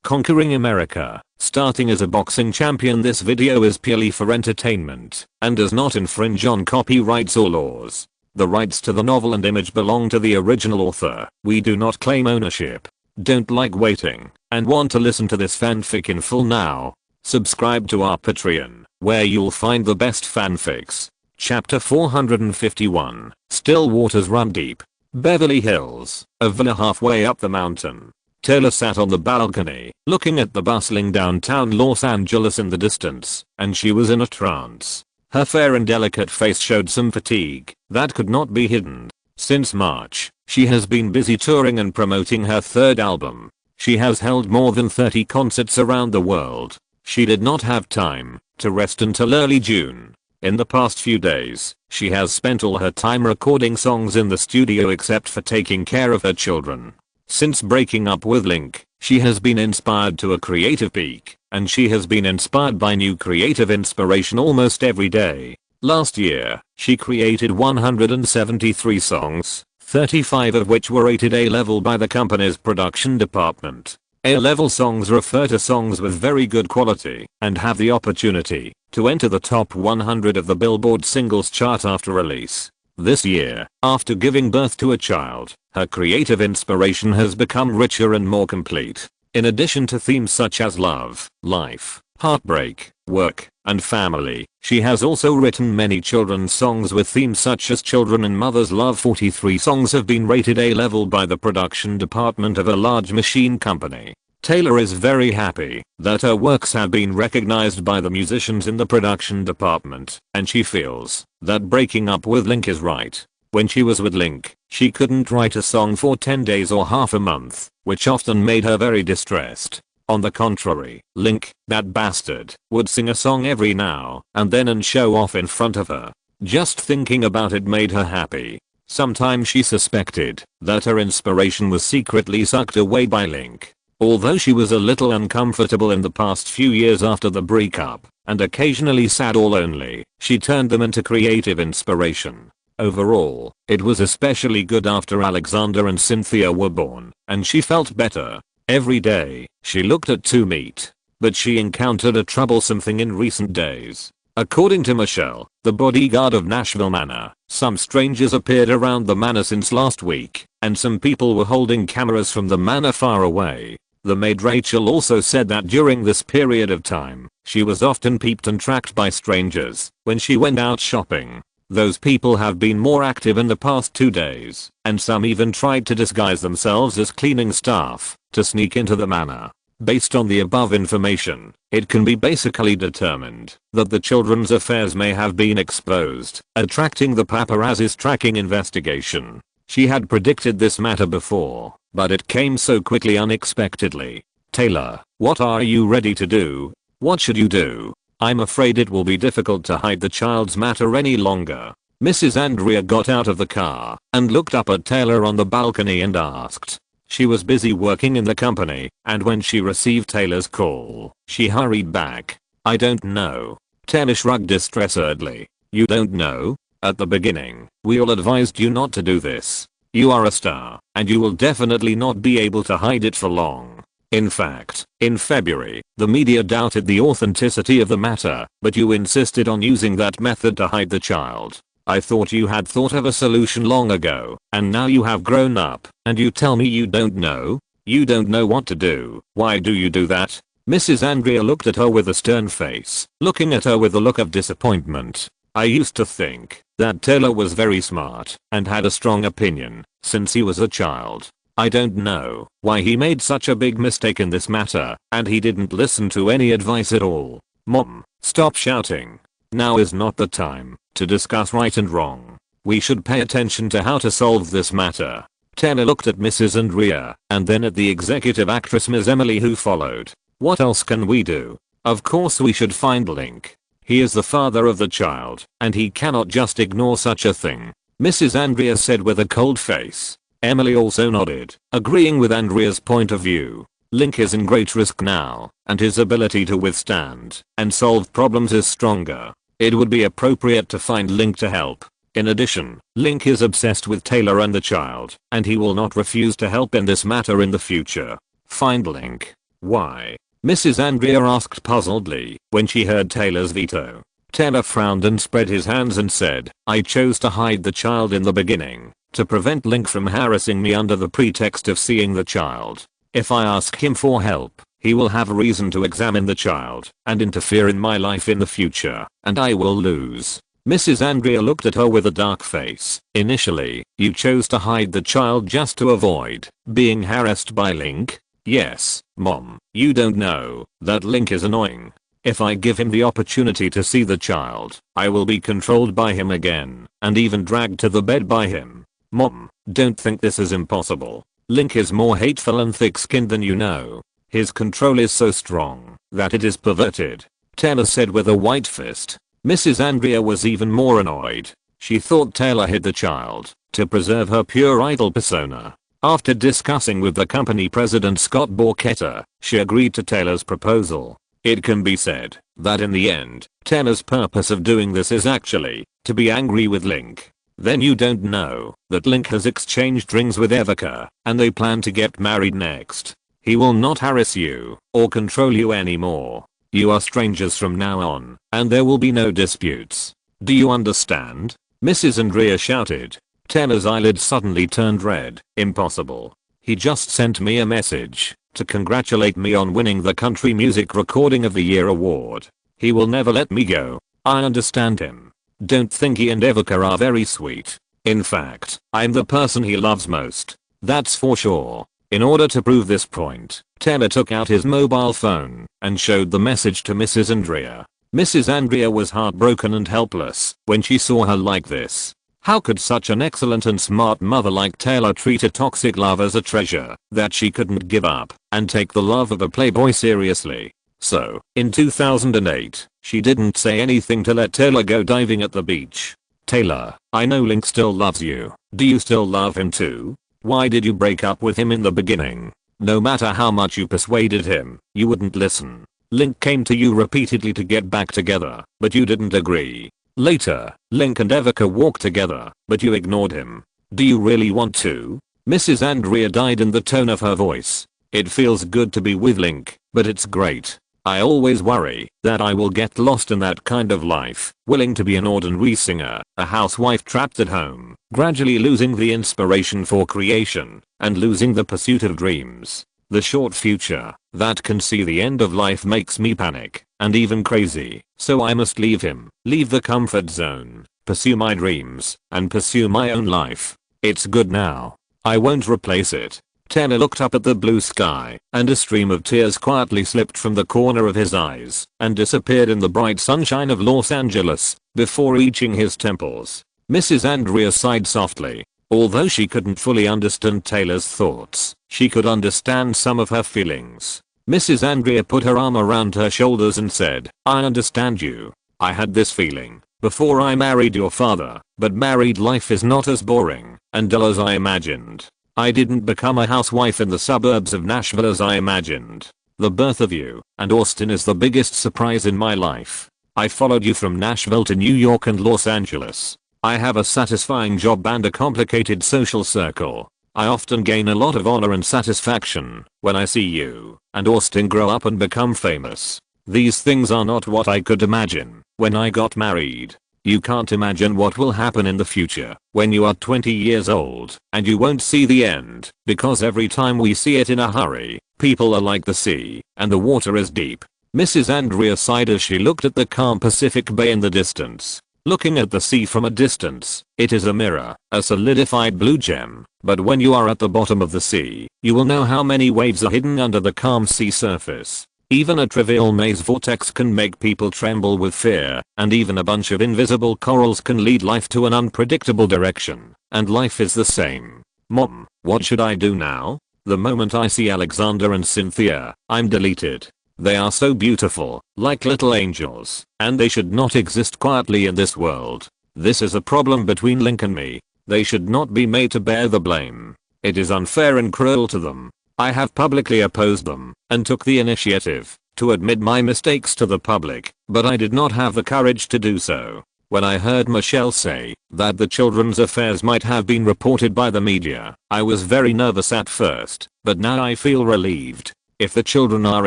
conquering America. Starting as a boxing champion, this video is purely for entertainment and does not infringe on copyrights or laws. The rights to the novel and image belong to the original author. We do not claim ownership. Don't like waiting and want to listen to this fanfic in full now? Subscribe to our Patreon, where you'll find the best fanfics. Chapter 451, Still Waters Run Deep. Beverly Hills, a villa halfway up the mountain. Taylor sat on the balcony, looking at the bustling downtown Los Angeles in the distance, and she was in a trance. Her fair and delicate face showed some fatigue that could not be hidden. Since March, she has been busy touring and promoting her third album. She has held more than 30 concerts around the world. She did not have time to rest until early June. In the past few days, she has spent all her time recording songs in the studio except for taking care of her children. Since breaking up with Link, she has been inspired to a creative peak, and she has been inspired by new creative inspiration almost every day. Last year, she created 173 songs, 35 of which were rated A-level by the company's production department. A-level songs refer to songs with very good quality and have the opportunity to enter the top 100 of the Billboard singles chart after release. This year, after giving birth to a child, her creative inspiration has become richer and more complete. In addition to themes such as love, life, heartbreak, work, and family, she has also written many children's songs with themes such as children and mother's love. 43 songs have been rated A-level by the production department of a large machine company. Taylor is very happy that her works have been recognized by the musicians in the production department, and she feels that breaking up with Link is right. When she was with Link, she couldn't write a song for 10 days or half a month, which often made her very distressed. On the contrary, Link, that bastard, would sing a song every now and then and show off in front of her. Just thinking about it made her happy. Sometimes she suspected that her inspiration was secretly sucked away by Link. Although she was a little uncomfortable in the past few years after the breakup, and occasionally sad or lonely, she turned them into creative inspiration. Overall, it was especially good after Alexander and Cynthia were born, and she felt better. Every day, she looked at to meet, but she encountered a troublesome thing in recent days. According to Michelle, the bodyguard of Nashville Manor, some strangers appeared around the manor since last week, and some people were holding cameras from the manor far away. The maid Rachel also said that during this period of time, she was often peeped and tracked by strangers when she went out shopping. Those people have been more active in the past 2 days, and some even tried to disguise themselves as cleaning staff to sneak into the manor. Based on the above information, it can be basically determined that the children's affairs may have been exposed, attracting the paparazzi's tracking investigation. She had predicted this matter before, but it came so quickly unexpectedly. Taylor, what are you ready to do? What should you do? I'm afraid it will be difficult to hide the child's matter any longer. Mrs. Andrea got out of the car and looked up at Taylor on the balcony and asked. She was busy working in the company, and when she received Taylor's call, she hurried back. I don't know. Taylor shrugged distressedly. You don't know? At the beginning, we all advised you not to do this. You are a star, and you will definitely not be able to hide it for long. In fact, in February, the media doubted the authenticity of the matter, but you insisted on using that method to hide the child. I thought you had thought of a solution long ago, and now you have grown up, and you tell me you don't know? You don't know what to do. Why do you do that? Mrs. Andrea looked at her with a stern face, looking at her with a look of disappointment. I used to think that Taylor was very smart and had a strong opinion since he was a child. I don't know why he made such a big mistake in this matter, and he didn't listen to any advice at all. Mom, stop shouting. Now is not the time to discuss right and wrong. We should pay attention to how to solve this matter. Taylor looked at Mrs. Andrea and then at the executive actress Ms. Emily, who followed. What else can we do? Of course we should find Link. He is the father of the child, and he cannot just ignore such a thing. Mrs. Andrea said with a cold face. Emily also nodded, agreeing with Andrea's point of view. Link is in great risk now, and his ability to withstand and solve problems is stronger. It would be appropriate to find Link to help. In addition, Link is obsessed with Taylor and the child, and he will not refuse to help in this matter in the future. Find Link. Why? Mrs. Andrea asked puzzledly when she heard Taylor's veto. Taylor frowned and spread his hands and said, I chose to hide the child in the beginning, to prevent Link from harassing me under the pretext of seeing the child. If I ask him for help, he will have a reason to examine the child and interfere in my life in the future, and I will lose. Mrs. Andrea looked at her with a dark face. Initially, you chose to hide the child just to avoid being harassed by Link? Yes, Mom, you don't know that Link is annoying. If I give him the opportunity to see the child, I will be controlled by him again, and even dragged to the bed by him. Mom, don't think this is impossible. Link is more hateful and thick-skinned than you know. His control is so strong that it is perverted, Taylor said with a white fist. Mrs. Andrea was even more annoyed. She thought Taylor hid the child to preserve her pure idol persona. After discussing with the company president Scott Borchetta, she agreed to Taylor's proposal. It can be said that in the end, Taylor's purpose of doing this is actually to be angry with Link. Then you don't know that Link has exchanged rings with Evica, and they plan to get married next. He will not harass you or control you anymore. You are strangers from now on, and there will be no disputes. Do you understand? Mrs. Andrea shouted. Taylor's eyelids suddenly turned red. Impossible. He just sent me a message to congratulate me on winning the Country Music Recording of the Year award. He will never let me go. I understand him. Don't think he and Evica are very sweet. In fact, I'm the person he loves most. That's for sure. In order to prove this point, Taylor took out his mobile phone and showed the message to Mrs. Andrea. Mrs. Andrea was heartbroken and helpless when she saw her like this. How could such an excellent and smart mother like Taylor treat a toxic love as a treasure that she couldn't give up and take the love of a playboy seriously? So, in 2008, she didn't say anything to let Taylor go diving at the beach. Taylor, I know Link still loves you. Do you still love him too? Why did you break up with him in the beginning? No matter how much you persuaded him, you wouldn't listen. Link came to you repeatedly to get back together, but you didn't agree. Later, Link and Evica walked together, but you ignored him. Do you really want to? Mrs. Andrea died in the tone of her voice. It feels good to be with Link, but it's great. I always worry that I will get lost in that kind of life, willing to be an ordinary singer, a housewife trapped at home, gradually losing the inspiration for creation, and losing the pursuit of dreams. The short future that can see the end of life makes me panic, and even crazy, so I must leave him, leave the comfort zone, pursue my dreams, and pursue my own life. It's good now. I won't replace it. Taylor looked up at the blue sky, and a stream of tears quietly slipped from the corner of his eyes and disappeared in the bright sunshine of Los Angeles before reaching his temples. Mrs. Andrea sighed softly. Although she couldn't fully understand Taylor's thoughts, she could understand some of her feelings. Mrs. Andrea put her arm around her shoulders and said, I understand you. I had this feeling before I married your father, but married life is not as boring and dull as I imagined. I didn't become a housewife in the suburbs of Nashville as I imagined. The birth of you and Austin is the biggest surprise in my life. I followed you from Nashville to New York and Los Angeles. I have a satisfying job and a complicated social circle. I often gain a lot of honor and satisfaction when I see you and Austin grow up and become famous. These things are not what I could imagine when I got married. You can't imagine what will happen in the future when you are 20 years old and you won't see the end because every time we see it in a hurry, people are like the sea and the water is deep. Mrs. Andrea sighed as she looked at the calm Pacific Bay in the distance. Looking at the sea from a distance, it is a mirror, a solidified blue gem, but when you are at the bottom of the sea, you will know how many waves are hidden under the calm sea surface. Even a trivial maze vortex can make people tremble with fear, and even a bunch of invisible corals can lead life to an unpredictable direction, and life is the same. Mom, what should I do now? The moment I see Alexander and Cynthia, I'm deleted. They are so beautiful, like little angels, and they should not exist quietly in this world. This is a problem between Link and me. They should not be made to bear the blame. It is unfair and cruel to them. I have publicly opposed them and took the initiative to admit my mistakes to the public, but I did not have the courage to do so. When I heard Michelle say that the children's affairs might have been reported by the media, I was very nervous at first, but now I feel relieved. If the children are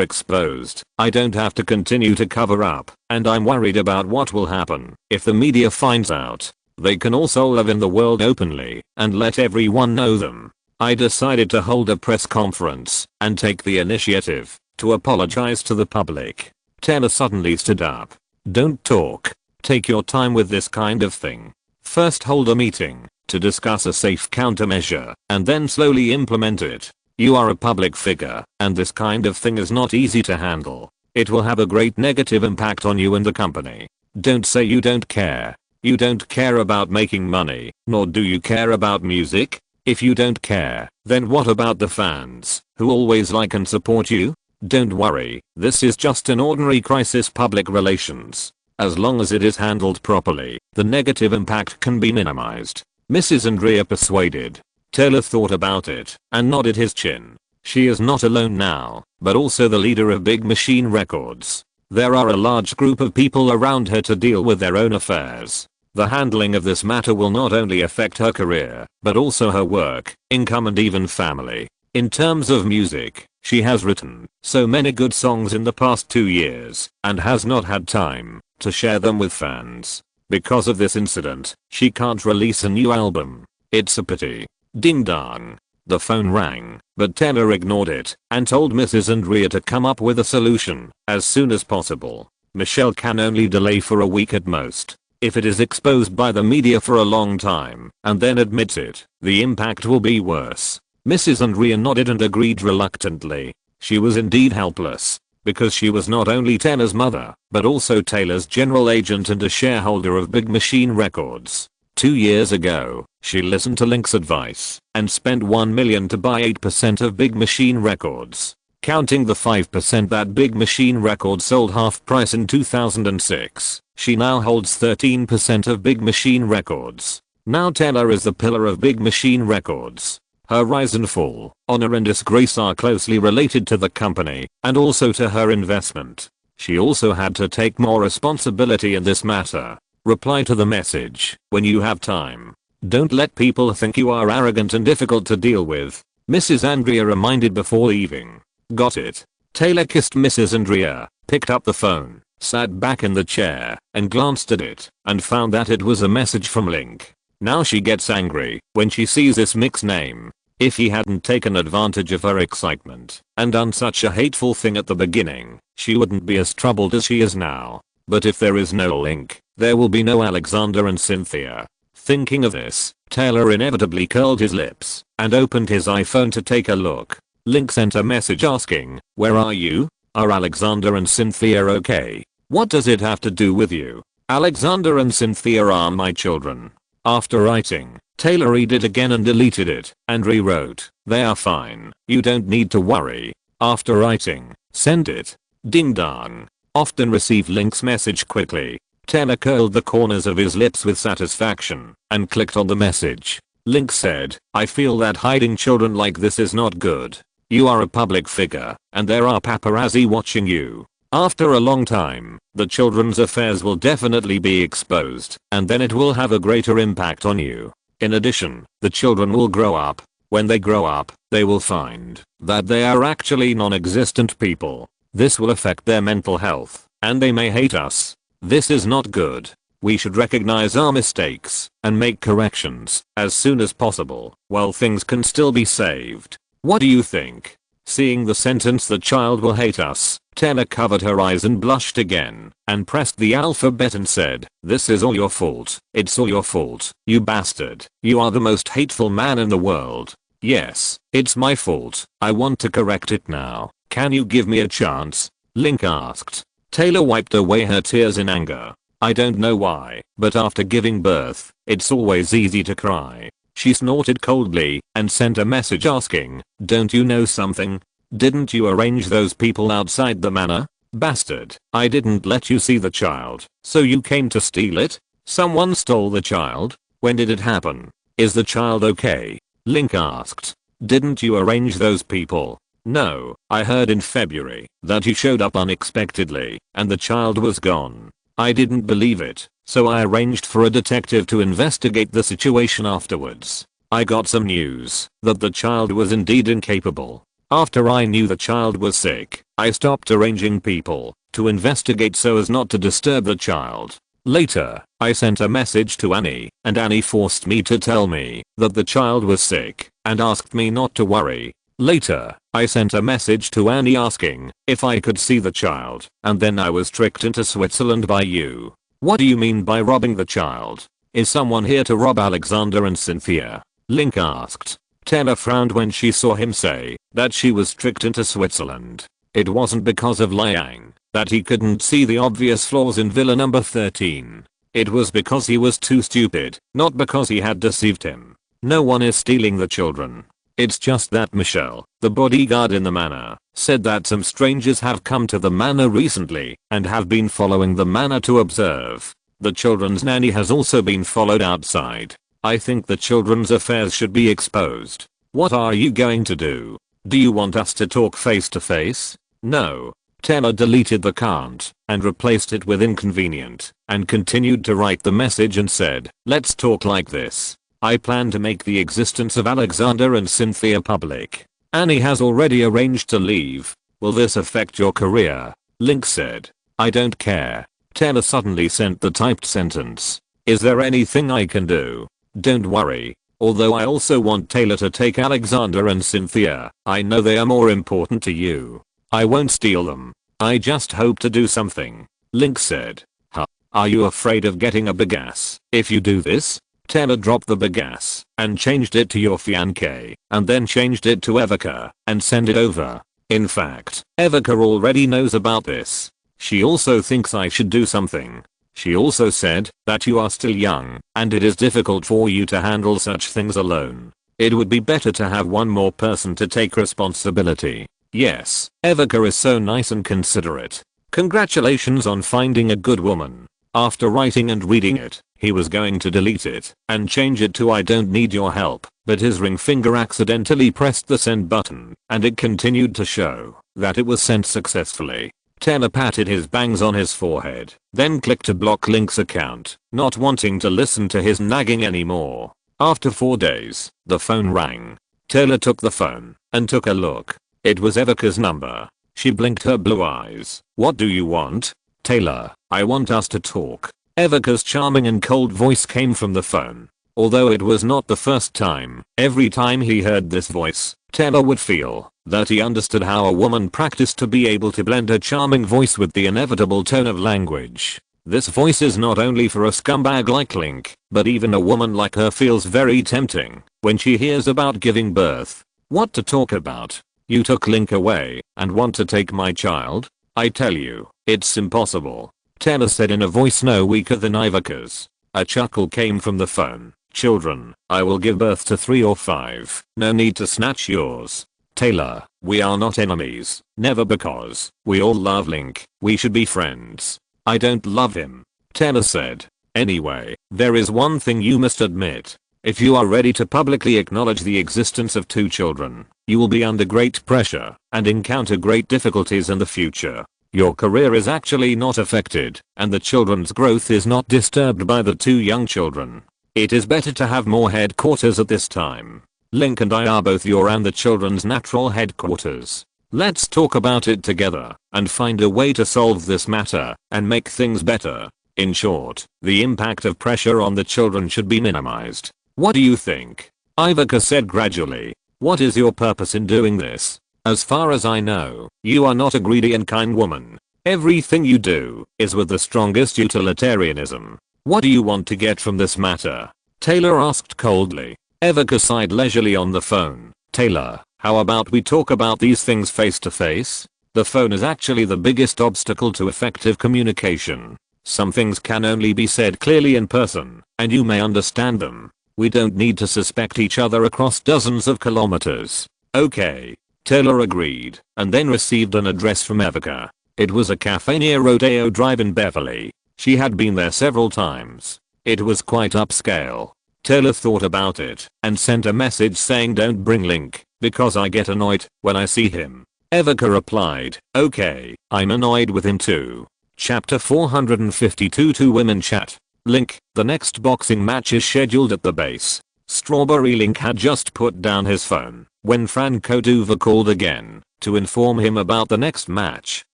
exposed, I don't have to continue to cover up, and I'm worried about what will happen if the media finds out. They can also live in the world openly and let everyone know them. I decided to hold a press conference and take the initiative to apologize to the public. Taylor suddenly stood up. Don't talk. Take your time with this kind of thing. First hold a meeting to discuss a safe countermeasure and then slowly implement it. You are a public figure and this kind of thing is not easy to handle. It will have a great negative impact on you and the company. Don't say you don't care. You don't care about making money, nor do you care about music. If you don't care, then what about the fans who always like and support you? Don't worry, this is just an ordinary crisis public relations. As long as it is handled properly, the negative impact can be minimized. Mrs. Andrea persuaded. Taylor thought about it and nodded his chin. She is not alone now, but also the leader of Big Machine Records. There are a large group of people around her to deal with their own affairs. The handling of this matter will not only affect her career, but also her work, income and even family. In terms of music, she has written so many good songs in the past 2 years and has not had time to share them with fans. Because of this incident, she can't release a new album. It's a pity. Ding dong. The phone rang, but Taylor ignored it and told Mrs. Andrea to come up with a solution as soon as possible. Michelle can only delay for a week at most. If it is exposed by the media for a long time and then admits it, the impact will be worse. Mrs. Andrea nodded and agreed reluctantly. She was indeed helpless, because she was not only Taylor's mother, but also Taylor's general agent and a shareholder of Big Machine Records. 2 years ago, she listened to Link's advice and spent $1 million to buy 8% of Big Machine Records. Counting the 5% that Big Machine Records sold half price in 2006, she now holds 13% of Big Machine Records. Now Taylor is the pillar of Big Machine Records. Her rise and fall, honor and disgrace are closely related to the company and also to her investment. She also had to take more responsibility in this matter. Reply to the message when you have time. Don't let people think you are arrogant and difficult to deal with. Mrs. Andrea reminded before leaving. Got it. Taylor kissed Mrs. Andrea, picked up the phone, sat back in the chair, and glanced at it, and found that it was a message from Link. Now she gets angry when she sees this Mick's name. If he hadn't taken advantage of her excitement and done such a hateful thing at the beginning, she wouldn't be as troubled as she is now. But if there is no Link, there will be no Alexander and Cynthia. Thinking of this, Taylor inevitably curled his lips and opened his iPhone to take a look. Link sent a message asking, "Where are you? Are Alexander and Cynthia okay? What does it have to do with you? Alexander and Cynthia are my children." After writing, Taylor read it again and deleted it and rewrote, "They are fine. You don't need to worry." After writing, send it. Ding dong. Often received Link's message quickly. Taylor curled the corners of his lips with satisfaction and clicked on the message. Link said, "I feel that hiding children like this is not good. You are a public figure, and there are paparazzi watching you. After a long time, the children's affairs will definitely be exposed, and then it will have a greater impact on you. In addition, the children will grow up. When they grow up, they will find that they are actually non-existent people. This will affect their mental health, and they may hate us. This is not good. We should recognize our mistakes and make corrections as soon as possible while things can still be saved. What do you think?" Seeing the sentence, "The child will hate us," Taylor covered her eyes and blushed again and pressed the alphabet and said, "This is all your fault. It's all your fault, you bastard. You are the most hateful man in the world." "Yes, it's my fault. I want to correct it now. Can you give me a chance?" Link asked. Taylor wiped away her tears in anger. "I don't know why, but after giving birth, it's always easy to cry." She snorted coldly and sent a message asking, "Don't you know something? Didn't you arrange those people outside the manor? Bastard, I didn't let you see the child, so you came to steal it? Someone stole the child? When did it happen? Is the child okay?" Link asked. "Didn't you arrange those people?" "No, I heard in February that you showed up unexpectedly and the child was gone. I didn't believe it, so I arranged for a detective to investigate the situation afterwards. I got some news that the child was indeed incapable. After I knew the child was sick, I stopped arranging people to investigate so as not to disturb the child. Later, I sent a message to Annie, and Annie forced me to tell me that the child was sick and asked me not to worry. Later, I sent a message to Annie asking if I could see the child, and then I was tricked into Switzerland by you. What do you mean by robbing the child? Is someone here to rob Alexander and Cynthia? Link asked. Taylor frowned when she saw him say that she was tricked into Switzerland. It wasn't because of lying that he couldn't see the obvious flaws in Villa number 13. It was because he was too stupid, not because he had deceived him. No one is stealing the children. It's just that Michelle, the bodyguard in the manor, said that some strangers have come to the manor recently and have been following the manor to observe. The children's nanny has also been followed outside. I think the children's affairs should be exposed. What are you going to do? Do you want us to talk face to face? No. Taylor deleted the can't and replaced it with inconvenient and continued to write the message and said, let's talk like this. I plan to make the existence of Alexander and Cynthia public. Annie has already arranged to leave. Will this affect your career? Link said. I don't care. Taylor suddenly sent the typed sentence. Is there anything I can do? Don't worry. Although I also want Taylor to take Alexander and Cynthia, I know they are more important to you. I won't steal them. I just hope to do something. Link said. Huh. Are you afraid of getting a bagasse if you do this? Taylor dropped the bagasse and changed it to your fiancé and then changed it to Evica and sent it over. In fact, Evica already knows about this. She also thinks I should do something. She also said that you are still young and it is difficult for you to handle such things alone. It would be better to have one more person to take responsibility. Yes, Evica is so nice and considerate. Congratulations on finding a good woman. After writing and reading it, he was going to delete it and change it to I don't need your help, but his ring finger accidentally pressed the send button and it continued to show that it was sent successfully. Taylor patted his bangs on his forehead, then clicked to block Link's account, not wanting to listen to his nagging anymore. After 4 days, the phone rang. Taylor took the phone and took a look. It was Evica's number. She blinked her blue eyes. What do you want? Taylor, I want us to talk. Evica's charming and cold voice came from the phone. Although it was not the first time, every time he heard this voice, Taylor would feel that he understood how a woman practiced to be able to blend her charming voice with the inevitable tone of language. This voice is not only for a scumbag like Link, but even a woman like her feels very tempting when she hears about giving birth. What to talk about? You took Link away and want to take my child? I tell you, it's impossible. Taylor said in a voice no weaker than Ivica's. A chuckle came from the phone. Children, I will give birth to 3 or 5. No need to snatch yours. Taylor, we are not enemies. Never, because we all love Link. We should be friends. I don't love him. Taylor said. Anyway, there is one thing you must admit. If you are ready to publicly acknowledge the existence of 2 children, you will be under great pressure and encounter great difficulties in the future. Your career is actually not affected, and the children's growth is not disturbed by the 2 young children. It is better to have more headquarters at this time. Link and I are both your and the children's natural headquarters. Let's talk about it together and find a way to solve this matter and make things better. In short, the impact of pressure on the children should be minimized. What do you think? Ivica said gradually. What is your purpose in doing this? As far as I know, you are not a greedy and kind woman. Everything you do is with the strongest utilitarianism. What do you want to get from this matter? Taylor asked coldly. Evica sighed leisurely on the phone. Taylor, how about we talk about these things face to face? The phone is actually the biggest obstacle to effective communication. Some things can only be said clearly in person, and you may understand them. We don't need to suspect each other across dozens of kilometers. Okay. Taylor agreed, and then received an address from Evica. It was a cafe near Rodeo Drive in Beverly. She had been there several times. It was quite upscale. Taylor thought about it and sent a message saying don't bring Link, because I get annoyed when I see him. Evica replied, okay, I'm annoyed with him too. Chapter 452 Two Women Chat. Link, the next boxing match is scheduled at the base. Strawberry Link had just put down his phone When Franco Duva called again to inform him about the next match,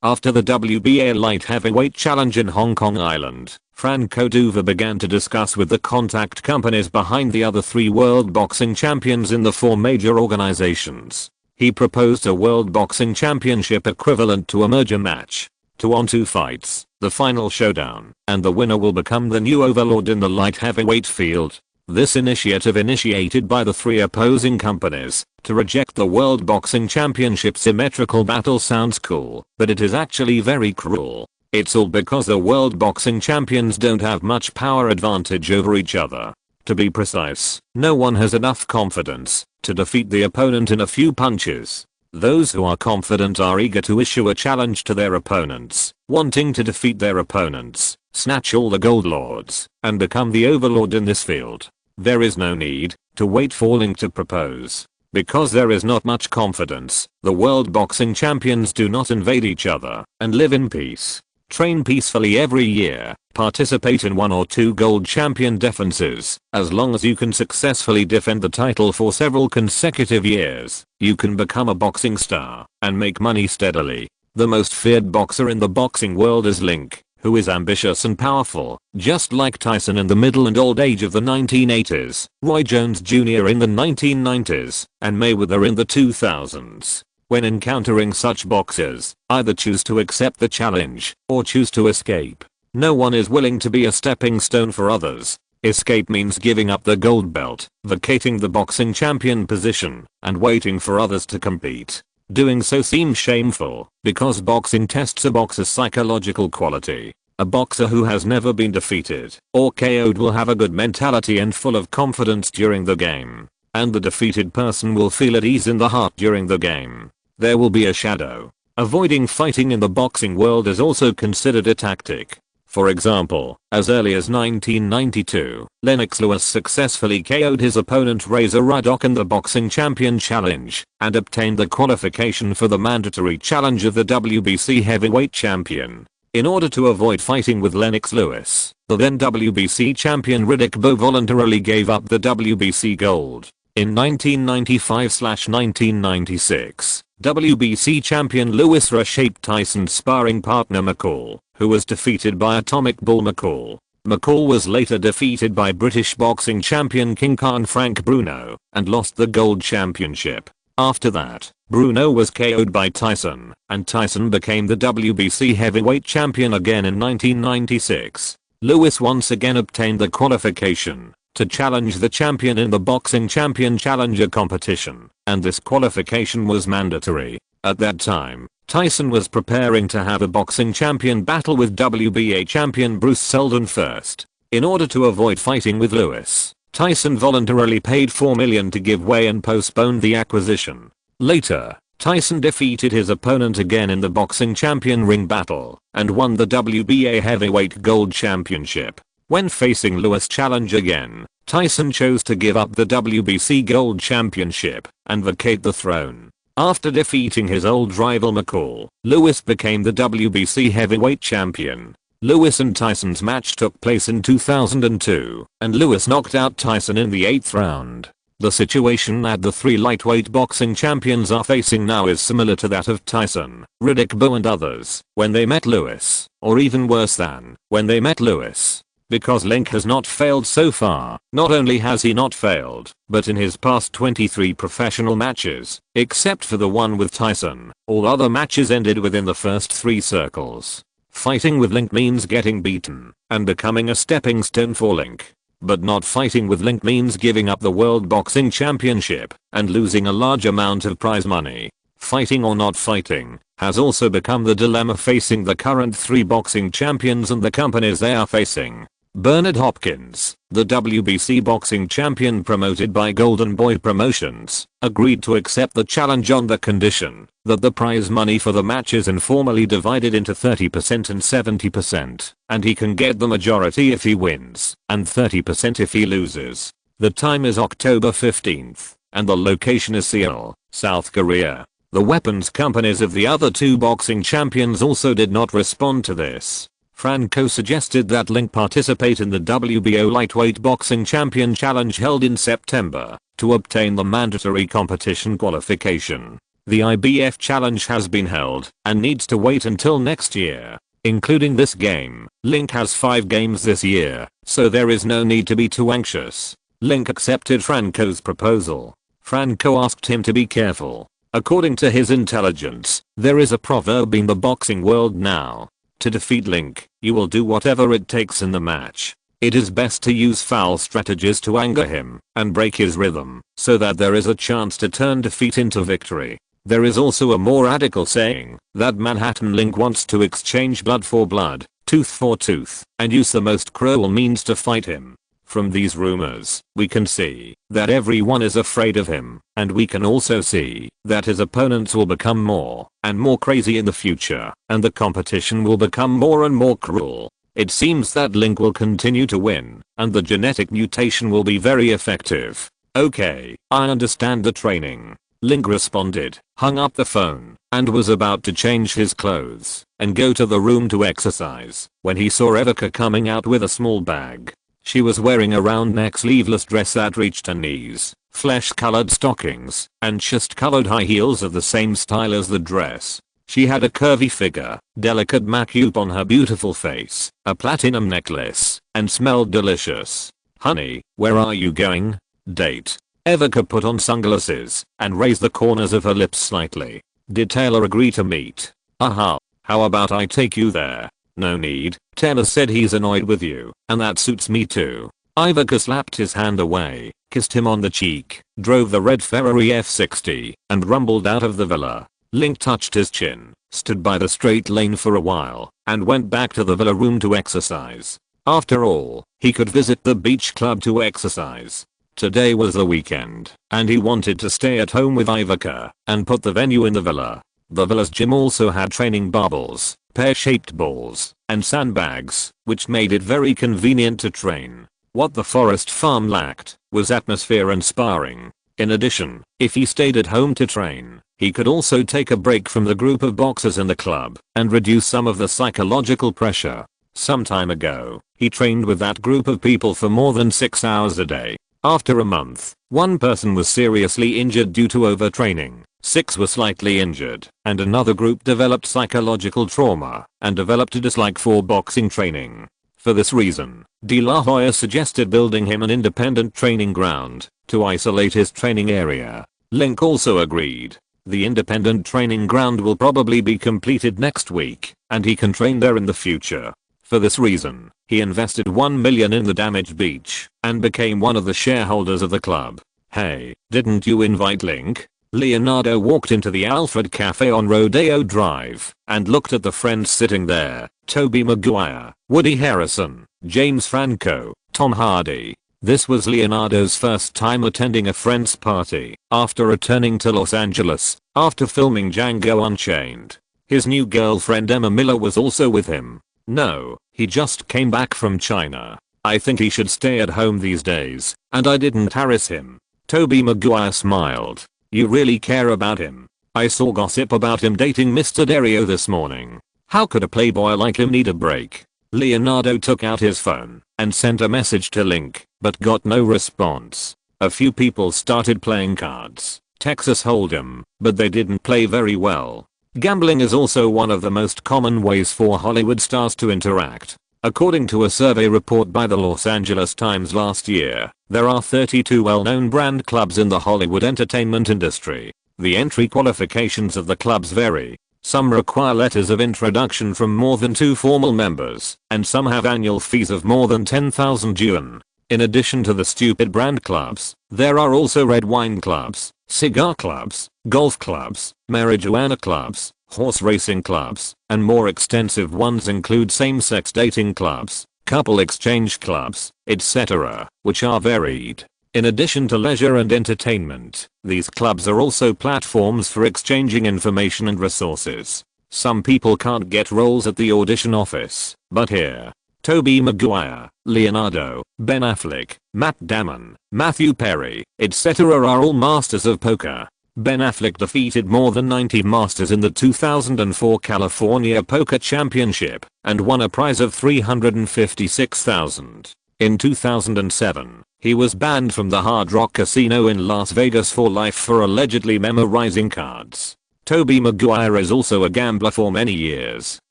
after the WBA light heavyweight challenge in Hong Kong Island, Franco Duva began to discuss with the contact companies behind the other 3 world boxing champions in the 4 major organizations. He proposed a world boxing championship equivalent to a merger match. 2-on-2 fights, the final showdown, and the winner will become the new overlord in the light heavyweight field. This initiative, initiated by the 3 opposing companies to reject the World Boxing Championship symmetrical battle, sounds cool, but it is actually very cruel. It's all because the World Boxing Champions don't have much power advantage over each other. To be precise, no one has enough confidence to defeat the opponent in a few punches. Those who are confident are eager to issue a challenge to their opponents, wanting to defeat their opponents, snatch all the gold lords, and become the overlord in this field. There is no need to wait for Link to propose. Because there is not much confidence, the world boxing champions do not invade each other and live in peace. Train peacefully every year, participate in 1 or 2 gold champion defenses. As long as you can successfully defend the title for several consecutive years, you can become a boxing star and make money steadily. The most feared boxer in the boxing world is Link, who is ambitious and powerful, just like Tyson in the middle and old age of the 1980s, Roy Jones Jr. in the 1990s, and Mayweather in the 2000s. When encountering such boxers, either choose to accept the challenge or choose to escape. No one is willing to be a stepping stone for others. Escape means giving up the gold belt, vacating the boxing champion position, and waiting for others to compete. Doing so seems shameful, because boxing tests a boxer's psychological quality. A boxer who has never been defeated or KO'd will have a good mentality and full of confidence during the game. And the defeated person will feel at ease in the heart during the game. There will be a shadow. Avoiding fighting in the boxing world is also considered a tactic. For example, as early as 1992, Lennox Lewis successfully KO'd his opponent Razor Ruddock in the Boxing Champion Challenge and obtained the qualification for the mandatory challenge of the WBC Heavyweight Champion. In order to avoid fighting with Lennox Lewis, the then WBC champion Riddick Bowe voluntarily gave up the WBC gold. In 1995/1996, WBC champion Lewis reshaped Tyson's sparring partner McCall, who was defeated by Atomic Bull McCall. McCall was later defeated by British boxing champion King Khan Frank Bruno and lost the gold championship. After that, Bruno was KO'd by Tyson, and Tyson became the WBC heavyweight champion again in 1996. Lewis once again obtained the qualification to challenge the champion in the Boxing Champion Challenger competition, and this qualification was mandatory. At that time, Tyson was preparing to have a boxing champion battle with WBA champion Bruce Seldon first. In order to avoid fighting with Lewis, Tyson voluntarily paid $4 million to give way and postponed the acquisition. Later, Tyson defeated his opponent again in the Boxing Champion ring battle and won the WBA Heavyweight Gold Championship. When facing Lewis' challenge again, Tyson chose to give up the WBC Gold Championship and vacate the throne. After defeating his old rival McCall, Lewis became the WBC Heavyweight Champion. Lewis and Tyson's match took place in 2002, and Lewis knocked out Tyson in the 8th round. The situation that the 3 lightweight boxing champions are facing now is similar to that of Tyson, Riddick Bowe and others when they met Lewis, or even worse than when they met Lewis. Because Link has not failed so far, not only has he not failed, but in his past 23 professional matches, except for the one with Tyson, all other matches ended within the first 3 circles. Fighting with Link means getting beaten and becoming a stepping stone for Link. But not fighting with Link means giving up the World Boxing Championship and losing a large amount of prize money. Fighting or not fighting has also become the dilemma facing the current 3 boxing champions and the companies they are facing. Bernard Hopkins, the WBC boxing champion promoted by Golden Boy Promotions, agreed to accept the challenge on the condition that the prize money for the match is informally divided into 30% and 70%, and he can get the majority if he wins, and 30% if he loses. The time is October 15th, and the location is Seoul, South Korea. The weapons companies of the other 2 boxing champions also did not respond to this. Franco suggested that Link participate in the WBO Lightweight Boxing Champion Challenge held in September, to obtain the mandatory competition qualification. The IBF challenge has been held and needs to wait until next year, including this game. Link has 5 games this year, so there is no need to be too anxious. Link accepted Franco's proposal. Franco asked him to be careful. According to his intelligence, there is a proverb in the boxing world now. To defeat Link, you will do whatever it takes in the match. It is best to use foul strategies to anger him and break his rhythm so that there is a chance to turn defeat into victory. There is also a more radical saying that Manhattan Link wants to exchange blood for blood, tooth for tooth, and use the most cruel means to fight him. From these rumors, we can see that everyone is afraid of him, and we can also see that his opponents will become more and more crazy in the future, and the competition will become more and more cruel. It seems that Link will continue to win, and the genetic mutation will be very effective. Okay, I understand the training. Link responded, hung up the phone, and was about to change his clothes and go to the room to exercise when he saw Evoca coming out with a small bag. She was wearing a round neck sleeveless dress that reached her knees, flesh-colored stockings, and chest-colored high heels of the same style as the dress. She had a curvy figure, delicate makeup on her beautiful face, a platinum necklace, and smelled delicious. Honey, where are you going? Date. Evoca put on sunglasses and raised the corners of her lips slightly. Did Taylor agree to meet? Aha. How about I take you there? No need. Taylor said he's annoyed with you, and that suits me too. Ivoca slapped his hand away, kissed him on the cheek, drove the red Ferrari F60, and rumbled out of the villa. Link touched his chin, stood by the straight lane for a while, and went back to the villa room to exercise. After all, he could visit the beach club to exercise. Today was the weekend, and he wanted to stay at home with Ivoca and put the venue in the villa. The villa's gym also had training barbells, pear-shaped balls, and sandbags, which made it very convenient to train. What the forest farm lacked was atmosphere and sparring. In addition, if he stayed at home to train, he could also take a break from the group of boxers in the club and reduce some of the psychological pressure. Some time ago, he trained with that group of people for more than 6 hours a day. After a month, one person was seriously injured due to overtraining, 6 were slightly injured, and another group developed psychological trauma and developed a dislike for boxing training. For this reason, De La Hoya suggested building him an independent training ground to isolate his training area. Link also agreed. The independent training ground will probably be completed next week, and he can train there in the future. For this reason, he invested $1 million in the damaged beach and became one of the shareholders of the club. Hey, didn't you invite Link? Leonardo walked into the Alfred Cafe on Rodeo Drive and looked at the friends sitting there: Tobey Maguire, Woody Harrelson, James Franco, Tom Hardy. This was Leonardo's first time attending a friend's party after returning to Los Angeles after filming Django Unchained. His new girlfriend Emma Miller was also with him. No, he just came back from China. I think he should stay at home these days, and I didn't harass him. Tobey Maguire smiled. You really care about him. I saw gossip about him dating Mr. Dario this morning. How could a playboy like him need a break? Leonardo took out his phone and sent a message to Link, but got no response. A few people started playing cards, Texas Hold'em, but they didn't play very well. Gambling is also one of the most common ways for Hollywood stars to interact. According to a survey report by the Los Angeles Times last year, there are 32 well-known brand clubs in the Hollywood entertainment industry. The entry qualifications of the clubs vary. Some require letters of introduction from more than 2 formal members, and some have annual fees of more than 10,000 yuan. In addition to the stupid brand clubs, there are also red wine clubs, cigar clubs, golf clubs, marijuana clubs, horse racing clubs, and more extensive ones include same-sex dating clubs, couple exchange clubs, etc., which are varied. In addition to leisure and entertainment, these clubs are also platforms for exchanging information and resources. Some people can't get roles at the audition office, but here, Tobey Maguire, Leonardo, Ben Affleck, Matt Damon, Matthew Perry, etc. are all masters of poker. Ben Affleck defeated more than 90 masters in the 2004 California Poker Championship and won a prize of $356,000. In 2007, He was banned from the Hard Rock Casino in Las Vegas for life for allegedly memorizing cards. Tobey Maguire is also a gambler for many years.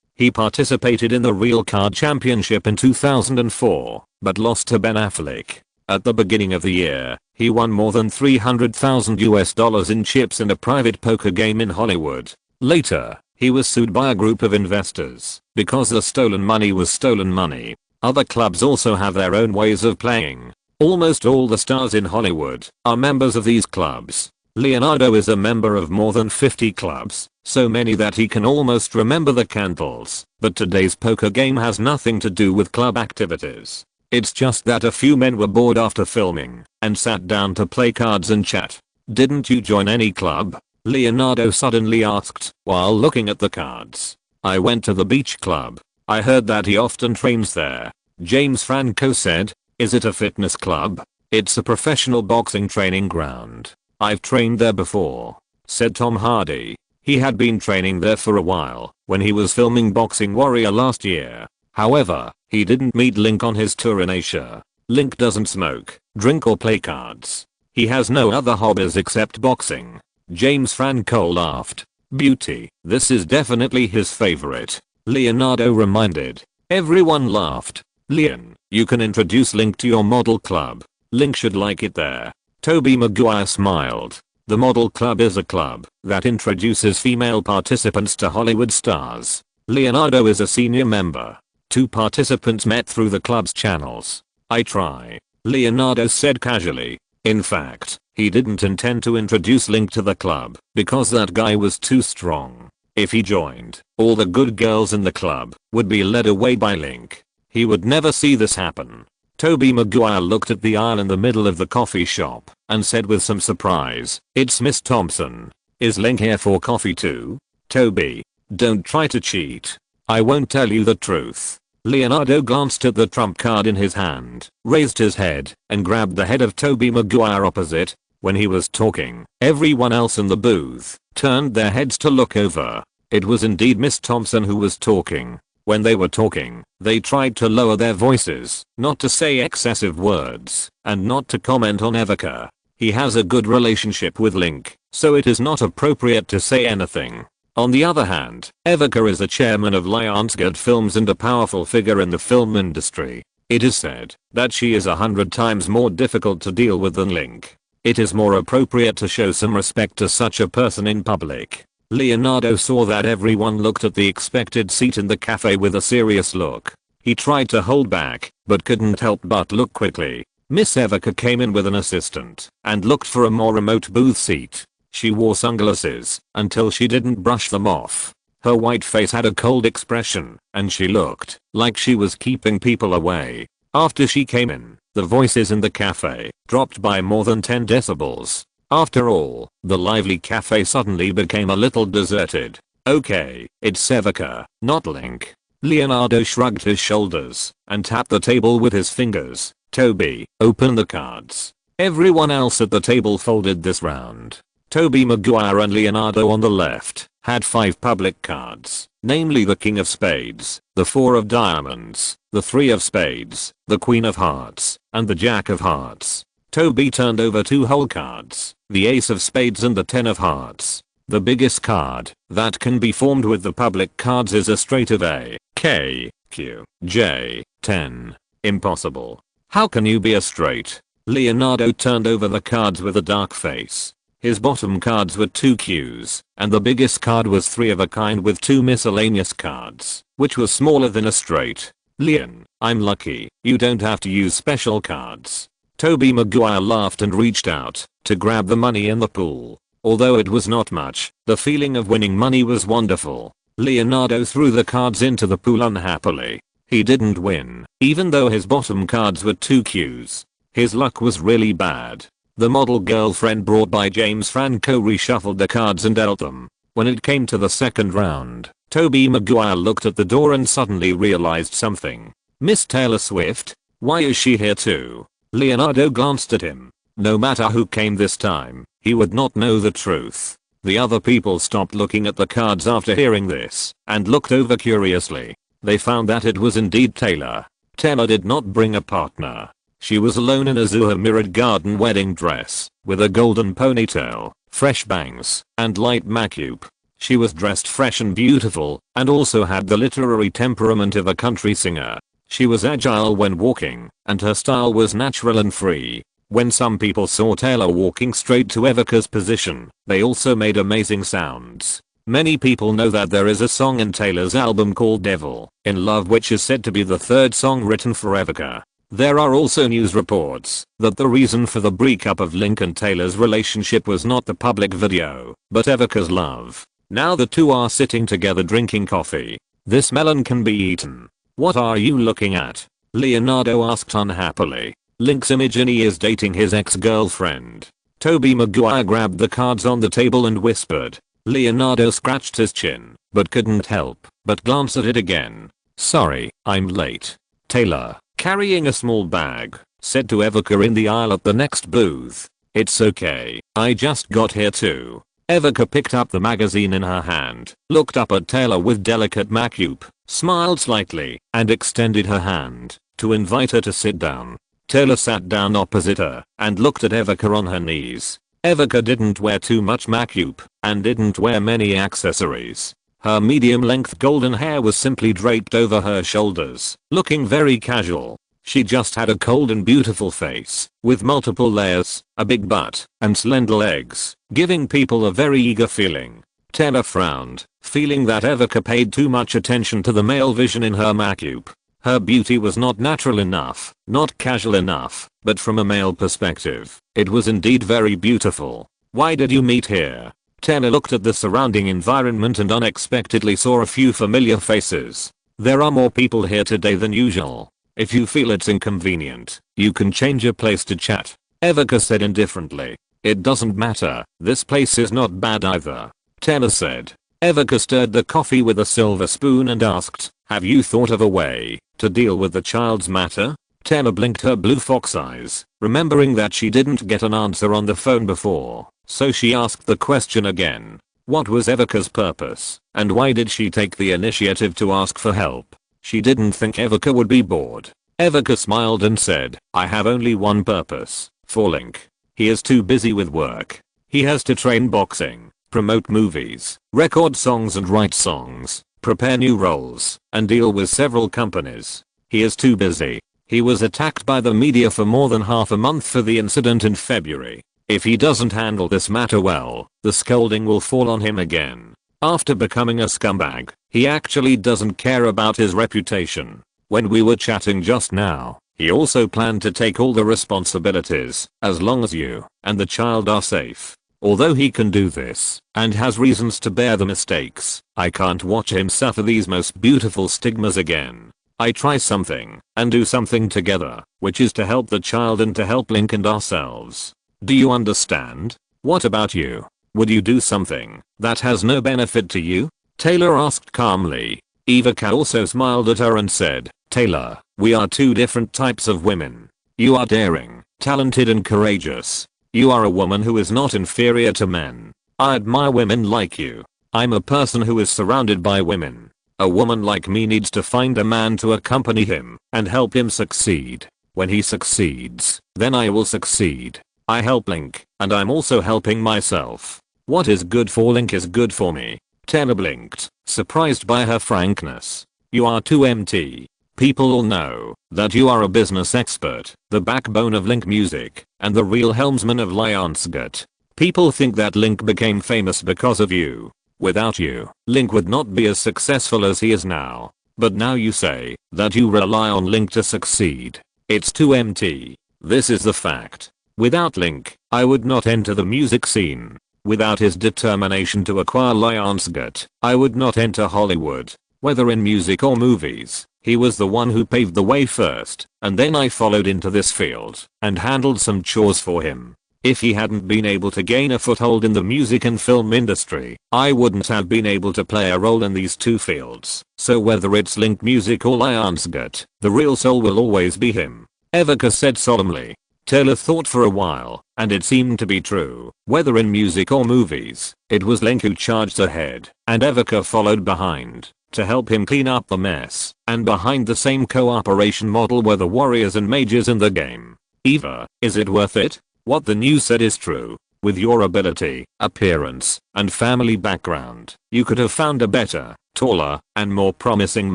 He participated in the Real Card Championship in 2004, but lost to Ben Affleck. At the beginning of the year, he won more than $300,000 in chips in a private poker game in Hollywood. Later, he was sued by a group of investors because the stolen money was stolen money. Other clubs also have their own ways of playing. Almost all the stars in Hollywood are members of these clubs. Leonardo is a member of more than 50 clubs, so many that he can almost remember the candles. But today's poker game has nothing to do with club activities. It's just that a few men were bored after filming and sat down to play cards and chat. "Didn't you join any club?" Leonardo suddenly asked while looking at the cards. "I went to the beach club. I heard that he often trains there." James Franco said. "Is it a fitness club?" "It's a professional boxing training ground. I've trained there before," said Tom Hardy. He had been training there for a while when he was filming Boxing Warrior last year. However, he didn't meet Link on his tour in Asia. Link doesn't smoke, drink or play cards. He has no other hobbies except boxing. James Franco laughed. "Beauty, this is definitely his favorite," Leonardo reminded. Everyone laughed. "Leon, you can introduce Link to your model club. Link should like it there." Tobey Maguire smiled. The model club is a club that introduces female participants to Hollywood stars. Leonardo is a senior member. 2 participants met through the club's channels. "I try," Leonardo said casually. In fact, he didn't intend to introduce Link to the club because that guy was too strong. If he joined, all the good girls in the club would be led away by Link. He would never see this happen. Tobey Maguire looked at the aisle in the middle of the coffee shop and said with some surprise, "It's Miss Thompson. Is Link here for coffee too?" "Tobey, don't try to cheat. I won't tell you the truth." Leonardo glanced at the trump card in his hand, raised his head, and grabbed the head of Tobey Maguire opposite. When he was talking, everyone else in the booth turned their heads to look over. It was indeed Miss Thompson who was talking. When they were talking, they tried to lower their voices, not to say excessive words, and not to comment on Evoca. He has a good relationship with Link, so it is not appropriate to say anything. On the other hand, Evoca is the chairman of Lionsgate Films and a powerful figure in the film industry. It is said that she is 100 times more difficult to deal with than Link. It is more appropriate to show some respect to such a person in public. Leonardo saw that everyone looked at the expected seat in the cafe with a serious look. He tried to hold back, but couldn't help but look quickly. Miss Evoca came in with an assistant and looked for a more remote booth seat. She wore sunglasses until she didn't brush them off. Her white face had a cold expression, and she looked like she was keeping people away. After she came in, the voices in the cafe dropped by more than 10 decibels. After all, the lively cafe suddenly became a little deserted. "Okay, it's Evoca, not Link." Leonardo shrugged his shoulders and tapped the table with his fingers. "Tobey, open the cards." Everyone else at the table folded this round. Tobey Maguire and Leonardo on the left had 5 public cards, namely the King of Spades, the 4 of Diamonds, the 3 of Spades, the Queen of Hearts, and the Jack of Hearts. Tobey turned over 2 whole cards, the Ace of Spades and the 10 of Hearts. The biggest card that can be formed with the public cards is a straight of A, K, Q, J, 10. Impossible. How can you be a straight? Leonardo turned over the cards with a dark face. His bottom cards were 2 Qs, and the biggest card was 3 of a kind with 2 miscellaneous cards, which was smaller than a straight. "Leon, I'm lucky, you don't have to use special cards." Tobey Maguire laughed and reached out to grab the money in the pool. Although it was not much, the feeling of winning money was wonderful. Leonardo threw the cards into the pool unhappily. He didn't win, even though his bottom cards were 2 Qs. His luck was really bad. The model girlfriend brought by James Franco reshuffled the cards and dealt them. When it came to the second round, Tobey Maguire looked at the door and suddenly realized something. "Miss Taylor Swift? Why is she here too?" Leonardo glanced at him. No matter who came this time, he would not know the truth. The other people stopped looking at the cards after hearing this and looked over curiously. They found that it was indeed Taylor. Taylor did not bring a partner. She was alone in a Zuha mirrored garden wedding dress, with a golden ponytail, fresh bangs, and light makeup. She was dressed fresh and beautiful, and also had the literary temperament of a country singer. She was agile when walking, and her style was natural and free. When some people saw Taylor walking straight to Evika's position, they also made amazing sounds. Many people know that there is a song in Taylor's album called Devil in Love, which is said to be the third song written for Evika. There are also news reports that the reason for the breakup of Link and Taylor's relationship was not the public video, but Evika's love. Now the two are sitting together drinking coffee. This melon can be eaten. What are you looking at? Leonardo asked unhappily. Link's image and he is dating his ex-girlfriend. Tobey Maguire grabbed the cards on the table and whispered. Leonardo scratched his chin, but couldn't help but glance at it again. Sorry, I'm late. Taylor, carrying a small bag, said to Evika in the aisle at the next booth. It's okay, I just got here too. Evika picked up the magazine in her hand, looked up at Taylor with delicate makeup, smiled slightly, and extended her hand to invite her to sit down. Taylor sat down opposite her and looked at Evika on her knees. Evika didn't wear too much makeup and didn't wear many accessories. Her medium-length golden hair was simply draped over her shoulders, looking very casual. She just had a cold and beautiful face, with multiple layers, a big butt, and slender legs, giving people a very eager feeling. Taylor frowned, feeling that Evika paid too much attention to the male vision in her makeup. Her beauty was not natural enough, not casual enough, but from a male perspective, it was indeed very beautiful. Why did you meet here? Taylor looked at the surrounding environment and unexpectedly saw a few familiar faces. There are more people here today than usual. If you feel it's inconvenient, you can change your place to chat. Evika said indifferently. It doesn't matter, this place is not bad either. Taylor said. Evika stirred the coffee with a silver spoon and asked, have you thought of a way to deal with the child's matter? Taylor blinked her blue fox eyes, remembering that she didn't get an answer on the phone before, so she asked the question again. What was Evika's purpose, and why did she take the initiative to ask for help? She didn't think Evika would be bored. Evika smiled and said, I have only one purpose, for Link. He is too busy with work. He has to train boxing, promote movies, record songs and write songs, prepare new roles, and deal with several companies. He is too busy. He was attacked by the media for more than half a month for the incident in February. If he doesn't handle this matter well, the scolding will fall on him again. After becoming a scumbag, he actually doesn't care about his reputation. When we were chatting just now, he also planned to take all the responsibilities, as long as you and the child are safe. Although he can do this, and has reasons to bear the mistakes, I can't watch him suffer these most beautiful stigmas again. I try something, and do something together, which is to help the child and to help Link and ourselves. Do you understand? What about you? Would you do something that has no benefit to you? Taylor asked calmly. Evika also smiled at her and said, Taylor, we are two different types of women. You are daring, talented and courageous. You are a woman who is not inferior to men. I admire women like you. I'm a person who is surrounded by women. A woman like me needs to find a man to accompany him and help him succeed. When he succeeds, then I will succeed. I help Link, and I'm also helping myself. What is good for Link is good for me. Taylor blinked, surprised by her frankness. You are too empty. People all know that you are a business expert, the backbone of Link Music, and the real helmsman of Lionsgate. People think that Link became famous because of you. Without you, Link would not be as successful as he is now. But now you say that you rely on Link to succeed. It's too empty. This is the fact. Without Link, I would not enter the music scene. Without his determination to acquire Lionsgate, I would not enter Hollywood. Whether in music or movies, he was the one who paved the way first, and then I followed into this field and handled some chores for him. If he hadn't been able to gain a foothold in the music and film industry, I wouldn't have been able to play a role in these two fields. So whether it's Link Music or Lionsgate, the real soul will always be him. Evika said solemnly. Taylor thought for a while, and it seemed to be true. Whether in music or movies, it was Link who charged ahead, and Evika followed behind. to help him clean up the mess, and behind the same cooperation model were the warriors and mages in the game. Eva, is it worth it? What the news said is true. With your ability, appearance, and family background, you could have found a better, taller, and more promising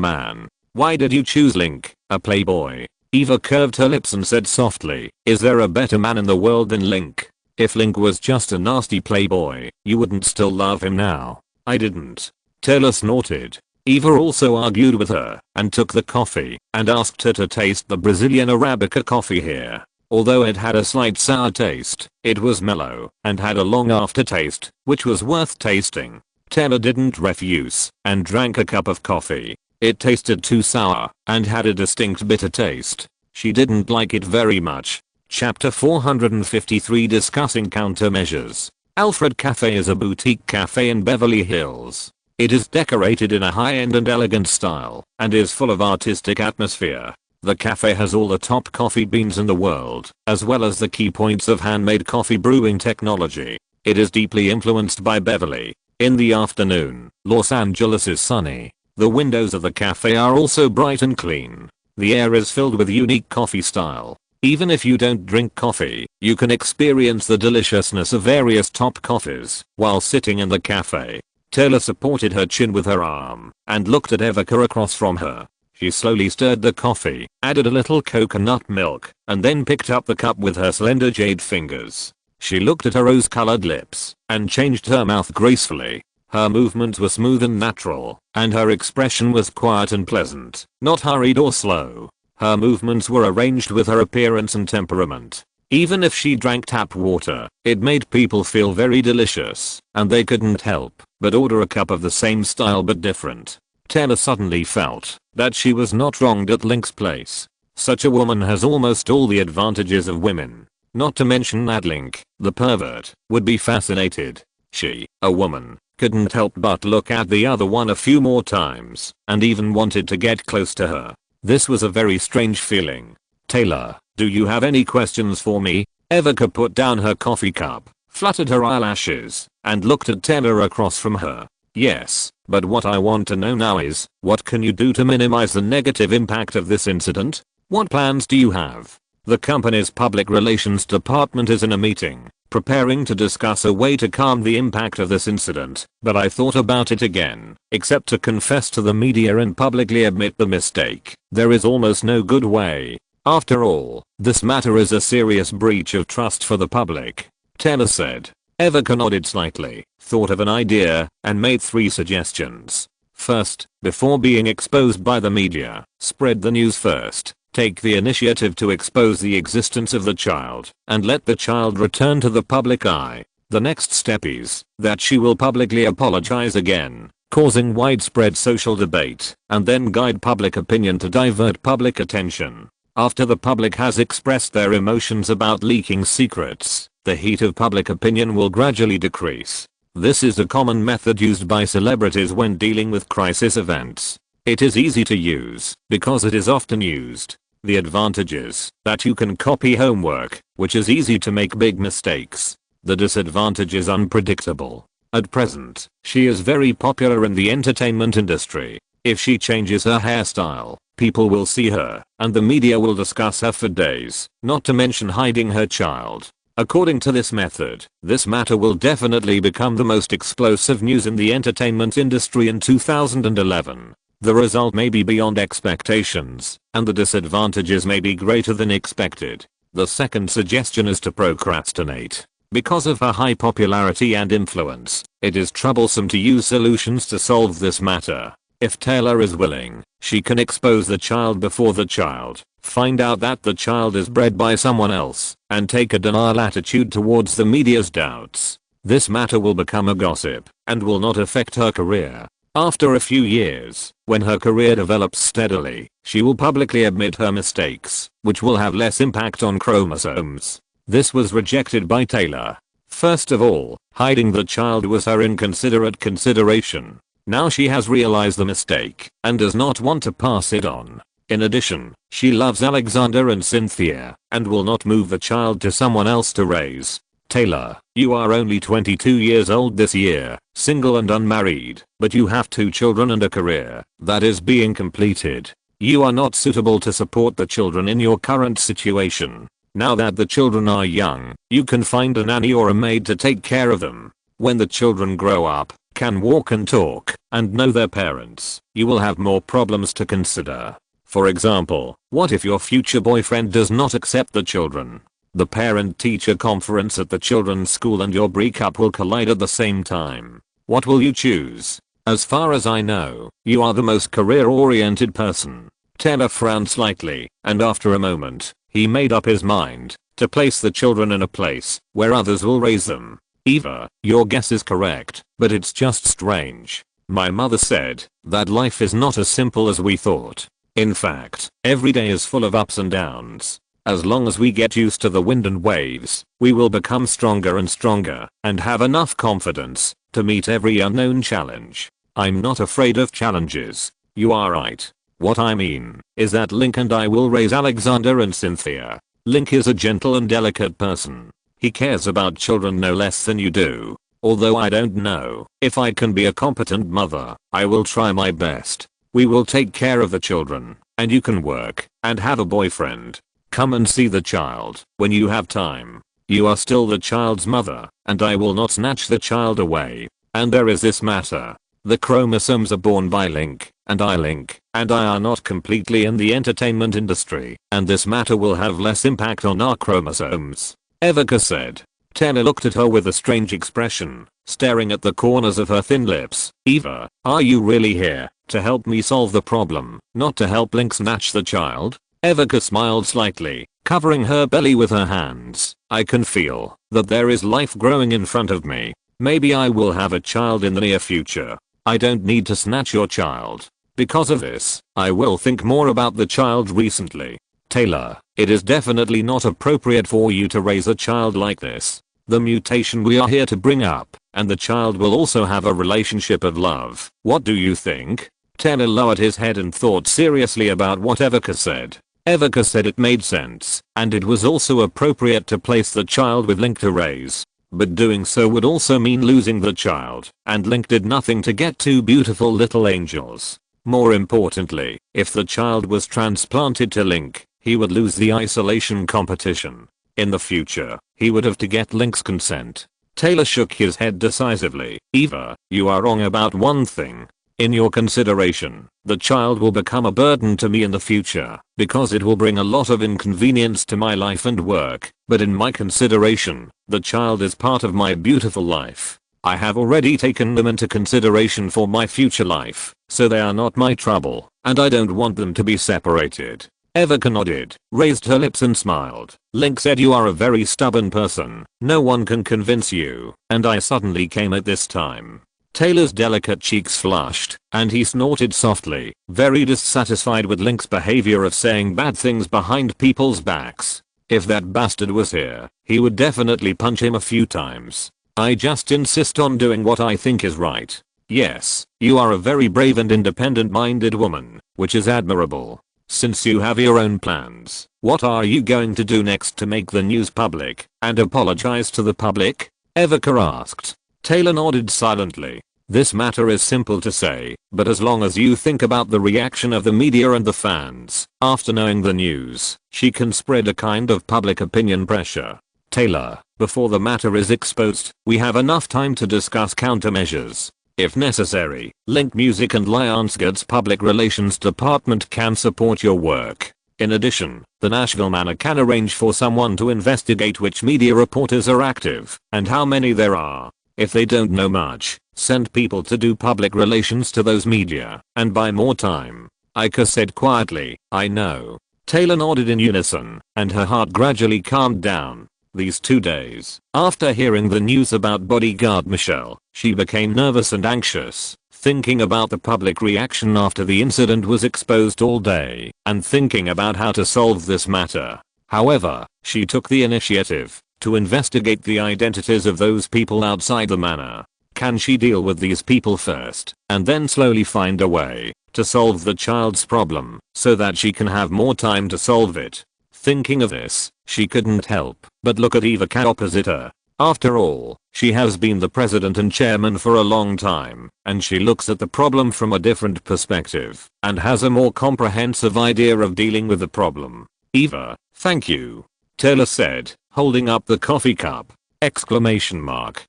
man. Why did you choose Link, a playboy? Eva curved her lips and said softly, is there a better man in the world than Link? If Link was just a nasty playboy, you wouldn't still love him now. I didn't. Taylor snorted. Eva also argued with her, and took the coffee, and asked her to taste the Brazilian Arabica coffee here. Although it had a slight sour taste, it was mellow, and had a long aftertaste, which was worth tasting. Taylor didn't refuse, and drank a cup of coffee. It tasted too sour, and had a distinct bitter taste. She didn't like it very much. Chapter 453 Discussing Countermeasures. Alfred Cafe is a boutique cafe in Beverly Hills. It is decorated in a high-end and elegant style, and is full of artistic atmosphere. The cafe has all the top coffee beans in the world, as well as the key points of handmade coffee brewing technology. It is deeply influenced by Beverly. In the afternoon, Los Angeles is sunny. The windows of the cafe are also bright and clean. The air is filled with unique coffee style. Even if you don't drink coffee, you can experience the deliciousness of various top coffees while sitting in the cafe. Taylor supported her chin with her arm and looked at Evica across from her. She slowly stirred the coffee, added a little coconut milk, and then picked up the cup with her slender jade fingers. She looked at her rose-colored lips and changed her mouth gracefully. Her movements were smooth and natural, and her expression was quiet and pleasant, not hurried or slow. Her movements were arranged with her appearance and temperament. Even if she drank tap water, it made people feel very delicious, and they couldn't help but order a cup of the same style but different. Taylor suddenly felt that she was not wronged at Link's place. Such a woman has almost all the advantages of women. Not to mention that Link, the pervert, would be fascinated. She, a woman, couldn't help but look at the other one a few more times, and even wanted to get close to her. This was a very strange feeling. Taylor, do you have any questions for me? Evica put down her coffee cup, fluttered her eyelashes, and looked at Taylor across from her. Yes, but what I want to know now is, what can you do to minimize the negative impact of this incident? What plans do you have? The company's public relations department is in a meeting, preparing to discuss a way to calm the impact of this incident, but I thought about it again. Except to confess to the media and publicly admit the mistake, there is almost no good way. After all, this matter is a serious breach of trust for the public. Taylor said. Evica nodded slightly, thought of an idea, and made 3 suggestions. First, before being exposed by the media, spread the news first. Take the initiative to expose the existence of the child, and let the child return to the public eye. The next step is that she will publicly apologize again, causing widespread social debate, and then guide public opinion to divert public attention. After the public has expressed their emotions about leaking secrets, the heat of public opinion will gradually decrease. This is a common method used by celebrities when dealing with crisis events. It is easy to use because it is often used. The advantage is that you can copy homework, which is easy to make big mistakes. The disadvantage is unpredictable. At present, she is very popular in the entertainment industry. If she changes her hairstyle, people will see her, and the media will discuss her for days, not to mention hiding her child. According to this method, this matter will definitely become the most explosive news in the entertainment industry in 2011. The result may be beyond expectations, and the disadvantages may be greater than expected. The second suggestion is to procrastinate. Because of her high popularity and influence, it is troublesome to use solutions to solve this matter. If Taylor is willing, she can expose the child before the child, find out that the child is bred by someone else, and take a denial attitude towards the media's doubts. This matter will become a gossip, and will not affect her career. After a few years, when her career develops steadily, she will publicly admit her mistakes, which will have less impact on chromosomes. This was rejected by Taylor. First of all, hiding the child was her inconsiderate consideration. Now she has realized the mistake, and does not want to pass it on. In addition, she loves Alexander and Cynthia, and will not move the child to someone else to raise. Taylor, you are only 22 years old this year, single and unmarried, but you have 2 children and a career that is being completed. You are not suitable to support the children in your current situation. Now that the children are young, you can find a nanny or a maid to take care of them. When the children grow up, can walk and talk, and know their parents, you will have more problems to consider. For example, what if your future boyfriend does not accept the children? The parent-teacher conference at the children's school and your breakup will collide at the same time. What will you choose? As far as I know, you are the most career-oriented person. Taylor frowned slightly, and after a moment, he made up his mind to place the children in a place where others will raise them. Eva, your guess is correct, but it's just strange. My mother said that life is not as simple as we thought. In fact, every day is full of ups and downs. As long as we get used to the wind and waves, we will become stronger and stronger and have enough confidence to meet every unknown challenge. I'm not afraid of challenges. You are right. What I mean is that Link and I will raise Alexander and Cynthia. Link is a gentle and delicate person. He cares about children no less than you do. Although I don't know if I can be a competent mother, I will try my best. We will take care of the children, and you can work and have a boyfriend. Come and see the child when you have time. You are still the child's mother, and I will not snatch the child away. And there is this matter. The chromosomes are born by Link, and I are not completely in the entertainment industry, and this matter will have less impact on our chromosomes. Evika said. Taylor looked at her with a strange expression, staring at the corners of her thin lips. Eva, are you really here to help me solve the problem, not to help Link snatch the child? Evika smiled slightly, covering her belly with her hands. I can feel that there is life growing in front of me. Maybe I will have a child in the near future. I don't need to snatch your child. Because of this, I will think more about the child recently. Taylor, it is definitely not appropriate for you to raise a child like this. The mutation we are here to bring up, and the child will also have a relationship of love. What do you think? Taylor lowered his head and thought seriously about what Evika said. Evika said it made sense, and it was also appropriate to place the child with Link to raise. But doing so would also mean losing the child, and Link did nothing to get 2 beautiful little angels. More importantly, if the child was transplanted to Link, he would lose the isolation competition. In the future, he would have to get Link's consent. Taylor shook his head decisively. Eva, you are wrong about one thing. In your consideration, the child will become a burden to me in the future, because it will bring a lot of inconvenience to my life and work, but in my consideration, the child is part of my beautiful life. I have already taken them into consideration for my future life, so they are not my trouble, and I don't want them to be separated. Evika nodded, raised her lips and smiled. Link said you are a very stubborn person. No one can convince you, and I suddenly came at this time. Taylor's delicate cheeks flushed, and he snorted softly, very dissatisfied with Link's behavior of saying bad things behind people's backs. If that bastard was here, he would definitely punch him a few times. I just insist on doing what I think is right. Yes, you are a very brave and independent-minded woman, which is admirable. Since you have your own plans, what are you going to do next to make the news public and apologize to the public? Evika asked. Taylor nodded silently. This matter is simple to say, but as long as you think about the reaction of the media and the fans, after knowing the news, she can spread a kind of public opinion pressure. Taylor, before the matter is exposed, we have enough time to discuss countermeasures. If necessary, Link Music and Lionsgate's public relations department can support your work. In addition, the Nashville Manor can arrange for someone to investigate which media reporters are active and how many there are. If they don't know much, send people to do public relations to those media and buy more time. Ika said quietly, I know. Taylor nodded in unison, and her heart gradually calmed down. These 2 days, after hearing the news about bodyguard Michelle, she became nervous and anxious, thinking about the public reaction after the incident was exposed all day, and thinking about how to solve this matter. However, she took the initiative to investigate the identities of those people outside the manor. Can she deal with these people first, and then slowly find a way to solve the child's problem, so that she can have more time to solve it? Thinking of this, she couldn't help but look at Evika opposite her. After all, she has been the president and chairman for a long time, and she looks at the problem from a different perspective, and has a more comprehensive idea of dealing with the problem. Eva, thank you, Taylor said, holding up the coffee cup. Exclamation mark.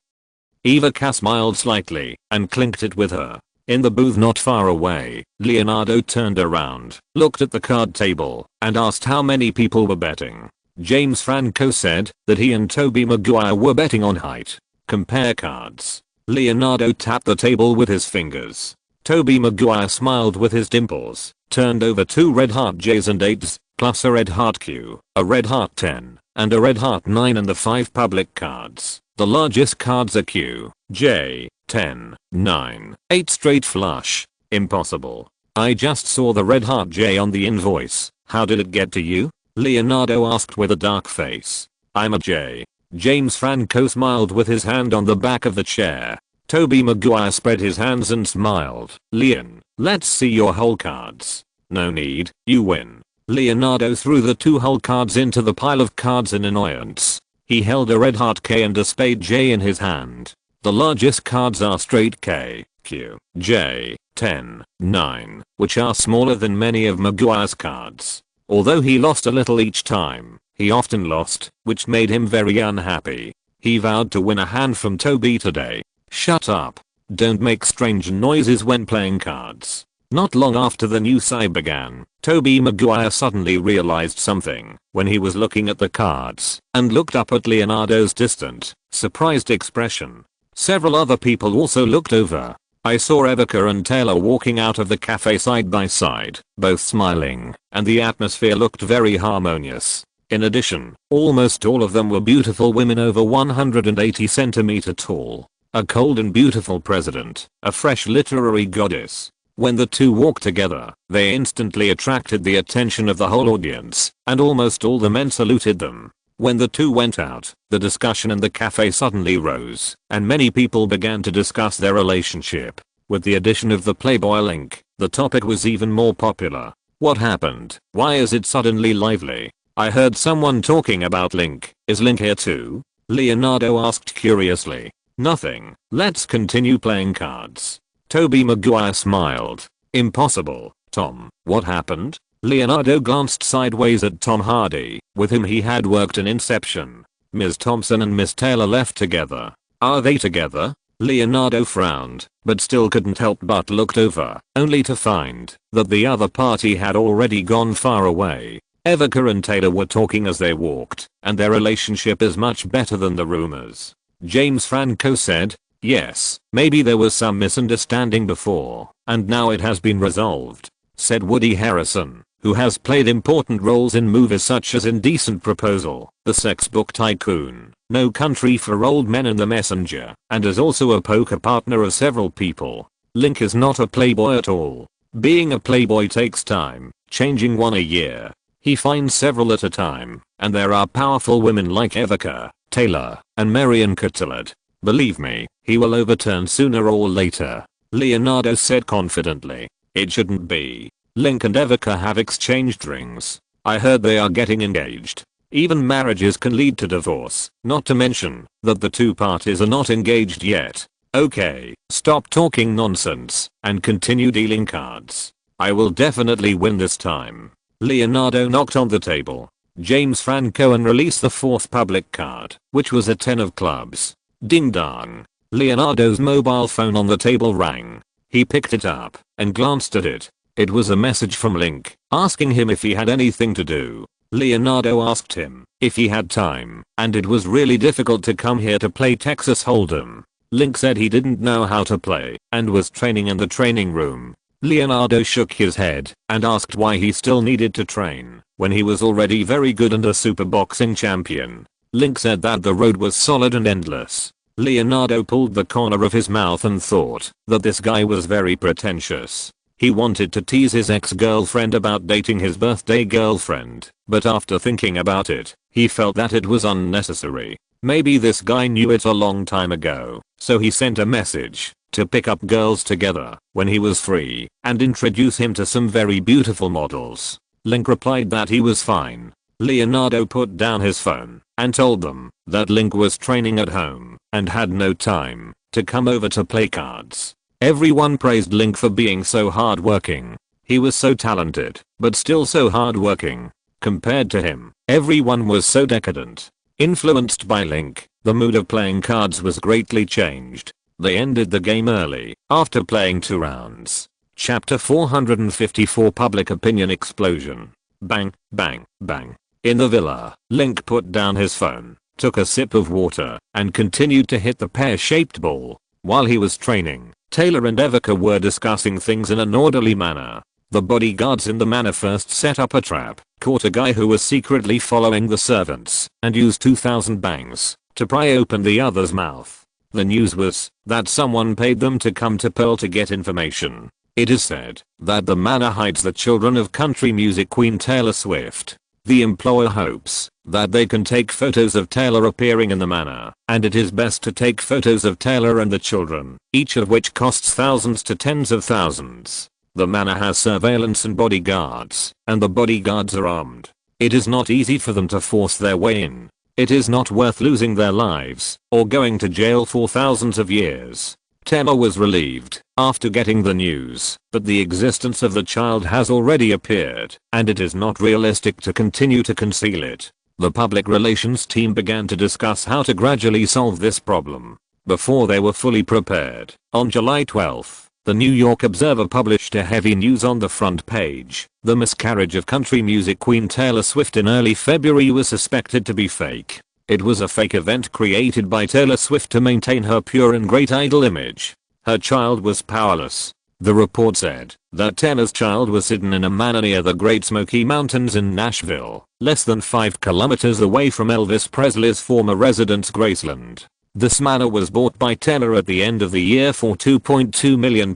Eva smiled slightly, and clinked it with her. In the booth not far away, Leonardo turned around, looked at the card table, and asked how many people were betting. James Franco said that he and Tobey Maguire were betting on height. Compare cards. Leonardo tapped the table with his fingers. Tobey Maguire smiled with his dimples, turned over 2 red heart J's and 8's, plus a red heart Q, a red heart 10, and a red heart 9 and the 5 public cards. The largest cards are Q, J, 10, 9, 8 straight flush. Impossible. I just saw the red heart J on the invoice. How did it get to you? Leonardo asked with a dark face. I'm a J. James Franco smiled with his hand on the back of the chair. Tobey Maguire spread his hands and smiled. Leon, let's see your whole cards. No need, you win. Leonardo threw the 2 whole cards into the pile of cards in annoyance. He held a red heart K and a spade J in his hand. The largest cards are straight K, Q, J, 10, 9, which are smaller than many of Maguire's cards. Although he lost a little each time, he often lost, which made him very unhappy. He vowed to win a hand from Tobey today. Shut up. Don't make strange noises when playing cards. Not long after the new side began, Tobey Maguire suddenly realized something when he was looking at the cards and looked up at Leonardo's distant, surprised expression. Several other people also looked over. I saw Evica and Taylor walking out of the cafe side by side, both smiling, and the atmosphere looked very harmonious. In addition, almost all of them were beautiful women over 180 cm tall. A cold and beautiful president, a fresh literary goddess. When the two walked together, they instantly attracted the attention of the whole audience, and almost all the men saluted them. When the two went out, the discussion in the cafe suddenly rose, and many people began to discuss their relationship. With the addition of the Playboy link, the topic was even more popular. What happened? Why is it suddenly lively? I heard someone talking about Link. Is Link here too? Leonardo asked curiously. Nothing. Let's continue playing cards. Tobey Maguire smiled. Impossible, Tom. What happened? Leonardo glanced sideways at Tom Hardy, with whom he had worked in Inception. Ms. Thompson and Miss Taylor left together. Are they together? Leonardo frowned, but still couldn't help but looked over, only to find that the other party had already gone far away. Evica and Taylor were talking as they walked, and their relationship is much better than the rumors. James Franco said, yes, maybe there was some misunderstanding before, and now it has been resolved, said Woody Harrelson, who has played important roles in movies such as Indecent Proposal, The Sex Book Tycoon, No Country for Old Men and The Messenger, and is also a poker partner of several people. Link is not a playboy at all. Being a playboy takes time, changing one a year. He finds several at a time, and there are powerful women like Evica, Taylor, and Marion Cotillard. Believe me, he will overturn sooner or later, Leonardo said confidently. It shouldn't be. Link and Evica have exchanged rings. I heard they are getting engaged. Even marriages can lead to divorce, not to mention that the two parties are not engaged yet. Okay, stop talking nonsense and continue dealing cards. I will definitely win this time. Leonardo knocked on the table. James Franco and released the fourth public card, which was a 10 of clubs. Ding dong. Leonardo's mobile phone on the table rang. He picked it up and glanced at it. It was a message from Link, asking him if he had anything to do. Leonardo asked him if he had time, and it was really difficult to come here to play Texas Hold'em. Link said he didn't know how to play and was training in the training room. Leonardo shook his head and asked why he still needed to train when he was already very good and a super boxing champion. Link said that the road was solid and endless. Leonardo pulled the corner of his mouth and thought that this guy was very pretentious. He wanted to tease his ex-girlfriend about dating his birthday girlfriend, but after thinking about it, he felt that it was unnecessary. Maybe this guy knew it a long time ago, so he sent a message to pick up girls together when he was free and introduce him to some very beautiful models. Link replied that he was fine. Leonardo put down his phone and told them that Link was training at home and had no time to come over to play cards. Everyone praised Link for being so hardworking. He was so talented, but still so hardworking. Compared to him, everyone was so decadent. Influenced by Link, the mood of playing cards was greatly changed. They ended the game early, after playing 2 rounds. Chapter 454 Public Opinion Explosion. Bang, bang, bang. In the villa, Link put down his phone, took a sip of water, and continued to hit the pear-shaped ball. While he was training, Taylor and Evika were discussing things in an orderly manner. The bodyguards in the manor first set up a trap, caught a guy who was secretly following the servants, and used 2,000 bangs to pry open the other's mouth. The news was that someone paid them to come to Pearl to get information. It is said that the manor hides the children of country music queen Taylor Swift. The employer hopes that they can take photos of Taylor appearing in the manor, and it is best to take photos of Taylor and the children, each of which costs thousands to tens of thousands. The manor has surveillance and bodyguards, and the bodyguards are armed. It is not easy for them to force their way in. It is not worth losing their lives or going to jail for thousands of years. Taylor was relieved after getting the news, but the existence of the child has already appeared, and it is not realistic to continue to conceal it. The public relations team began to discuss how to gradually solve this problem. Before they were fully prepared, on July 12th, the New York Observer published a heavy news on the front page. The miscarriage of country music queen Taylor Swift in early February was suspected to be fake. It was a fake event created by Taylor Swift to maintain her pure and great idol image. Her child was powerless. The report said that Taylor's child was hidden in a manor near the Great Smoky Mountains in Nashville, less than 5 kilometers away from Elvis Presley's former residence Graceland. This manor was bought by Taylor at the end of the year for $2.2 million.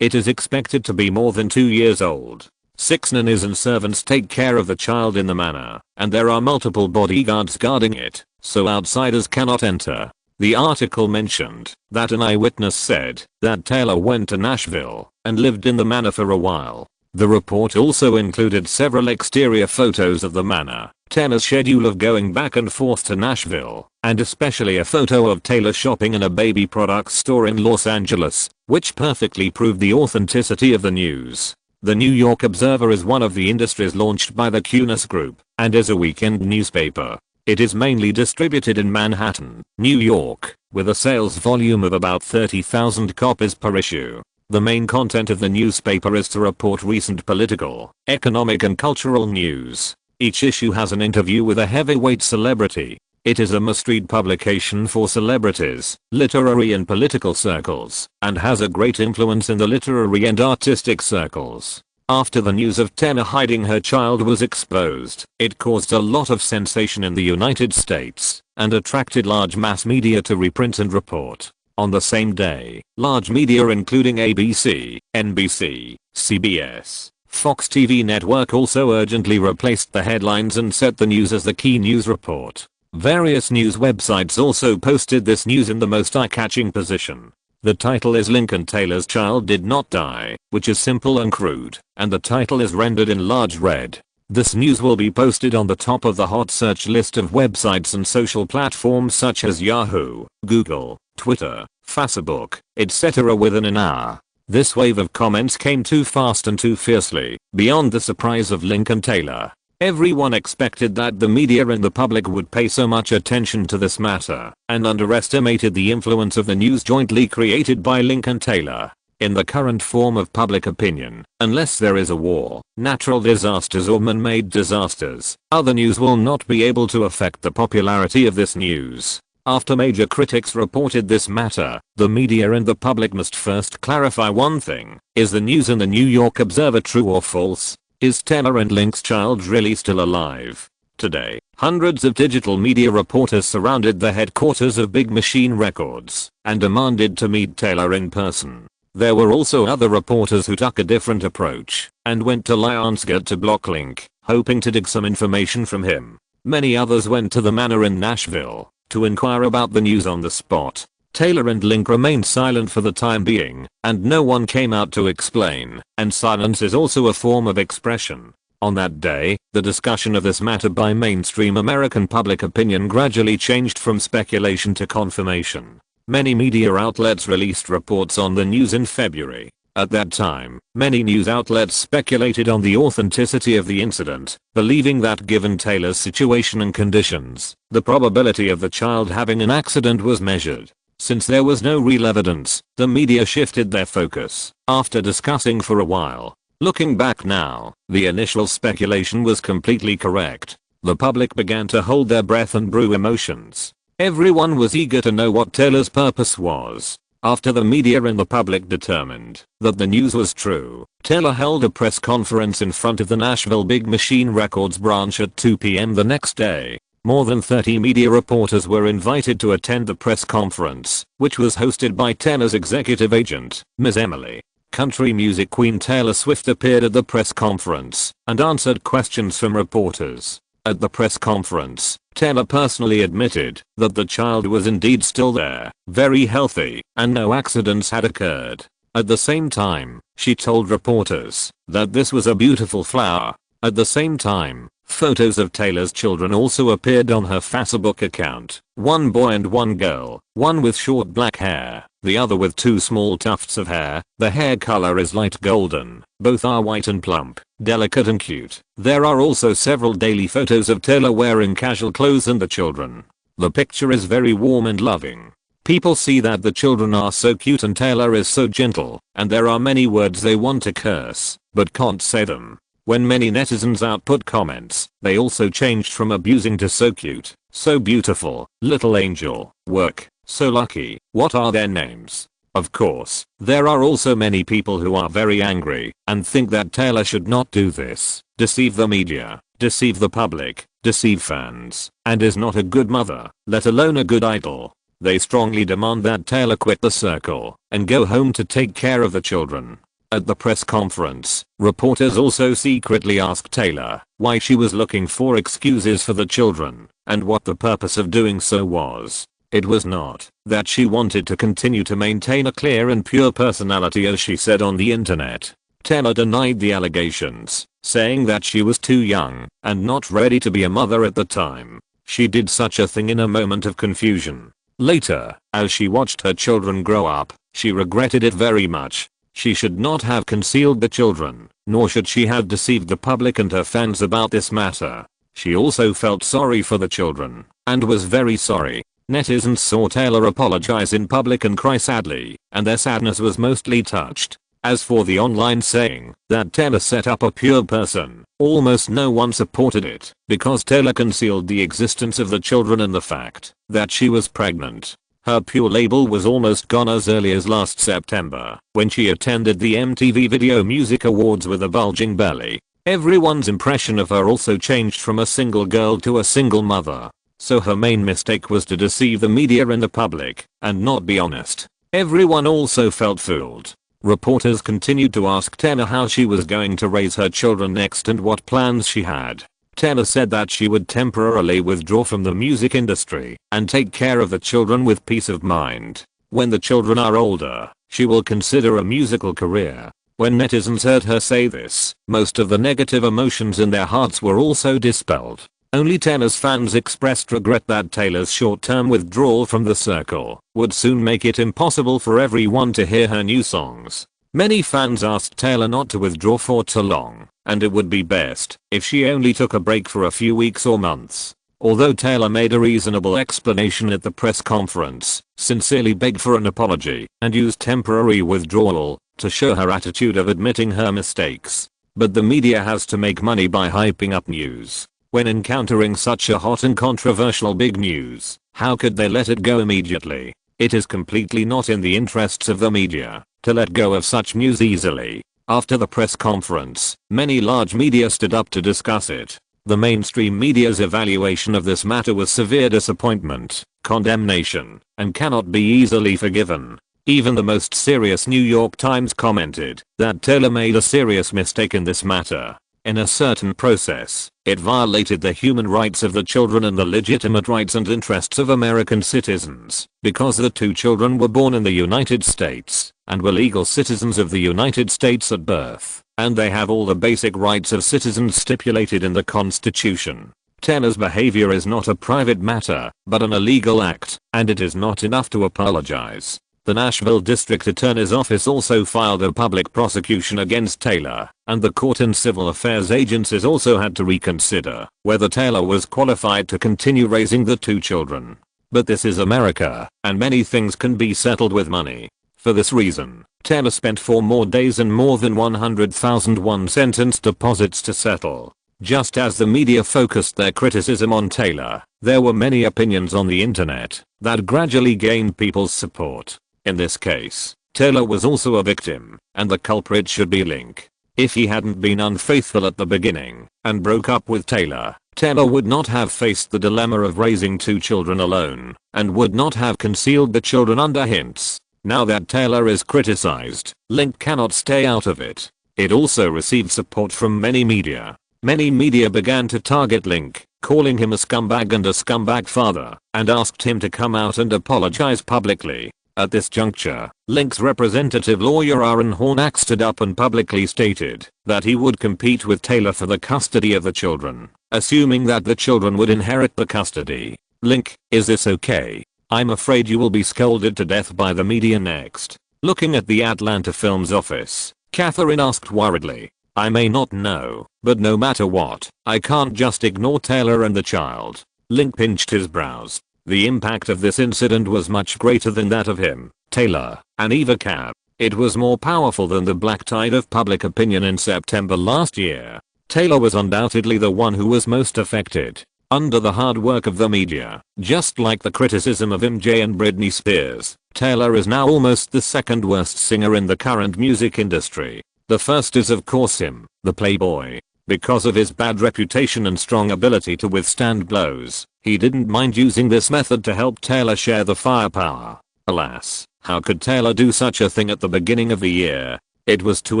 It is expected to be more than 2 years old. 6 nannies and servants take care of the child in the manor, and there are multiple bodyguards guarding it, so outsiders cannot enter. The article mentioned that an eyewitness said that Taylor went to Nashville and lived in the manor for a while. The report also included several exterior photos of the manor, Taylor's schedule of going back and forth to Nashville, and especially a photo of Taylor shopping in a baby products store in Los Angeles, which perfectly proved the authenticity of the news. The New York Observer is one of the industries launched by the Cunas Group and is a weekend newspaper. It is mainly distributed in Manhattan, New York, with a sales volume of about 30,000 copies per issue. The main content of the newspaper is to report recent political, economic and cultural news. Each issue has an interview with a heavyweight celebrity. It is a must-read publication for celebrities, literary and political circles, and has a great influence in the literary and artistic circles. After the news of Taylor hiding her child was exposed, it caused a lot of sensation in the United States and attracted large mass media to reprint and report. On the same day, large media including ABC, NBC, CBS, Fox TV network also urgently replaced the headlines and set the news as the key news report. Various news websites also posted this news in the most eye-catching position. The title is Link and Taylor's child did not die, which is simple and crude, and the title is rendered in large red. This news will be posted on the top of the hot search list of websites and social platforms such as Yahoo, Google, Twitter, Facebook, etc. within an hour. This wave of comments came too fast and too fiercely, beyond the surprise of Link and Taylor. Everyone expected that the media and the public would pay so much attention to this matter, and underestimated the influence of the news jointly created by Link and Taylor. In the current form of public opinion, unless there is a war, natural disasters or man-made disasters, other news will not be able to affect the popularity of this news. After major critics reported this matter, the media and the public must first clarify one thing: is the news in the New York Observer true or false? Is Taylor and Link's child really still alive? Today, hundreds of digital media reporters surrounded the headquarters of Big Machine Records and demanded to meet Taylor in person. There were also other reporters who took a different approach and went to Lionsgate to block Link, hoping to dig some information from him. Many others went to the manor in Nashville to inquire about the news on the spot. Taylor and Link remained silent for the time being, and no one came out to explain, and silence is also a form of expression. On that day, the discussion of this matter by mainstream American public opinion gradually changed from speculation to confirmation. Many media outlets released reports on the news in February. At that time, many news outlets speculated on the authenticity of the incident, believing that given Taylor's situation and conditions, the probability of the child having an accident was measured. Since there was no real evidence, the media shifted their focus, after discussing for a while. Looking back now, the initial speculation was completely correct. The public began to hold their breath and brew emotions. Everyone was eager to know what Taylor's purpose was. After the media and the public determined that the news was true, Taylor held a press conference in front of the Nashville Big Machine Records branch at 2 p.m. the next day. More than 30 media reporters were invited to attend the press conference, which was hosted by Taylor's executive agent, Ms. Emily. Country music queen Taylor Swift appeared at the press conference and answered questions from reporters. At the press conference, Taylor personally admitted that the child was indeed still there, very healthy, and no accidents had occurred. At the same time, she told reporters that this was a beautiful flower. At the same time, photos of Taylor's children also appeared on her Facebook account. One boy and one girl, one with short black hair, the other with two small tufts of hair. The hair color is light golden. Both are white and plump, delicate and cute. There are also several daily photos of Taylor wearing casual clothes and the children. The picture is very warm and loving. People see that the children are so cute and Taylor is so gentle, and there are many words they want to curse, but can't say them. When many netizens output comments, they also changed from abusing to so cute, so beautiful, little angel, work, so lucky, what are their names? Of course, there are also many people who are very angry and think that Taylor should not do this, deceive the media, deceive the public, deceive fans, and is not a good mother, let alone a good idol. They strongly demand that Taylor quit the circle and go home to take care of the children. At the press conference, reporters also secretly asked Taylor why she was looking for excuses for the children and what the purpose of doing so was. It was not that she wanted to continue to maintain a clear and pure personality as she said on the internet. Taylor denied the allegations, saying that she was too young and not ready to be a mother at the time. She did such a thing in a moment of confusion. Later, as she watched her children grow up, she regretted it very much. She should not have concealed the children, nor should she have deceived the public and her fans about this matter. She also felt sorry for the children, and was very sorry. Netizens saw Taylor apologize in public and cry sadly, and their sadness was mostly touched. As for the online saying that Taylor set up a pure person, almost no one supported it, because Taylor concealed the existence of the children and the fact that she was pregnant. Her pure label was almost gone as early as last September, when she attended the MTV Video Music Awards with a bulging belly. Everyone's impression of her also changed from a single girl to a single mother. So her main mistake was to deceive the media and the public, and not be honest. Everyone also felt fooled. Reporters continued to ask Taylor how she was going to raise her children next and what plans she had. Taylor said that she would temporarily withdraw from the music industry and take care of the children with peace of mind. When the children are older, she will consider a musical career. When netizens heard her say this, most of the negative emotions in their hearts were also dispelled. Only Taylor's fans expressed regret that Taylor's short-term withdrawal from the circle would soon make it impossible for everyone to hear her new songs. Many fans asked Taylor not to withdraw for too long, and it would be best if she only took a break for a few weeks or months. Although Taylor made a reasonable explanation at the press conference, sincerely begged for an apology, and used temporary withdrawal to show her attitude of admitting her mistakes. But the media has to make money by hyping up news. When encountering such a hot and controversial big news, how could they let it go immediately? It is completely not in the interests of the media to let go of such news easily. After the press conference, many large media stood up to discuss it. The mainstream media's evaluation of this matter was severe disappointment, condemnation, and cannot be easily forgiven. Even the most serious New York Times commented that Taylor made a serious mistake in this matter. In a certain process, it violated the human rights of the children and the legitimate rights and interests of American citizens, because the two children were born in the United States and were legal citizens of the United States at birth. and they have all the basic rights of citizens stipulated in the Constitution. Taylor's behavior is not a private matter, but an illegal act, and it is not enough to apologize. The Nashville District Attorney's Office also filed a public prosecution against Taylor, and the court and civil affairs agencies also had to reconsider whether Taylor was qualified to continue raising the 2 children. But this is America, and many things can be settled with money. For this reason, Taylor spent 4 more days and more than $100,000 sentence deposits to settle. Just as the media focused their criticism on Taylor, there were many opinions on the internet that gradually gained people's support. In this case, Taylor was also a victim, and the culprit should be Link. If he hadn't been unfaithful at the beginning and broke up with Taylor, Taylor would not have faced the dilemma of raising 2 children alone, and would not have concealed the children under hints. Now that Taylor is criticized, Link cannot stay out of it. It also received support from many media. Many media began to target Link, calling him a scumbag and a scumbag father, and asked him to come out and apologize publicly. At this juncture, Link's representative lawyer Aaron Hornack stood up and publicly stated that he would compete with Taylor for the custody of the children, assuming that the children would inherit the custody. Link, is this okay? I'm afraid you will be scolded to death by the media next. Looking at the Atlanta Films office, Catherine asked worriedly, I may not know, but no matter what, I can't just ignore Taylor and the child. Link pinched his brows. The impact of this incident was much greater than that of him, Taylor, and Eva Cab. It was more powerful than the black tide of public opinion in September last year. Taylor was undoubtedly the one who was most affected. Under the hard work of the media, just like the criticism of MJ and Britney Spears, Taylor is now almost the second worst singer in the current music industry. The first is of course him, the playboy. Because of his bad reputation and strong ability to withstand blows, he didn't mind using this method to help Taylor share the firepower. Alas, how could Taylor do such a thing at the beginning of the year? It was too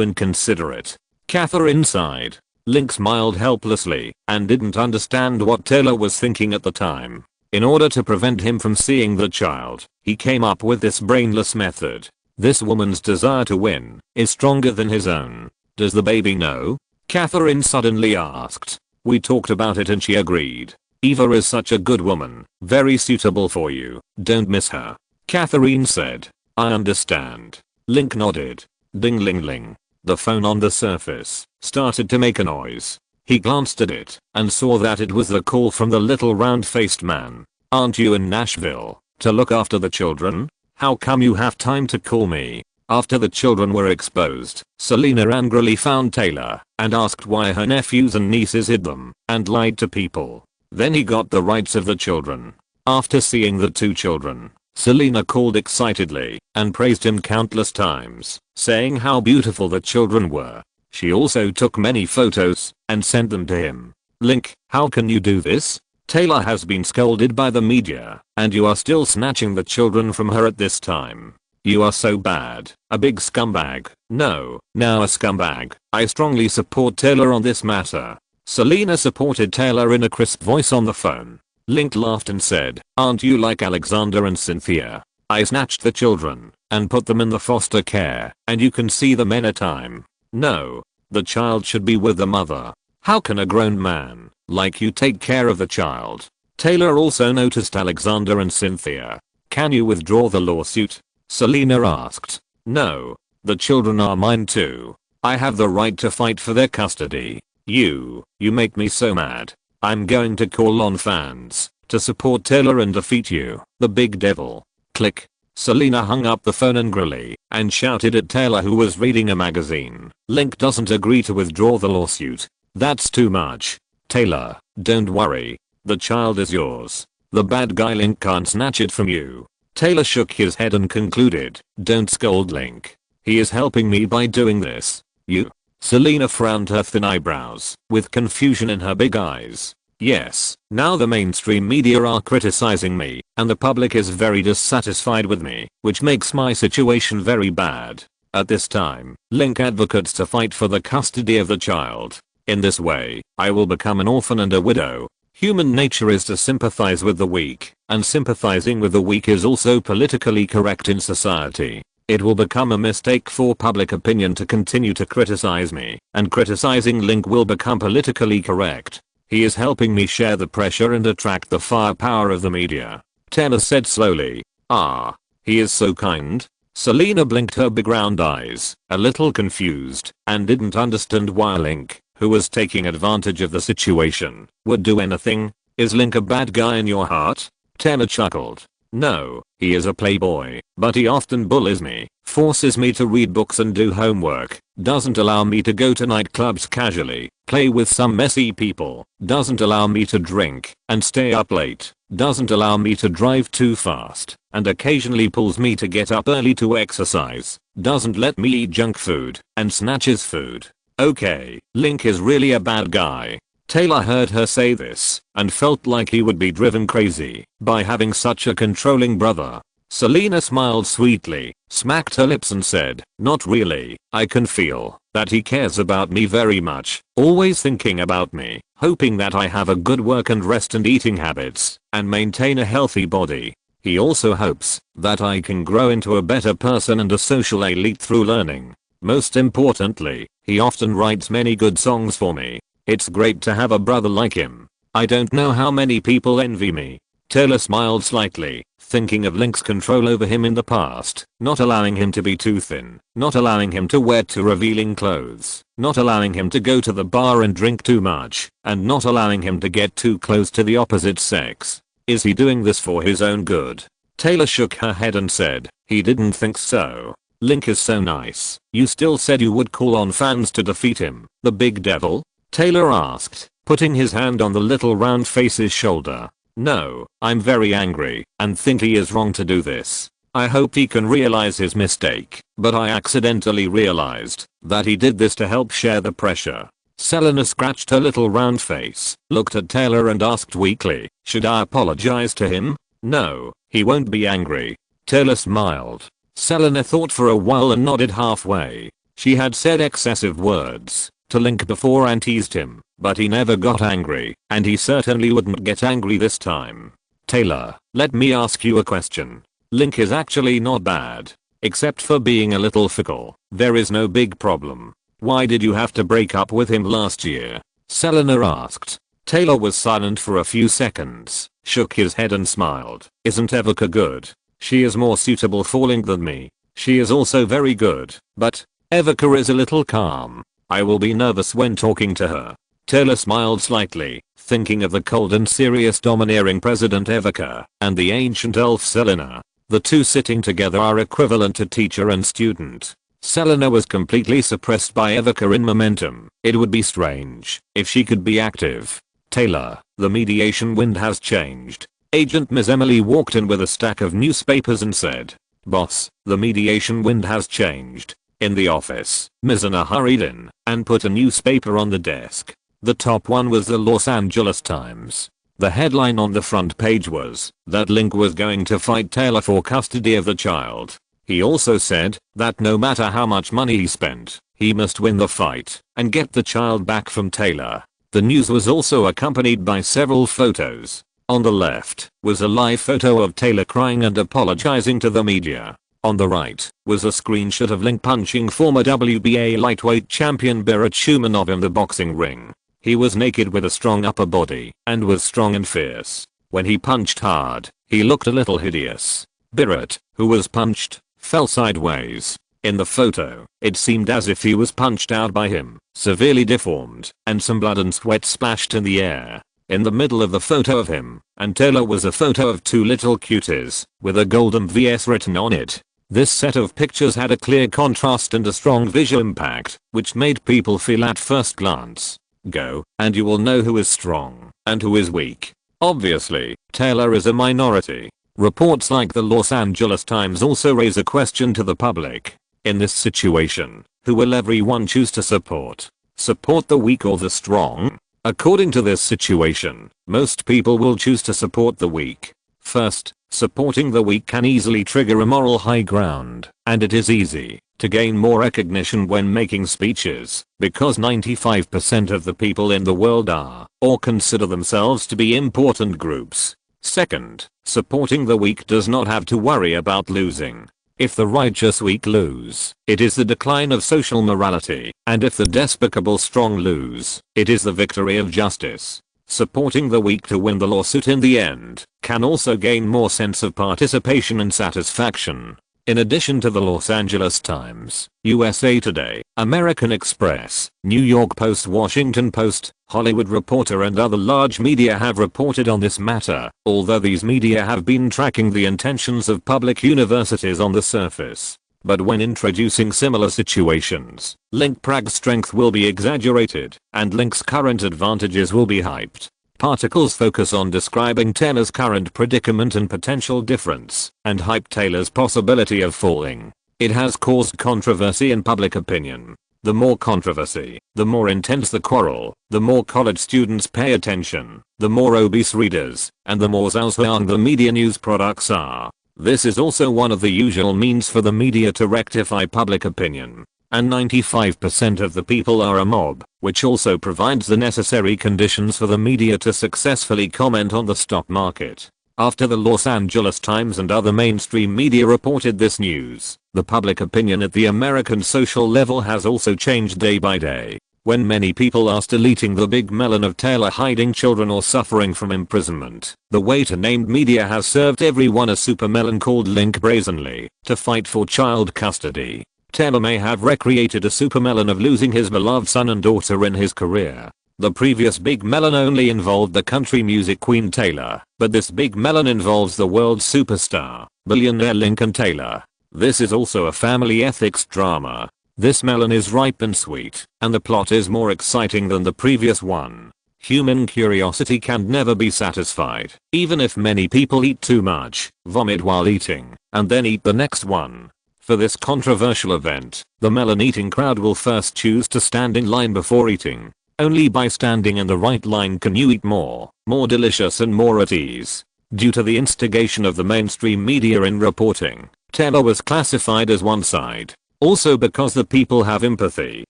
inconsiderate. Catherine sighed. Link smiled helplessly and didn't understand what Taylor was thinking at the time. In order to prevent him from seeing the child, he came up with this brainless method. This woman's desire to win is stronger than his own. Does the baby know? Catherine suddenly asked. We talked about it and she agreed. Eva is such a good woman, very suitable for you, don't miss her. Catherine said. I understand. Link nodded. Ding ling ling. The phone on the surface started to make a noise. He glanced at it and saw that it was the call from the little round-faced man. Aren't you in Nashville to look after the children? How come you have time to call me? After the children were exposed, Selena angrily found Taylor and asked why her nephews and nieces hid them and lied to people. Then he got the rights of the children. After seeing the 2 children, Selena called excitedly and praised him countless times, saying how beautiful the children were. She also took many photos and sent them to him. Link, how can you do this? Taylor has been scolded by the media, and you are still snatching the children from her at this time. You are so bad, a big scumbag. No, now a scumbag. I strongly support Taylor on this matter. Selena supported Taylor in a crisp voice on the phone. Link laughed and said, aren't you like Alexander and Cynthia? I snatched the children and put them in the foster care, and you can see them anytime. No, the child should be with the mother. How can a grown man like you take care of the child? Taylor also noticed Alexander and Cynthia. Can you withdraw the lawsuit? Selena asked. No, the children are mine too. I have the right to fight for their custody. You make me so mad. I'm going to call on fans to support Taylor and defeat you, the big devil. Click. Selena hung up the phone angrily and shouted at Taylor, who was reading a magazine. Link doesn't agree to withdraw the lawsuit. That's too much. Taylor, don't worry. The child is yours. The bad guy Link can't snatch it from you. Taylor shook his head and concluded, don't scold Link. He is helping me by doing this. You? Selena frowned her thin eyebrows, with confusion in her big eyes. Yes, now the mainstream media are criticizing me, and the public is very dissatisfied with me, which makes my situation very bad. At this time, Link advocates to fight for the custody of the child. In this way, I will become an orphan and a widow. Human nature is to sympathize with the weak, and sympathizing with the weak is also politically correct in society. It will become a mistake for public opinion to continue to criticize me, and criticizing Link will become politically correct. He is helping me share the pressure and attract the firepower of the media. Taylor said slowly. Ah. He is so kind. Selena blinked her big round eyes, a little confused, and didn't understand why Link, who was taking advantage of the situation, would do anything. Is Link a bad guy in your heart? Taylor chuckled. No, he is a playboy, but he often bullies me, forces me to read books and do homework, doesn't allow me to go to nightclubs casually, play with some messy people, doesn't allow me to drink and stay up late, doesn't allow me to drive too fast, and occasionally pulls me to get up early to exercise, doesn't let me eat junk food, and snatches food. Okay, Link is really a bad guy. Taylor heard her say this and felt like he would be driven crazy by having such a controlling brother. Selena smiled sweetly, smacked her lips and said, not really, I can feel that he cares about me very much, always thinking about me, hoping that I have a good work and rest and eating habits, and maintain a healthy body. He also hopes that I can grow into a better person and a social elite through learning. Most importantly, he often writes many good songs for me. It's great to have a brother like him. I don't know how many people envy me. Taylor smiled slightly, thinking of Link's control over him in the past, not allowing him to be too thin, not allowing him to wear too revealing clothes, not allowing him to go to the bar and drink too much, and not allowing him to get too close to the opposite sex. Is he doing this for his own good? Taylor shook her head and said, he didn't think so. Link is so nice. You still said you would call on fans to defeat him, the big devil? Taylor asked, putting his hand on the little round face's shoulder. No, I'm very angry and think he is wrong to do this. I hope he can realize his mistake, but I accidentally realized that he did this to help share the pressure. Selena scratched her little round face, looked at Taylor and asked weakly, should I apologize to him? No, he won't be angry. Taylor smiled. Selena thought for a while and nodded halfway. She had said excessive words to Link before and teased him, but he never got angry, and he certainly wouldn't get angry this time. Taylor, let me ask you a question. Link is actually not bad, except for being a little fickle. There is no big problem. Why did you have to break up with him last year? Selena asked. Taylor was silent for a few seconds, shook his head and smiled. Isn't Evoca good? She is more suitable for Link than me. She is also very good, but Evoca is a little calm. I will be nervous when talking to her. Taylor smiled slightly, thinking of the cold and serious domineering President Evoca and the ancient elf Selena. The two sitting together are equivalent to teacher and student. Selena was completely suppressed by Evoca in momentum. It would be strange if she could be active. Taylor, the mediation wind has changed. Agent Ms. Emily walked in with a stack of newspapers and said, Boss, the mediation wind has changed. In the office, Ms. Anna hurried in and put a newspaper on the desk. The top one was the Los Angeles Times. The headline on the front page was that Link was going to fight Taylor for custody of the child. He also said that no matter how much money he spent, he must win the fight and get the child back from Taylor. The news was also accompanied by several photos. On the left was a live photo of Taylor crying and apologizing to the media. On the right was a screenshot of Link punching former WBA lightweight champion Barrett Shumanov in the boxing ring. He was naked with a strong upper body and was strong and fierce. When he punched hard, he looked a little hideous. Barrett, who was punched, fell sideways. In the photo, it seemed as if he was punched out by him, severely deformed, and some blood and sweat splashed in the air. In the middle of the photo of him and Taylor was a photo of two little cuties with a golden VS written on it. This set of pictures had a clear contrast and a strong visual impact, which made people feel at first glance. Go, and you will know who is strong and who is weak. Obviously, Taylor is a minority. Reports like the Los Angeles Times also raise a question to the public. In this situation, who will everyone choose to support? Support the weak or the strong? According to this situation, most people will choose to support the weak. First, supporting the weak can easily trigger a moral high ground, and it is easy to gain more recognition when making speeches, because 95% of the people in the world are, or consider themselves to be important groups. Second, supporting the weak does not have to worry about losing. If the righteous weak lose, it is the decline of social morality, and if the despicable strong lose, it is the victory of justice. Supporting the weak to win the lawsuit in the end can also gain more sense of participation and satisfaction. In addition to the Los Angeles Times, USA Today, American Express, New York Post, Washington Post, Hollywood Reporter and other large media have reported on this matter, although these media have been tracking the intentions of public universities on the surface. But when introducing similar situations, Link Prag's strength will be exaggerated, and Link's current advantages will be hyped. Particles focus on describing Taylor's current predicament and potential difference, and hype Taylor's possibility of falling. It has caused controversy in public opinion. The more controversy, the more intense the quarrel, the more college students pay attention, the more obese readers, and the more zhao the media news products are. This is also one of the usual means for the media to rectify public opinion. And 95% of the people are a mob, which also provides the necessary conditions for the media to successfully comment on the stock market. After the Los Angeles Times and other mainstream media reported this news, the public opinion at the American social level has also changed day by day. When many people asked deleting the big melon of Taylor hiding children or suffering from imprisonment, the waiter named media has served everyone a super melon called Link brazenly to fight for child custody. Taylor may have recreated a supermelon of losing his beloved son and daughter in his career. The previous big melon only involved the country music queen Taylor, but this big melon involves the world superstar, billionaire Lincoln Taylor. This is also a family ethics drama. This melon is ripe and sweet, and the plot is more exciting than the previous one. Human curiosity can never be satisfied, even if many people eat too much, vomit while eating, and then eat the next one. For this controversial event, the melon-eating crowd will first choose to stand in line before eating. Only by standing in the right line can you eat more delicious and more at ease. Due to the instigation of the mainstream media in reporting, Taylor was classified as one side. Also because the people have empathy,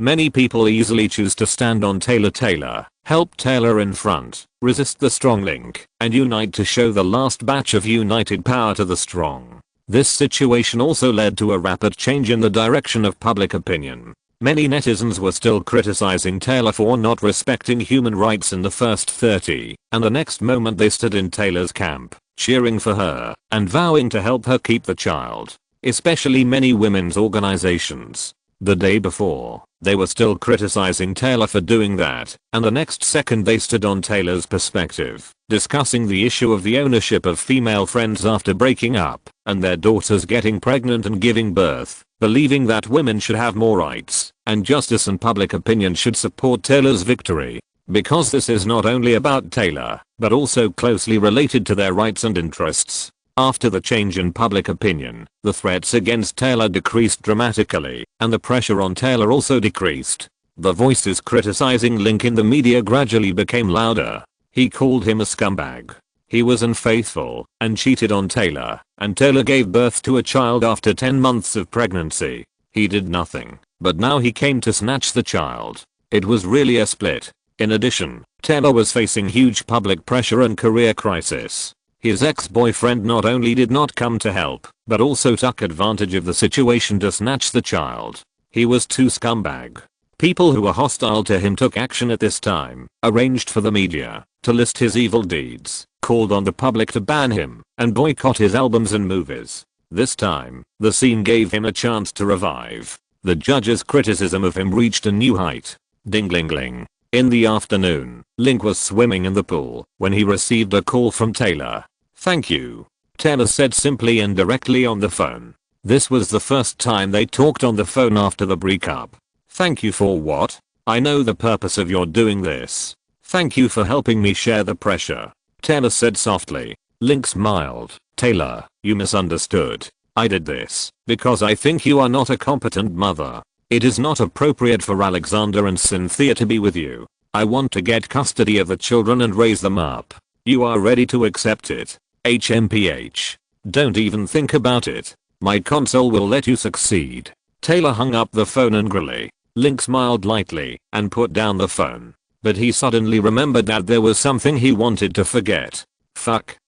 many people easily choose to stand on Taylor, help Taylor in front, resist the strong Link, and unite to show the last batch of united power to the strong. This situation also led to a rapid change in the direction of public opinion. Many netizens were still criticizing Taylor for not respecting human rights in the first 30, and the next moment they stood in Taylor's camp, cheering for her, and vowing to help her keep the child. Especially many women's organizations. The day before, they were still criticizing Taylor for doing that, and the next second they stood on Taylor's perspective, discussing the issue of the ownership of female friends after breaking up, and their daughters getting pregnant and giving birth, believing that women should have more rights, and justice and public opinion should support Taylor's victory. Because this is not only about Taylor, but also closely related to their rights and interests. After the change in public opinion, the threats against Taylor decreased dramatically, and the pressure on Taylor also decreased. The voices criticizing Link in the media gradually became louder. He called him a scumbag. He was unfaithful, and cheated on Taylor, and Taylor gave birth to a child after 10 months of pregnancy. He did nothing, but now he came to snatch the child. It was really a split. In addition, Taylor was facing huge public pressure and career crisis. His ex-boyfriend not only did not come to help, but also took advantage of the situation to snatch the child. He was too scumbag. People who were hostile to him took action at this time, arranged for the media to list his evil deeds, called on the public to ban him, and boycott his albums and movies. This time, the scene gave him a chance to revive. The judge's criticism of him reached a new height. Ding-ling-ling. In the afternoon, Link was swimming in the pool when he received a call from Taylor. "Thank you," Taylor said simply and directly on the phone. This was the first time they talked on the phone after the breakup. "Thank you for what? I know the purpose of your doing this. Thank you for helping me share the pressure," Taylor said softly. Link smiled. "Taylor, you misunderstood. I did this because I think you are not a competent mother. It is not appropriate for Alexander and Cynthia to be with you. I want to get custody of the children and raise them up. You are ready to accept it. HMPH. Don't even think about it. My console will let you succeed." Taylor hung up the phone angrily. Link smiled lightly and put down the phone. But he suddenly remembered that there was something he wanted to forget. Fuck.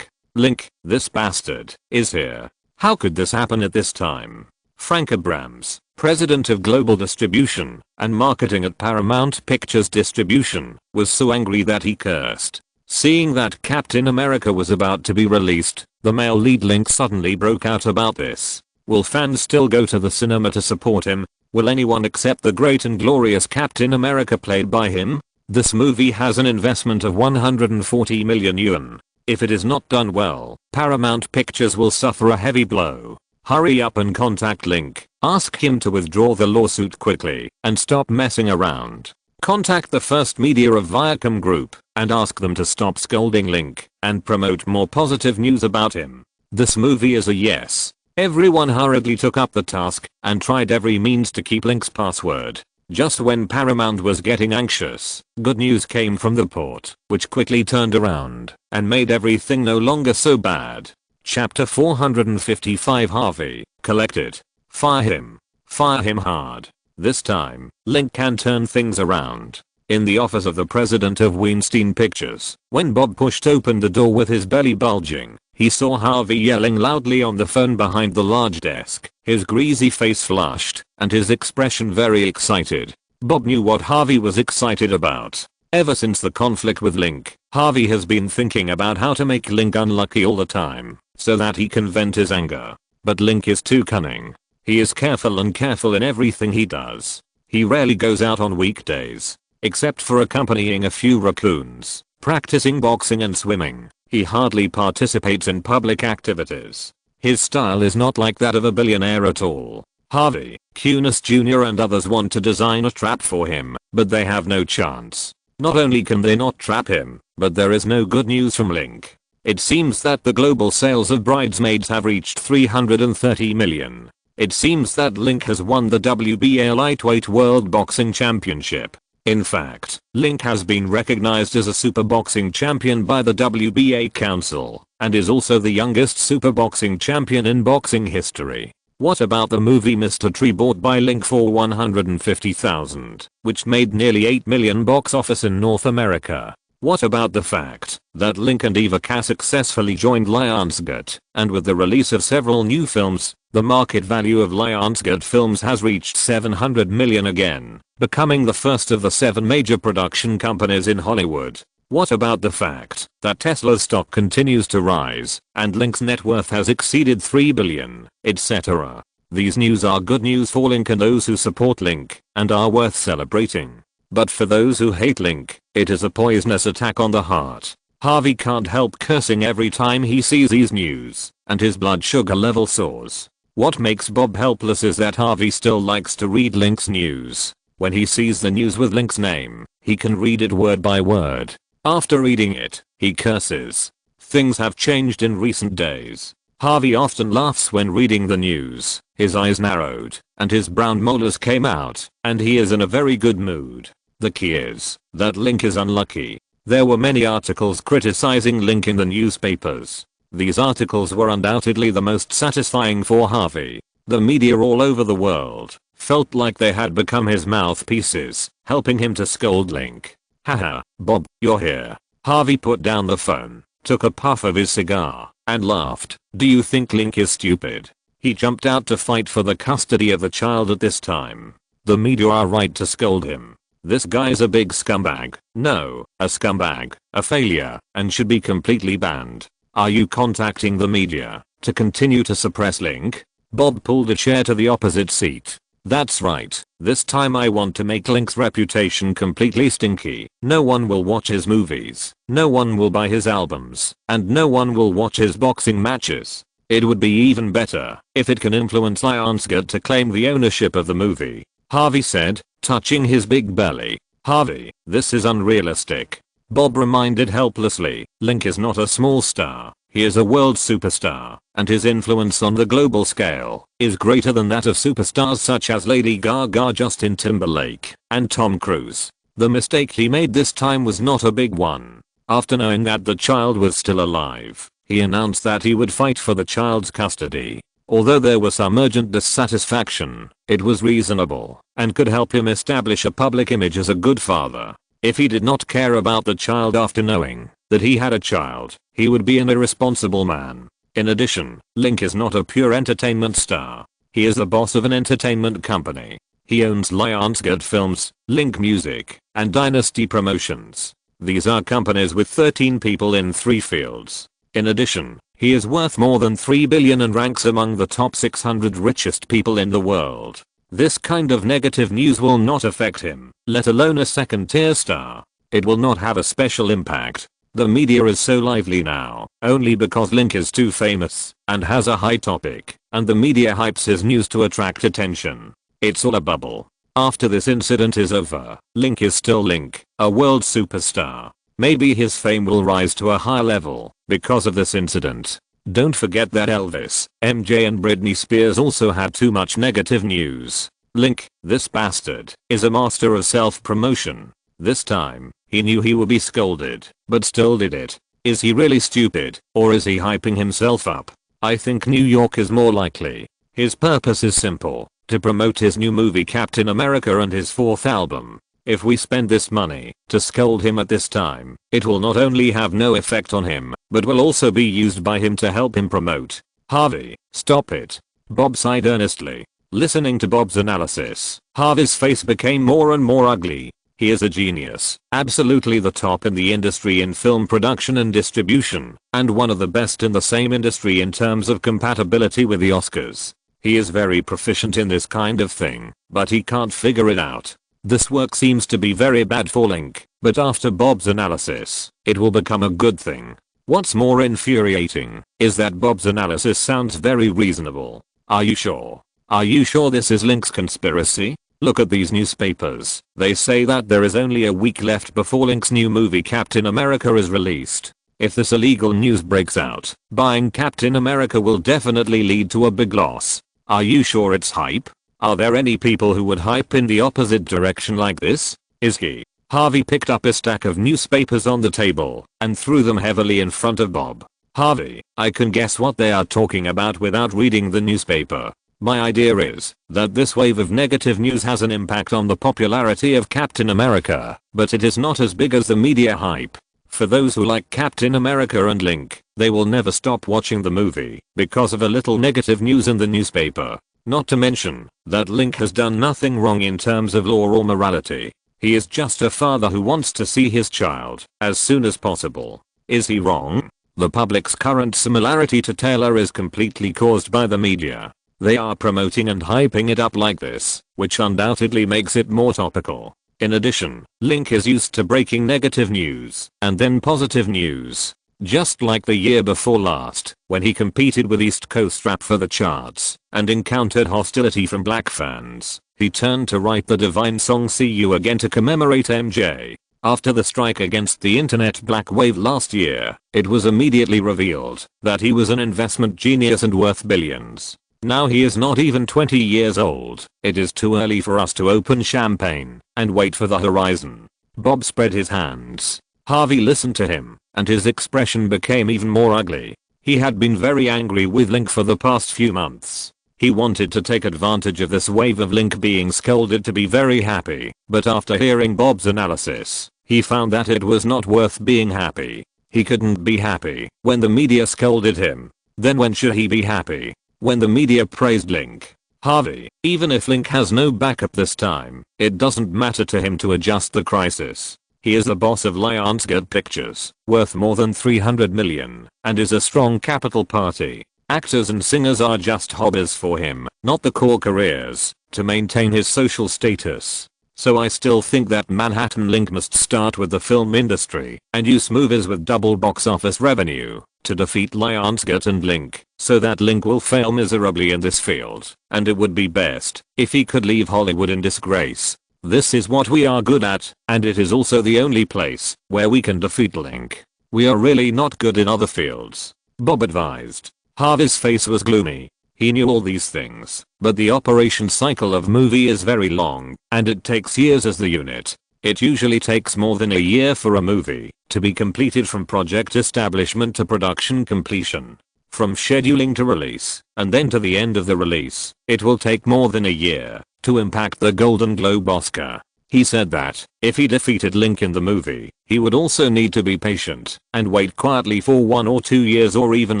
Link, this bastard, is here. How could this happen at this time? Frank Abrams, president of global distribution and marketing at Paramount Pictures Distribution, was so angry that he cursed. Seeing that Captain America was about to be released, the male lead Link suddenly broke out about this. Will fans still go to the cinema to support him? Will anyone accept the great and glorious Captain America played by him? This movie has an investment of 140 million yuan. If it is not done well, Paramount Pictures will suffer a heavy blow. Hurry up and contact Link. Ask him to withdraw the lawsuit quickly and stop messing around. Contact the First Media of Viacom Group and ask them to stop scolding Link and promote more positive news about him. This movie is a yes. Everyone hurriedly took up the task and tried every means to keep Link's password. Just when Paramount was getting anxious, good news came from the port, which quickly turned around and made everything no longer so bad. Chapter 455 Harvey, collect it. Fire him. Fire him hard. This time, Link can turn things around. In the office of the president of Weinstein Pictures, when Bob pushed open the door with his belly bulging, he saw Harvey yelling loudly on the phone behind the large desk, his greasy face flushed, and his expression very excited. Bob knew what Harvey was excited about. Ever since the conflict with Link, Harvey has been thinking about how to make Link unlucky all the time, so that he can vent his anger. But Link is too cunning. He is careful in everything he does. He rarely goes out on weekdays, except for accompanying a few raccoons, practicing boxing and swimming. He hardly participates in public activities. His style is not like that of a billionaire at all. Harvey, Cunis Jr. and others want to design a trap for him, but they have no chance. Not only can they not trap him, but there is no good news from Link. It seems that the global sales of bridesmaids have reached 330 million. It seems that Link has won the WBA Lightweight World Boxing Championship. In fact, Link has been recognized as a super boxing champion by the WBA Council, and is also the youngest super boxing champion in boxing history. What about the movie Mr. Tree bought by Link for $150,000, which made nearly 8 million box office in North America? What about the fact that Link and Eva Cass successfully joined Lionsgate, and with the release of several new films, the market value of Lionsgate films has reached 700 million again, becoming the first of the 7 major production companies in Hollywood? What about the fact that Tesla's stock continues to rise, and Link's net worth has exceeded 3 billion, etc.? These news are good news for Link and those who support Link, and are worth celebrating. But for those who hate Link, it is a poisonous attack on the heart. Harvey can't help cursing every time he sees these news, and his blood sugar level soars. What makes Bob helpless is that Harvey still likes to read Link's news. When he sees the news with Link's name, he can read it word by word. After reading it, he curses. Things have changed in recent days. Harvey often laughs when reading the news, his eyes narrowed, and his brown molars came out, and he is in a very good mood. The key is that Link is unlucky. There were many articles criticizing Link in the newspapers. These articles were undoubtedly the most satisfying for Harvey. The media all over the world felt like they had become his mouthpieces, helping him to scold Link. Haha, Bob, you're here. Harvey put down the phone, took a puff of his cigar, and laughed. Do you think Link is stupid? He jumped out to fight for the custody of the child at this time. The media are right to scold him. This guy's a big scumbag. No, a scumbag, a failure, and should be completely banned. Are you contacting the media to continue to suppress Link? Bob pulled a chair to the opposite seat. That's right, this time I want to make Link's reputation completely stinky. No one will watch his movies, no one will buy his albums, and no one will watch his boxing matches. It would be even better if it can influence Lionsgate to claim the ownership of the movie, Harvey said, touching his big belly. Harvey, this is unrealistic. Bob reminded helplessly, Link is not a small star. He is a world superstar, and his influence on the global scale is greater than that of superstars such as Lady Gaga, Justin Timberlake, and Tom Cruise. The mistake he made this time was not a big one. After knowing that the child was still alive, he announced that he would fight for the child's custody. Although there was some urgent dissatisfaction, it was reasonable and could help him establish a public image as a good father. If he did not care about the child after knowing that he had a child, he would be an irresponsible man. In addition, Link is not a pure entertainment star. He is the boss of an entertainment company. He owns Lionsgate Films, Link Music, and Dynasty Promotions. These are companies with 13 people in 3 fields. In addition, he is worth more than $3 billion and ranks among the top 600 richest people in the world. This kind of negative news will not affect him, let alone a second-tier star. It will not have a special impact. The media is so lively now, only because Link is too famous, and has a high topic, and the media hypes his news to attract attention. It's all a bubble. After this incident is over, Link is still Link, a world superstar. Maybe his fame will rise to a higher level, because of this incident. Don't forget that Elvis, MJ and Britney Spears also had too much negative news. Link, this bastard, is a master of self-promotion. This time, he knew he would be scolded, but still did it. Is he really stupid, or is he hyping himself up? I think New York is more likely. His purpose is simple, to promote his new movie Captain America and his 4th album. If we spend this money to scold him at this time, it will not only have no effect on him, but will also be used by him to help him promote. Harvey, stop it. Bob sighed earnestly. Listening to Bob's analysis, Harvey's face became more and more ugly. He is a genius, absolutely the top in the industry in film production and distribution, and one of the best in the same industry in terms of compatibility with the Oscars. He is very proficient in this kind of thing, but he can't figure it out. This work seems to be very bad for Link, but after Bob's analysis, it will become a good thing. What's more infuriating is that Bob's analysis sounds very reasonable. Are you sure? Are you sure this is Link's conspiracy? Look at these newspapers. They say that there is only a week left before Link's new movie Captain America is released. If this illegal news breaks out, buying Captain America will definitely lead to a big loss. Are you sure it's hype? Are there any people who would hype in the opposite direction like this? Is he? Harvey picked up a stack of newspapers on the table and threw them heavily in front of Bob. Harvey, I can guess what they are talking about without reading the newspaper. My idea is that this wave of negative news has an impact on the popularity of Captain America, but it is not as big as the media hype. For those who like Captain America and Link, they will never stop watching the movie because of a little negative news in the newspaper. Not to mention that Link has done nothing wrong in terms of law or morality. He is just a father who wants to see his child as soon as possible. Is he wrong? The public's current similarity to Taylor is completely caused by the media. They are promoting and hyping it up like this, which undoubtedly makes it more topical. In addition, Link is used to breaking negative news and then positive news. Just like the year before last, when he competed with East Coast Rap for the charts and encountered hostility from black fans, he turned to write the Divine song See You Again to commemorate MJ. After the strike against the internet black wave last year, it was immediately revealed that he was an investment genius and worth billions. Now he is not even 20 years old. It is too early for us to open champagne and wait for the horizon. Bob spread his hands. Harvey listened to him, and his expression became even more ugly. He had been very angry with Link for the past few months. He wanted to take advantage of this wave of Link being scolded to be very happy, but after hearing Bob's analysis, he found that it was not worth being happy. He couldn't be happy when the media scolded him. Then when should he be happy? When the media praised Link. Harvey, even if Link has no backup this time, it doesn't matter to him to adjust the crisis. He is the boss of Lionsgate Pictures, worth more than $300 million, and is a strong capital party. Actors and singers are just hobbies for him, not the core careers, to maintain his social status. So I still think that Manhattan Link must start with the film industry and use movies with double box office revenue to defeat Lionsgate and Link, so that Link will fail miserably in this field, and it would be best if he could leave Hollywood in disgrace. This is what we are good at, and it is also the only place where we can defeat Link. We are really not good in other fields, Bob advised. Harvey's face was gloomy. He knew all these things, but the operation cycle of movie is very long, and it takes years as the unit. It usually takes more than a year for a movie to be completed from project establishment to production completion. From scheduling to release, and then to the end of the release, it will take more than a year to impact the Golden Globe Oscar. He said that, if he defeated Link in the movie, he would also need to be patient and wait quietly for 1 or 2 years or even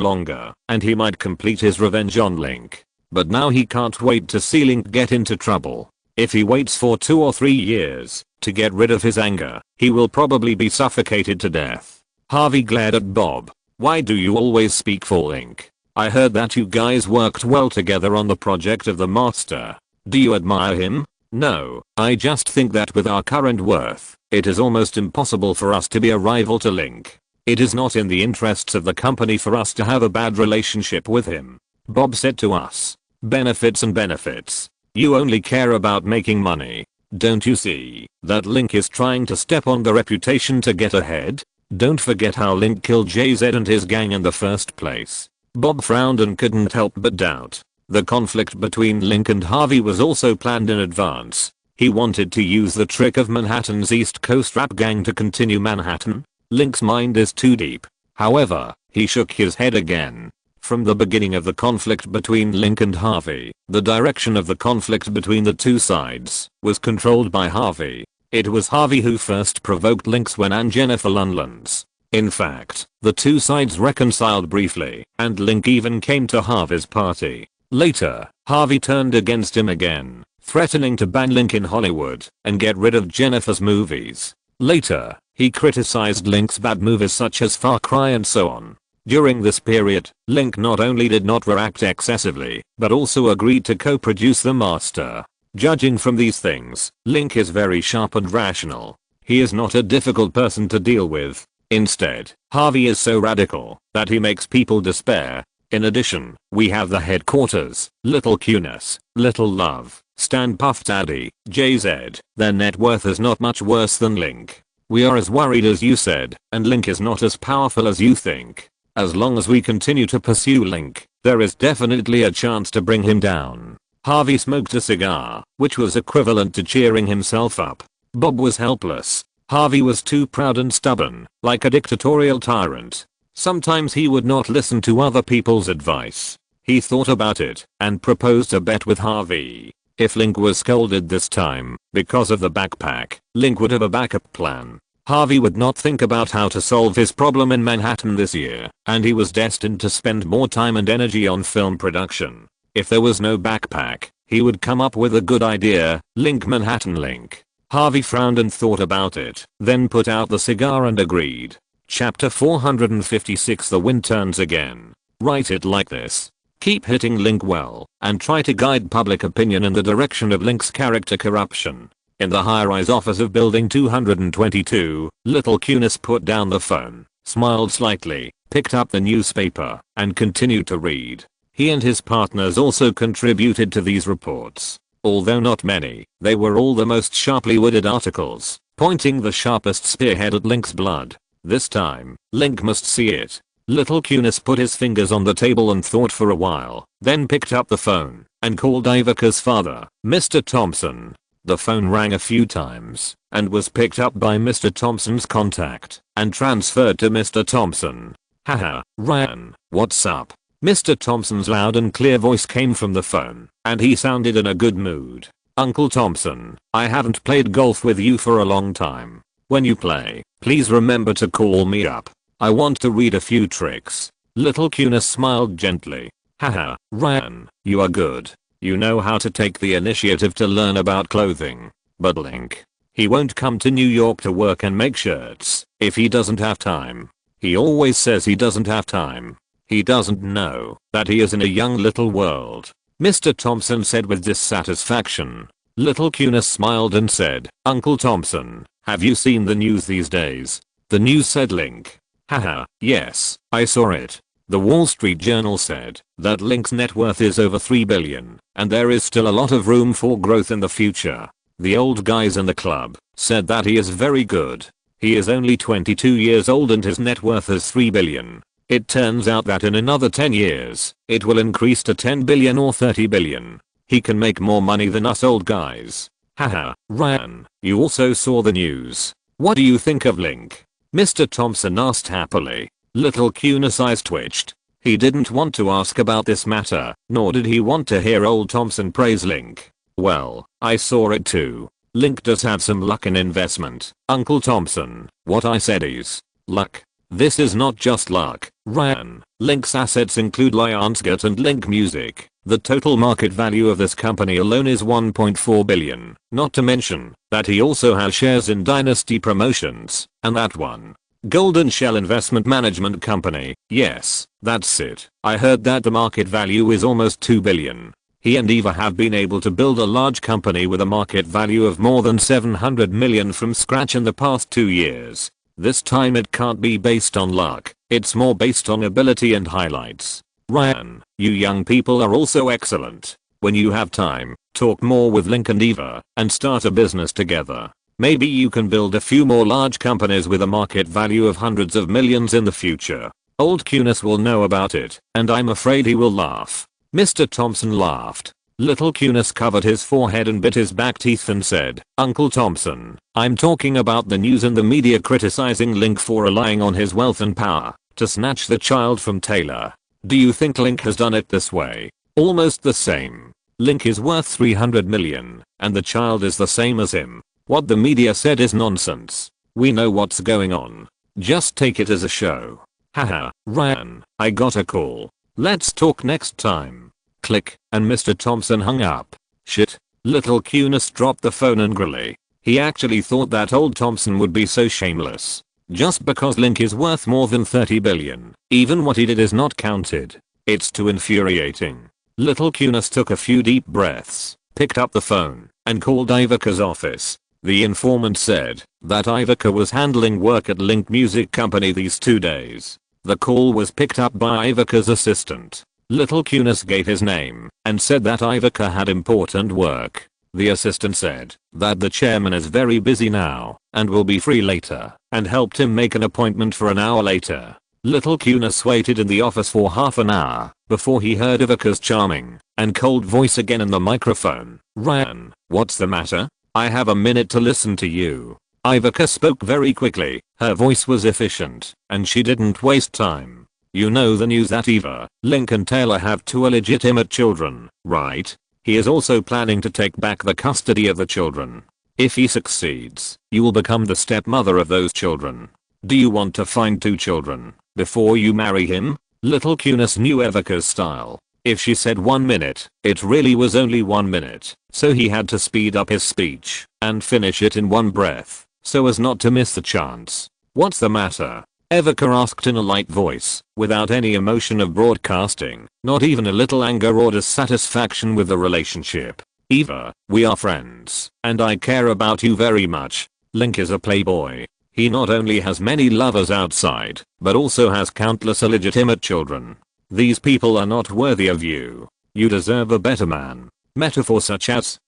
longer, and he might complete his revenge on Link. But now he can't wait to see Link get into trouble. If he waits for 2 or 3 years to get rid of his anger, he will probably be suffocated to death. Harvey glared at Bob. Why do you always speak for Link? I heard that you guys worked well together on the project of the Master. Do you admire him? No, I just think that with our current worth, it is almost impossible for us to be a rival to Link. It is not in the interests of the company for us to have a bad relationship with him. Bob said to us. Benefits and benefits. You only care about making money. Don't you see that Link is trying to step on the reputation to get ahead? Don't forget how Link killed JZ and his gang in the first place. Bob frowned and couldn't help but doubt. The conflict between Link and Harvey was also planned in advance. He wanted to use the trick of Manhattan's East Coast rap gang to continue Manhattan. Link's mind is too deep. However, he shook his head again. From the beginning of the conflict between Link and Harvey, the direction of the conflict between the two sides was controlled by Harvey. It was Harvey who first provoked Link's when and Jennifer Lunland's. In fact, the two sides reconciled briefly, and Link even came to Harvey's party. Later, Harvey turned against him again, threatening to ban Link in Hollywood and get rid of Jennifer's movies. Later, he criticized Link's bad movies such as Far Cry and so on. During this period, Link not only did not react excessively, but also agreed to co-produce The Master. Judging from these things, Link is very sharp and rational. He is not a difficult person to deal with. Instead, Harvey is so radical that he makes people despair. In addition, we have the headquarters, Little Cunis, Little Love, Stan Puff Daddy, JZ. Their net worth is not much worse than Link. We are as worried as you said, and Link is not as powerful as you think. As long as we continue to pursue Link, there is definitely a chance to bring him down. Harvey smoked a cigar, which was equivalent to cheering himself up. Bob was helpless. Harvey was too proud and stubborn, like a dictatorial tyrant. Sometimes he would not listen to other people's advice. He thought about it and proposed a bet with Harvey. If Link was scolded this time because of the backpack, Link would have a backup plan. Harvey would not think about how to solve his problem in Manhattan this year, and he was destined to spend more time and energy on film production. If there was no backpack, he would come up with a good idea, Link Manhattan Link. Harvey frowned and thought about it, then put out the cigar and agreed. Chapter 456 The wind turns again. Write it like this. Keep hitting Link well, and try to guide public opinion in the direction of Link's character corruption. In the high-rise office of Building 222, Little Cunis put down the phone, smiled slightly, picked up the newspaper, and continued to read. He and his partners also contributed to these reports. Although not many, they were all the most sharply worded articles, pointing the sharpest spearhead at Link's blood. This time, Link must see it. Little Cunis put his fingers on the table and thought for a while, then picked up the phone and called Ivica's father, Mr. Thompson. The phone rang a few times and was picked up by Mr. Thompson's contact and transferred to Mr. Thompson. Haha, Ryan, what's up? Mr. Thompson's loud and clear voice came from the phone, and he sounded in a good mood. Uncle Thompson, I haven't played golf with you for a long time. When you play, please remember to call me up. I want to read a few tricks. Little Cunis smiled gently. Haha, Ryan, you are good. You know how to take the initiative to learn about clothing. But Link, he won't come to New York to work and make shirts if he doesn't have time. He always says he doesn't have time. He doesn't know that he is in a young little world. Mr. Thompson said with dissatisfaction. Little Cunis smiled and said, Uncle Thompson, have you seen the news these days? The news said Link. Haha, yes, I saw it. The Wall Street Journal said that Link's net worth is over $3 billion, and there is still a lot of room for growth in the future. The old guys in the club said that he is very good. He is only 22 years old and his net worth is $3 billion. It turns out that in another 10 years, it will increase to 10 billion or 30 billion. He can make more money than us old guys. Haha, Ryan, you also saw the news. What do you think of Link? Mr. Thompson asked happily. Little Cunis' eyes twitched. He didn't want to ask about this matter, nor did he want to hear old Thompson praise Link. Well, I saw it too. Link does have some luck in investment. Uncle Thompson, what I said is luck. This is not just luck, Ryan. Link's assets include Lionsgate and Link Music. The total market value of this company alone is 1.4 billion, not to mention that he also has shares in Dynasty Promotions, and that one. Golden Shell Investment Management Company, yes, that's it. I heard that the market value is almost 2 billion. He and Eva have been able to build a large company with a market value of more than 700 million from scratch in the past 2 years. This time it can't be based on luck, it's more based on ability and highlights. Ryan, you young people are also excellent. When you have time, talk more with Link and Eva and start a business together. Maybe you can build a few more large companies with a market value of hundreds of millions in the future. Old Cunis will know about it, and I'm afraid he will laugh. Mr. Thompson laughed. Little Cunis covered his forehead and bit his back teeth and said, Uncle Thompson, I'm talking about the news and the media criticizing Link for relying on his wealth and power to snatch the child from Taylor. Do you think Link has done it this way? Almost the same. Link is worth 300 million, and the child is the same as him. What the media said is nonsense. We know what's going on. Just take it as a show. Haha, Ryan, I got a call. Let's talk next time. Click, and Mr. Thompson hung up. Shit. Little Cunis dropped the phone angrily. He actually thought that old Thompson would be so shameless. Just because Link is worth more than 30 billion, even what he did is not counted. It's too infuriating. Little Cunis took a few deep breaths, picked up the phone, and called Ivica's office. The informant said that Ivica was handling work at Link Music Company these 2 days. The call was picked up by Ivica's assistant. Little Cunis gave his name and said that Ivica had important work. The assistant said that the chairman is very busy now and will be free later, and helped him make an appointment for an hour later. Little Cunis waited in the office for half an hour before he heard Ivica's charming and cold voice again in the microphone. Ryan, what's the matter? I have a minute to listen to you. Ivica spoke very quickly, her voice was efficient, and she didn't waste time. You know the news that Eva, Link and Taylor have 2 illegitimate children, right? He is also planning to take back the custody of the children. If he succeeds, you will become the stepmother of those children. Do you want to find 2 children before you marry him? Little Cunis knew Ivica's style. If she said 1 minute, it really was only 1 minute, so he had to speed up his speech and finish it in one breath, so as not to miss the chance. What's the matter? Ivica asked in a light voice, without any emotion of broadcasting, not even a little anger or dissatisfaction with the relationship. Eva, we are friends, and I care about you very much. Link is a playboy. He not only has many lovers outside, but also has countless illegitimate children. These people are not worthy of you. You deserve a better man. Metaphor such as.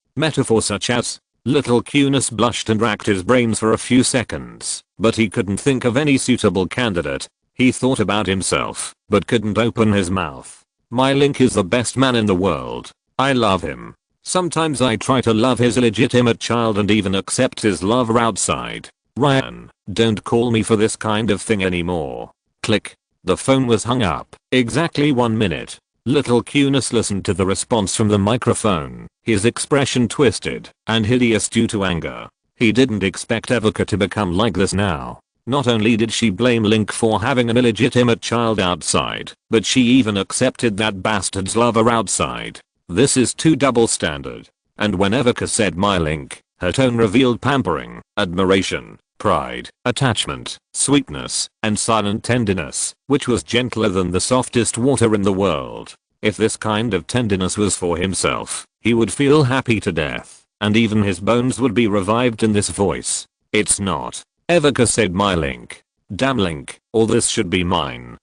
Little Cunis blushed and racked his brains for a few seconds, but he couldn't think of any suitable candidate. He thought about himself, but couldn't open his mouth. My Link is the best man in the world. I love him. Sometimes I try to love his illegitimate child and even accept his lover outside. Ryan, don't call me for this kind of thing anymore. Click. The phone was hung up. Exactly 1 minute. Little Cunis listened to the response from the microphone, his expression twisted and hideous due to anger. He didn't expect Ivica to become like this now. Not only did she blame Link for having an illegitimate child outside, but she even accepted that bastard's lover outside. This is too double standard. And when Ivica said my Link, her tone revealed pampering, admiration, pride, attachment, sweetness, and silent tenderness, which was gentler than the softest water in the world. If this kind of tenderness was for himself, he would feel happy to death, and even his bones would be revived in this voice. It's not. Ivica said my Link. Damn Link, all this should be mine.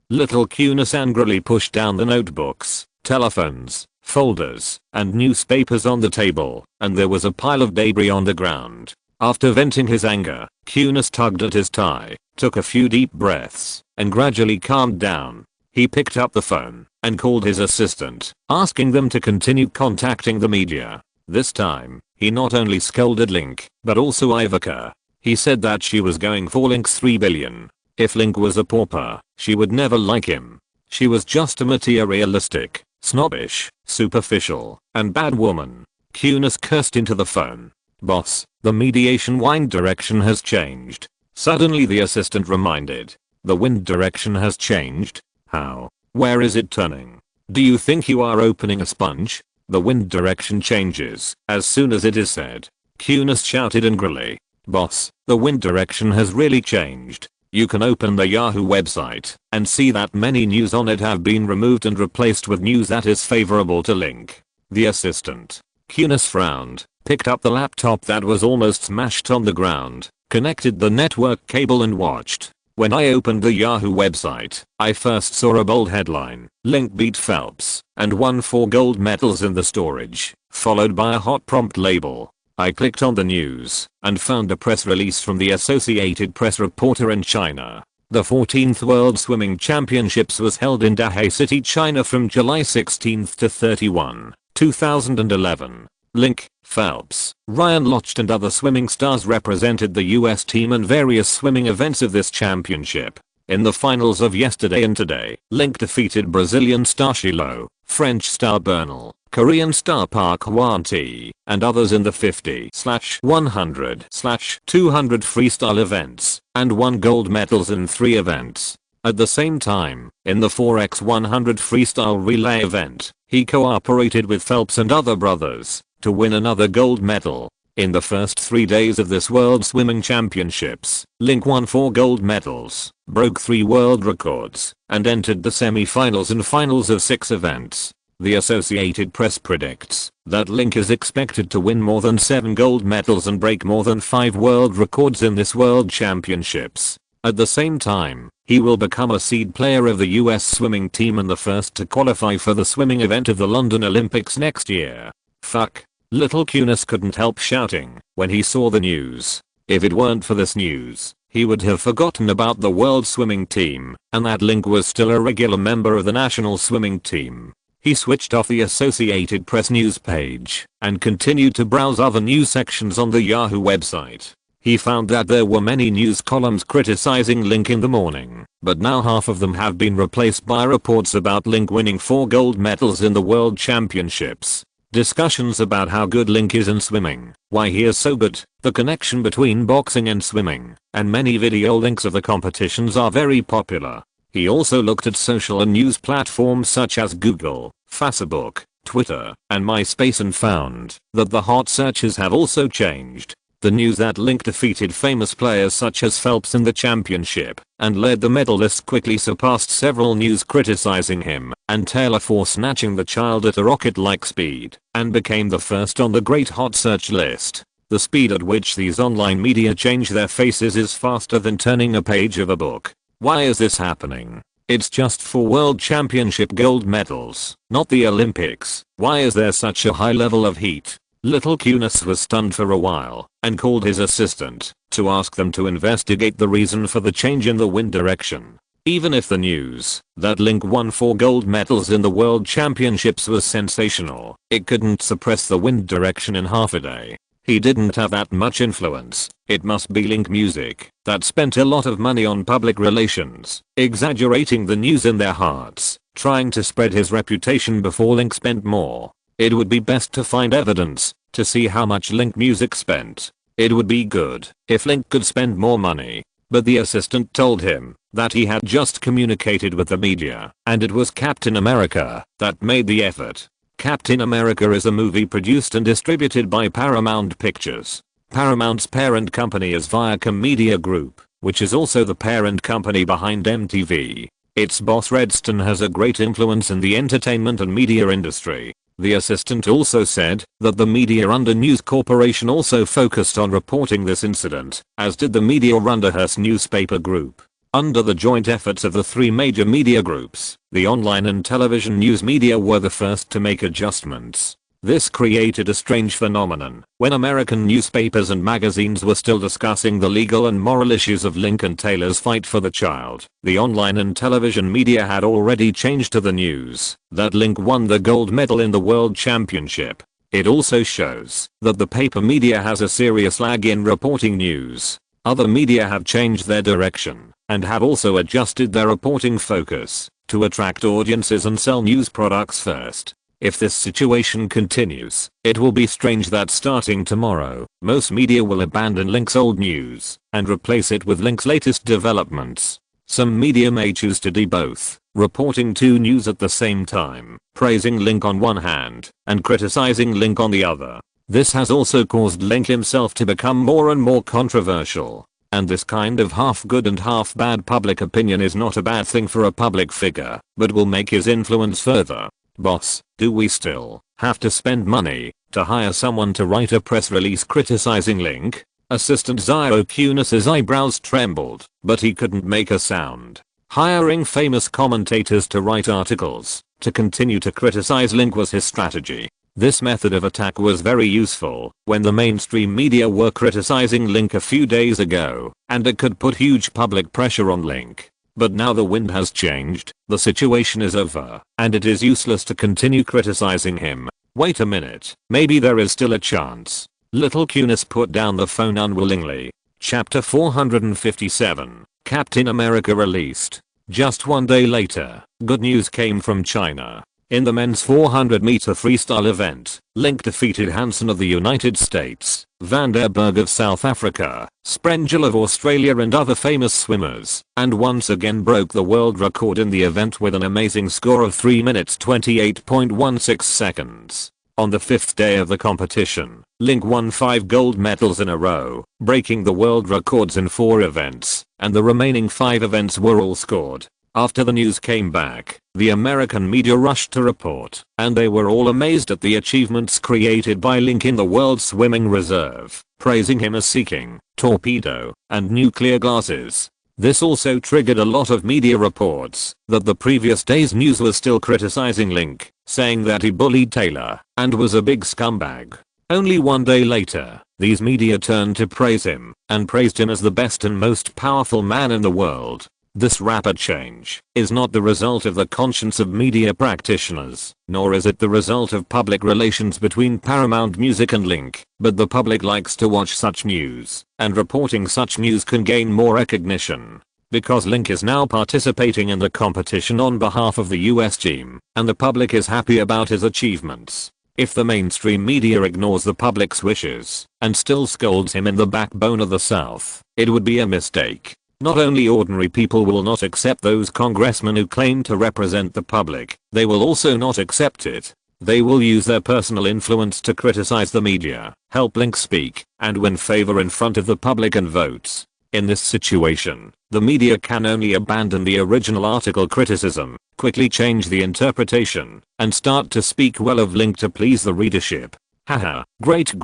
Little Cunis angrily pushed down the notebooks, telephones, folders, and newspapers on the table, and there was a pile of debris on the ground. After venting his anger, Cunis tugged at his tie, took a few deep breaths, and gradually calmed down. He picked up the phone and called his assistant, asking them to continue contacting the media. This time, he not only scolded Link, but also Ivica. He said that she was going for Link's 3 billion. If Link was a pauper, she would never like him. She was just a materialistic, snobbish, superficial, and bad woman. Cunis cursed into the phone. Boss, the mediation wind direction has changed. Suddenly the assistant reminded. The wind direction has changed? How? Where is it turning? Do you think you are opening a sponge? The wind direction changes as soon as it is said. Cunis shouted angrily. Boss, the wind direction has really changed. You can open the Yahoo website and see that many news on it have been removed and replaced with news that is favorable to Link. The assistant, Cunis frowned, picked up the laptop that was almost smashed on the ground, connected the network cable and watched. When I opened the Yahoo website, I first saw a bold headline, Link beat Phelps, and won 4 gold medals in the storage, followed by a hot prompt label. I clicked on the news and found a press release from the Associated Press reporter in China. The 14th World Swimming Championships was held in Dahai City, China from July 16 to 31, 2011. Link, Phelps, Ryan Lochte and other swimming stars represented the US team in various swimming events of this championship. In the finals of yesterday and today, Link defeated Brazilian star Shilo, French star Bernal, Korean star Park Hwan-tae, and others in the 50/100/200 freestyle events, and won gold medals in 3 events. At the same time, in the 4x100 freestyle relay event, he cooperated with Phelps and other brothers to win another gold medal. In the first 3 days of this World Swimming Championships, Link won 4 gold medals, broke 3 world records, and entered the semi-finals and finals of 6 events. The Associated Press predicts that Link is expected to win more than 7 gold medals and break more than 5 world records in this World Championships. At the same time, he will become a seed player of the US swimming team and the first to qualify for the swimming event of the London Olympics next year. Fuck. Little Cunis couldn't help shouting when he saw the news. If it weren't for this news, he would have forgotten about the world swimming team and that Link was still a regular member of the national swimming team. He switched off the Associated Press news page and continued to browse other news sections on the Yahoo website. He found that there were many news columns criticizing Link in the morning, but now half of them have been replaced by reports about Link winning 4 gold medals in the World Championships. Discussions about how good Link is in swimming, why he is so good, the connection between boxing and swimming, and many video links of the competitions are very popular. He also looked at social and news platforms such as Google, Facebook, Twitter, and MySpace and found that the hot searches have also changed. The news that Link defeated famous players such as Phelps in the championship and led the medalists quickly surpassed several news criticizing him and Taylor for snatching the child at a rocket-like speed and became the first on the great hot search list. The speed at which these online media change their faces is faster than turning a page of a book. Why is this happening? It's just for World Championship gold medals, not the Olympics. Why is there such a high level of heat? Little Cunis was stunned for a while and called his assistant to ask them to investigate the reason for the change in the wind direction. Even if the news that Link won 4 gold medals in the World Championships was sensational, it couldn't suppress the wind direction in half a day. He didn't have that much influence. It must be Link Music that spent a lot of money on public relations, exaggerating the news in their hearts, trying to spread his reputation before Link spent more. It would be best to find evidence to see how much Link Music spent. It would be good if Link could spend more money. But the assistant told him that he had just communicated with the media and it was Captain America that made the effort. Captain America is a movie produced and distributed by Paramount Pictures. Paramount's parent company is Viacom Media Group, which is also the parent company behind MTV. Its boss Redston has a great influence in the entertainment and media industry. The assistant also said that the media under News Corporation also focused on reporting this incident, as did the media under Hearst newspaper group. Under the joint efforts of the 3 major media groups, the online and television news media were the first to make adjustments. This created a strange phenomenon when American newspapers and magazines were still discussing the legal and moral issues of Link and Taylor's fight for the child. The online and television media had already changed to the news that Link won the gold medal in the World Championship. It also shows that the paper media has a serious lag in reporting news. Other media have changed their direction and have also adjusted their reporting focus to attract audiences and sell news products first. If this situation continues, it will be strange that starting tomorrow, most media will abandon Link's old news and replace it with Link's latest developments. Some media may choose to do both, reporting two news at the same time, praising Link on one hand and criticizing Link on the other. This has also caused Link himself to become more and more controversial. And this kind of half good and half bad public opinion is not a bad thing for a public figure, but will make his influence further. Boss, do we still have to spend money to hire someone to write a press release criticizing Link? Assistant Zio Kunis's eyebrows trembled, but he couldn't make a sound. Hiring famous commentators to write articles to continue to criticize Link was his strategy. This method of attack was very useful when the mainstream media were criticizing Link a few days ago, and it could put huge public pressure on Link. But now the wind has changed, the situation is over, and it is useless to continue criticizing him. Wait a minute, maybe there is still a chance. Little Kunis put down the phone unwillingly. Chapter 457, Captain America released. Just one day later, good news came from China. In the men's 400 meter freestyle event, Link defeated Hansen of the United States, Van der Berg of South Africa, Sprengel of Australia and other famous swimmers, and once again broke the world record in the event with an amazing score of 3 minutes 28.16 seconds. On the 5th day of the competition, Link won 5 gold medals in a row, breaking the world records in 4 events, and the remaining 5 events were all scored. After the news came back, the American media rushed to report, and they were all amazed at the achievements created by Link in the World Swimming Reserve, praising him as seeking torpedo and nuclear glasses. This also triggered a lot of media reports that the previous day's news was still criticizing Link, saying that he bullied Taylor and was a big scumbag. Only one day later, these media turned to praise him and praised him as the best and most powerful man in the world. This rapid change is not the result of the conscience of media practitioners, nor is it the result of public relations between Paramount Music and Link, but the public likes to watch such news, and reporting such news can gain more recognition. Because Link is now participating in the competition on behalf of the US team, and the public is happy about his achievements. If the mainstream media ignores the public's wishes, and still scolds him in the backbone of the South, it would be a mistake. Not only ordinary people will not accept those congressmen who claim to represent the public, they will also not accept it. They will use their personal influence to criticize the media, help Link speak, and win favor in front of the public and votes. In this situation, the media can only abandon the original article criticism, quickly change the interpretation, and start to speak well of Link to please the readership. Haha, great.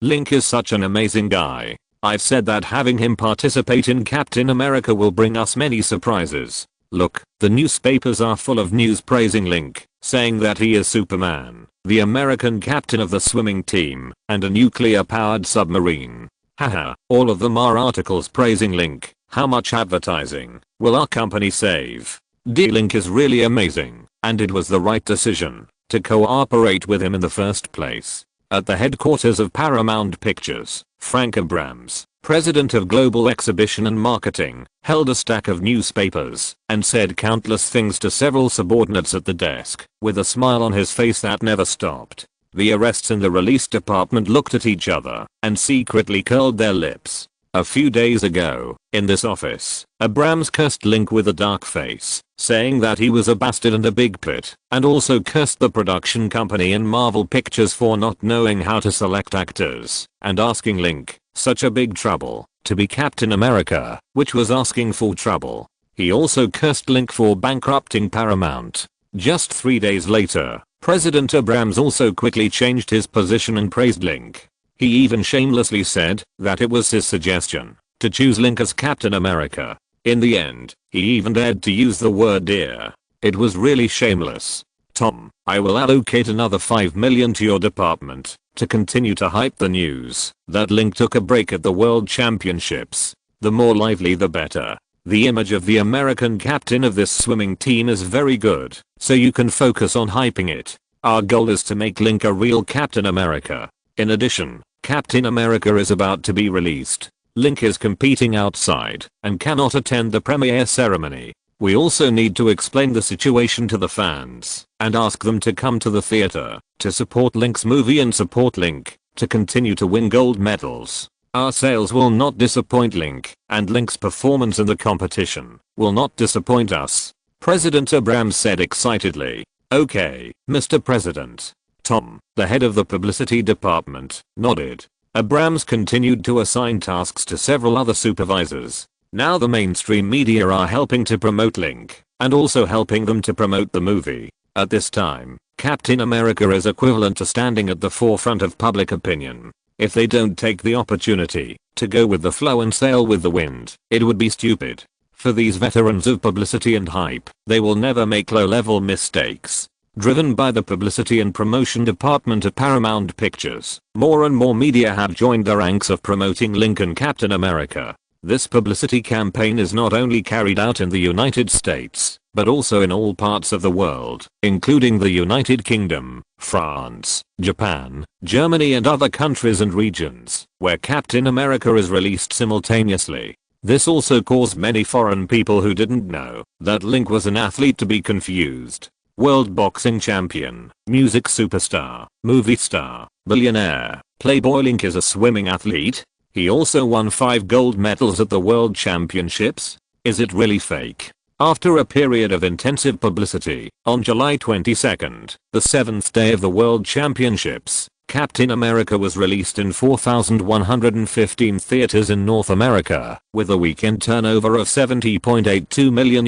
Link is such an amazing guy. I've said that having him participate in Captain America will bring us many surprises. Look, the newspapers are full of news praising Link, saying that he is Superman, the American captain of the swimming team, and a nuclear-powered submarine. Haha, all of them are articles praising Link. How much advertising will our company save? Link is really amazing, and it was the right decision to cooperate with him in the first place. At the headquarters of Paramount Pictures, Frank Abrams, president of Global Exhibition and Marketing, held a stack of newspapers and said countless things to several subordinates at the desk, with a smile on his face that never stopped. The arrests in the release department looked at each other and secretly curled their lips. A few days ago, in this office, Abrams cursed Link with a dark face, saying that he was a bastard and a big pit, and also cursed the production company and Marvel Pictures for not knowing how to select actors, and asking Link, such a big trouble, to be Captain America, which was asking for trouble. He also cursed Link for bankrupting Paramount. Just 3 days later, President Abrams also quickly changed his position and praised Link. He even shamelessly said that it was his suggestion to choose Link as Captain America. In the end, he even dared to use the word dear. It was really shameless. Tom, I will allocate another $5 million to your department to continue to hype the news that Link took a break at the World Championships. The more lively the better. The image of the American captain of this swimming team is very good, so you can focus on hyping it. Our goal is to make Link a real Captain America. In addition, Captain America is about to be released. Link is competing outside and cannot attend the premiere ceremony. We also need to explain the situation to the fans and ask them to come to the theater to support Link's movie and support Link to continue to win gold medals. Our sales will not disappoint Link, and Link's performance in the competition will not disappoint us. President Abrams said excitedly. Okay, Mr. President. Tom, the head of the publicity department, nodded. Abrams continued to assign tasks to several other supervisors. Now the mainstream media are helping to promote Link, and also helping them to promote the movie. At this time, Captain America is equivalent to standing at the forefront of public opinion. If they don't take the opportunity to go with the flow and sail with the wind, it would be stupid. For these veterans of publicity and hype, they will never make low-level mistakes. Driven by the publicity and promotion department at Paramount Pictures, more and more media have joined the ranks of promoting Link and Captain America. This publicity campaign is not only carried out in the United States, but also in all parts of the world, including the United Kingdom, France, Japan, Germany and other countries and regions, where Captain America is released simultaneously. This also caused many foreign people who didn't know that Link was an athlete to be confused. World boxing champion, music superstar, movie star, billionaire, playboy. Link is a swimming athlete. He also won 5 gold medals at the World Championships. Is it really fake? After a period of intensive publicity, on July 22nd, the 7th day of the World Championships, Captain America was released in 4,115 theaters in North America, with a weekend turnover of $70.82 million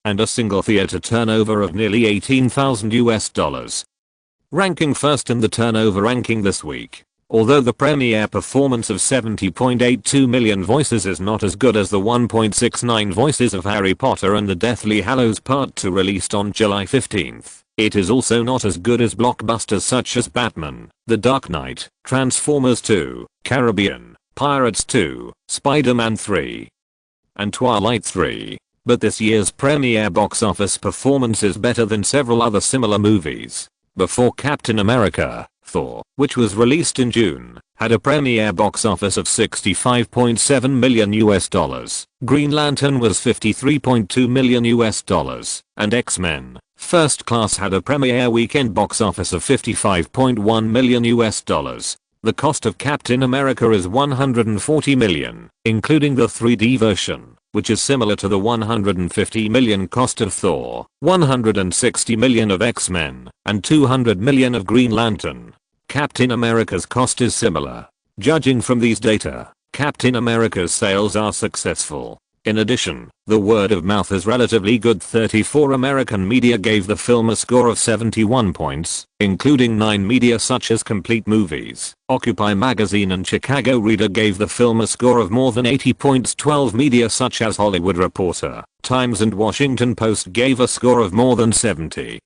and a single theater turnover of nearly $18,000. Ranking first in the turnover ranking this week. Although the premiere performance of 70.82 million voices is not as good as the 1.69 voices of Harry Potter and the Deathly Hallows Part 2 released on July 15th, it is also not as good as blockbusters such as Batman, The Dark Knight, Transformers 2, Caribbean, Pirates 2, Spider-Man 3, and Twilight 3. But this year's premiere box office performance is better than several other similar movies. Before Captain America, Thor, which was released in June, had a premiere box office of $65.7 million. Green Lantern was $53.2 million, and X-Men, First Class had a premiere weekend box office of $55.1 million. The cost of Captain America is $140 million, including the 3D version, which is similar to the $150 million cost of Thor, $160 million of X-Men, and $200 million of Green Lantern. Captain America's cost is similar. Judging from these data, Captain America's sales are successful. In addition, the word of mouth is relatively good. 34 American media gave the film a score of 71 points, including 9 media such as Complete Movies, Occupy Magazine and Chicago Reader gave the film a score of more than 80 points. 12 media such as Hollywood Reporter, Times and Washington Post gave a score of more than 70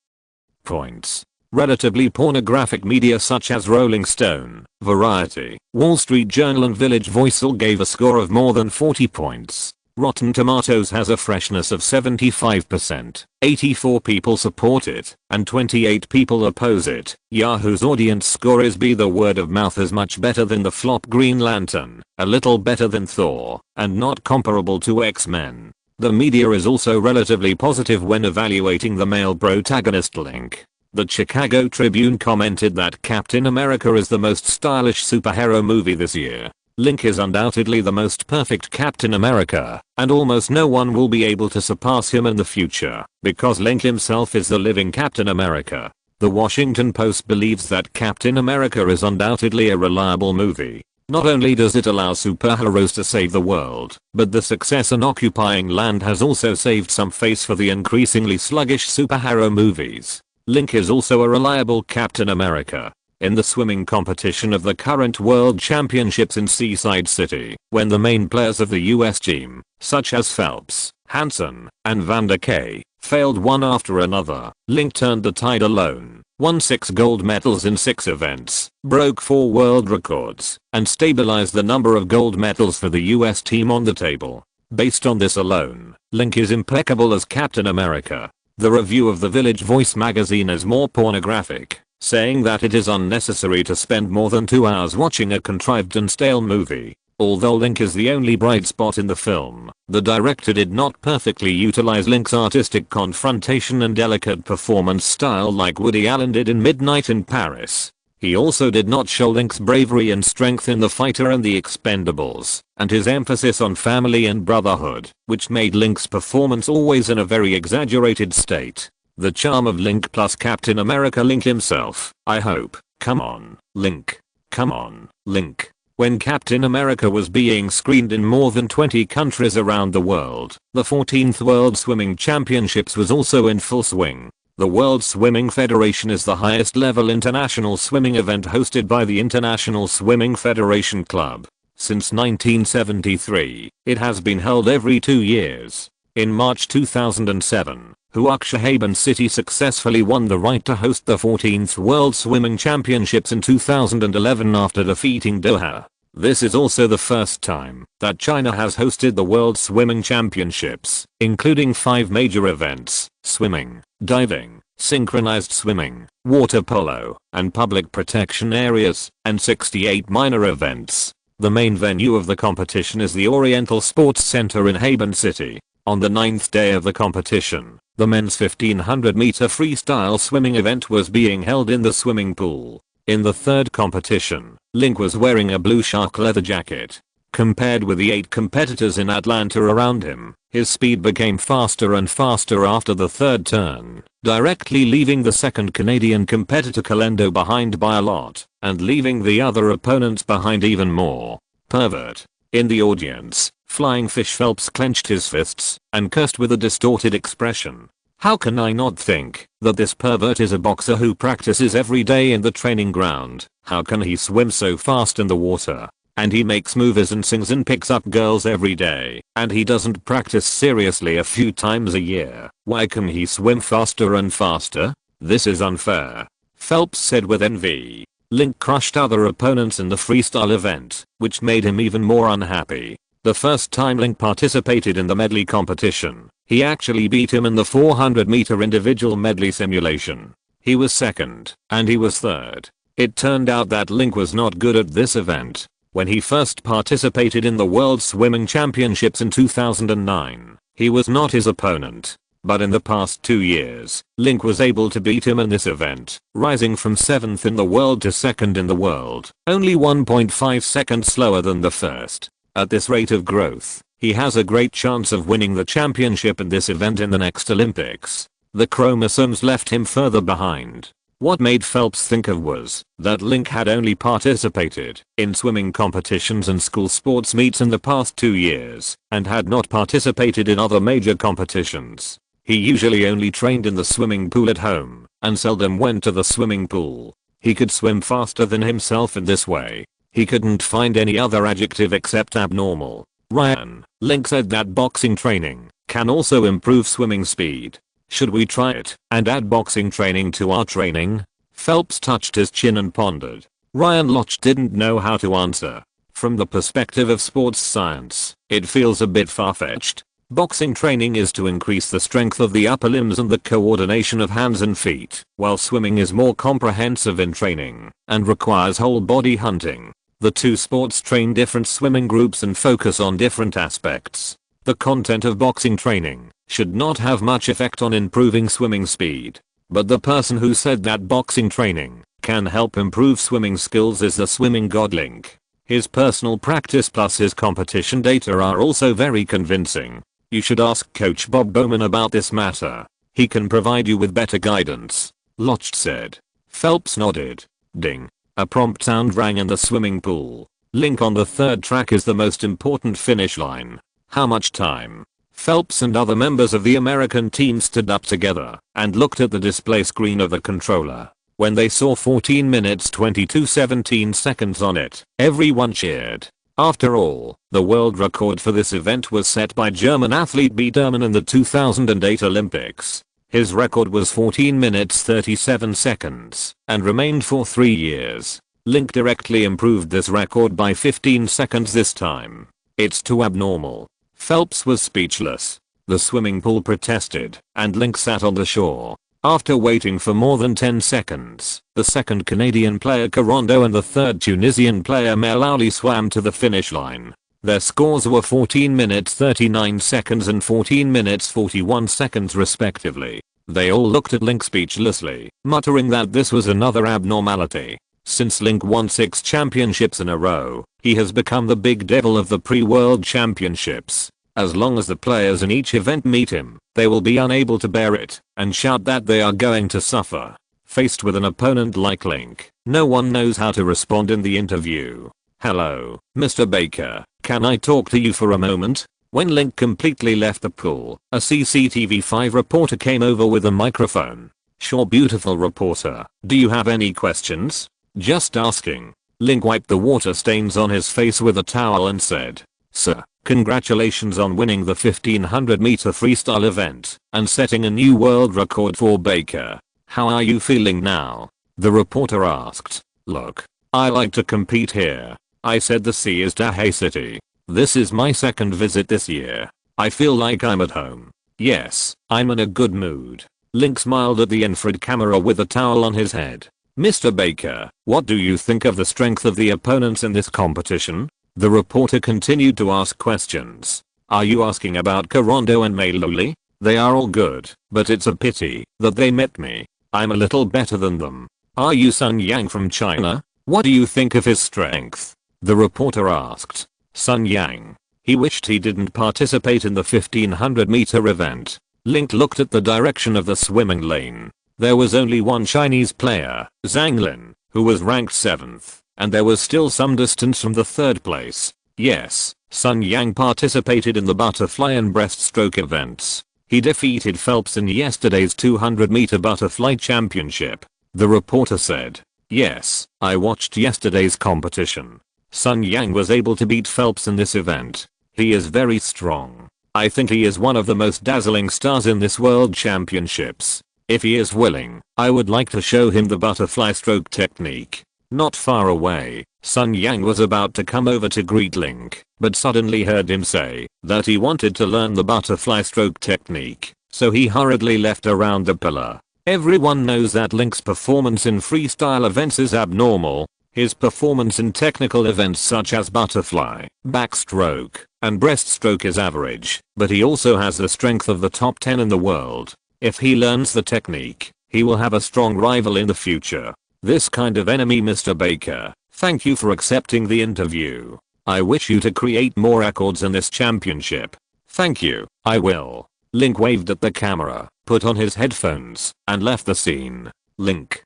points. Relatively pornographic media such as Rolling Stone, Variety, Wall Street Journal and Village Voice all gave a score of more than 40 points. Rotten Tomatoes has a freshness of 75%, 84 people support it, and 28 people oppose it. Yahoo's audience score is B. The word of mouth is much better than the flop Green Lantern, a little better than Thor, and not comparable to X-Men. The media is also relatively positive when evaluating the male protagonist Link. The Chicago Tribune commented that Captain America is the most stylish superhero movie this year. Link is undoubtedly the most perfect Captain America, and almost no one will be able to surpass him in the future, because Link himself is the living Captain America. The Washington Post believes that Captain America is undoubtedly a reliable movie. Not only does it allow superheroes to save the world, but the success in occupying land has also saved some face for the increasingly sluggish superhero movies. Link is also a reliable Captain America. In the swimming competition of the current World Championships in Seaside City, when the main players of the US team, such as Phelps, Hansen, and Van der Kay, failed one after another, Link turned the tide alone, won 6 gold medals in 6 events, broke 4 world records, and stabilized the number of gold medals for the US team on the table. Based on this alone, Link is impeccable as Captain America. The review of the Village Voice magazine is more pornographic, saying that it is unnecessary to spend more than 2 hours watching a contrived and stale movie. Although Link is the only bright spot in the film, the director did not perfectly utilize Link's artistic confrontation and delicate performance style like Woody Allen did in Midnight in Paris. He also did not show Link's bravery and strength in The Fighter and The Expendables, and his emphasis on family and brotherhood, which made Link's performance always in a very exaggerated state. The charm of Link plus Captain America Link himself, I hope. Come on, Link. Come on, Link. When Captain America was being screened in more than 20 countries around the world, the 14th World Swimming Championships was also in full swing. The World Swimming Federation is the highest level international swimming event hosted by the International Swimming Federation Club. Since 1973, it has been held every 2 years. In March 2007, Haben City successfully won the right to host the 14th World Swimming Championships in 2011 after defeating Doha. This is also the first time that China has hosted the World Swimming Championships, including 5 major events: swimming, diving, synchronized swimming, water polo, and public protection areas, and 68 minor events. The main venue of the competition is the Oriental Sports Center in Haben City. On the 9th day of the competition, the men's 1500 meter freestyle swimming event was being held in the swimming pool. In the third competition, Link was wearing a blue shark leather jacket. Compared with the 8 competitors in Atlanta around him, his speed became faster and faster after the third turn, directly leaving the second Canadian competitor Calendo behind by a lot, and leaving the other opponents behind even more. Pervert. In the audience, Flying Fish Phelps clenched his fists and cursed with a distorted expression. How can I not think that this pervert is a boxer who practices every day in the training ground? How can he swim so fast in the water? And he makes movies and sings and picks up girls every day, and he doesn't practice seriously a few times a year. Why can he swim faster and faster? This is unfair. Phelps said with envy. Link crushed other opponents in the freestyle event, which made him even more unhappy. The first time Link participated in the medley competition, he actually beat him in the 400 meter individual medley simulation. He was second, and he was third. It turned out that Link was not good at this event. When he first participated in the World Swimming Championships in 2009, he was not his opponent. But in the past 2 years, Link was able to beat him in this event, rising from 7th in the world to 2nd in the world, only 1.5 seconds slower than the first. At this rate of growth, he has a great chance of winning the championship in this event in the next Olympics. The chromosomes left him further behind. What made Phelps think of was that Link had only participated in swimming competitions and school sports meets in the past 2 years, and had not participated in other major competitions. He usually only trained in the swimming pool at home, and seldom went to the swimming pool. He could swim faster than himself in this way. He couldn't find any other adjective except abnormal. Ryan, Link said that boxing training can also improve swimming speed. Should we try it and add boxing training to our training? Phelps touched his chin and pondered. Ryan Lochte didn't know how to answer. From the perspective of sports science, it feels a bit far-fetched. Boxing training is to increase the strength of the upper limbs and the coordination of hands and feet, while swimming is more comprehensive in training and requires whole body hunting. The two sports train different swimming groups and focus on different aspects. The content of boxing training should not have much effect on improving swimming speed. But the person who said that boxing training can help improve swimming skills is the swimming god Link. His personal practice plus his competition data are also very convincing. You should ask Coach Bob Bowman about this matter. He can provide you with better guidance, Lochte said. Phelps nodded. Ding. A prompt sound rang in the swimming pool. Link on the third track is the most important finish line. How much time? Phelps and other members of the American team stood up together and looked at the display screen of the controller. When they saw 14 minutes 22:17 seconds on it, everyone cheered. After all, the world record for this event was set by German athlete Biedermann in the 2008 Olympics. His record was 14 minutes 37 seconds and remained for 3 years. Link directly improved this record by 15 seconds this time. It's too abnormal. Phelps was speechless. The swimming pool protested, and Link sat on the shore. After waiting for more than 10 seconds, the second Canadian player Carondo and the third Tunisian player Melaouli swam to the finish line. Their scores were 14 minutes 39 seconds and 14 minutes 41 seconds respectively. They all looked at Link speechlessly, muttering that this was another abnormality. Since Link won 6 championships in a row, he has become the big devil of the pre-world championships. As long as the players in each event meet him, they will be unable to bear it and shout that they are going to suffer. Faced with an opponent like Link, no one knows how to respond in the interview. "Hello, Mr. Baker, can I talk to you for a moment?" When Link completely left the pool, a CCTV5 reporter came over with a microphone. "Sure, beautiful reporter. Do you have any questions?" "Just asking." Link wiped the water stains on his face with a towel and said, "Sir, congratulations on winning the 1500 meter freestyle event and setting a new world record for Baker. How are you feeling now?" The reporter asked. "Look, I like to compete here." I said, "The sea is Dahé City. This is my second visit this year. I feel like I'm at home. Yes, I'm in a good mood." Link smiled at the infrared camera with a towel on his head. "Mr. Baker, what do you think of the strength of the opponents in this competition?" The reporter continued to ask questions. "Are you asking about Carondo and Melaouli? They are all good, but it's a pity that they met me. I'm a little better than them." "Are you Sun Yang from China? What do you think of his strength?" the reporter asked. Sun Yang. He wished he didn't participate in the 1500 meter event. Link looked at the direction of the swimming lane. There was only one Chinese player, Zhang Lin, who was ranked 7th, and there was still some distance from the 3rd place. Yes, Sun Yang participated in the butterfly and breaststroke events. He defeated Phelps in yesterday's 200 meter butterfly championship. The reporter said, "Yes, I watched yesterday's competition. Sun Yang was able to beat Phelps in this event. He is very strong. I think he is one of the most dazzling stars in this world championships. If he is willing, I would like to show him the butterfly stroke technique." Not far away, Sun Yang was about to come over to greet Link, but suddenly heard him say that he wanted to learn the butterfly stroke technique, so he hurriedly left around the pillar. Everyone knows that Link's performance in freestyle events is abnormal. His performance in technical events such as butterfly, backstroke, and breaststroke is average, but he also has the strength of the top 10 in the world. If he learns the technique, he will have a strong rival in the future. This kind of enemy, Mr. Baker. Thank you for accepting the interview. I wish you to create more records in this championship. Thank you, I will. Link waved at the camera, put on his headphones, and left the scene. Link.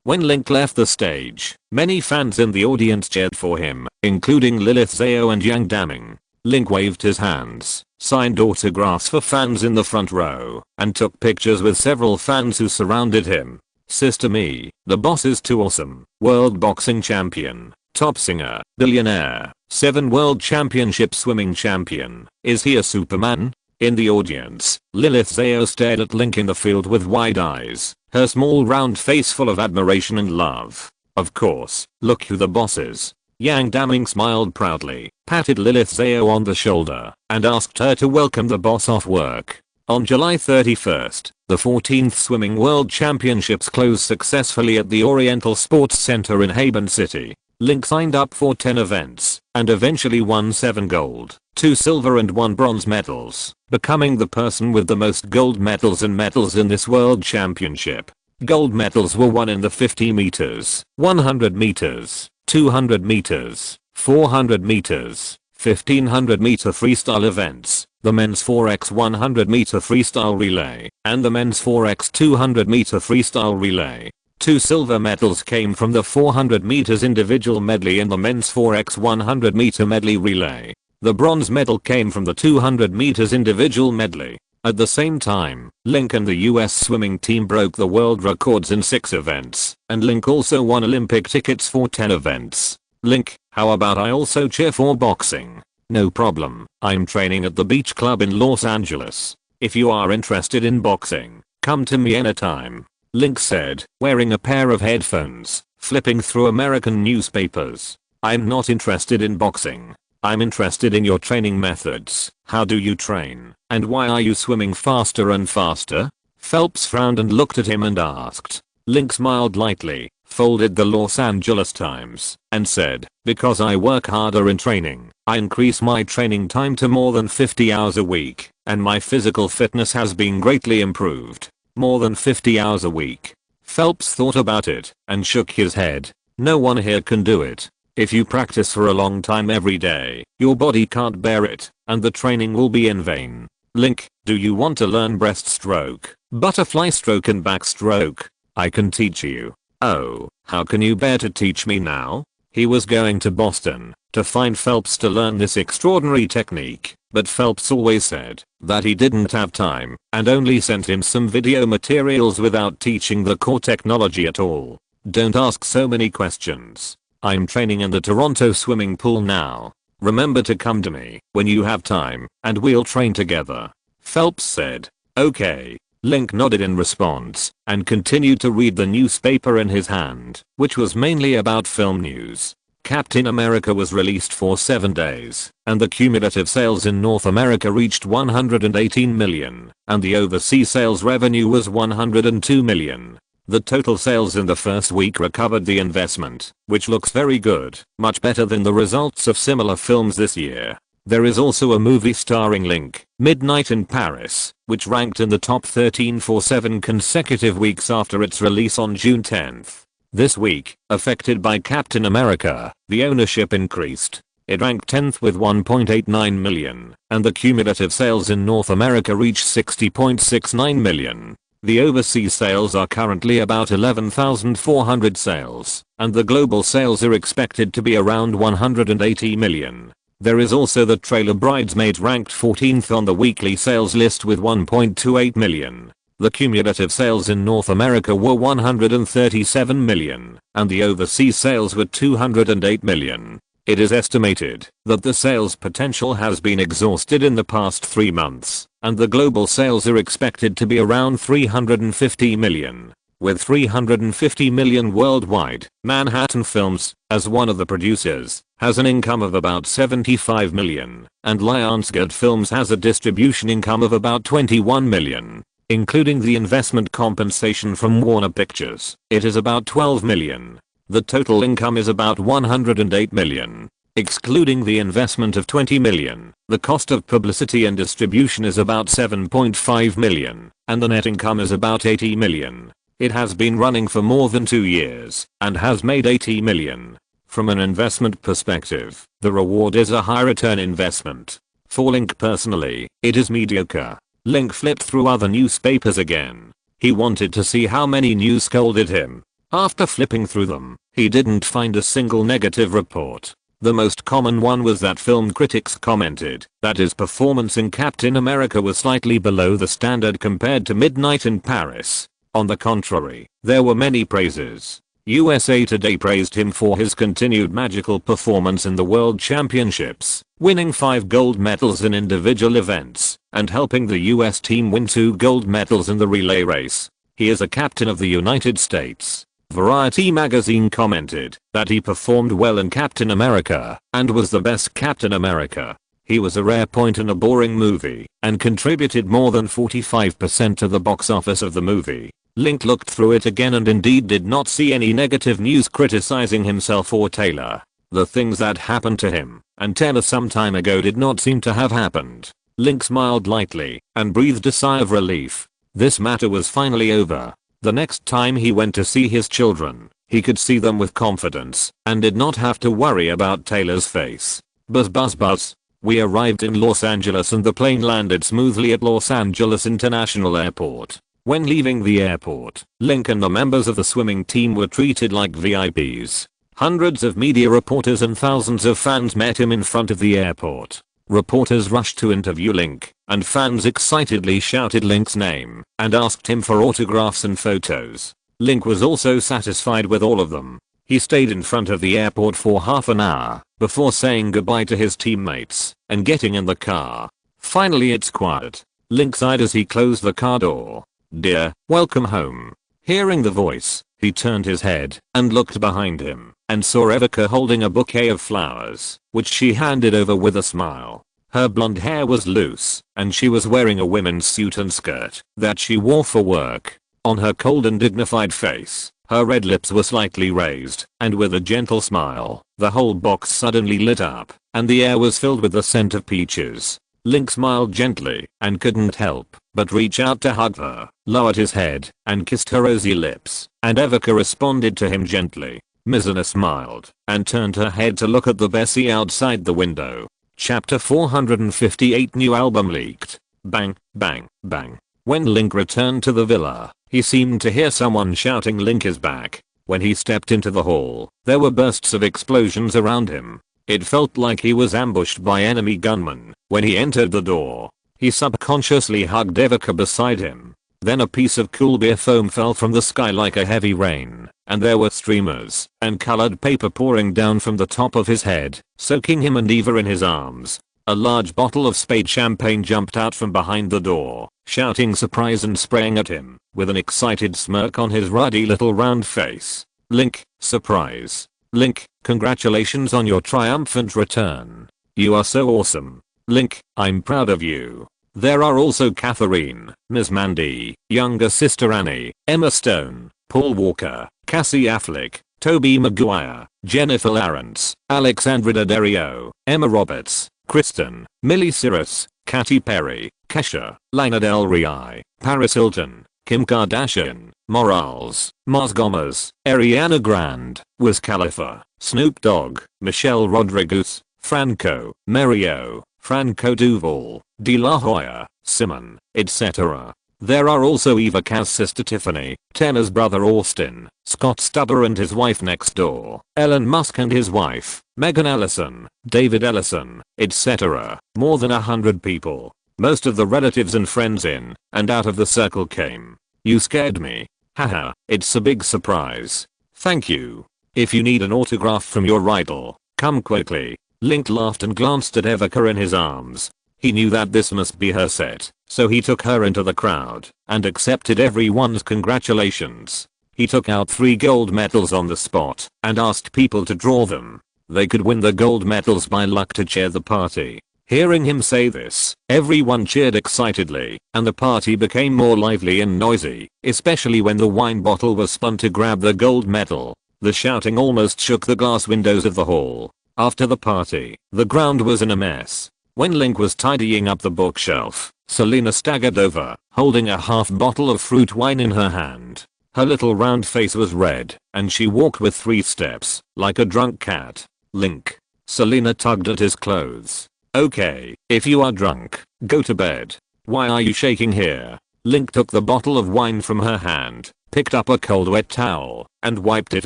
When Link left the stage, many fans in the audience cheered for him, including Lilith Zhao and Yang Daming. Link waved his hands, signed autographs for fans in the front row, and took pictures with several fans who surrounded him. Sister Me, the boss is too awesome, world boxing champion, top singer, billionaire, 7 world championship swimming champion. Is he a Superman? In the audience, Lilith Zhao stared at Link in the field with wide eyes, her small round face full of admiration and love. Of course, look who the boss is. Yang Daming smiled proudly, patted Lilith Zhao on the shoulder, and asked her to welcome the boss off work. On July 31st, the 14th Swimming World Championships closed successfully at the Oriental Sports Center in Haben City. Link signed up for 10 events, and eventually won 7 gold, 2 silver and 1 bronze medals, becoming the person with the most gold medals in this World Championship. Gold medals were won in the 50 meters, 100 meters, 200 meters, 400 meters, 1500 meter freestyle events, the men's 4x 100 meter freestyle relay, and the men's 4x 200 meter freestyle relay. 2 silver medals came from the 400 meters individual medley and the men's 4x 100 meter medley relay. The bronze medal came from the 200 meters individual medley. At the same time, Link and the US swimming team broke the world records in 6 events, and Link also won Olympic tickets for 10 events. Link, how about I also cheer for boxing? No problem, I'm training at the beach club in Los Angeles. If you are interested in boxing, come to me anytime. Link said, wearing a pair of headphones, flipping through American newspapers. I'm not interested in boxing. I'm interested in your training methods. How do you train? And why are you swimming faster and faster? Phelps frowned and looked at him and asked. Link smiled lightly, folded the Los Angeles Times, and said, "Because I work harder in training, I increase my training time to more than 50 hours a week, and my physical fitness has been greatly improved." More than 50 hours a week. Phelps thought about it and shook his head. No one here can do it. If you practice for a long time every day, your body can't bear it, and the training will be in vain. Link, do you want to learn breaststroke, butterfly stroke and backstroke? I can teach you. Oh, how can you bear to teach me now? He was going to Boston to find Phelps to learn this extraordinary technique, but Phelps always said that he didn't have time and only sent him some video materials without teaching the core technology at all. Don't ask so many questions. I'm training in the Toronto swimming pool now. Remember to come to me when you have time and we'll train together. Phelps said. Okay. Link nodded in response and continued to read the newspaper in his hand, which was mainly about film news. Captain America was released for 7 days, and the cumulative sales in North America reached 118 million, and the overseas sales revenue was 102 million. The total sales in the first week recovered the investment, which looks very good, much better than the results of similar films this year. There is also a movie starring Link, Midnight in Paris, which ranked in the top 13 for 7 consecutive weeks after its release on June 10th. This week, affected by Captain America, the ownership increased. It ranked 10th with 1.89 million, and the cumulative sales in North America reached 60.69 million. The overseas sales are currently about 11,400 sales, and the global sales are expected to be around 180 million. There is also the trailer Bridesmaids ranked 14th on the weekly sales list with 1.28 million. The cumulative sales in North America were 137 million, and the overseas sales were 208 million. It is estimated that the sales potential has been exhausted in the past 3 months, and the global sales are expected to be around 350 million. With 350 million worldwide, Manhattan Films, as one of the producers, has an income of about 75 million, and Lionsgate Films has a distribution income of about 21 million. Including the investment compensation from Warner Pictures, it is about 12 million. The total income is about 108 million. Excluding the investment of 20 million, the cost of publicity and distribution is about 7.5 million, and the net income is about 80 million. It has been running for more than 2 years and has made 80 million. From an investment perspective, the reward is a high return investment. For Link personally, it is mediocre. Link flipped through other newspapers again. He wanted to see how many news scolded him. After flipping through them, he didn't find a single negative report. The most common one was that film critics commented that his performance in Captain America was slightly below the standard compared to Midnight in Paris. On the contrary, there were many praises. USA Today praised him for his continued magical performance in the World Championships, winning 5 gold medals in individual events, and helping the US team win 2 gold medals in the relay race. He is a captain of the United States. Variety magazine commented that he performed well in Captain America and was the best Captain America. He was a rare point in a boring movie and contributed more than 45% to the box office of the movie. Link looked through it again and indeed did not see any negative news criticizing himself or Taylor. The things that happened to him and Taylor some time ago did not seem to have happened. Link smiled lightly and breathed a sigh of relief. This matter was finally over. The next time he went to see his children, he could see them with confidence and did not have to worry about Taylor's face. Buzz buzz buzz. We arrived in Los Angeles and the plane landed smoothly at Los Angeles International Airport. When leaving the airport, Link and the members of the swimming team were treated like VIPs. Hundreds of media reporters and thousands of fans met him in front of the airport. Reporters rushed to interview Link, and fans excitedly shouted Link's name and asked him for autographs and photos. Link was also satisfied with all of them. He stayed in front of the airport for half an hour before saying goodbye to his teammates and getting in the car. Finally it's quiet. Link sighed as he closed the car door. "Dear, welcome home." Hearing the voice, he turned his head and looked behind him and saw Evika holding a bouquet of flowers, which she handed over with a smile. Her blonde hair was loose, and she was wearing a women's suit and skirt that she wore for work. On her cold and dignified face, her red lips were slightly raised, and with a gentle smile, the whole box suddenly lit up, and the air was filled with the scent of peaches. Link smiled gently, and couldn't help but reach out to hug her, lowered his head, and kissed her rosy lips, and Evoca responded to him gently. Mizuna smiled, and turned her head to look at the Bessie outside the window. Chapter 458 New album leaked. Bang, bang, bang. When Link returned to the villa, he seemed to hear someone shouting Link is back. When he stepped into the hall, there were bursts of explosions around him. It felt like he was ambushed by enemy gunmen. When he entered the door, he subconsciously hugged Evoca beside him. Then a piece of cool beer foam fell from the sky like a heavy rain, and there were streamers and colored paper pouring down from the top of his head, soaking him and Eva in his arms. A large bottle of spade champagne jumped out from behind the door, shouting surprise and spraying at him, with an excited smirk on his ruddy little round face. Link, surprise. Link, congratulations on your triumphant return. You are so awesome. Link, I'm proud of you. There are also Catherine, Ms. Mandy, younger sister Annie, Emma Stone, Paul Walker, Cassie Affleck, Tobey Maguire, Jennifer Lawrence, Alexandra Daddario, Emma Roberts, Kristen, Miley Cyrus, Katy Perry, Kesha, Lana Del Rey, Paris Hilton, Kim Kardashian, Morales, Mars Gomez, Ariana Grande, Wiz Khalifa, Snoop Dogg, Michelle Rodriguez, Franco, Mario, Franco Duval, De La Hoya, Simon, etc. There are also Eva Kaz's sister Tiffany, Tanner's brother Austin, Scott Stubber and his wife next door, Elon Musk and his wife, Megan Ellison, David Ellison, etc. More than 100 people. Most of the relatives and friends in and out of the circle came. You scared me. Haha, it's a big surprise. Thank you. If you need an autograph from your idol, come quickly. Link laughed and glanced at Evoca in his arms. He knew that this must be her set, so he took her into the crowd and accepted everyone's congratulations. He took out 3 gold medals on the spot and asked people to draw them. They could win the gold medals by luck to cheer the party. Hearing him say this, everyone cheered excitedly, and the party became more lively and noisy, especially when the wine bottle was spun to grab the gold medal. The shouting almost shook the glass windows of the hall. After the party, the ground was in a mess. When Link was tidying up the bookshelf, Selena staggered over, holding a half bottle of fruit wine in her hand. Her little round face was red, and she walked with 3 steps, like a drunk cat. Link. Selena tugged at his clothes. Okay, if you are drunk, go to bed. Why are you shaking here? Link took the bottle of wine from her hand, picked up a cold wet towel, and wiped it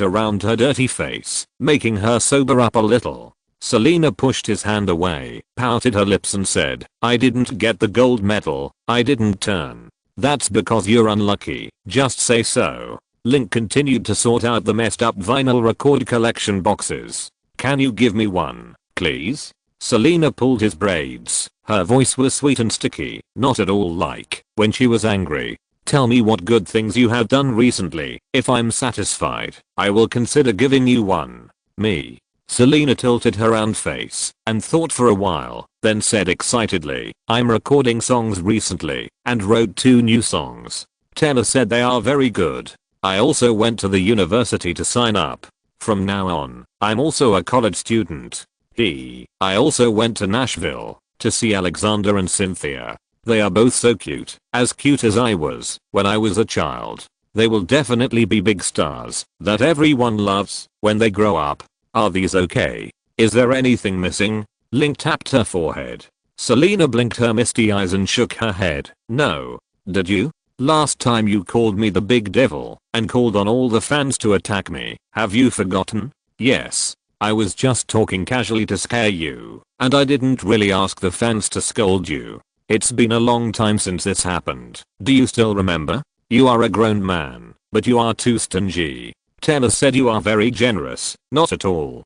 around her dirty face, making her sober up a little. Selena pushed his hand away, pouted her lips and said, I didn't get the gold medal, I didn't turn. That's because you're unlucky, just say so. Link continued to sort out the messed up vinyl record collection boxes. Can you give me one, please? Selena pulled his braids. Her voice was sweet and sticky, not at all like when she was angry. Tell me what good things you have done recently. If I'm satisfied, I will consider giving you one. Me. Selena tilted her round face and thought for a while, then said excitedly, I'm recording songs recently and wrote 2 new songs. Taylor said they are very good. I also went to the university to sign up. From now on, I'm also a college student. I also went to Nashville to see Alexander and Cynthia. They are both so cute as I was when I was a child. They will definitely be big stars that everyone loves when they grow up. Are these okay? Is there anything missing? Link tapped her forehead. Selena blinked her misty eyes and shook her head. No. Did you? Last time you called me the big devil and called on all the fans to attack me. Have you forgotten? Yes. I was just talking casually to scare you, and I didn't really ask the fans to scold you. It's been a long time since this happened. Do you still remember? You are a grown man, but you are too stingy. Taylor said you are very generous. Not at all.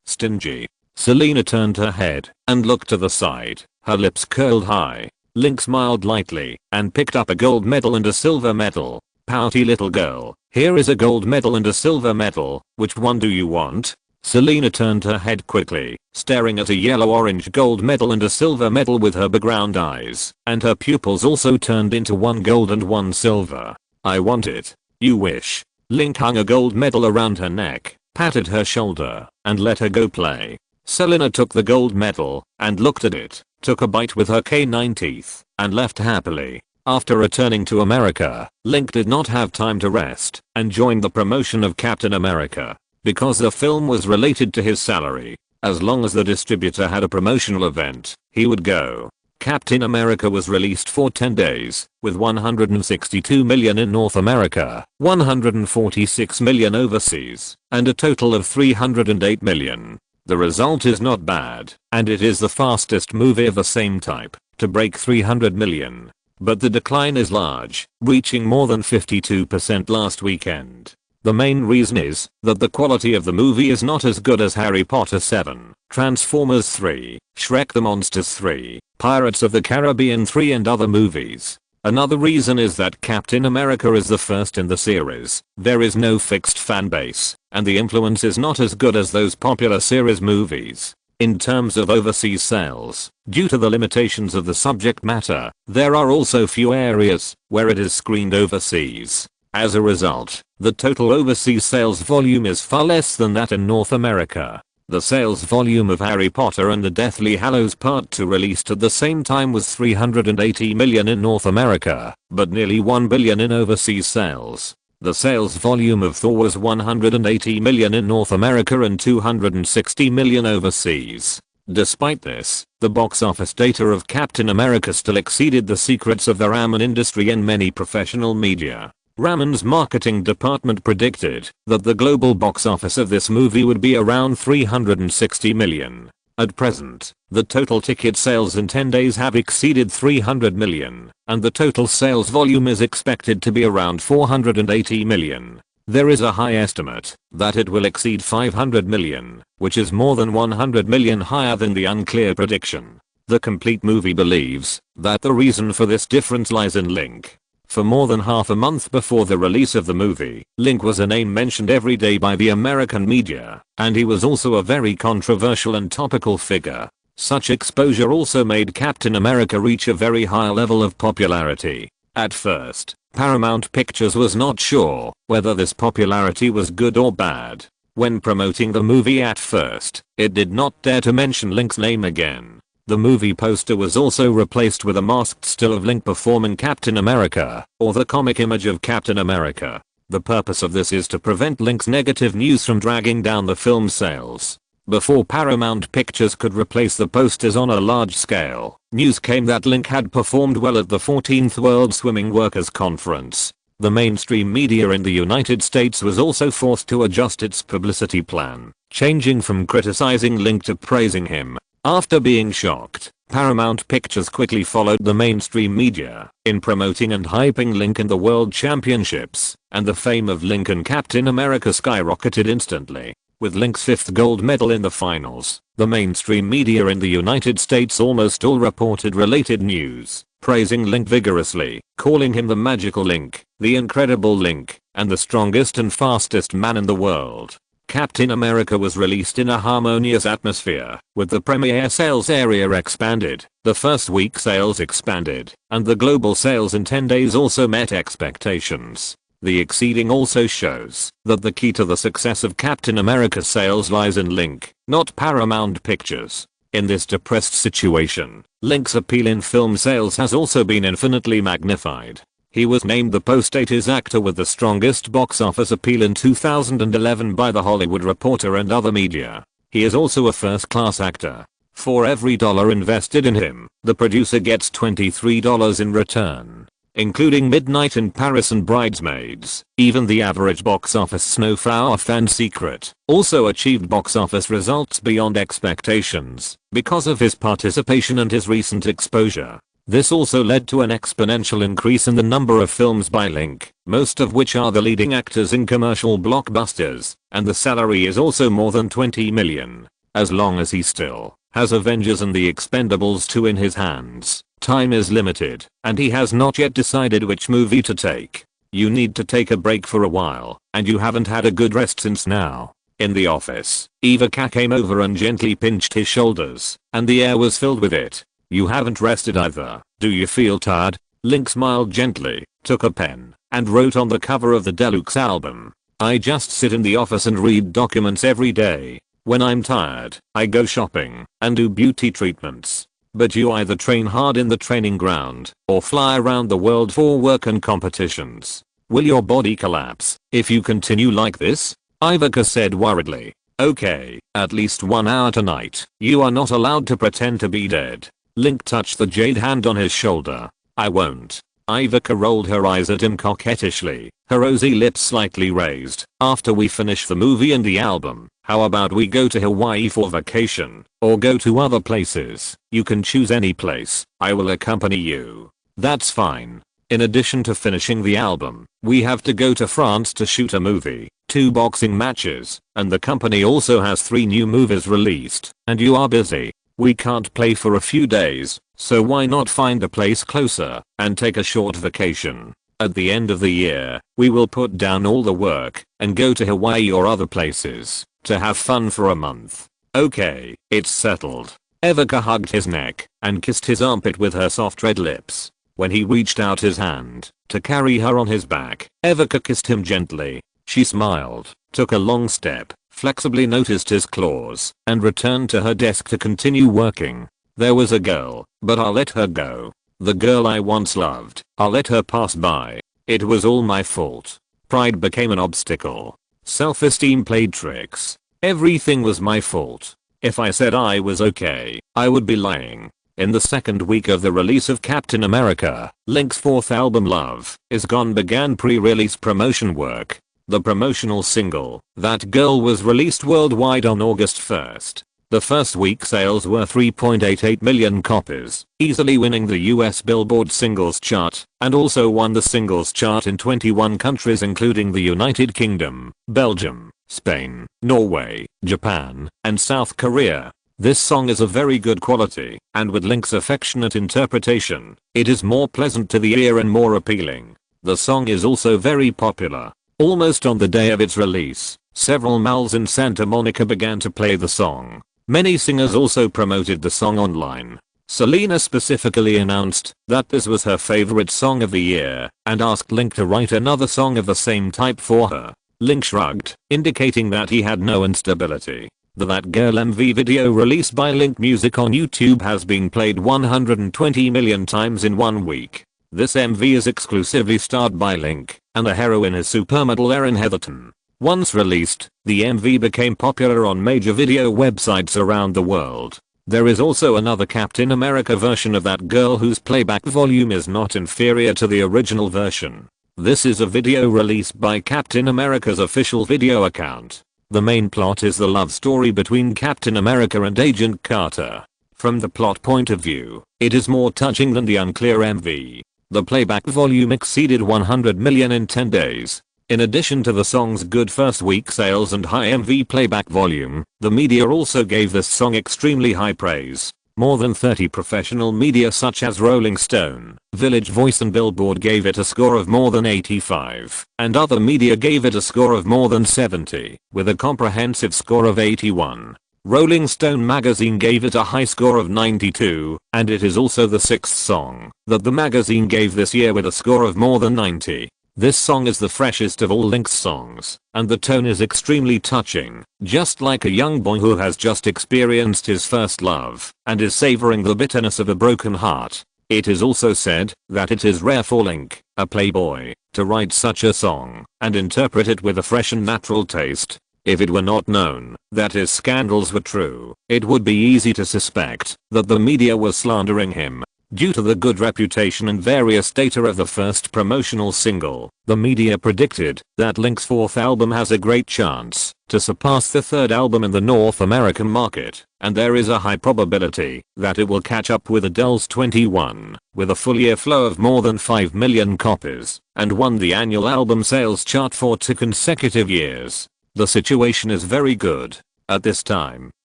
Stingy. Selena turned her head and looked to the side, her lips curled high. Link smiled lightly and picked up a gold medal and a silver medal. Pouty little girl, here is a gold medal and a silver medal. Which one do you want? Selena turned her head quickly, staring at a yellow-orange gold medal and a silver medal with her background eyes, and her pupils also turned into one gold and one silver. I want it. You wish. Link hung a gold medal around her neck, patted her shoulder, and let her go play. Selena took the gold medal and looked at it, took a bite with her canine teeth, and left happily. After returning to America, Link did not have time to rest and joined the promotion of Captain America. Because the film was related to his salary, as long as the distributor had a promotional event, he would go. Captain America was released for 10 days, with 162 million in North America, 146 million overseas, and a total of 308 million. The result is not bad, and it is the fastest movie of the same type to break 300 million. But the decline is large, reaching more than 52% last weekend. The main reason is that the quality of the movie is not as good as Harry Potter 7, Transformers 3, Shrek the Monsters 3, Pirates of the Caribbean 3 and other movies. Another reason is that Captain America is the first in the series. There is no fixed fan base, and the influence is not as good as those popular series movies. In terms of overseas sales, due to the limitations of the subject matter, there are also few areas where it is screened overseas. As a result, the total overseas sales volume is far less than that in North America. The sales volume of Harry Potter and the Deathly Hallows Part 2 released at the same time was 380 million in North America, but nearly 1 billion in overseas sales. The sales volume of Thor was 180 million in North America and 260 million overseas. Despite this, the box office data of Captain America still exceeded the secrets of the ramen industry and many professional media. Ramen's marketing department predicted that the global box office of this movie would be around 360 million. At present, the total ticket sales in 10 days have exceeded 300 million, and the total sales volume is expected to be around 480 million. There is a high estimate that it will exceed 500 million, which is more than 100 million higher than the unclear prediction. The complete movie believes that the reason for this difference lies in Link. For more than half a month before the release of the movie, Link was a name mentioned every day by the American media, and he was also a very controversial and topical figure. Such exposure also made Captain America reach a very high level of popularity. At first, Paramount Pictures was not sure whether this popularity was good or bad. When promoting the movie at first, it did not dare to mention Link's name again. The movie poster was also replaced with a masked still of Link performing Captain America, or the comic image of Captain America. The purpose of this is to prevent Link's negative news from dragging down the film's sales. Before Paramount Pictures could replace the posters on a large scale, news came that Link had performed well at the 14th World Swimming Workers Conference. The mainstream media in the United States was also forced to adjust its publicity plan, changing from criticizing Link to praising him. After being shocked, Paramount Pictures quickly followed the mainstream media in promoting and hyping Link in the World Championships, and the fame of Link and Captain America skyrocketed instantly. With Link's 5th gold medal in the finals, the mainstream media in the United States almost all reported related news, praising Link vigorously, calling him the magical Link, the incredible Link, and the strongest and fastest man in the world. Captain America was released in a harmonious atmosphere, with the premiere sales area expanded, the first week sales expanded, and the global sales in 10 days also met expectations. The exceeding also shows that the key to the success of Captain America sales lies in Link, not Paramount Pictures. In this depressed situation, Link's appeal in film sales has also been infinitely magnified. He was named the post-80s actor with the strongest box office appeal in 2011 by The Hollywood Reporter and other media. He is also a first-class actor. For every dollar invested in him, the producer gets $23 in return. Including Midnight in Paris and Bridesmaids, even the average box office Snowflower Fan Secret also achieved box office results beyond expectations because of his participation and his recent exposure. This also led to an exponential increase in the number of films by Link, most of which are the leading actors in commercial blockbusters, and the salary is also more than 20 million. As long as he still has Avengers and the Expendables 2 in his hands, time is limited, and he has not yet decided which movie to take. You need to take a break for a while, and you haven't had a good rest since now. In the office, Ivica came over and gently pinched his shoulders, and the air was filled with it. "You haven't rested either. Do you feel tired?" Link smiled gently, took a pen, and wrote on the cover of the Deluxe album, "I just sit in the office and read documents every day. When I'm tired, I go shopping and do beauty treatments. But you either train hard in the training ground or fly around the world for work and competitions. Will your body collapse if you continue like this?" Ivica said worriedly. "Okay, at least 1 hour tonight. You are not allowed to pretend to be dead." Link touched the jade hand on his shoulder. "I won't." Ivica rolled her eyes at him coquettishly, her rosy lips slightly raised. "After we finish the movie and the album, how about we go to Hawaii for vacation, or go to other places? You can choose any place. I will accompany you." "That's fine. In addition to finishing the album, we have to go to France to shoot a movie, 2 boxing matches, and the company also has 3 new movies released, and you are busy. We can't play for a few days, so why not find a place closer and take a short vacation? At the end of the year, we will put down all the work and go to Hawaii or other places to have fun for a month." "Okay, it's settled." Ivica hugged his neck and kissed his armpit with her soft red lips. When he reached out his hand to carry her on his back, Ivica kissed him gently. She smiled, took a long step, flexibly noticed his claws, and returned to her desk to continue working. "There was a girl, but I'll let her go. The girl I once loved, I'll let her pass by. It was all my fault. Pride became an obstacle. Self-esteem played tricks. Everything was my fault. If I said I was okay, I would be lying." In the second week of the release of Captain America, Link's 4th album Love Is Gone began pre-release promotion work. The promotional single, That Girl, was released worldwide on August 1st. The first week sales were 3.88 million copies, easily winning the US Billboard Singles Chart, and also won the Singles Chart in 21 countries including the United Kingdom, Belgium, Spain, Norway, Japan, and South Korea. This song is of very good quality, and with Link's affectionate interpretation, it is more pleasant to the ear and more appealing. The song is also very popular. Almost on the day of its release, several malls in Santa Monica began to play the song. Many singers also promoted the song online. Selena specifically announced that this was her favorite song of the year and asked Link to write another song of the same type for her. Link shrugged, indicating that he had no instability. The That Girl MV video released by Link Music on YouTube has been played 120 million times in 1 week. This MV is exclusively starred by Link, and the heroine is supermodel Erin Heatherton. Once released, the MV became popular on major video websites around the world. There is also another Captain America version of That Girl whose playback volume is not inferior to the original version. This is a video released by Captain America's official video account. The main plot is the love story between Captain America and Agent Carter. From the plot point of view, it is more touching than the unclear MV. The playback volume exceeded 100 million in 10 days. In addition to the song's good first week sales and high MV playback volume, the media also gave this song extremely high praise. More than 30 professional media such as Rolling Stone, Village Voice and Billboard gave it a score of more than 85, and other media gave it a score of more than 70, with a comprehensive score of 81. Rolling Stone magazine gave it a high score of 92, and it is also the 6th song that the magazine gave this year with a score of more than 90. This song is the freshest of all Link's songs, and the tone is extremely touching, just like a young boy who has just experienced his first love and is savoring the bitterness of a broken heart. It is also said that it is rare for Link, a playboy, to write such a song and interpret it with a fresh and natural taste. If it were not known that his scandals were true, it would be easy to suspect that the media was slandering him. Due to the good reputation and various data of the first promotional single, the media predicted that Link's 4th album has a great chance to surpass the 3rd album in the North American market, and there is a high probability that it will catch up with Adele's 21, with a full year flow of more than 5 million copies, and won the annual album sales chart for 2 consecutive years. The situation is very good. At this time,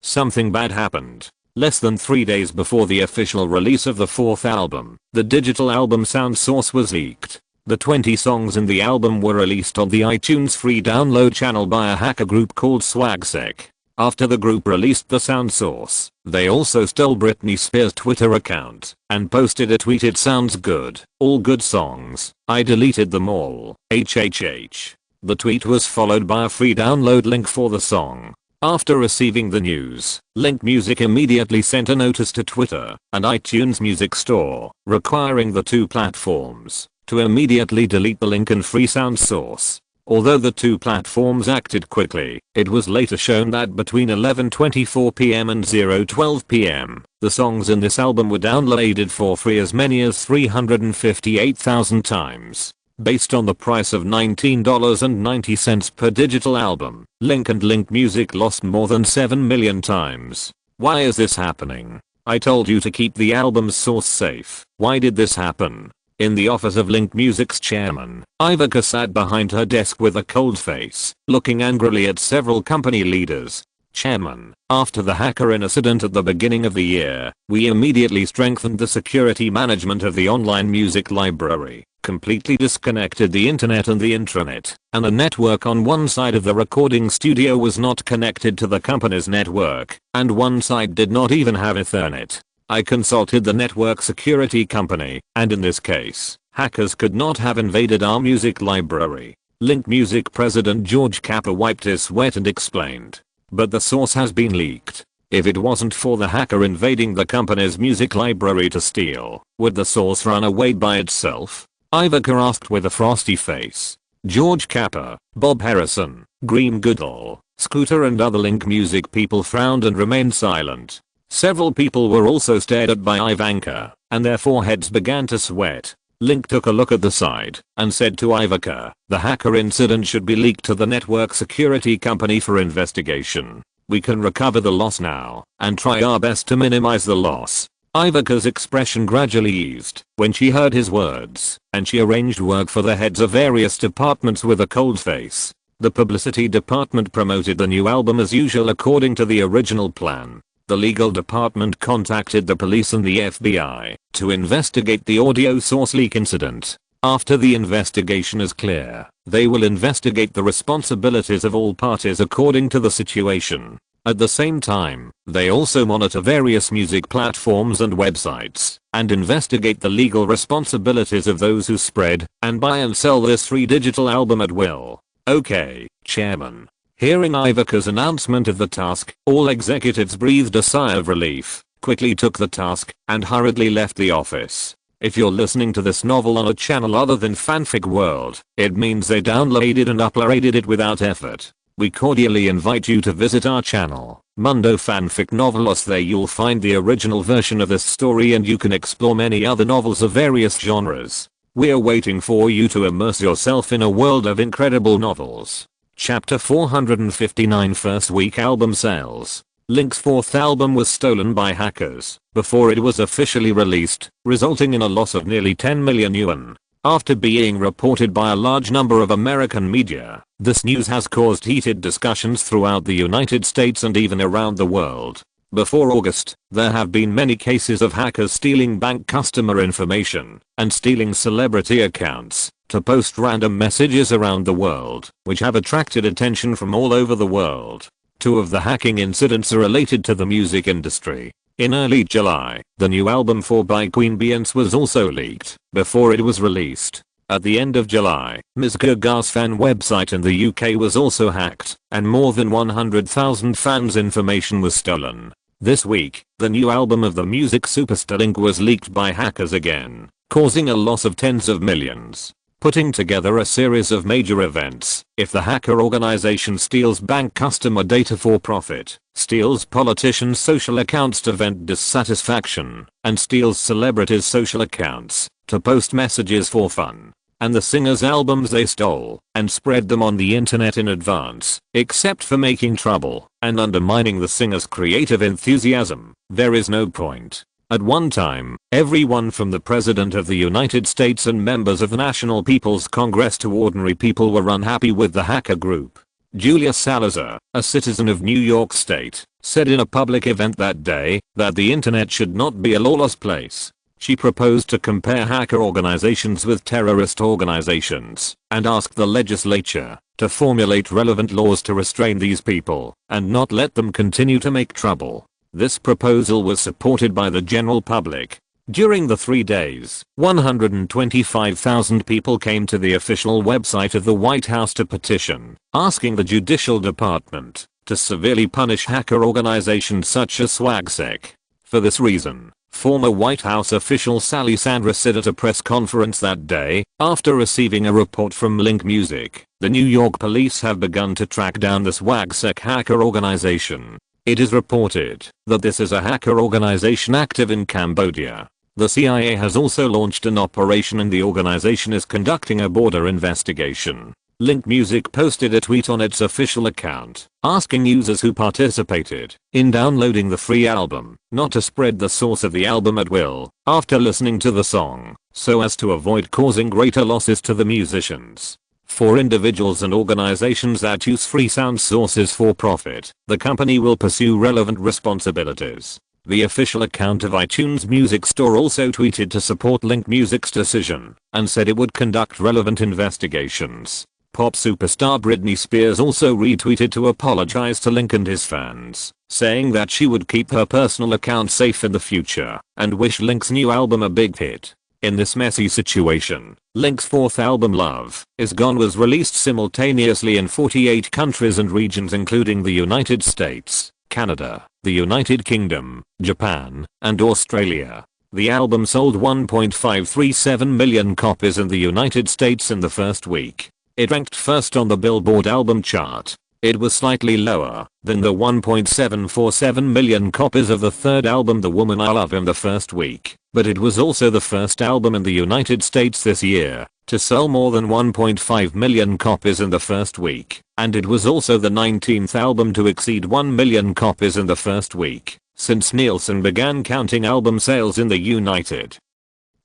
something bad happened. Less than 3 days before the official release of the 4th album, the digital album sound source was leaked. The 20 songs in the album were released on the iTunes free download channel by a hacker group called SwagSec. After the group released the sound source, they also stole Britney Spears' Twitter account and posted a tweet, "It sounds good, all good songs, I deleted them all, HHH." The tweet was followed by a free download link for the song. After receiving the news, Link Music immediately sent a notice to Twitter and iTunes Music Store, requiring the two platforms to immediately delete the link and free sound source. Although the two platforms acted quickly, it was later shown that between 11:24 PM and 0:12 PM, the songs in this album were downloaded for free as many as 358,000 times. Based on the price of $19.90 per digital album, Link and Link Music lost more than 7 million times. Why is this happening? I told you to keep the album's source safe. Why did this happen? In the office of Link Music's chairman, Ivanka sat behind her desk with a cold face, looking angrily at several company leaders. "Chairman, after the hacker incident at the beginning of the year, we immediately strengthened the security management of the online music library, completely disconnected the internet and the intranet, and the network on one side of the recording studio was not connected to the company's network, and one side did not even have Ethernet. I consulted the network security company, and in this case, hackers could not have invaded our music library." Link Music president George Kappa wiped his sweat and explained. "But the source has been leaked. If it wasn't for the hacker invading the company's music library to steal, would the source run away by itself?" Ivanka asked with a frosty face. George Kappa, Bob Harrison, Green Goodall, Scooter and other Link Music people frowned and remained silent. Several people were also stared at by Ivanka, and their foreheads began to sweat. Link took a look at the side and said to Ivanka, "The hacker incident should be leaked to the network security company for investigation. We can recover the loss now and try our best to minimize the loss." Ivanka's expression gradually eased when she heard his words, and she arranged work for the heads of various departments with a cold face. The publicity department promoted the new album as usual according to the original plan. The legal department contacted the police and the FBI to investigate the audio source leak incident. After the investigation is clear, they will investigate the responsibilities of all parties according to the situation. At the same time, they also monitor various music platforms and websites and investigate the legal responsibilities of those who spread and buy and sell this free digital album at will. Okay, Chairman. Hearing Ivanka's announcement of the task, all executives breathed a sigh of relief, quickly took the task, and hurriedly left the office. If you're listening to this novel on a channel other than Fanfic World, it means they downloaded and uploaded it without effort. We cordially invite you to visit our channel, Mundo Fanfic Novelos. There you'll find the original version of this story and you can explore many other novels of various genres. We're waiting for you to immerse yourself in a world of incredible novels. Chapter 459 First week album sales. Link's fourth album was stolen by hackers before it was officially released, resulting in a loss of nearly 10 million yuan. After being reported by a large number of American media, this news has caused heated discussions throughout the United States and even around the world. Before August, there have been many cases of hackers stealing bank customer information and stealing celebrity accounts to post random messages around the world, which have attracted attention from all over the world. Two of the hacking incidents are related to the music industry. In early July, the new album by Queen Beyoncé was also leaked before it was released. At the end of July, Ms. Gaga's fan website in the UK was also hacked, and more than 100,000 fans' information was stolen. This week, the new album of the music superstar Link was leaked by hackers again, causing a loss of tens of millions. Putting together a series of major events. If the hacker organization steals bank customer data for profit, steals politicians' social accounts to vent dissatisfaction, and steals celebrities' social accounts to post messages for fun, and the singers' albums they stole and spread them on the internet in advance, except for making trouble and undermining the singer's creative enthusiasm, there is no point. At one time, everyone from the President of the United States and members of the National People's Congress to ordinary people were unhappy with the hacker group. Julia Salazar, a citizen of New York State, said in a public event that day that the internet should not be a lawless place. She proposed to compare hacker organizations with terrorist organizations and ask the legislature to formulate relevant laws to restrain these people and not let them continue to make trouble. This proposal was supported by the general public. During the 3 days, 125,000 people came to the official website of the White House to petition, asking the Judicial Department to severely punish hacker organizations such as SWAGSEC. For this reason, former White House official Sally Sandra said at a press conference that day, after receiving a report from Link Music, the New York police have begun to track down the SWAGSEC hacker organization. It is reported that this is a hacker organization active in Cambodia. The CIA has also launched an operation and the organization is conducting a border investigation. Link Music posted a tweet on its official account, asking users who participated in downloading the free album not to spread the source of the album at will after listening to the song, so as to avoid causing greater losses to the musicians. For individuals and organizations that use free sound sources for profit, the company will pursue relevant responsibilities. The official account of iTunes Music Store also tweeted to support Link Music's decision and said it would conduct relevant investigations. Pop superstar Britney Spears also retweeted to apologize to Link and his fans, saying that she would keep her personal account safe in the future and wish Link's new album a big hit. In this messy situation, Link's fourth album Love Is Gone was released simultaneously in 48 countries and regions including the United States, Canada, the United Kingdom, Japan, and Australia. The album sold 1.537 million copies in the United States in the first week. It ranked first on the Billboard album chart. It was slightly lower than the 1.747 million copies of the third album The Woman I Love in the first week, but it was also the first album in the United States this year to sell more than 1.5 million copies in the first week, and it was also the 19th album to exceed 1 million copies in the first week since Nielsen began counting album sales in the United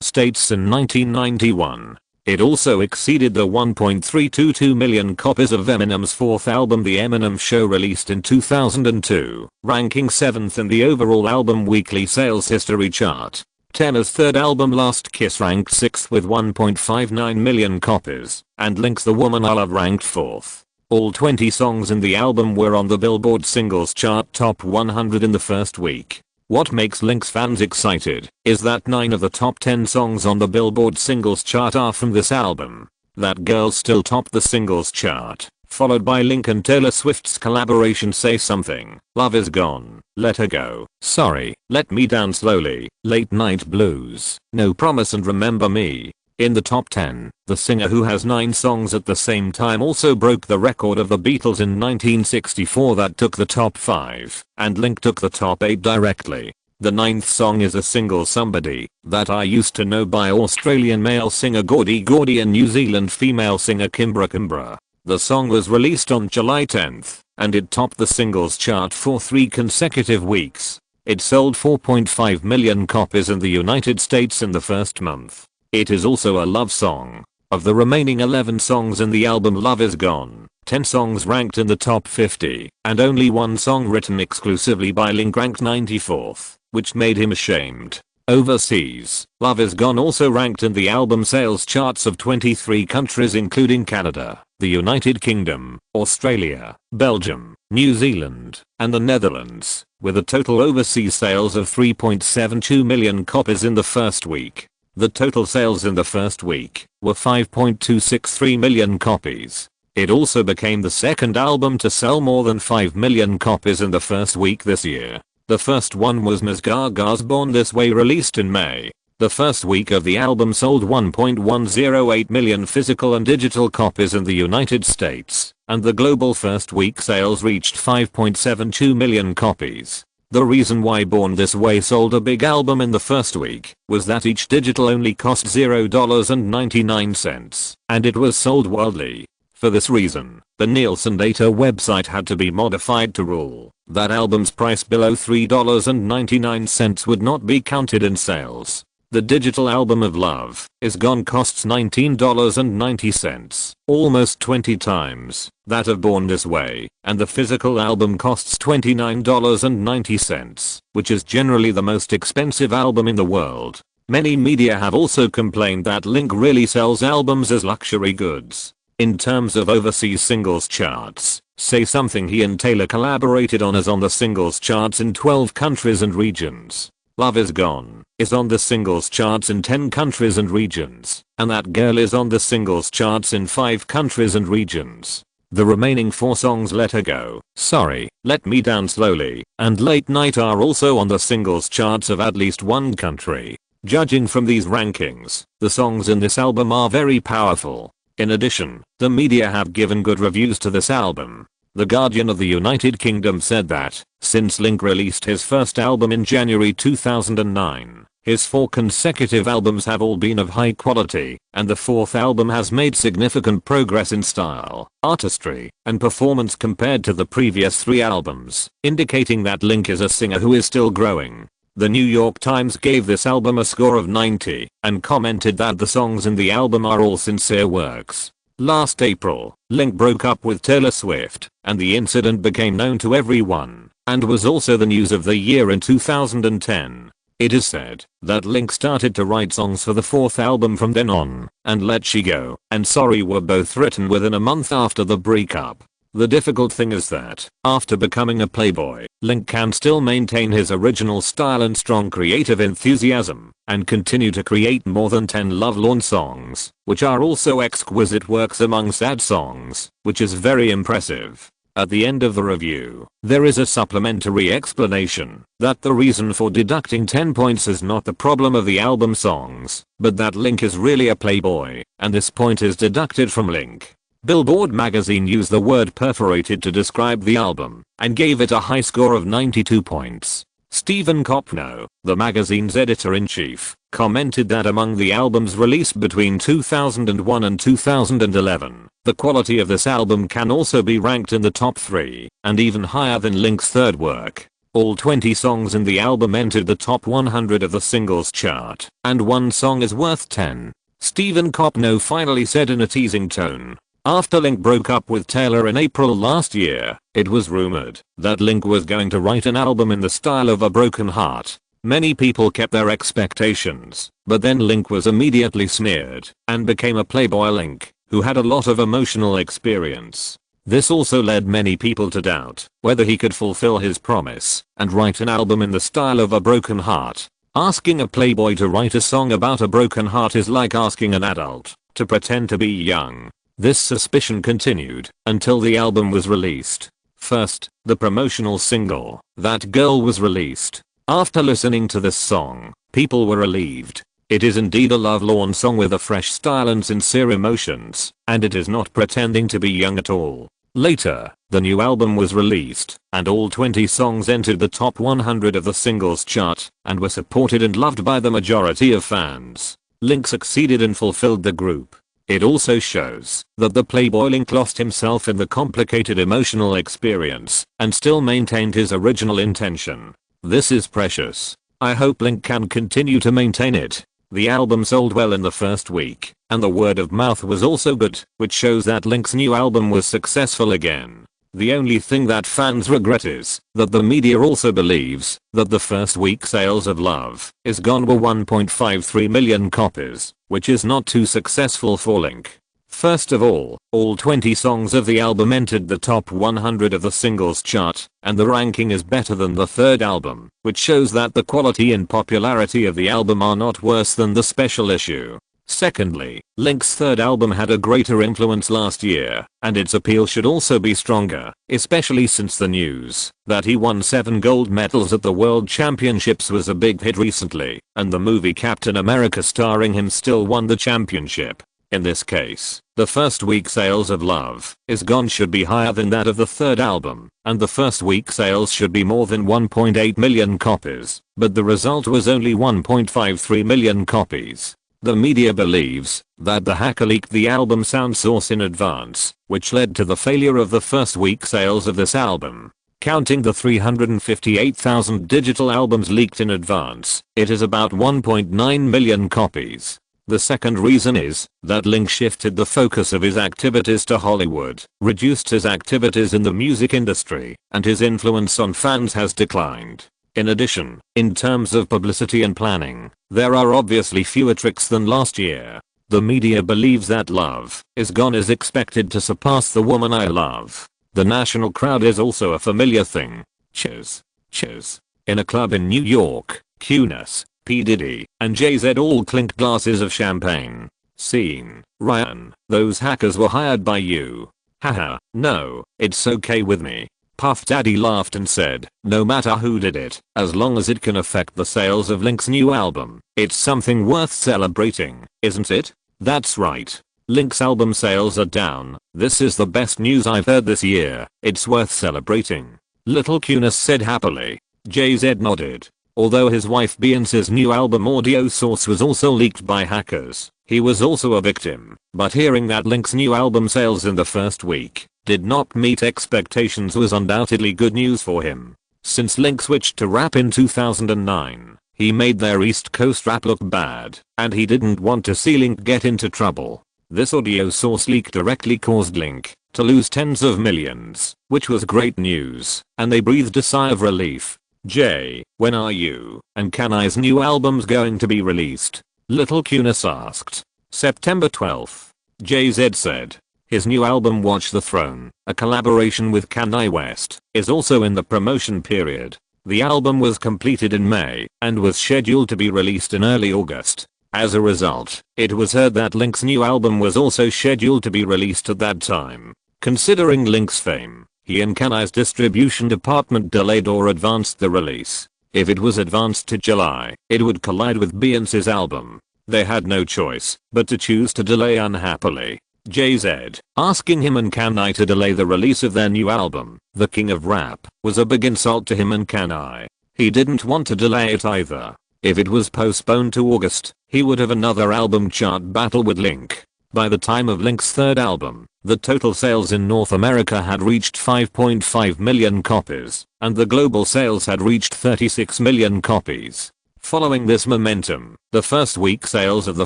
States in 1991. It also exceeded the 1.322 million copies of Eminem's fourth album The Eminem Show released in 2002, ranking 7th in the overall album weekly sales history chart. Tenor's third album Last Kiss ranked 6th with 1.59 million copies, and Link's The Woman I Love ranked 4th. All 20 songs in the album were on the Billboard Singles Chart Top 100 in the first week. What makes Link's fans excited is that 9 of the top 10 songs on the Billboard Singles Chart are from this album. That Girl still topped the singles chart, followed by Link and Taylor Swift's collaboration Say Something, Love Is Gone, Let Her Go, Sorry, Let Me Down Slowly, Late Night Blues, No Promise and Remember Me. In the top 10, the singer who has 9 songs at the same time also broke the record of the Beatles in 1964 that took the top 5, and Link took the top 8 directly. The 9th song is a single Somebody That I Used to Know by Australian male singer Gordy Gordy and New Zealand female singer Kimbra Kimbra. The song was released on July 10th, and it topped the singles chart for 3 consecutive weeks. It sold 4.5 million copies in the United States in the first month. It is also a love song. Of the remaining 11 songs in the album Love Is Gone, 10 songs ranked in the top 50, and only one song written exclusively by Link ranked 94th, which made him ashamed. Overseas, Love Is Gone also ranked in the album sales charts of 23 countries including Canada, the United Kingdom, Australia, Belgium, New Zealand, and the Netherlands, with a total overseas sales of 3.72 million copies in the first week. The total sales in the first week were 5.263 million copies. It also became the second album to sell more than 5 million copies in the first week this year. The first one was Ms. Gaga's Born This Way released in May. The first week of the album sold 1.108 million physical and digital copies in the United States, and the global first week sales reached 5.72 million copies. The reason why Born This Way sold a big album in the first week was that each digital only cost $0.99, and it was sold worldwide. For this reason, the Nielsen data website had to be modified to rule that albums priced below $3.99 would not be counted in sales. The digital album of Love Is Gone costs $19.90, almost 20 times that of Born This Way, and the physical album costs $29.90, which is generally the most expensive album in the world. Many media have also complained that Link really sells albums as luxury goods. In terms of overseas singles charts, Say Something he and Taylor collaborated on is on the singles charts in 12 countries and regions. Love Is Gone is on the singles charts in 10 countries and regions, and That Girl is on the singles charts in 5 countries and regions. The remaining 4 songs, Let Her Go, Sorry, Let Me Down Slowly, and Late Night, are also on the singles charts of at least one country. Judging from these rankings, the songs in this album are very powerful. In addition, the media have given good reviews to this album. The Guardian of the United Kingdom said that, since Link released his first album in January 2009, his 4 consecutive albums have all been of high quality, and the 4th album has made significant progress in style, artistry, and performance compared to the previous 3 albums, indicating that Link is a singer who is still growing. The New York Times gave this album a score of 90 and commented that the songs in the album are all sincere works. Last April, Link broke up with Taylor Swift, and the incident became known to everyone, and was also the news of the year in 2010. It is said that Link started to write songs for the 4th album from then on, and Let She Go and Sorry were both written within a month after the breakup. The difficult thing is that, after becoming a playboy, Link can still maintain his original style and strong creative enthusiasm, and continue to create more than 10 lovelorn songs, which are also exquisite works among sad songs, which is very impressive. At the end of the review, there is a supplementary explanation that the reason for deducting 10 points is not the problem of the album songs, but that Link is really a playboy, and this point is deducted from Link. Billboard magazine used the word perforated to describe the album, and gave it a high score of 92 points. Stephen Kopno, the magazine's editor-in-chief, commented that among the albums released between 2001 and 2011, the quality of this album can also be ranked in the top 3, and even higher than Link's 3rd work. All 20 songs in the album entered the top 100 of the singles chart, and 1 song is worth 10. Stephen Kopno finally said in a teasing tone, after Link broke up with Taylor in April last year, it was rumored that Link was going to write an album in the style of A Broken Heart. Many people kept their expectations, but then Link was immediately smeared and became a playboy Link, who had a lot of emotional experience. This also led many people to doubt whether he could fulfill his promise and write an album in the style of A Broken Heart. Asking a playboy to write a song about a broken heart is like asking an adult to pretend to be young. This suspicion continued until the album was released. First, the promotional single, That Girl, was released. After listening to this song, people were relieved. It is indeed a lovelorn song with a fresh style and sincere emotions, and it is not pretending to be young at all. Later, the new album was released, and all 20 songs entered the top 100 of the singles chart, and were supported and loved by the majority of fans. Link succeeded and fulfilled the group. It also shows that the playboy Link lost himself in the complicated emotional experience and still maintained his original intention. This is precious. I hope Link can continue to maintain it. The album sold well in the first week, and the word of mouth was also good, which shows that Link's new album was successful again. The only thing that fans regret is that the media also believes that the first week sales of Love Is Gone were 1.53 million copies, which is not too successful for Link. First of all 20 songs of the album entered the top 100 of the singles chart, and the ranking is better than the 3rd album, which shows that the quality and popularity of the album are not worse than the special issue. Secondly, Link's 3rd album had a greater influence last year, and its appeal should also be stronger, especially since the news that he won 7 gold medals at the World Championships was a big hit recently, and the movie Captain America starring him still won the championship. In this case, the first week sales of Love Is Gone should be higher than that of the 3rd album, and the first week sales should be more than 1.8 million copies, but the result was only 1.53 million copies. The media believes that the hacker leaked the album sound source in advance, which led to the failure of the first week sales of this album. Counting the 358,000 digital albums leaked in advance, it is about 1.9 million copies. The second reason is that Link shifted the focus of his activities to Hollywood, reduced his activities in the music industry, and his influence on fans has declined. In addition, in terms of publicity and planning, there are obviously fewer tricks than last year. The media believes that Love Is Gone is expected to surpass The Woman I Love. The national crowd is also a familiar thing. Cheers. Cheers. In a club in New York, Cunas, P. Diddy, and Jay-Z all clinked glasses of champagne. Scene. Ryan, those hackers were hired by you. Haha, no, it's okay with me. Puff Daddy laughed and said, no matter who did it, as long as it can affect the sales of Link's new album, it's something worth celebrating, isn't it? That's right. Link's album sales are down. This is the best news I've heard this year. It's worth celebrating. Little Cunas said happily. Jay-Z nodded. Although his wife Beyonce's new album audio source was also leaked by hackers, he was also a victim. But hearing that Link's new album sales in the first week did not meet expectations was undoubtedly good news for him. Since Link switched to rap in 2009, he made their East Coast rap look bad, and he didn't want to see Link get into trouble. This audio source leak directly caused Link to lose tens of millions, which was great news, and they breathed a sigh of relief. Jay, when are you and Kanye's new albums going to be released? Little Cunas asked. September 12th. Jay-Z said. His new album Watch the Throne, a collaboration with Kanye West, is also in the promotion period. The album was completed in May and was scheduled to be released in early August. As a result, it was heard that Link's new album was also scheduled to be released at that time. Considering Link's fame, he and Kanye's distribution department delayed or advanced the release. If it was advanced to July, it would collide with Beyonce's album. They had no choice but to choose to delay unhappily. Jay-Z, asking him and Kanye to delay the release of their new album, The King of Rap, was a big insult to him and Kanye. He didn't want to delay it either. If it was postponed to August, he would have another album chart battle with Link. By the time of Link's third album, the total sales in North America had reached 5.5 million copies, and the global sales had reached 36 million copies. Following this momentum, the first week sales of the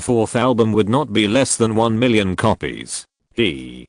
fourth album would not be less than 1 million copies. Kanye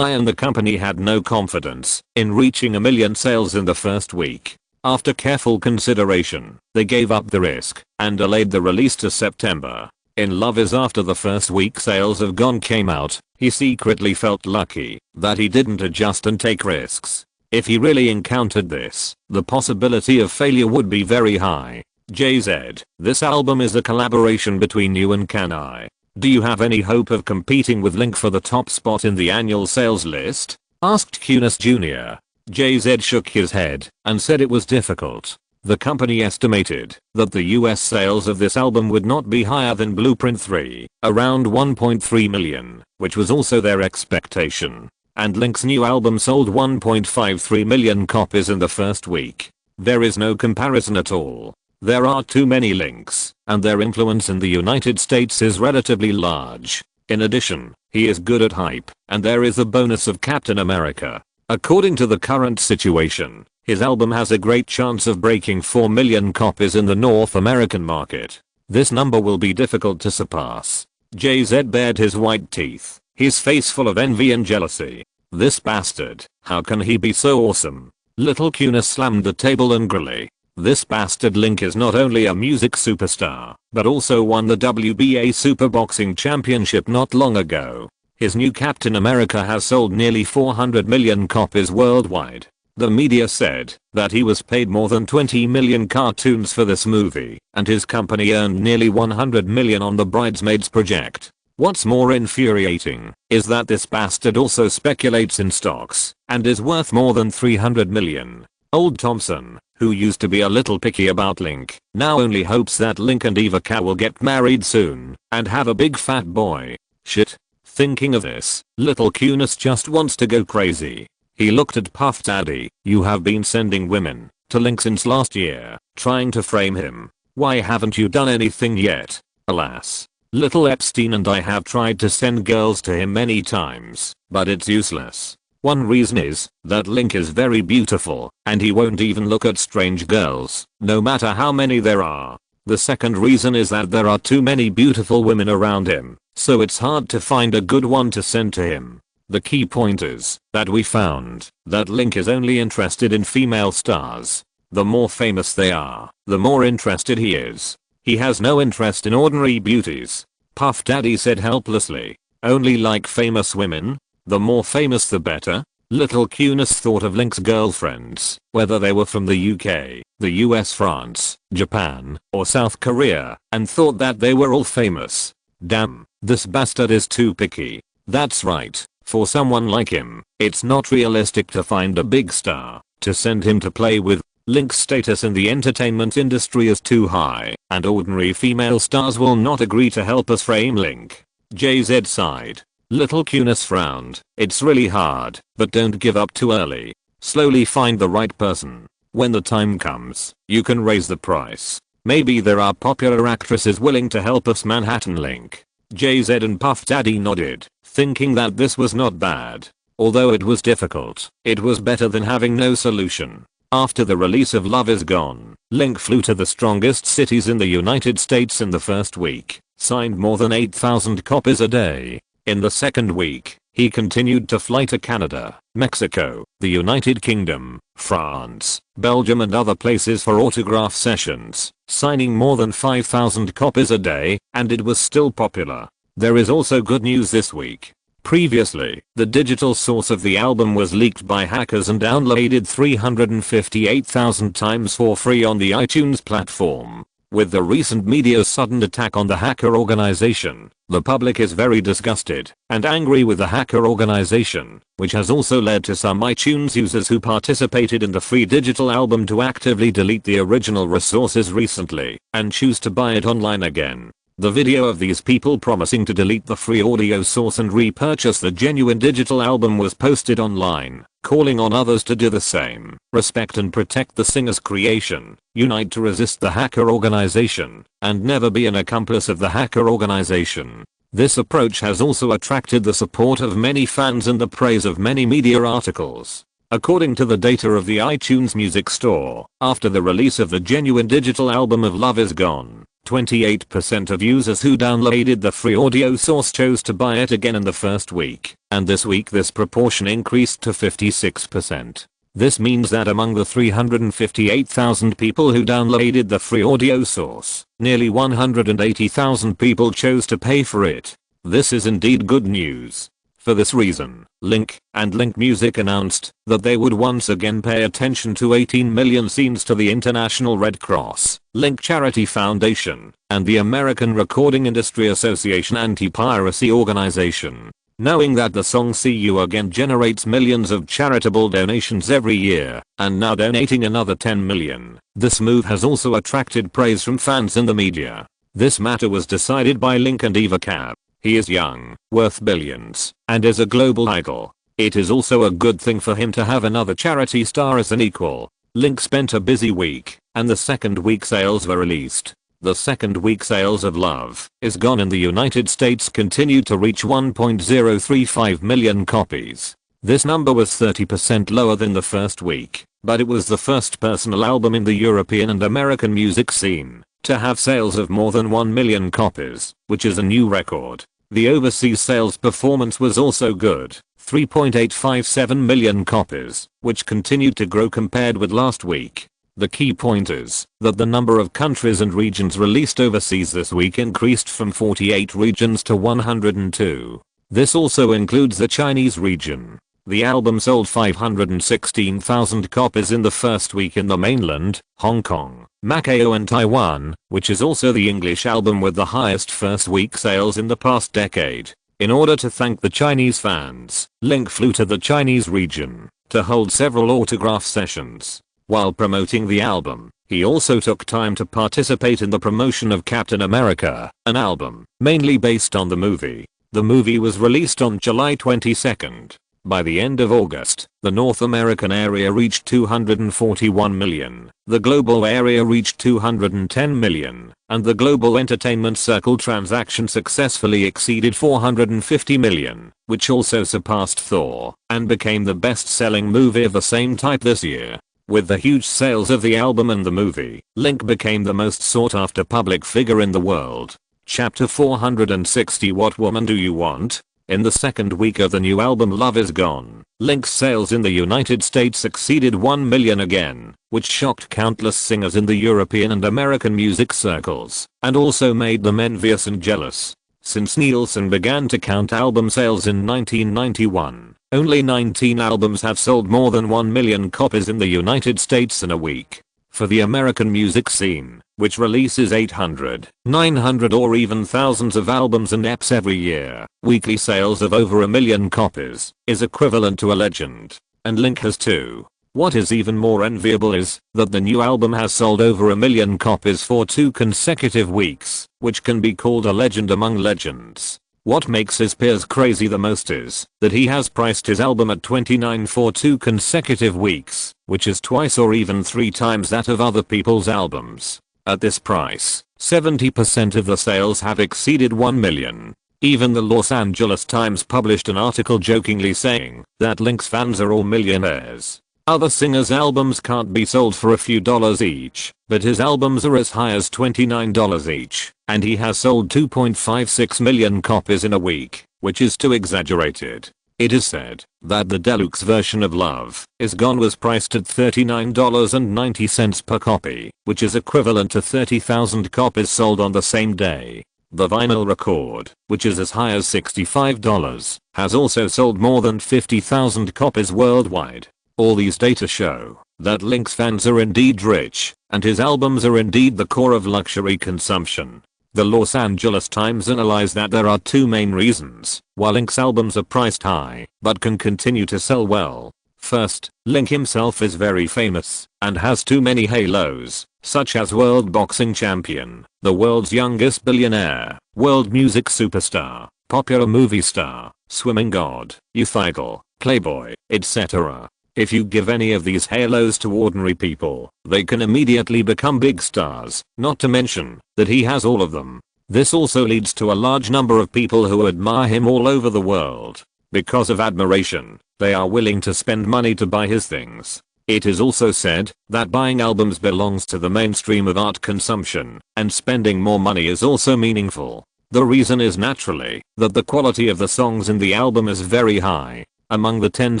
and the company had no confidence in reaching a million sales in the first week. After careful consideration, they gave up the risk and delayed the release to September. In Love Is after the first week sales of Gone came out, he secretly felt lucky that he didn't adjust and take risks. If he really encountered this, the possibility of failure would be very high. Jay-Z, this album is a collaboration between you and Kanye. Do you have any hope of competing with Link for the top spot in the annual sales list? Asked Cunas Jr. Jay-Z shook his head and said it was difficult. The company estimated that the US sales of this album would not be higher than Blueprint 3, around 1.3 million, which was also their expectation. And Link's new album sold 1.53 million copies in the first week. There is no comparison at all. There are too many Links, and their influence in the United States is relatively large. In addition, he is good at hype, and there is a bonus of Captain America. According to the current situation, his album has a great chance of breaking 4 million copies in the North American market. This number will be difficult to surpass. Jay-Z bared his white teeth, his face full of envy and jealousy. This bastard, how can he be so awesome? Little Cunas slammed the table angrily. This bastard Link is not only a music superstar, but also won the WBA Superboxing Championship not long ago. His new Captain America has sold nearly 400 million copies worldwide. The media said that he was paid more than 20 million cartoons for this movie, and his company earned nearly 100 million on the Bridesmaids project. What's more infuriating is that this bastard also speculates in stocks and is worth more than 300 million. Old Thompson, who used to be a little picky about Link, now only hopes that Link and Eva Ka will get married soon and have a big fat boy. Shit. Thinking of this, Little Cunas just wants to go crazy. He looked at Puff Daddy. You have been sending women to Link since last year, trying to frame him. Why haven't you done anything yet? Alas. Little Epstein and I have tried to send girls to him many times, but it's useless. One reason is that Link is very beautiful, and he won't even look at strange girls, no matter how many there are. The second reason is that there are too many beautiful women around him, so it's hard to find a good one to send to him. The key point is that we found that Link is only interested in female stars. The more famous they are, the more interested he is. He has no interest in ordinary beauties. Puff Daddy said helplessly. Only like famous women? The more famous the better? Little Cunis thought of Link's girlfriends, whether they were from the UK, the US, France, Japan, or South Korea, and thought that they were all famous. Damn, this bastard is too picky. That's right, for someone like him, it's not realistic to find a big star to send him to play with. Link's status in the entertainment industry is too high, and ordinary female stars will not agree to help us frame Link. JZ sighed. Little Cunis frowned. It's really hard, but don't give up too early. Slowly find the right person. When the time comes, you can raise the price. Maybe there are popular actresses willing to help us Manhattan Link. JZ and Puff Daddy nodded, thinking that this was not bad. Although it was difficult, it was better than having no solution. After the release of Love Is Gone, Link flew to the strongest cities in the United States in the first week, signed more than 8,000 copies a day. In the second week, he continued to fly to Canada, Mexico, the United Kingdom, France, Belgium and other places for autograph sessions, signing more than 5,000 copies a day, and it was still popular. There is also good news this week. Previously, the digital source of the album was leaked by hackers and downloaded 358,000 times for free on the iTunes platform. With the recent media's sudden attack on the hacker organization, the public is very disgusted and angry with the hacker organization, which has also led to some iTunes users who participated in the free digital album to actively delete the original resources recently and choose to buy it online again. The video of these people promising to delete the free audio source and repurchase the genuine digital album was posted online, calling on others to do the same. Respect and protect the singer's creation, unite to resist the hacker organization, and never be an accomplice of the hacker organization. This approach has also attracted the support of many fans and the praise of many media articles. According to the data of the iTunes Music Store, after the release of the genuine digital album of Love Is Gone, 28% of users who downloaded the free audio source chose to buy it again in the first week, and this week this proportion increased to 56%. This means that among the 358,000 people who downloaded the free audio source, nearly 180,000 people chose to pay for it. This is indeed good news. For this reason, Link and Link Music announced that they would once again pay attention to 18 million scenes to the International Red Cross, Link Charity Foundation, and the American Recording Industry Association Anti-Piracy Organization. Knowing that the song See You Again generates millions of charitable donations every year, and now donating another 10 million, this move has also attracted praise from fans and the media. This matter was decided by Link and Eva Cap. He is young, worth billions, and is a global idol. It is also a good thing for him to have another charity star as an equal. Link spent a busy week, and the second week sales were released. The second week sales of Love Is Gone in the United States continued to reach 1.035 million copies. This number was 30% lower than the first week, but it was the first personal album in the European and American music scene to have sales of more than 1 million copies, which is a new record. The overseas sales performance was also good, 3.857 million copies, which continued to grow compared with last week. The key point is that the number of countries and regions released overseas this week increased from 48 regions to 102. This also includes the Chinese region. The album sold 516,000 copies in the first week in the mainland, Hong Kong, Macau and Taiwan, which is also the English album with the highest first week sales in the past decade. In order to thank the Chinese fans, Link flew to the Chinese region to hold several autograph sessions. While promoting the album, he also took time to participate in the promotion of Captain America, an album mainly based on the movie. The movie was released on July 22nd. By the end of August, the North American area reached 241 million, the global area reached 210 million, and the global entertainment circle transaction successfully exceeded 450 million, which also surpassed Thor, and became the best-selling movie of the same type this year. With the huge sales of the album and the movie, Link became the most sought-after public figure in the world. Chapter 460 What Woman Do You Want? In the second week of the new album Love Is Gone, Link's sales in the United States exceeded 1 million again, which shocked countless singers in the European and American music circles, and also made them envious and jealous. Since Nielsen began to count album sales in 1991, only 19 albums have sold more than 1 million copies in the United States in a week. For the American music scene, which releases 800, 900 or even thousands of albums and EPs every year, weekly sales of over 1 million copies is equivalent to a legend. And Link has too. What is even more enviable is that the new album has sold over 1 million copies for 2 consecutive weeks, which can be called a legend among legends. What makes his peers crazy the most is that he has priced his album at $29 for 2 consecutive weeks, which is twice or even 3 times that of other people's albums. At this price, 70% of the sales have exceeded 1 million. Even the Los Angeles Times published an article jokingly saying that Link's fans are all millionaires. Other singers' albums can't be sold for a few dollars each, but his albums are as high as $29 each, and he has sold 2.56 million copies in a week, which is too exaggerated. It is said that the deluxe version of Love Is Gone was priced at $39.90 per copy, which is equivalent to 30,000 copies sold on the same day. The vinyl record, which is as high as $65, has also sold more than 50,000 copies worldwide. All these data show that Link's fans are indeed rich, and his albums are indeed the core of luxury consumption. The Los Angeles Times analyzed that there are 2 main reasons why Link's albums are priced high but can continue to sell well. First, Link himself is very famous and has too many halos, such as world boxing champion, the world's youngest billionaire, world music superstar, popular movie star, swimming god, youth idol, playboy, etc. If you give any of these halos to ordinary people, they can immediately become big stars, not to mention that he has all of them. This also leads to a large number of people who admire him all over the world. Because of admiration, they are willing to spend money to buy his things. It is also said that buying albums belongs to the mainstream of art consumption, and spending more money is also meaningful. The reason is naturally that the quality of the songs in the album is very high. Among the 10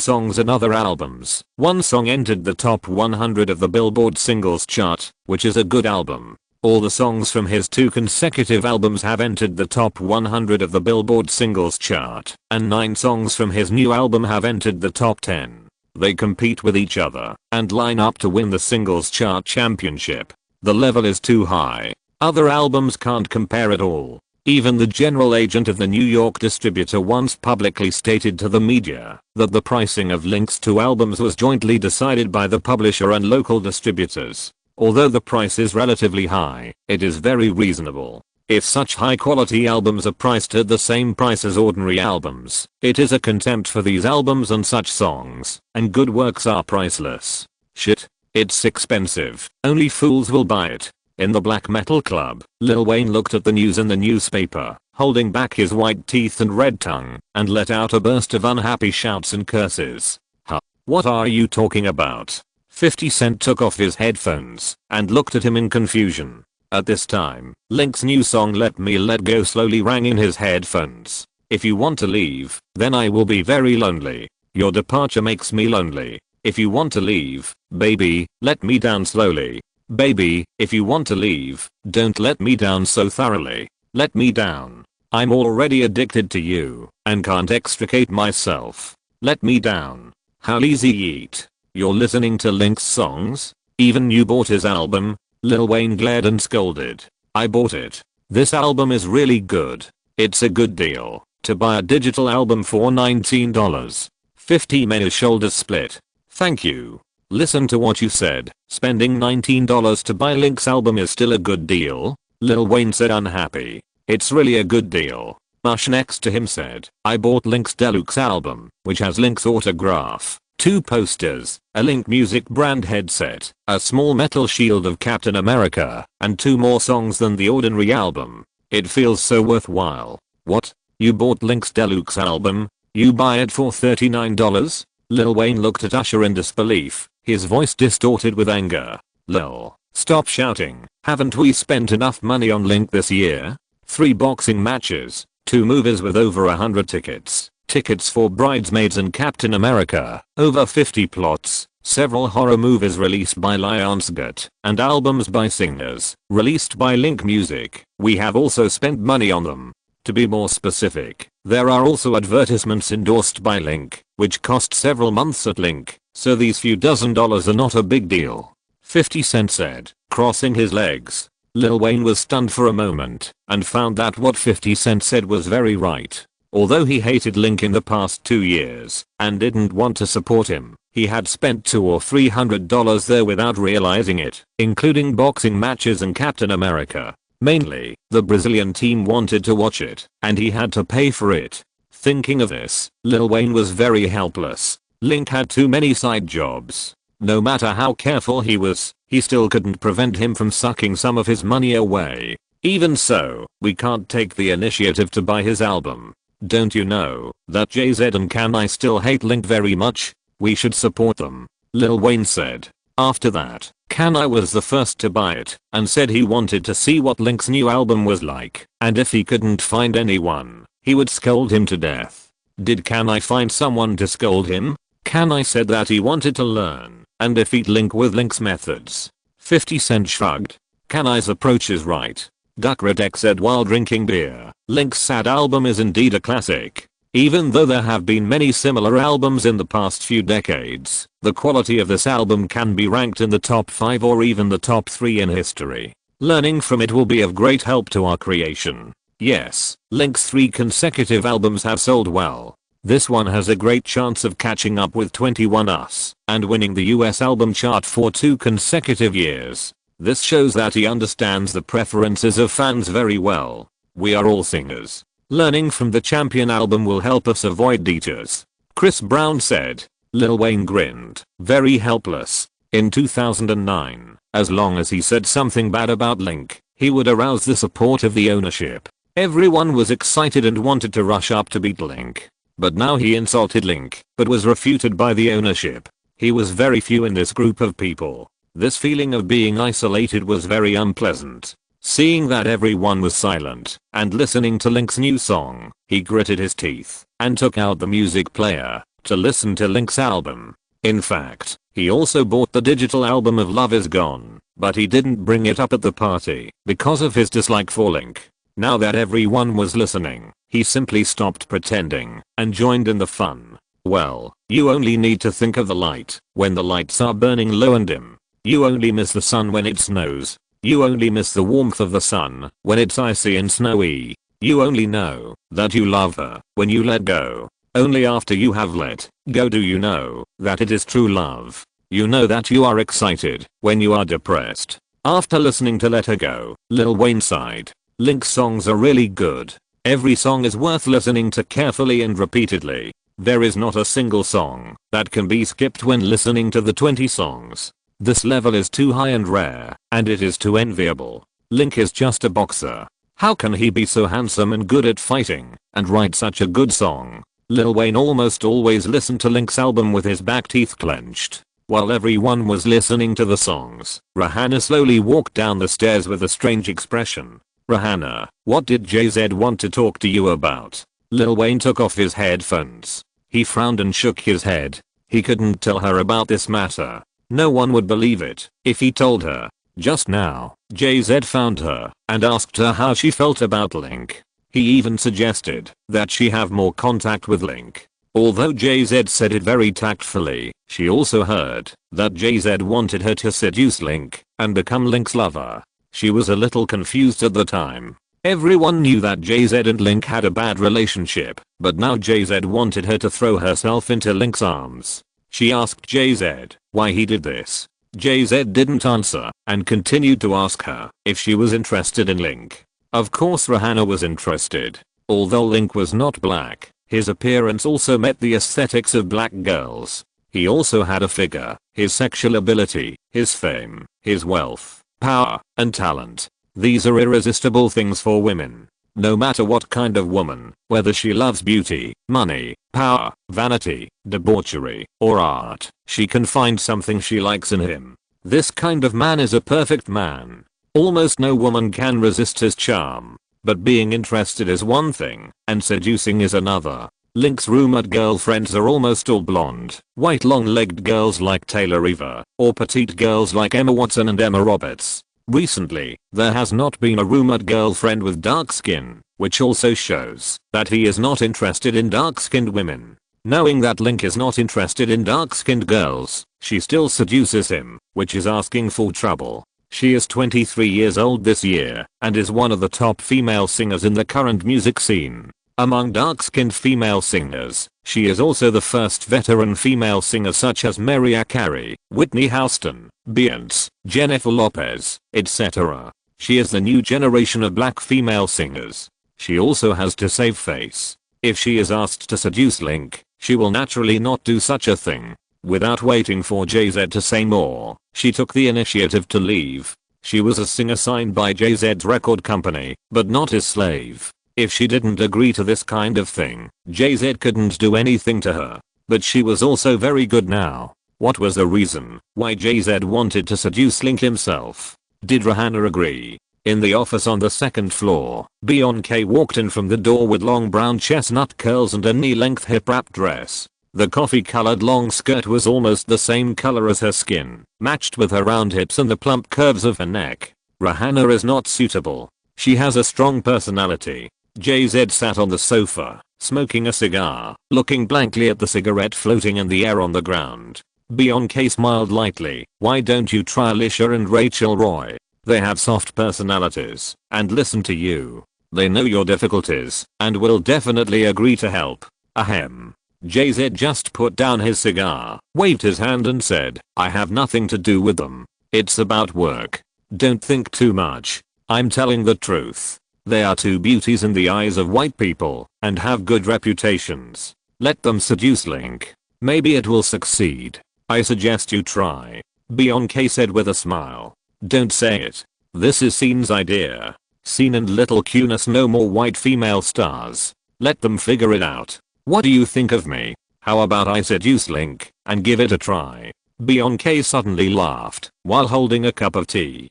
songs in other albums, 1 song entered the top 100 of the Billboard Singles Chart, which is a good album. All the songs from his 2 consecutive albums have entered the top 100 of the Billboard Singles Chart, and 9 songs from his new album have entered the top 10. They compete with each other and line up to win the Singles Chart Championship. The level is too high. Other albums can't compare at all. Even the general agent of the New York distributor once publicly stated to the media that the pricing of Link's 2 albums was jointly decided by the publisher and local distributors. Although the price is relatively high, it is very reasonable. If such high quality albums are priced at the same price as ordinary albums, it is a contempt for these albums and such songs, and good works are priceless. Shit. It's expensive. Only fools will buy it. In the black metal club, Lil Wayne looked at the news in the newspaper, holding back his white teeth and red tongue, and let out a burst of unhappy shouts and curses. Huh. What are you talking about? 50 Cent took off his headphones and looked at him in confusion. At this time, Link's new song Let Me Let Go slowly rang in his headphones. If you want to leave, then I will be very lonely. Your departure makes me lonely. If you want to leave, baby, let me down slowly. Baby, if you want to leave, don't let me down so thoroughly. Let me down. I'm already addicted to you and can't extricate myself. Let me down. How easy yeet. You're listening to Link's songs? Even you bought his album? Lil Wayne glared and scolded. I bought it. This album is really good. It's a good deal to buy a digital album for $19. 50 men shoulders split. Thank you. Listen to what you said. Spending $19 to buy Link's album is still a good deal? Lil Wayne said unhappy. It's really a good deal. Mush next to him said, I bought Link's deluxe album, which has Link's autograph, 2 posters, a Link Music brand headset, a small metal shield of Captain America, and 2 more songs than the ordinary album. It feels so worthwhile. What? You bought Link's deluxe album? You buy it for $39? Lil Wayne looked at Usher in disbelief, his voice distorted with anger. Lil, stop shouting. Haven't we spent enough money on Link this year? 3 boxing matches, 2 movies with over 100 tickets. Tickets for Bridesmaids and Captain America, over 50 plots, several horror movies released by Lionsgate, and albums by singers, released by Link Music. We have also spent money on them. To be more specific, there are also advertisements endorsed by Link, which cost several months at Link, so these few dozen dollars are not a big deal. 50 Cent said, crossing his legs. Lil Wayne was stunned for a moment, and found that what 50 Cent said was very right. Although he hated Link in the past 2 years, and didn't want to support him, he had spent $200 or $300 there without realizing it, including boxing matches and Captain America. Mainly, the Brazilian team wanted to watch it, and he had to pay for it. Thinking of this, Lil Wayne was very helpless. Link had too many side jobs. No matter how careful he was, he still couldn't prevent him from sucking some of his money away. Even so, we can't take the initiative to buy his album. Don't you know that Jay-Z and Kanye still hate Link very much? We should support them, Lil Wayne said. After that, Kanye was the first to buy it and said he wanted to see what Link's new album was like, and if he couldn't find anyone, he would scold him to death. Did Kanye find someone to scold him? Kanye said that he wanted to learn and defeat Link with Link's methods. 50 Cent shrugged. Kanye's approach is right. Rhetoric said while drinking beer, Link's Sad album is indeed a classic. Even though there have been many similar albums in the past few decades, the quality of this album can be ranked in the top 5 or even the top 3 in history. Learning from it will be of great help to our creation. Yes, Link's 3 consecutive albums have sold well. This one has a great chance of catching up with 21 Us and winning the US album chart for 2 consecutive years. This shows that he understands the preferences of fans very well. We are all singers. Learning from the Champion album will help us avoid detours. Chris Brown said. Lil Wayne grinned, very helpless. In 2009, as long as he said something bad about Link, he would arouse the support of the ownership. Everyone was excited and wanted to rush up to beat Link. But now he insulted Link, but was refuted by the ownership. He was very few in this group of people. This feeling of being isolated was very unpleasant. Seeing that everyone was silent and listening to Link's new song, he gritted his teeth and took out the music player to listen to Link's album. In fact, he also bought the digital album of Love Is Gone, but he didn't bring it up at the party because of his dislike for Link. Now that everyone was listening, he simply stopped pretending and joined in the fun. Well, you only need to think of the light when the lights are burning low and dim. You only miss the sun when it snows. You only miss the warmth of the sun when it's icy and snowy. You only know that you love her when you let go. Only after you have let go do you know that it is true love. You know that you are excited when you are depressed. After listening to Let Her Go, Lil Wayne sighed. Link's songs are really good. Every song is worth listening to carefully and repeatedly. There is not a single song that can be skipped when listening to the 20 songs. This level is too high and rare, and it is too enviable. Link is just a boxer. How can he be so handsome and good at fighting, and write such a good song? Lil Wayne almost always listened to Link's album with his back teeth clenched. While everyone was listening to the songs, Rihanna slowly walked down the stairs with a strange expression. Rihanna, what did Jay-Z want to talk to you about? Lil Wayne took off his headphones. He frowned and shook his head. He couldn't tell her about this matter. No one would believe it if he told her. Just now, Jay-Z found her and asked her how she felt about Link. He even suggested that she have more contact with Link. Although Jay-Z said it very tactfully, she also heard that Jay-Z wanted her to seduce Link and become Link's lover. She was a little confused at the time. Everyone knew that Jay-Z and Link had a bad relationship, but now Jay-Z wanted her to throw herself into Link's arms. She asked Jay-Z why he did this. Jay-Z didn't answer and continued to ask her if she was interested in Link. Of course Rihanna was interested. Although Link was not black, his appearance also met the aesthetics of black girls. He also had a figure, his sexual ability, his fame, his wealth, power, and talent. These are irresistible things for women. No matter what kind of woman, whether she loves beauty, money, power, vanity, debauchery, or art, she can find something she likes in him. This kind of man is a perfect man. Almost no woman can resist his charm. but being interested is one thing, and seducing is another. Link's rumored girlfriends are almost all blonde, white long-legged girls like Taylor Eva, or petite girls like Emma Watson and Emma Roberts. Recently, there has not been a rumored girlfriend with dark skin, which also shows that he is not interested in dark-skinned women. Knowing that Link is not interested in dark-skinned girls, she still seduces him, which is asking for trouble. She is 23 years old this year, and is one of the top female singers in the current music scene. Among dark-skinned female singers, she is also the first veteran female singer such as Mariah Carey, Whitney Houston, Beyoncé, Jennifer Lopez, etc. She is the new generation of black female singers. She also has to save face. If she is asked to seduce Link, she will naturally not do such a thing. Without waiting for Jay-Z to say more, she took the initiative to leave. She was a singer signed by Jay-Z's record company, but not his slave. If she didn't agree to this kind of thing, Jay-Z couldn't do anything to her. But she was also very good now. What was the reason why Jay-Z wanted to seduce Link himself? Did Rihanna agree? In the office on the second floor, Beyoncé walked in from the door with long brown chestnut curls and a knee-length hip-wrap dress. The coffee-colored long skirt was almost the same color as her skin, matched with her round hips and the plump curves of her neck. Rihanna is not suitable. She has a strong personality. Jay-Z sat on the sofa, smoking a cigar, looking blankly at the cigarette floating in the air on the ground. Beyoncé smiled lightly. Why don't you try Alicia and Rachel Roy? They have soft personalities, and listen to you. They know your difficulties, and will definitely agree to help. Ahem. Jay-Z just put down his cigar, waved his hand and said, I have nothing to do with them. It's about work. Don't think too much. I'm telling the truth. They are two beauties in the eyes of white people, and have good reputations. Let them seduce Link. Maybe it will succeed. I suggest you try. Beyoncé said with a smile. Don't say it. This is Scene's idea. Scene and Little Cunis no more white female stars. Let them figure it out. What do you think of me? How about I seduce Link, and give it a try? Beyoncé suddenly laughed, while holding a cup of tea.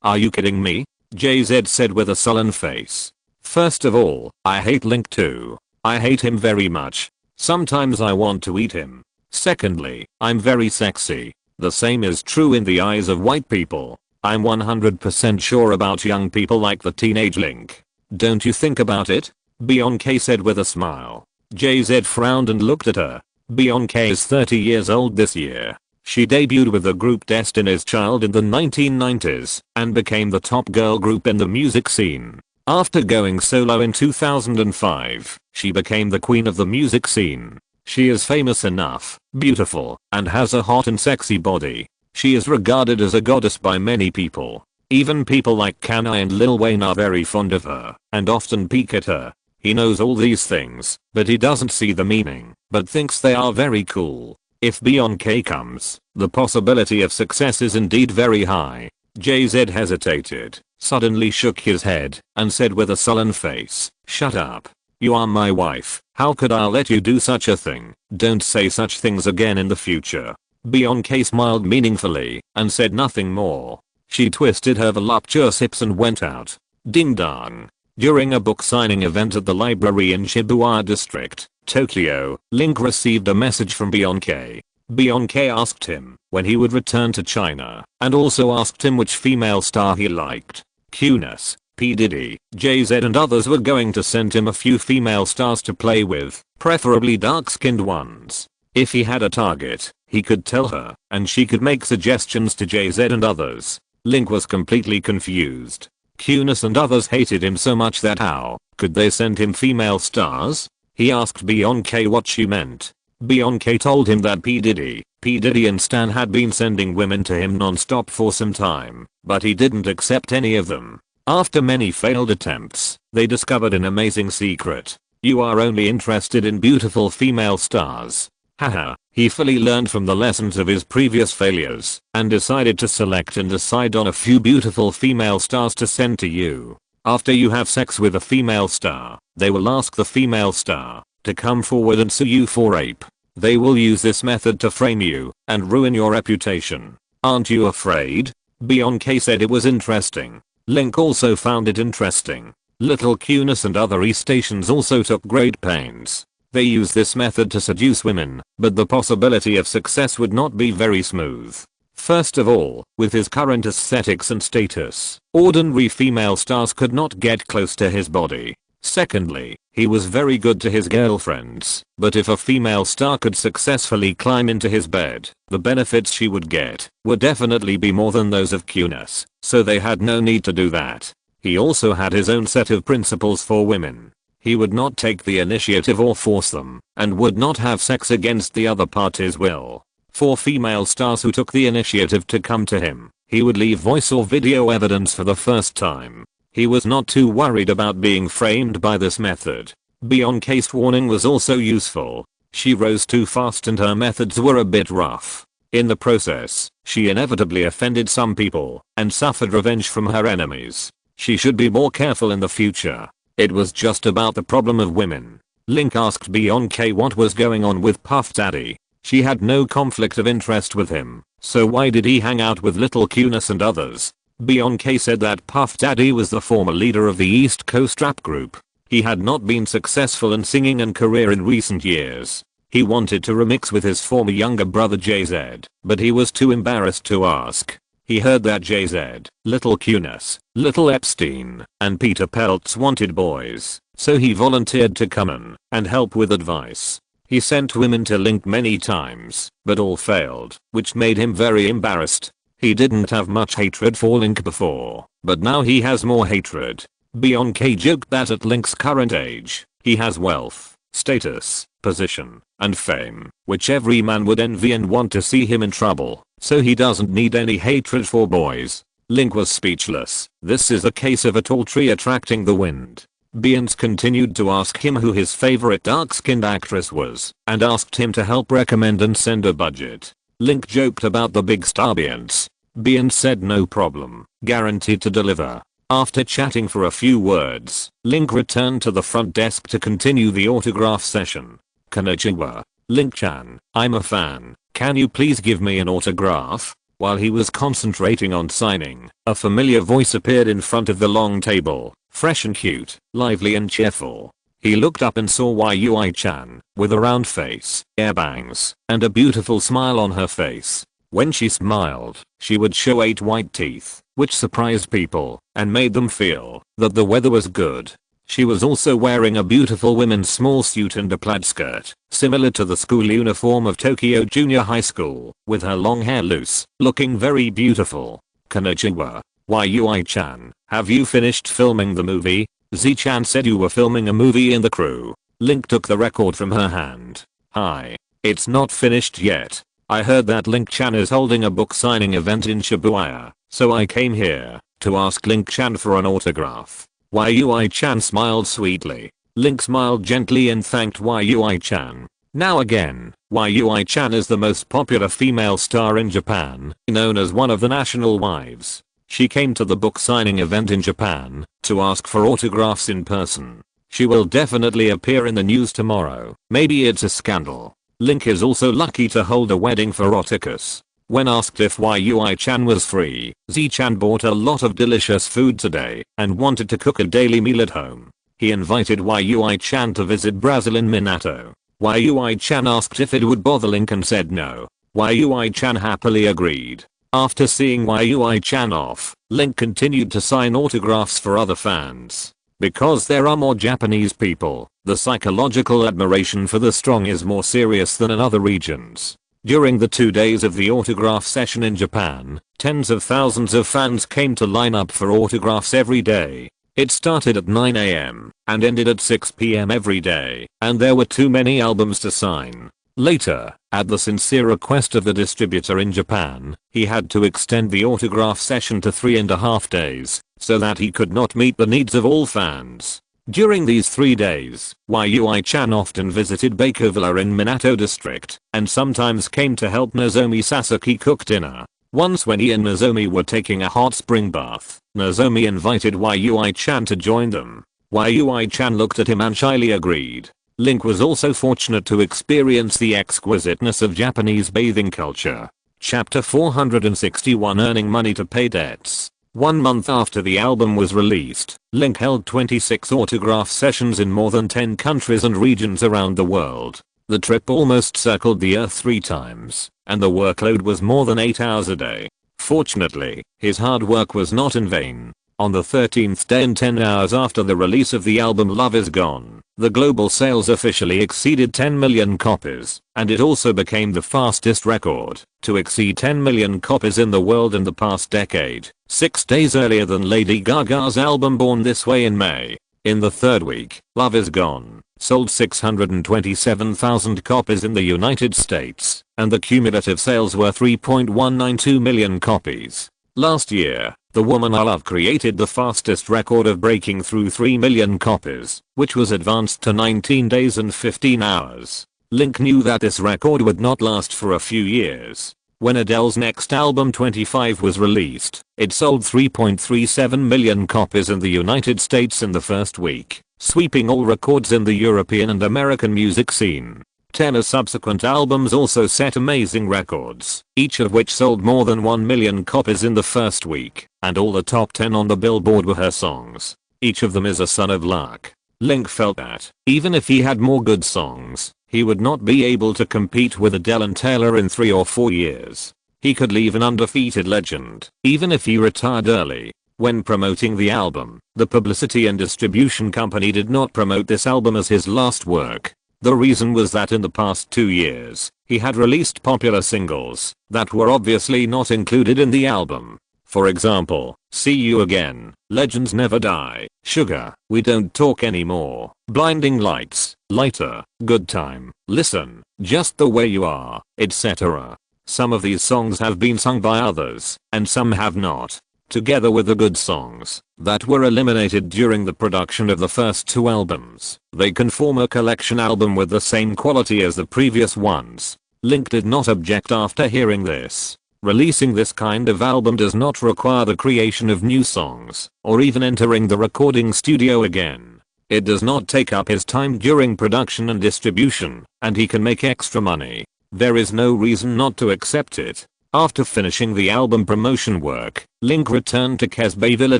Are you kidding me? Jay-Z said with a sullen face. First of all, I hate Link too. I hate him very much. Sometimes I want to eat him. Secondly, I'm very sexy. The same is true in the eyes of white people. I'm 100% sure about young people like the teenage Link. Don't you think about it? Beyoncé said with a smile. Jay-Z frowned and looked at her. Beyoncé is 30 years old this year. She debuted with the group Destiny's Child in the 1990s and became the top girl group in the music scene. After going solo in 2005, she became the queen of the music scene. She is famous enough, beautiful, and has a hot and sexy body. She is regarded as a goddess by many people. Even people like Kanye and Lil Wayne are very fond of her and often peek at her. He knows all these things, but he doesn't see the meaning, but thinks they are very cool. If Beyoncé comes, the possibility of success is indeed very high. Jay-Z hesitated, suddenly shook his head, and said with a sullen face, shut up. You are my wife. How could I let you do such a thing? Don't say such things again in the future. Beyoncé smiled meaningfully, and said nothing more. She twisted her voluptuous hips and went out. Ding dong. During a book signing event at the library in Shibuya District, Tokyo, Link received a message from Beyoncé. Beyoncé asked him when he would return to China, and also asked him which female star he liked. Cunis, P. Diddy, Jay-Z and others were going to send him a few female stars to play with, preferably dark-skinned ones. If he had a target, he could tell her, and she could make suggestions to Jay-Z and others. Link was completely confused. Cunis and others hated him so much that how could they send him female stars? He asked Beyoncé what she meant. Beyoncé told him that P. Diddy and Stan had been sending women to him non-stop for some time, but he didn't accept any of them. After many failed attempts, they discovered an amazing secret. You are only interested in beautiful female stars. Haha, he fully learned from the lessons of his previous failures, and decided to select and decide on a few beautiful female stars to send to you. After you have sex with a female star, they will ask the female star to come forward and sue you for rape. They will use this method to frame you and ruin your reputation. Aren't you afraid? Beyoncé said it was interesting. Link also found it interesting. Little Cunis and other East Asians also took great pains. They used this method to seduce women, but the possibility of success would not be very smooth. First of all, with his current aesthetics and status, ordinary female stars could not get close to his body. Secondly, he was very good to his girlfriends, but if a female star could successfully climb into his bed, the benefits she would get would definitely be more than those of Cunis, so they had no need to do that. He also had his own set of principles for women. He would not take the initiative or force them, and would not have sex against the other party's will. For female stars who took the initiative to come to him, he would leave voice or video evidence for the first time. He was not too worried about being framed by this method. Beyonce's warning was also useful. She rose too fast and her methods were a bit rough. In the process, she inevitably offended some people and suffered revenge from her enemies. She should be more careful in the future. It was just about the problem of women. Link asked Beyonce what was going on with Puff Daddy. She had no conflict of interest with him, so why did he hang out with Little Cunis and others? Beyonce said that Puff Daddy was the former leader of the East Coast rap group. He had not been successful in singing and career in recent years. He wanted to remix with his former younger brother Jay-Z, but he was too embarrassed to ask. He heard that Jay-Z, Little Cunis, Little Epstein, and Peter Peltz wanted boys, so he volunteered to come in and help with advice. He sent women to Link many times, but all failed, which made him very embarrassed. He didn't have much hatred for Link before, but now he has more hatred. Beyonce joked that at Link's current age, he has wealth, status, position, and fame, which every man would envy and want to see him in trouble, so he doesn't need any hatred for boys. Link was speechless. This is a case of a tall tree attracting the wind. Beyonce continued to ask him who his favorite dark-skinned actress was, and asked him to help recommend and send a budget. Link joked about the big star Beyonce. Beyonce said no problem, guaranteed to deliver. After chatting for a few words, Link returned to the front desk to continue the autograph session. Konnichiwa, Link-chan, I'm a fan. Can you please give me an autograph? While he was concentrating on signing, a familiar voice appeared in front of the long table, fresh and cute, lively and cheerful. He looked up and saw Yui-chan, with a round face, hair bangs, and a beautiful smile on her face. When she smiled, she would show 8 white teeth, which surprised people and made them feel that the weather was good. She was also wearing a beautiful women's small suit and a plaid skirt, similar to the school uniform of Tokyo Junior High School, with her long hair loose, looking very beautiful. Konnichiwa, Yui-chan, have you finished filming the movie? Z-chan said you were filming a movie in the crew. Link took the record from her hand. Hi. It's not finished yet. I heard that Link-chan is holding a book signing event in Shibuya, so I came here to ask Link-chan for an autograph. Yui-chan smiled sweetly. Link smiled gently and thanked Yui-chan. Now again, Yui-chan is the most popular female star in Japan, known as one of the national wives. She came to the book signing event in Japan to ask for autographs in person. She will definitely appear in the news tomorrow. Maybe it's a scandal. Link is also lucky to hold a wedding for Oticus. When asked if Yui-chan was free, Z-chan bought a lot of delicious food today and wanted to cook a daily meal at home. He invited Yui-chan to visit Brazil in Minato. Yui-chan asked if it would bother Link and said no. Yui-chan happily agreed. After seeing Yui-chan off, Link continued to sign autographs for other fans. Because there are more Japanese people, the psychological admiration for the strong is more serious than in other regions. During the 2 days of the autograph session in Japan, tens of thousands of fans came to line up for autographs every day. It started at 9 AM and ended at 6 PM every day, and there were too many albums to sign. Later, at the sincere request of the distributor in Japan, he had to extend the autograph session to 3.5 days, so that he could not meet the needs of all fans. During these 3 days, Yui-chan often visited Bakevilla in Minato district, and sometimes came to help Nozomi Sasaki cook dinner. Once when he and Nozomi were taking a hot spring bath, Nozomi invited Yui-chan to join them. Yui-chan looked at him and shyly agreed. Link was also fortunate to experience the exquisiteness of Japanese bathing culture. Chapter 461 Earning money to pay debts. 1 month after the album was released, Link held 26 autograph sessions in more than 10 countries and regions around the world. The trip almost circled the earth 3 times, and the workload was more than 8 hours a day. Fortunately, his hard work was not in vain. On the 13th day and 10 hours after the release of the album Love Is Gone, the global sales officially exceeded 10 million copies, and it also became the fastest record to exceed 10 million copies in the world in the past decade, 6 days earlier than Lady Gaga's album Born This Way in May. In the 3rd week, Love Is Gone sold 627,000 copies in the United States, and the cumulative sales were 3.192 million copies. Last year, The Woman I Love created the fastest record of breaking through 3 million copies, which was advanced to 19 days and 15 hours. Link knew that this record would not last for a few years. When Adele's next album 25 was released, it sold 3.37 million copies in the United States in the first week, sweeping all records in the European and American music scene. Taylor's subsequent albums also set amazing records, each of which sold more than 1 million copies in the first week, and all the top 10 on the Billboard were her songs. Each of them is a son of luck. Link felt that, even if he had more good songs, he would not be able to compete with Adele and Taylor in 3 or 4 years. He could leave an undefeated legend, even if he retired early. When promoting the album, the publicity and distribution company did not promote this album as his last work. The reason was that in the past 2 years, he had released popular singles that were obviously not included in the album. For example, See You Again, Legends Never Die, Sugar, We Don't Talk Anymore, Blinding Lights, Lighter, Good Time, Listen, Just the Way You Are, etc. Some of these songs have been sung by others, and some have not. Together with the good songs that were eliminated during the production of the first 2 albums, they can form a collection album with the same quality as the previous ones. Link did not object after hearing this. Releasing this kind of album does not require the creation of new songs, or even entering the recording studio again. It does not take up his time during production and distribution, and he can make extra money. There is no reason not to accept it. After finishing the album promotion work, Link returned to Casbayville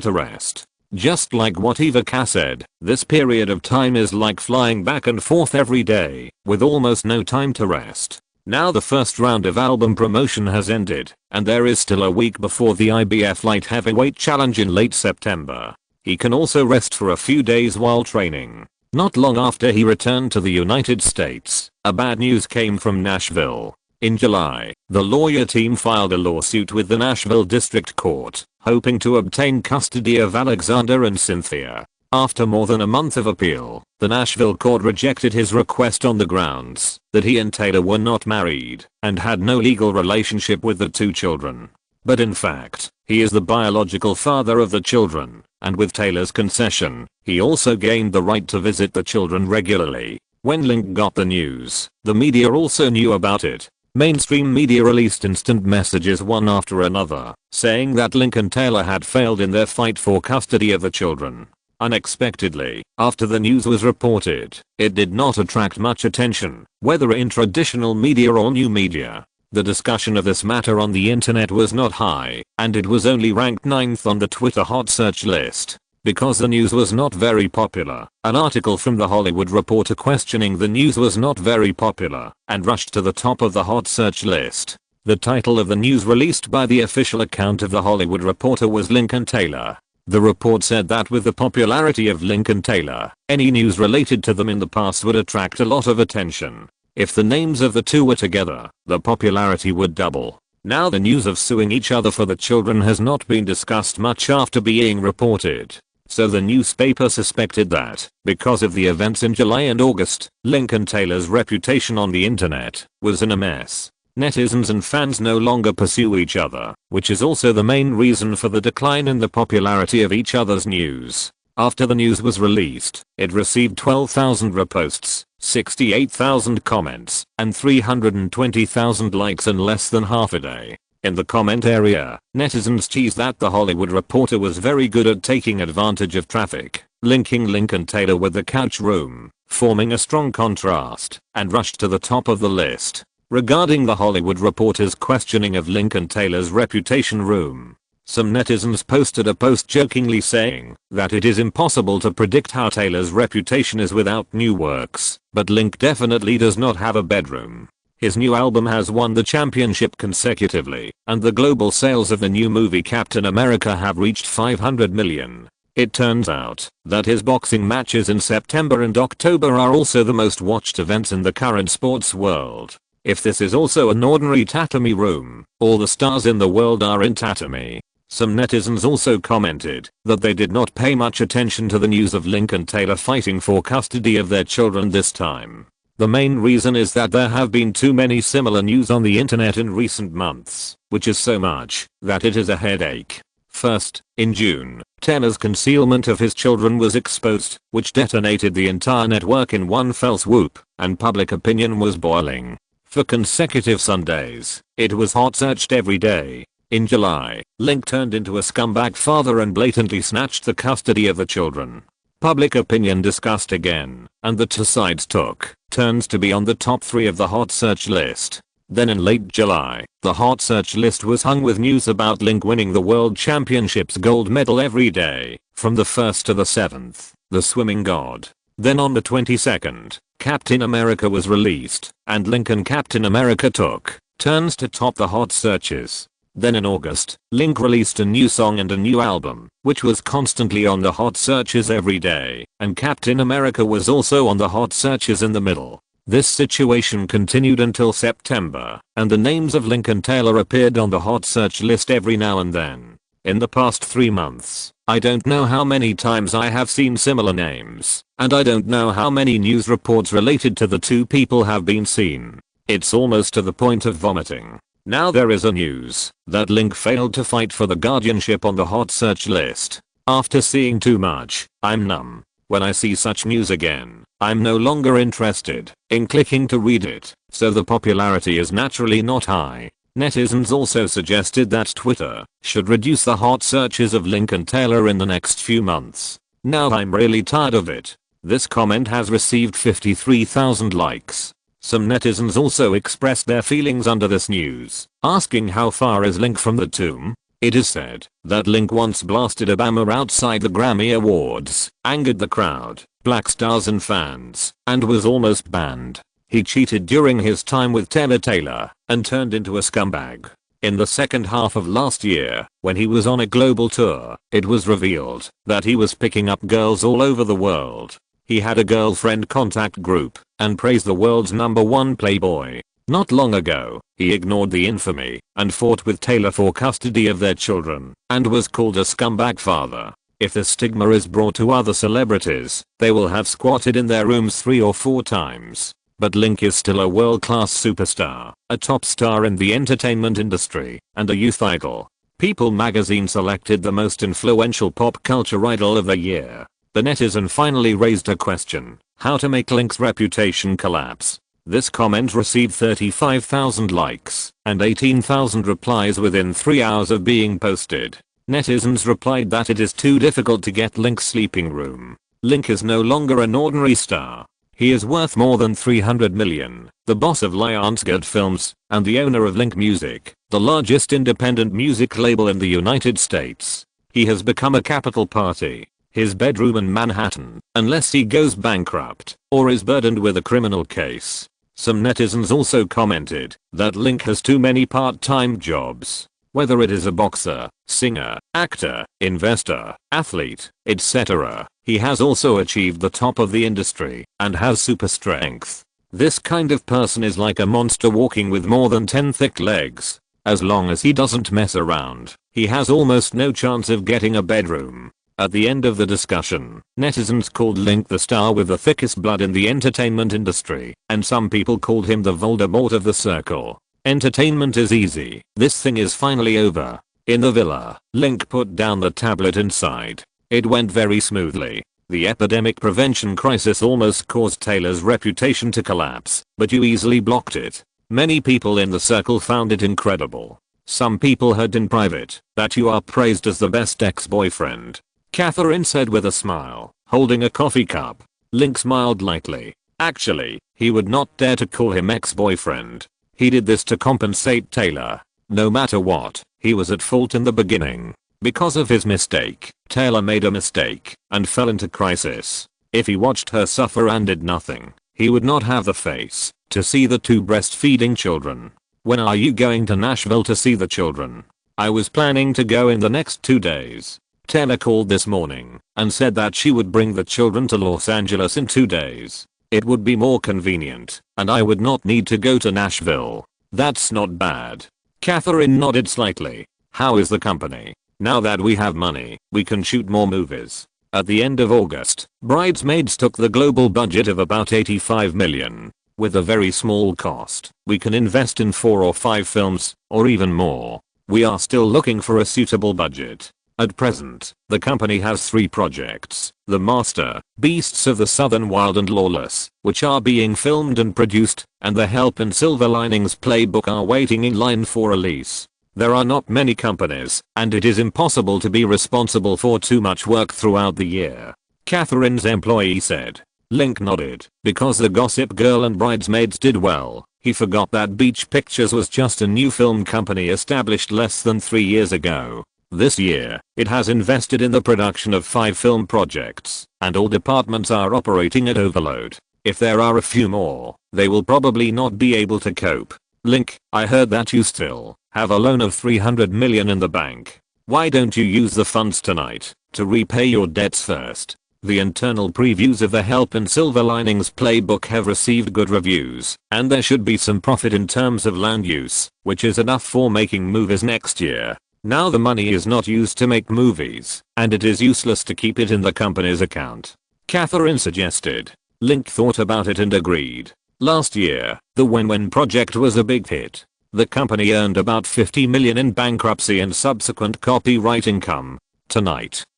to rest. Just like what Ivanka said, this period of time is like flying back and forth every day, with almost no time to rest. Now the first round of album promotion has ended, and there is still a week before the IBF Light Heavyweight Challenge in late September. He can also rest for a few days while training. Not long after he returned to the United States, a bad news came from Nashville. In July, the lawyer team filed a lawsuit with the Nashville District Court, hoping to obtain custody of Alexander and Cynthia. After more than a month of appeal, the Nashville court rejected his request on the grounds that he and Taylor were not married and had no legal relationship with the 2 children. But in fact, he is the biological father of the children, and with Taylor's concession, he also gained the right to visit the children regularly. When Link got the news, the media also knew about it. Mainstream media released instant messages one after another, saying that Link and Taylor had failed in their fight for custody of the children. Unexpectedly, after the news was reported, it did not attract much attention, whether in traditional media or new media. The discussion of this matter on the internet was not high, and it was only ranked 9th on the Twitter hot search list. Because the news was not very popular, an article from The Hollywood Reporter questioning the news was not very popular, and rushed to the top of the hot search list. The title of the news released by the official account of The Hollywood Reporter was Link and Taylor. The report said that with the popularity of Link and Taylor, any news related to them in the past would attract a lot of attention. If the names of the 2 were together, the popularity would double. Now the news of suing each other for the children has not been discussed much after being reported. So the newspaper suspected that, because of the events in July and August, Link and Taylor's reputation on the internet was in a mess. Netizens and fans no longer pursue each other, which is also the main reason for the decline in the popularity of each other's news. After the news was released, it received 12,000 reposts, 68,000 comments, and 320,000 likes in less than half a day. In the comment area, netizens teased that The Hollywood Reporter was very good at taking advantage of traffic, linking Link and Taylor with the couch room, forming a strong contrast, and rushed to the top of the list. Regarding The Hollywood Reporter's questioning of Link and Taylor's reputation room, Some netizens posted a post jokingly saying that it is impossible to predict how Taylor's reputation is without new works, but Link definitely does not have a bedroom. His new album has won the championship consecutively, and the global sales of the new movie Captain America have reached 500 million. It turns out that his boxing matches in September and October are also the most watched events in the current sports world. If this is also an ordinary tatami room, all the stars in the world are in tatami. Some netizens also commented that they did not pay much attention to the news of Link and Taylor fighting for custody of their children this time. The main reason is that there have been too many similar news on the internet in recent months, which is so much that it is a headache. First, in June, Taylor's concealment of his children was exposed, which detonated the entire network in one fell swoop, and public opinion was boiling. For consecutive Sundays, it was hot searched every day. In July, Link turned into a scumbag father and blatantly snatched the custody of the children. Public opinion discussed again, and the two sides took turns to be on the top 3 of the hot search list. Then in late July, the hot search list was hung with news about Link winning the World Championships gold medal every day, from the 1st to the 7th, the swimming god. Then on the 22nd, Captain America was released, and Link and Captain America took turns to top the hot searches. Then in August, Link released a new song and a new album, which was constantly on the hot searches every day, and Captain America was also on the hot searches in the middle. This situation continued until September, and the names of Link and Taylor appeared on the hot search list every now and then. In the past 3 months, I don't know how many times I have seen similar names, and I don't know how many news reports related to the two people have been seen. It's almost to the point of vomiting. Now there is a news that Link failed to fight for the guardianship on the hot search list. After seeing too much, I'm numb. When I see such news again, I'm no longer interested in clicking to read it, so the popularity is naturally not high. Netizens also suggested that Twitter should reduce the hot searches of Link and Taylor in the next few months. Now I'm really tired of it. This comment has received 53,000 likes. Some netizens also expressed their feelings under this news, asking how far is Link from the tomb. It is said that Link once blasted a bomber outside the Grammy Awards, angered the crowd, black stars and fans, and was almost banned. He cheated during his time with Taylor, and turned into a scumbag. In the second half of last year, when he was on a global tour, it was revealed that he was picking up girls all over the world. He had a girlfriend contact group and praised the world's #1 playboy. Not long ago, he ignored the infamy and fought with Taylor for custody of their children and was called a scumbag father. If the stigma is brought to other celebrities, they will have squatted in their rooms 3 or 4 times. But Link is still a world-class superstar, a top star in the entertainment industry, and a youth idol. People magazine selected the most influential pop culture idol of the year. The netizen finally raised a question: how to make Link's reputation collapse. This comment received 35,000 likes and 18,000 replies within 3 hours of being posted. Netizens replied that it is too difficult to get Link's sleeping room. Link is no longer an ordinary star. He is worth more than 300 million, the boss of Lionsgate Films, and the owner of Link Music, the largest independent music label in the United States. He has become a capital party. His bedroom in Manhattan, unless he goes bankrupt or is burdened with a criminal case. Some netizens also commented that Link has too many part-time jobs. Whether it is a boxer, singer, actor, investor, athlete, etc., he has also achieved the top of the industry and has super strength. This kind of person is like a monster walking with more than 10 thick legs. As long as he doesn't mess around, he has almost no chance of getting a bedroom. At the end of the discussion, netizens called Link the star with the thickest blood in the entertainment industry, and some people called him the Voldemort of the circle. Entertainment is easy. This thing is finally over. In the villa, Link put down the tablet inside. It went very smoothly. The epidemic prevention crisis almost caused Taylor's reputation to collapse, but you easily blocked it. Many people in the circle found it incredible. Some people heard in private that you are praised as the best ex-boyfriend. Catherine said with a smile, holding a coffee cup. Link smiled lightly. Actually, he would not dare to call him ex-boyfriend. He did this to compensate Taylor. No matter what, He was at fault in the beginning. Because of his mistake, Taylor made a mistake and fell into crisis. If he watched her suffer and did nothing, he would not have the face to see the two breastfeeding children. When are you going to Nashville to see the children? I was planning to go in the next 2 days. Taylor called this morning and said that she would bring the children to Los Angeles in 2 days. It would be more convenient, and I would not need to go to Nashville. That's not bad. Catherine nodded slightly. How is the company? Now that we have money, we can shoot more movies. At the end of August, Bridesmaids took the global budget of about 85 million. With a very small cost, we can invest in 4 or 5 films, or even more. We are still looking for a suitable budget. At present, the company has 3 projects: The Master, Beasts of the Southern Wild and Lawless, which are being filmed and produced, and The Help and Silver Linings Playbook are waiting in line for release. There are not many companies, and it is impossible to be responsible for too much work throughout the year. Catherine's employee said. Link nodded. Because The Gossip Girl and Bridesmaids did well, he forgot that Beach Pictures was just a new film company established less than 3 years ago. This year, it has invested in the production of 5 film projects, and all departments are operating at overload. If there are a few more, they will probably not be able to cope. Link, I heard that you still have a loan of 300 million in the bank. Why don't you use the funds tonight to repay your debts first? The internal previews of The Help and Silver Linings Playbook have received good reviews, and there should be some profit in terms of land use, which is enough for making movies next year. Now the money is not used to make movies, and it is useless to keep it in the company's account. Catherine suggested. Link thought about it and agreed. Last year, the When project was a big hit. The company earned about 50 million in bankruptcy and subsequent copyright income.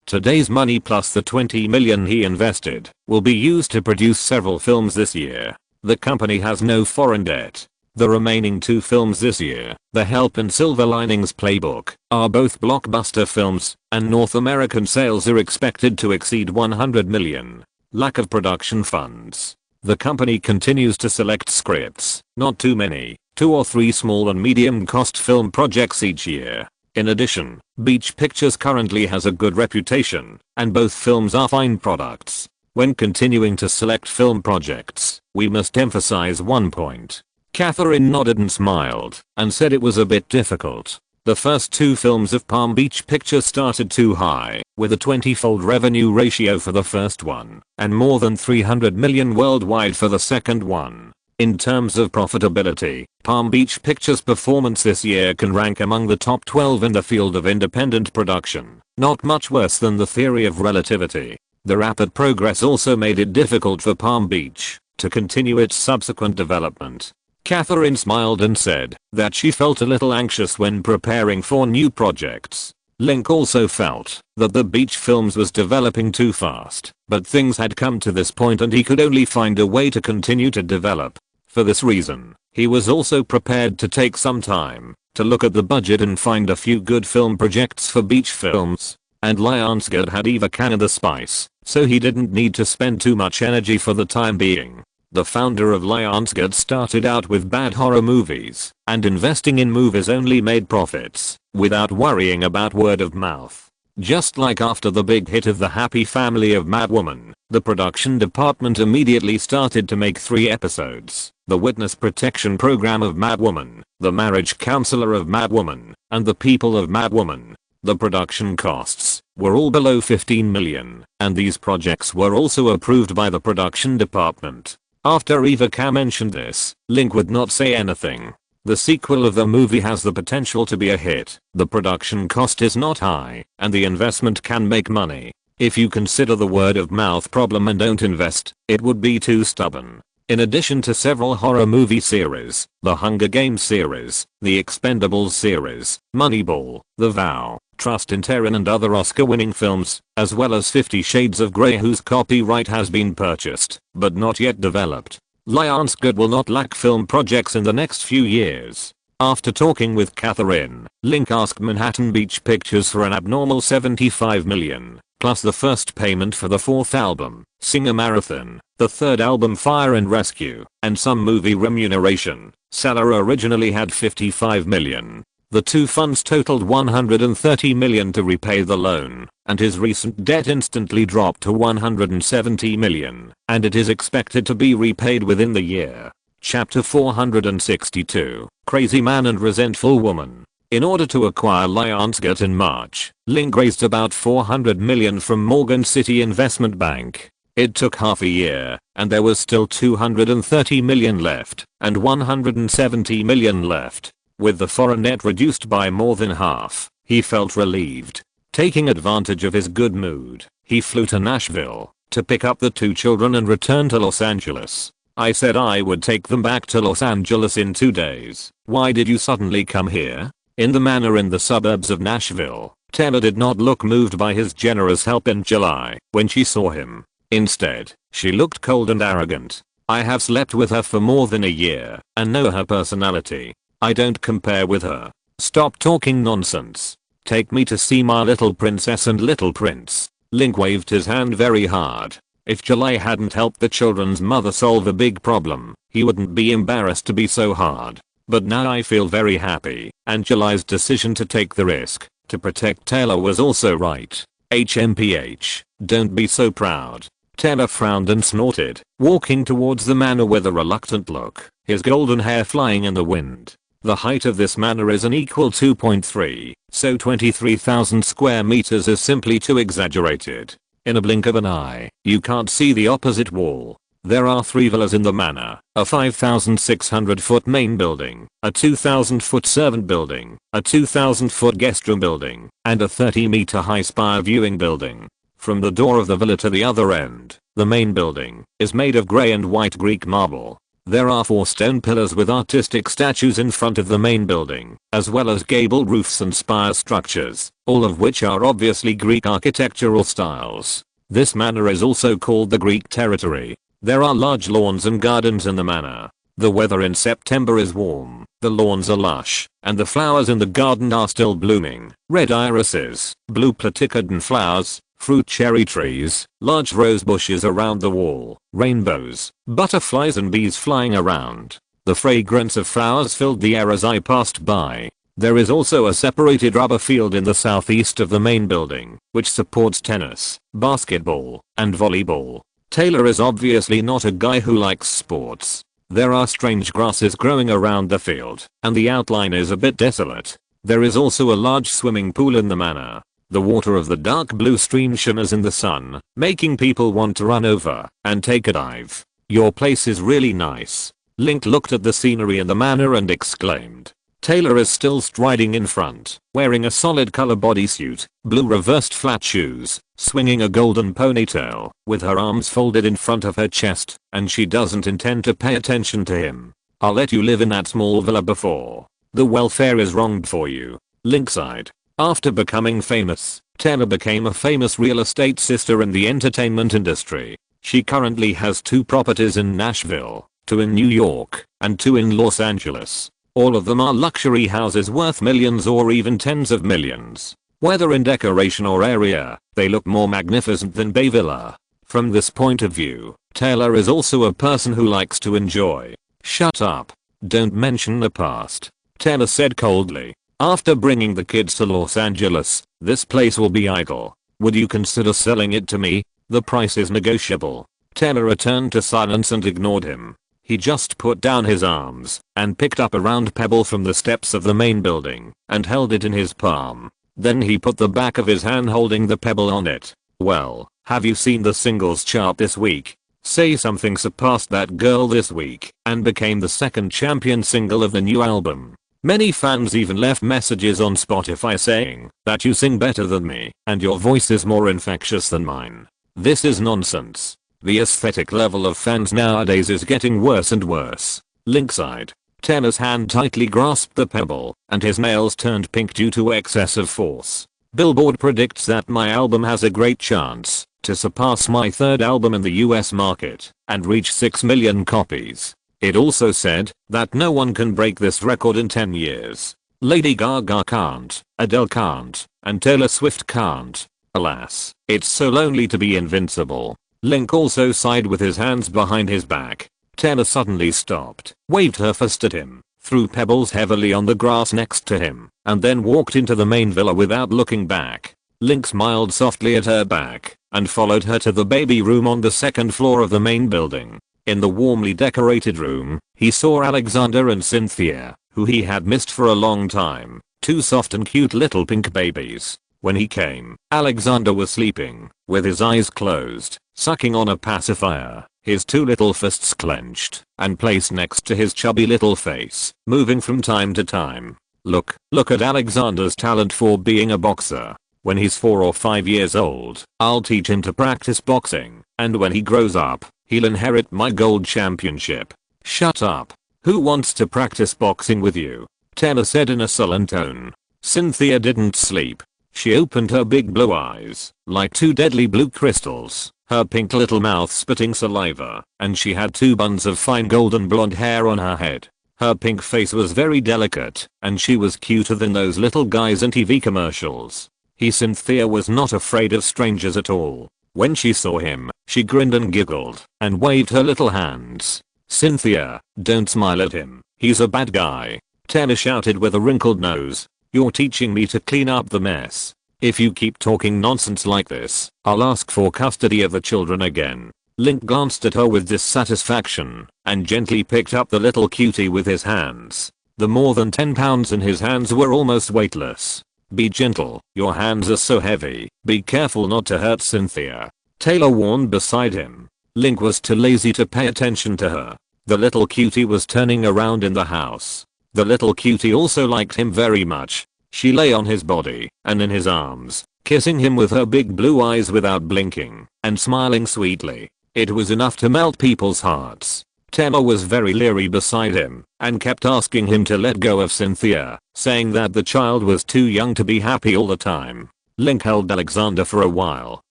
Today's money plus the 20 million he invested will be used to produce several films this year. The company has no foreign debt. The remaining 2 films this year, The Help and Silver Linings Playbook, are both blockbuster films, and North American sales are expected to exceed 100 million. Lack of production funds. The company continues to select scripts, not too many, 2 or 3 small and medium cost film projects each year. In addition, Beach Pictures currently has a good reputation, and both films are fine products. When continuing to select film projects, we must emphasize one point. Catherine nodded and smiled, and said it was a bit difficult. The first 2 films of Palm Beach Pictures started too high, with a 20-fold revenue ratio for the first one, and more than 300 million worldwide for the second one. In terms of profitability, Palm Beach Pictures' performance this year can rank among the top 12 in the field of independent production, not much worse than the theory of relativity. The rapid progress also made it difficult for Palm Beach to continue its subsequent development. Catherine smiled and said that she felt a little anxious when preparing for new projects. Link also felt that the Beach Films was developing too fast, but things had come to this point and he could only find a way to continue to develop. For this reason, he was also prepared to take some time to look at the budget and find a few good film projects for Beach Films. And Lionsgate had Eva Canada the Spice, so he didn't need to spend too much energy for the time being. The founder of Lionsgate started out with bad horror movies, and investing in movies only made profits, without worrying about word of mouth. Just like after the big hit of The Happy Family of Mad Woman, the production department immediately started to make 3 episodes: The Witness Protection Program of Mad Woman, The Marriage Counselor of Mad Woman, and The People of Mad Woman. The production costs were all below 15 million, and these projects were also approved by the production department. After Eva K mentioned this, Link would not say anything. The sequel of the movie has the potential to be a hit. The production cost is not high, and the investment can make money. If you consider the word of mouth problem and don't invest, it would be too stubborn. In addition to several horror movie series, the Hunger Games series, the Expendables series, Moneyball, The Vow, Trust in Terran and other Oscar-winning films, as well as 50 Shades of Grey whose copyright has been purchased, but not yet developed. Lionsgate will not lack film projects in the next few years. After talking with Catherine, Link asked Manhattan Beach Pictures for an abnormal 75 million, plus the first payment for the 4th album, Sing a Marathon, the 3rd album Fire and Rescue, and some movie remuneration. Seller originally had 55 million. The two funds totaled $130 million to repay the loan, and his recent debt instantly dropped to $170 million, and it is expected to be repaid within the year. Chapter 462, Crazy Man and Resentful Woman. In order to acquire Lionsgate in March, Link raised about $400 million from Morgan City Investment Bank. It took half a year, and there was still $230 million left, and $170 million left. With the foreign net reduced by more than half, he felt relieved. Taking advantage of his good mood, he flew to Nashville to pick up the two children and return to Los Angeles. I said I would take them back to Los Angeles in 2 days. Why did you suddenly come here? In the manor in the suburbs of Nashville, Taylor did not look moved by his generous help in July when she saw him. Instead, she looked cold and arrogant. I have slept with her for more than a year and know her personality. I don't compare with her. Stop talking nonsense. Take me to see my little princess and little prince. Link waved his hand very hard. If July hadn't helped the children's mother solve a big problem, he wouldn't be embarrassed to be so hard. But now I feel very happy, and July's decision to take the risk to protect Taylor was also right. HMPH, don't be so proud. Taylor frowned and snorted, walking towards the manor with a reluctant look, his golden hair flying in the wind. The height of this manor is an equal 2.3, so 23,000 square meters is simply too exaggerated. In a blink of an eye, you can't see the opposite wall. There are 3 villas in the manor, a 5,600 foot main building, a 2,000 foot servant building, a 2,000 foot guest room building, and a 30-meter high spire viewing building. From the door of the villa to the other end, the main building is made of grey and white Greek marble. There are 4 stone pillars with artistic statues in front of the main building, as well as gable roofs and spire structures, all of which are obviously Greek architectural styles. This manor is also called the Greek territory. There are large lawns and gardens in the manor. The weather in September is warm, the lawns are lush, and the flowers in the garden are still blooming. Red irises, blue platycadon flowers, fruit cherry trees, large rose bushes around the wall, rainbows, butterflies and bees flying around. The fragrance of flowers filled the air as I passed by. There is also a separated rubber field in the southeast of the main building, which supports tennis, basketball, and volleyball. Taylor is obviously not a guy who likes sports. There are strange grasses growing around the field, and the outline is a bit desolate. There is also a large swimming pool in the manor. The water of the dark blue stream shimmers in the sun, making people want to run over and take a dive. Your place is really nice. Link looked at the scenery in the manor and exclaimed. Taylor is still striding in front, wearing a solid color bodysuit, blue reversed flat shoes, swinging a golden ponytail, with her arms folded in front of her chest, and she doesn't intend to pay attention to him. I'll let you live in that small villa before the welfare is wronged for you. Link sighed. After becoming famous, Taylor became a famous real estate sister in the entertainment industry. She currently has 2 properties in Nashville, 2 in New York, and 2 in Los Angeles. All of them are luxury houses worth millions or even tens of millions. Whether in decoration or area, they look more magnificent than Bay Villa. From this point of view, Taylor is also a person who likes to enjoy. Shut up. Don't mention the past, Taylor said coldly. After bringing the kids to Los Angeles, this place will be idle. Would you consider selling it to me? The price is negotiable. Taylor returned to silence and ignored him. He just put down his arms and picked up a round pebble from the steps of the main building and held it in his palm. Then he put the back of his hand holding the pebble on it. Well, have you seen the singles chart this week? Say Something surpassed That Girl this week and became the 2nd champion single of the new album. Many fans even left messages on Spotify saying that you sing better than me and your voice is more infectious than mine. This is nonsense. The aesthetic level of fans nowadays is getting worse and worse. Link sighed. Taylor's hand tightly grasped the pebble and his nails turned pink due to excessive force. Billboard predicts that my album has a great chance to surpass my 3rd album in the US market and reach 6 million copies. It also said that no one can break this record in 10 years. Lady Gaga can't, Adele can't, and Taylor Swift can't. Alas, it's so lonely to be invincible. Link also sighed with his hands behind his back. Taylor suddenly stopped, waved her fist at him, threw pebbles heavily on the grass next to him, and then walked into the main villa without looking back. Link smiled softly at her back and followed her to the baby room on the second floor of the main building. In the warmly decorated room, he saw Alexander and Cynthia, who he had missed for a long time, two soft and cute little pink babies. When he came, Alexander was sleeping, with his eyes closed, sucking on a pacifier, his two little fists clenched and placed next to his chubby little face, moving from time to time. Look at Alexander's talent for being a boxer. When he's 4 or 5 years old, I'll teach him to practice boxing, and when he grows up, he'll inherit my gold championship. Shut up. Who wants to practice boxing with you? Taylor said in a sullen tone. Cynthia didn't sleep. She opened her big blue eyes, like two deadly blue crystals, her pink little mouth spitting saliva, and she had 2 buns of fine golden blonde hair on her head. Her pink face was very delicate, and she was cuter than those little guys in TV commercials. Cynthia was not afraid of strangers at all. When she saw him, she grinned and giggled, and waved her little hands. Cynthia, don't smile at him, he's a bad guy. Taylor shouted with a wrinkled nose. You're teaching me to clean up the mess. If you keep talking nonsense like this, I'll ask for custody of the children again. Link glanced at her with dissatisfaction, and gently picked up the little cutie with his hands. The more than 10 pounds in his hands were almost weightless. Be gentle, your hands are so heavy, be careful not to hurt Cynthia. Taylor warned beside him. Link was too lazy to pay attention to her. The little cutie was turning around in the house. The little cutie also liked him very much. She lay on his body and in his arms, kissing him with her big blue eyes without blinking, and smiling sweetly. It was enough to melt people's hearts. Taylor was very leery beside him, and kept asking him to let go of Cynthia, saying that the child was too young to be happy all the time. Link held Alexander for a while,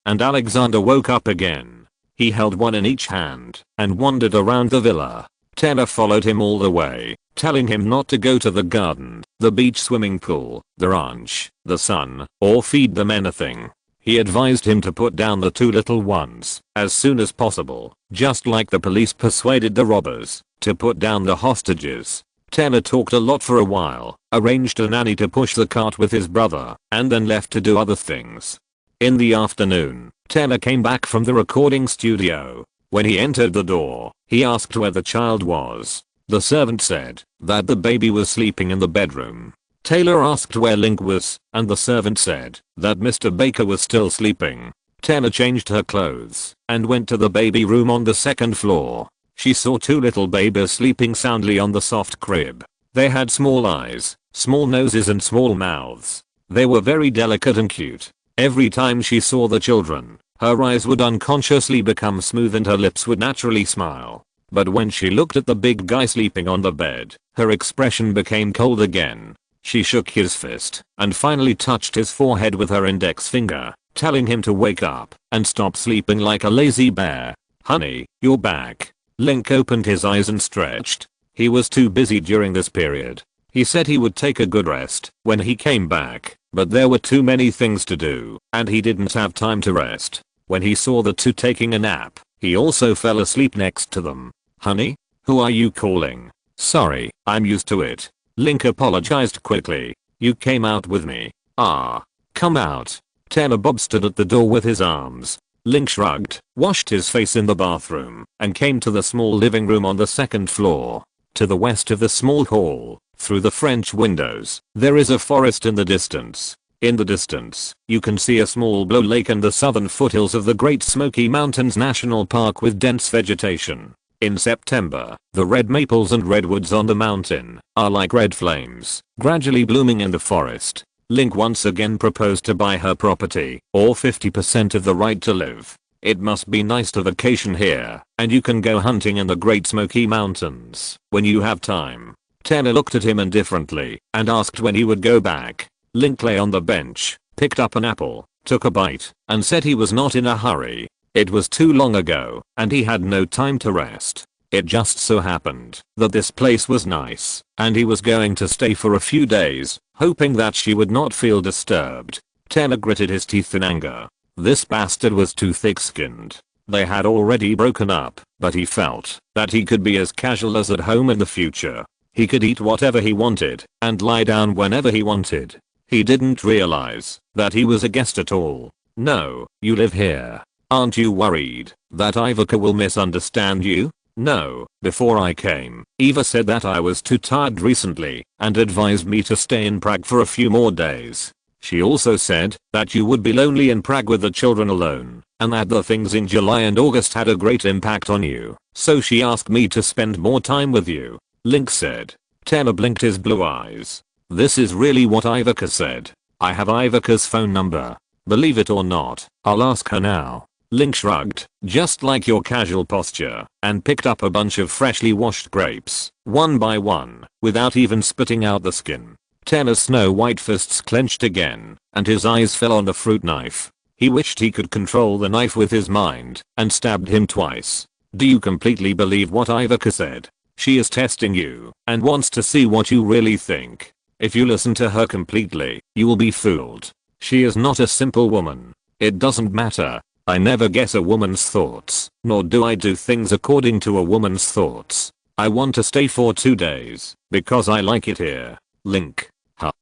and Alexander woke up again. He held one in each hand, and wandered around the villa. Taylor followed him all the way, telling him not to go to the garden, the beach swimming pool, the ranch, the sun, or feed them anything. He advised him to put down the 2 little ones as soon as possible, just like the police persuaded the robbers to put down the hostages. Taylor talked a lot for a while, arranged a nanny to push the cart with his brother, and then left to do other things. In the afternoon, Taylor came back from the recording studio. When he entered the door, he asked where the child was. The servant said that the baby was sleeping in the bedroom. Taylor asked where Link was, and the servant said that Mr. Baker was still sleeping. Taylor changed her clothes and went to the baby room on the second floor. She saw 2 little babies sleeping soundly on the soft crib. They had small eyes, small noses and small mouths. They were very delicate and cute. Every time she saw the children, her eyes would unconsciously become smooth and her lips would naturally smile. But when she looked at the big guy sleeping on the bed, her expression became cold again. She shook his fist and finally touched his forehead with her index finger, telling him to wake up and stop sleeping like a lazy bear. Honey, you're back. Link opened his eyes and stretched. He was too busy during this period. He said he would take a good rest when he came back, but there were too many things to do, and he didn't have time to rest. When he saw the 2 taking a nap, he also fell asleep next to them. Honey? Who are you calling? Sorry, I'm used to it. Link apologized quickly. You came out with me. Ah. Come out. Taylor Bob stood at the door with his arms. Link shrugged, washed his face in the bathroom, and came to the small living room on the second floor. To the west of the small hall, through the French windows, there is a forest in the distance. In the distance, you can see a small blue lake and the southern foothills of the Great Smoky Mountains National Park with dense vegetation. In September, the red maples and redwoods on the mountain are like red flames, gradually blooming in the forest. Link once again proposed to buy her property, or 50% of the right to live. It must be nice to vacation here, and you can go hunting in the Great Smoky Mountains when you have time. Taylor looked at him indifferently and asked when he would go back. Link lay on the bench, picked up an apple, took a bite, and said he was not in a hurry. It was too long ago, and he had no time to rest. It just so happened that this place was nice, and he was going to stay for a few days, hoping that she would not feel disturbed. Taylor gritted his teeth in anger. This bastard was too thick-skinned. They had already broken up, but he felt that he could be as casual as at home in the future. He could eat whatever he wanted and lie down whenever he wanted. He didn't realize that he was a guest at all. No, you live here. Aren't you worried that Ivica will misunderstand you? No, before I came, Eva said that I was too tired recently and advised me to stay in Prague for a few more days. She also said that you would be lonely in Prague with the children alone, and that the things in July and August had a great impact on you, so she asked me to spend more time with you, Link said. Taylor blinked his blue eyes. This is really what Ivica said. I have Ivica's phone number. Believe it or not, I'll ask her now. Link shrugged, just like your casual posture, and picked up a bunch of freshly washed grapes, one by one, without even spitting out the skin. Taylor's snow-white fists clenched again, and his eyes fell on the fruit knife. He wished he could control the knife with his mind, and stabbed him twice. Do you completely believe what Ivica said? She is testing you, and wants to see what you really think. If you listen to her completely, you will be fooled. She is not a simple woman. It doesn't matter. I never guess a woman's thoughts, nor do I do things according to a woman's thoughts. I want to stay for 2 days, because I like it here. Link.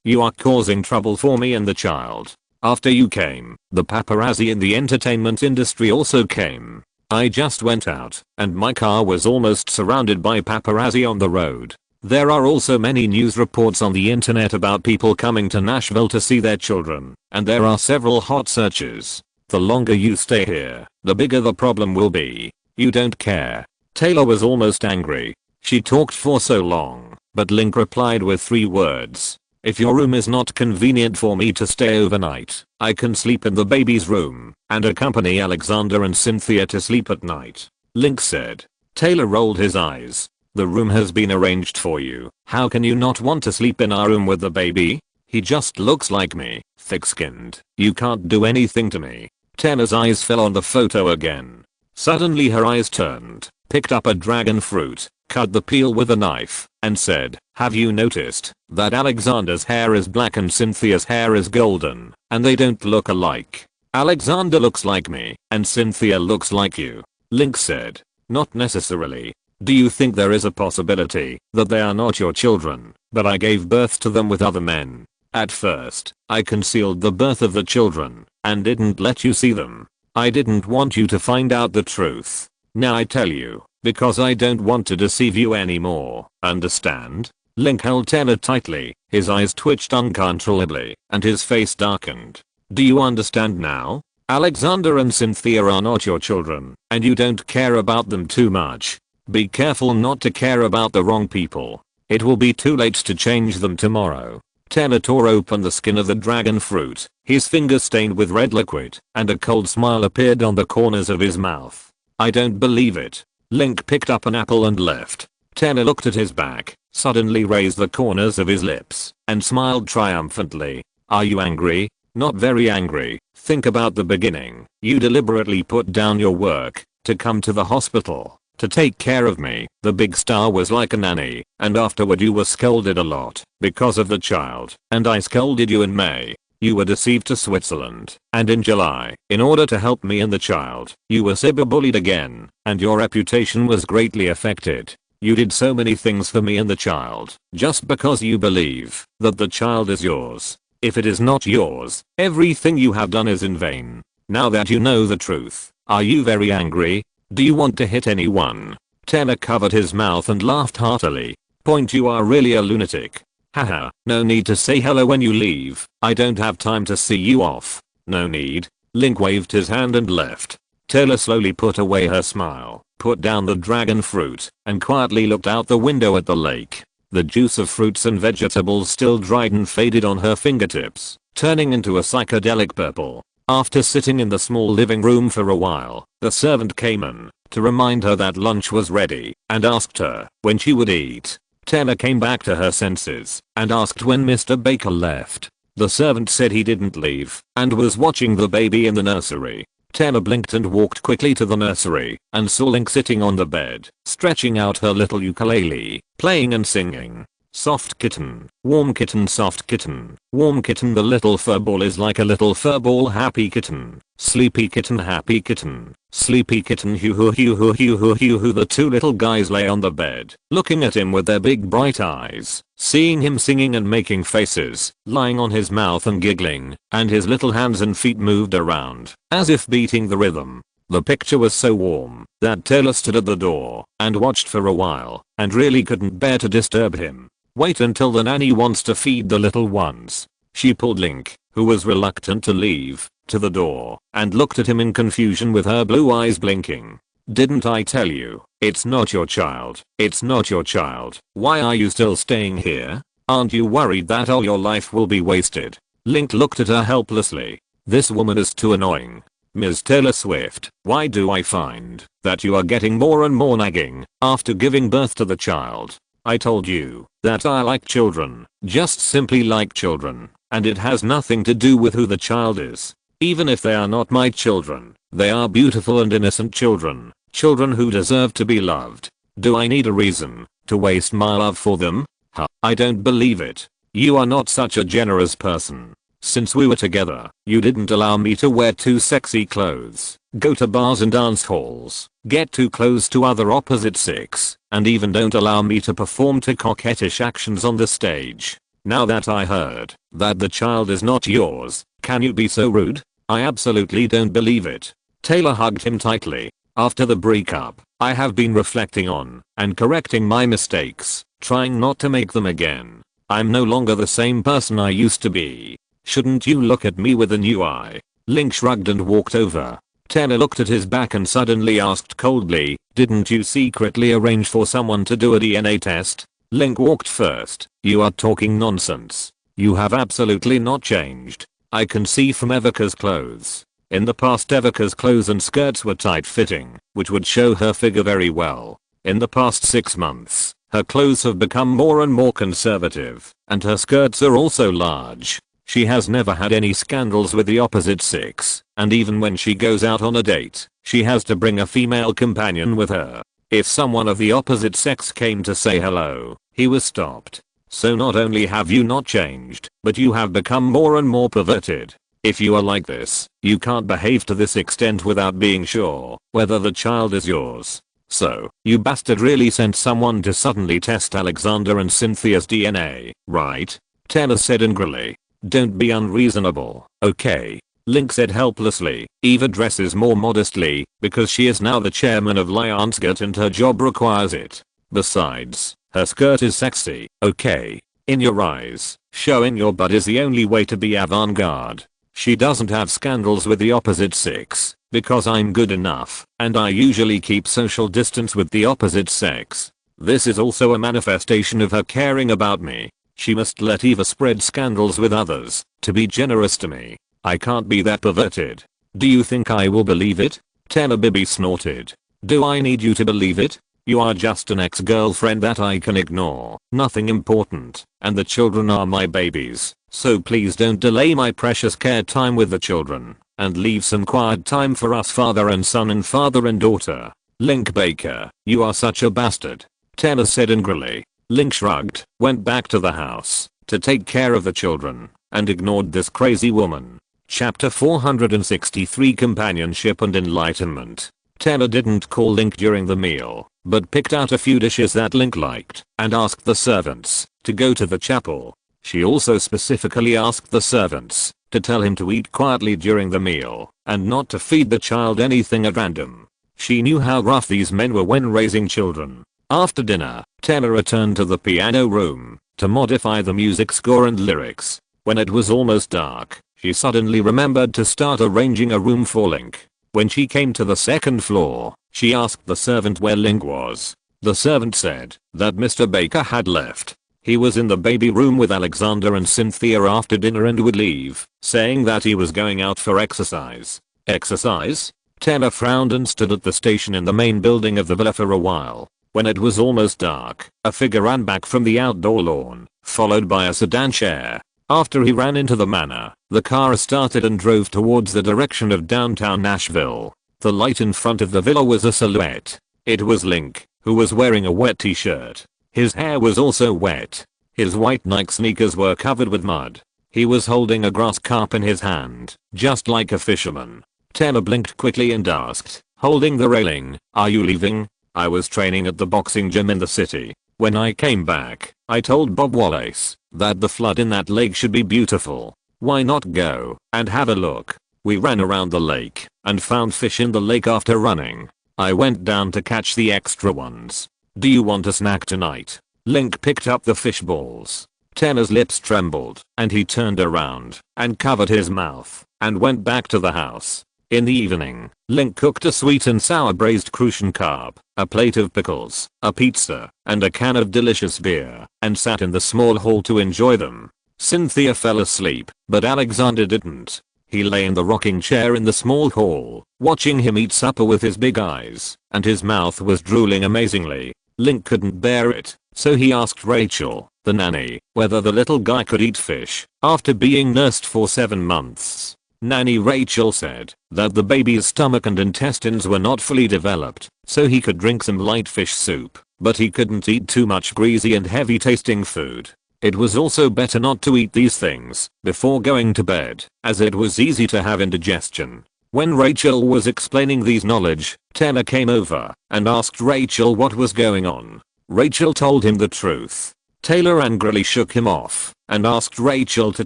You are causing trouble for me and the child. After you came, the paparazzi in the entertainment industry also came. I just went out, and my car was almost surrounded by paparazzi on the road. There are also many news reports on the internet about people coming to Nashville to see their children, and there are several hot searches. The longer you stay here, the bigger the problem will be. You don't care. Taylor was almost angry. She talked for so long, but Link replied with 3 words. If your room is not convenient for me to stay overnight, I can sleep in the baby's room and accompany Alexander and Cynthia to sleep at night. Link said. Taylor rolled his eyes. The room has been arranged for you. How can you not want to sleep in our room with the baby? He just looks like me, thick-skinned. You can't do anything to me. Taylor's eyes fell on the photo again. Suddenly her eyes turned, picked up a dragon fruit, cut the peel with a knife, and said, have you noticed that Alexander's hair is black and Cynthia's hair is golden, and they don't look alike? Alexander looks like me, and Cynthia looks like you. Link said. Not necessarily. Do you think there is a possibility that they are not your children, but I gave birth to them with other men? At first, I concealed the birth of the children, and didn't let you see them. I didn't want you to find out the truth. Now I tell you, because I don't want to deceive you anymore, understand? Link held Taylor tightly, his eyes twitched uncontrollably, and his face darkened. Do you understand now? Alexander and Cynthia are not your children, and you don't care about them too much. Be careful not to care about the wrong people. It will be too late to change them tomorrow. Taylor tore open the skin of the dragon fruit, his fingers stained with red liquid, and a cold smile appeared on the corners of his mouth. I don't believe it. Link picked up an apple and left. Taylor looked at his back, suddenly raised the corners of his lips, and smiled triumphantly. Are you angry? Not very angry. Think about the beginning. You deliberately put down your work to come to the hospital to take care of me. The big star was like a nanny, and afterward you were scolded a lot because of the child, and I scolded you in May. You were deceived to Switzerland, and in July, in order to help me and the child, you were cyberbullied again, and your reputation was greatly affected. You did so many things for me and the child, just because you believe that the child is yours. If it is not yours, everything you have done is in vain. Now that you know the truth, are you very angry? Do you want to hit anyone? Taylor covered his mouth and laughed heartily. Point, you are really a lunatic. Haha, no need to say hello when you leave. I don't have time to see you off. No need. Link waved his hand and left. Taylor slowly put away her smile, put down the dragon fruit, and quietly looked out the window at the lake. The juice of fruits and vegetables still dried and faded on her fingertips, turning into a psychedelic purple. After sitting in the small living room for a while, the servant came in to remind her that lunch was ready and asked her when she would eat. Taylor came back to her senses and asked when Mr. Baker left. The servant said he didn't leave and was watching the baby in the nursery. Taylor blinked and walked quickly to the nursery and saw Link sitting on the bed, stretching out her little ukulele, playing and singing. Soft kitten, warm kitten, soft kitten, warm kitten. The little furball is like a little furball. Happy kitten, sleepy kitten, happy kitten, sleepy kitten. Hoo hoo hoo hoo hoo hoo hoo hoo. The two little guys lay on the bed, looking at him with their big bright eyes, seeing him singing and making faces, lying on his mouth and giggling, and his little hands and feet moved around, as if beating the rhythm. The picture was so warm that Taylor stood at the door and watched for a while and really couldn't bear to disturb him. Wait until the nanny wants to feed the little ones. She pulled Link, who was reluctant to leave, to the door and looked at him in confusion with her blue eyes blinking. Didn't I tell you? It's not your child. It's not your child. Why are you still staying here? Aren't you worried that all your life will be wasted? Link looked at her helplessly. This woman is too annoying. Ms. Taylor Swift, why do I find that you are getting more and more nagging after giving birth to the child? I told you that I like children, just simply like children, and it has nothing to do with who the child is. Even if they are not my children, they are beautiful and innocent children, children who deserve to be loved. Do I need a reason to waste my love for them? Huh, I don't believe it. You are not such a generous person. Since we were together, you didn't allow me to wear too sexy clothes, go to bars and dance halls, get too close to other opposite sex, and even don't allow me to perform too coquettish actions on the stage. Now that I heard that the child is not yours, can you be so rude? I absolutely don't believe it. Taylor hugged him tightly. After the breakup, I have been reflecting on and correcting my mistakes, trying not to make them again. I'm no longer the same person I used to be. Shouldn't you look at me with a new eye? Link shrugged and walked over. Taylor looked at his back and suddenly asked coldly, didn't you secretly arrange for someone to do a DNA test? Link walked first. You are talking nonsense. You have absolutely not changed. I can see from Evika's clothes. In the past, Evika's clothes and skirts were tight-fitting, which would show her figure very well. In the past 6 months, her clothes have become more and more conservative, and her skirts are also large. She has never had any scandals with the opposite sex, and even when she goes out on a date, she has to bring a female companion with her. If someone of the opposite sex came to say hello, he was stopped. So not only have you not changed, but you have become more and more perverted. If you are like this, you can't behave to this extent without being sure whether the child is yours. So, you bastard really sent someone to suddenly test Alexander and Cynthia's DNA, right? Taylor said angrily. Don't be unreasonable, okay? Link said helplessly. Eva dresses more modestly because she is now the chairman of Lionsgate and her job requires it. Besides, her skirt is sexy, okay? In your eyes, showing your butt is the only way to be avant-garde. She doesn't have scandals with the opposite sex because I'm good enough and I usually keep social distance with the opposite sex. This is also a manifestation of her caring about me. She must let Eva spread scandals with others to be generous to me. I can't be that perverted. Do you think I will believe it? Taylor Bibby snorted. Do I need you to believe it? You are just an ex-girlfriend that I can ignore. Nothing important. And the children are my babies. So please don't delay my precious care time with the children. And leave some quiet time for us father and son and father and daughter. Link Baker, you are such a bastard. Taylor said angrily. Link shrugged, went back to the house to take care of the children, and ignored this crazy woman. Chapter 463 Companionship and Enlightenment. Taylor didn't call Link during the meal, but picked out a few dishes that Link liked and asked the servants to go to the chapel. She also specifically asked the servants to tell him to eat quietly during the meal and not to feed the child anything at random. She knew how rough these men were when raising children. After dinner, Taylor returned to the piano room to modify the music score and lyrics. When it was almost dark, she suddenly remembered to start arranging a room for Link. When she came to the second floor, she asked the servant where Link was. The servant said that Mr. Baker had left. He was in the baby room with Alexander and Cynthia after dinner and would leave, saying that he was going out for exercise. Exercise? Taylor frowned and stood at the station in the main building of the villa for a while. When it was almost dark, a figure ran back from the outdoor lawn, followed by a sedan chair. After he ran into the manor, the car started and drove towards the direction of downtown Nashville. The light in front of the villa was a silhouette. It was Link, who was wearing a wet t-shirt. His hair was also wet. His white Nike sneakers were covered with mud. He was holding a grass carp in his hand, just like a fisherman. Taylor blinked quickly and asked, holding the railing, "Are you leaving?" "I was training at the boxing gym in the city. When I came back, I told Bob Wallace that the flood in that lake should be beautiful. Why not go and have a look?" We ran around the lake and found fish in the lake after running. I went down to catch the extra ones. "Do you want a snack tonight?" Link picked up the fish balls. Taylor's lips trembled and he turned around and covered his mouth and went back to the house. In the evening, Link cooked a sweet and sour braised crucian carp, a plate of pickles, a pizza, and a can of delicious beer, and sat in the small hall to enjoy them. Cynthia fell asleep, but Alexander didn't. He lay in the rocking chair in the small hall, watching him eat supper with his big eyes, and his mouth was drooling amazingly. Link couldn't bear it, so he asked Rachel, the nanny, whether the little guy could eat fish after being nursed for 7 months. Nanny Rachel said that the baby's stomach and intestines were not fully developed, so he could drink some light fish soup, but he couldn't eat too much greasy and heavy tasting food. It was also better not to eat these things before going to bed, as it was easy to have indigestion. When Rachel was explaining these knowledge, Taylor came over and asked Rachel what was going on. Rachel told him the truth. Taylor angrily shook him off and asked Rachel to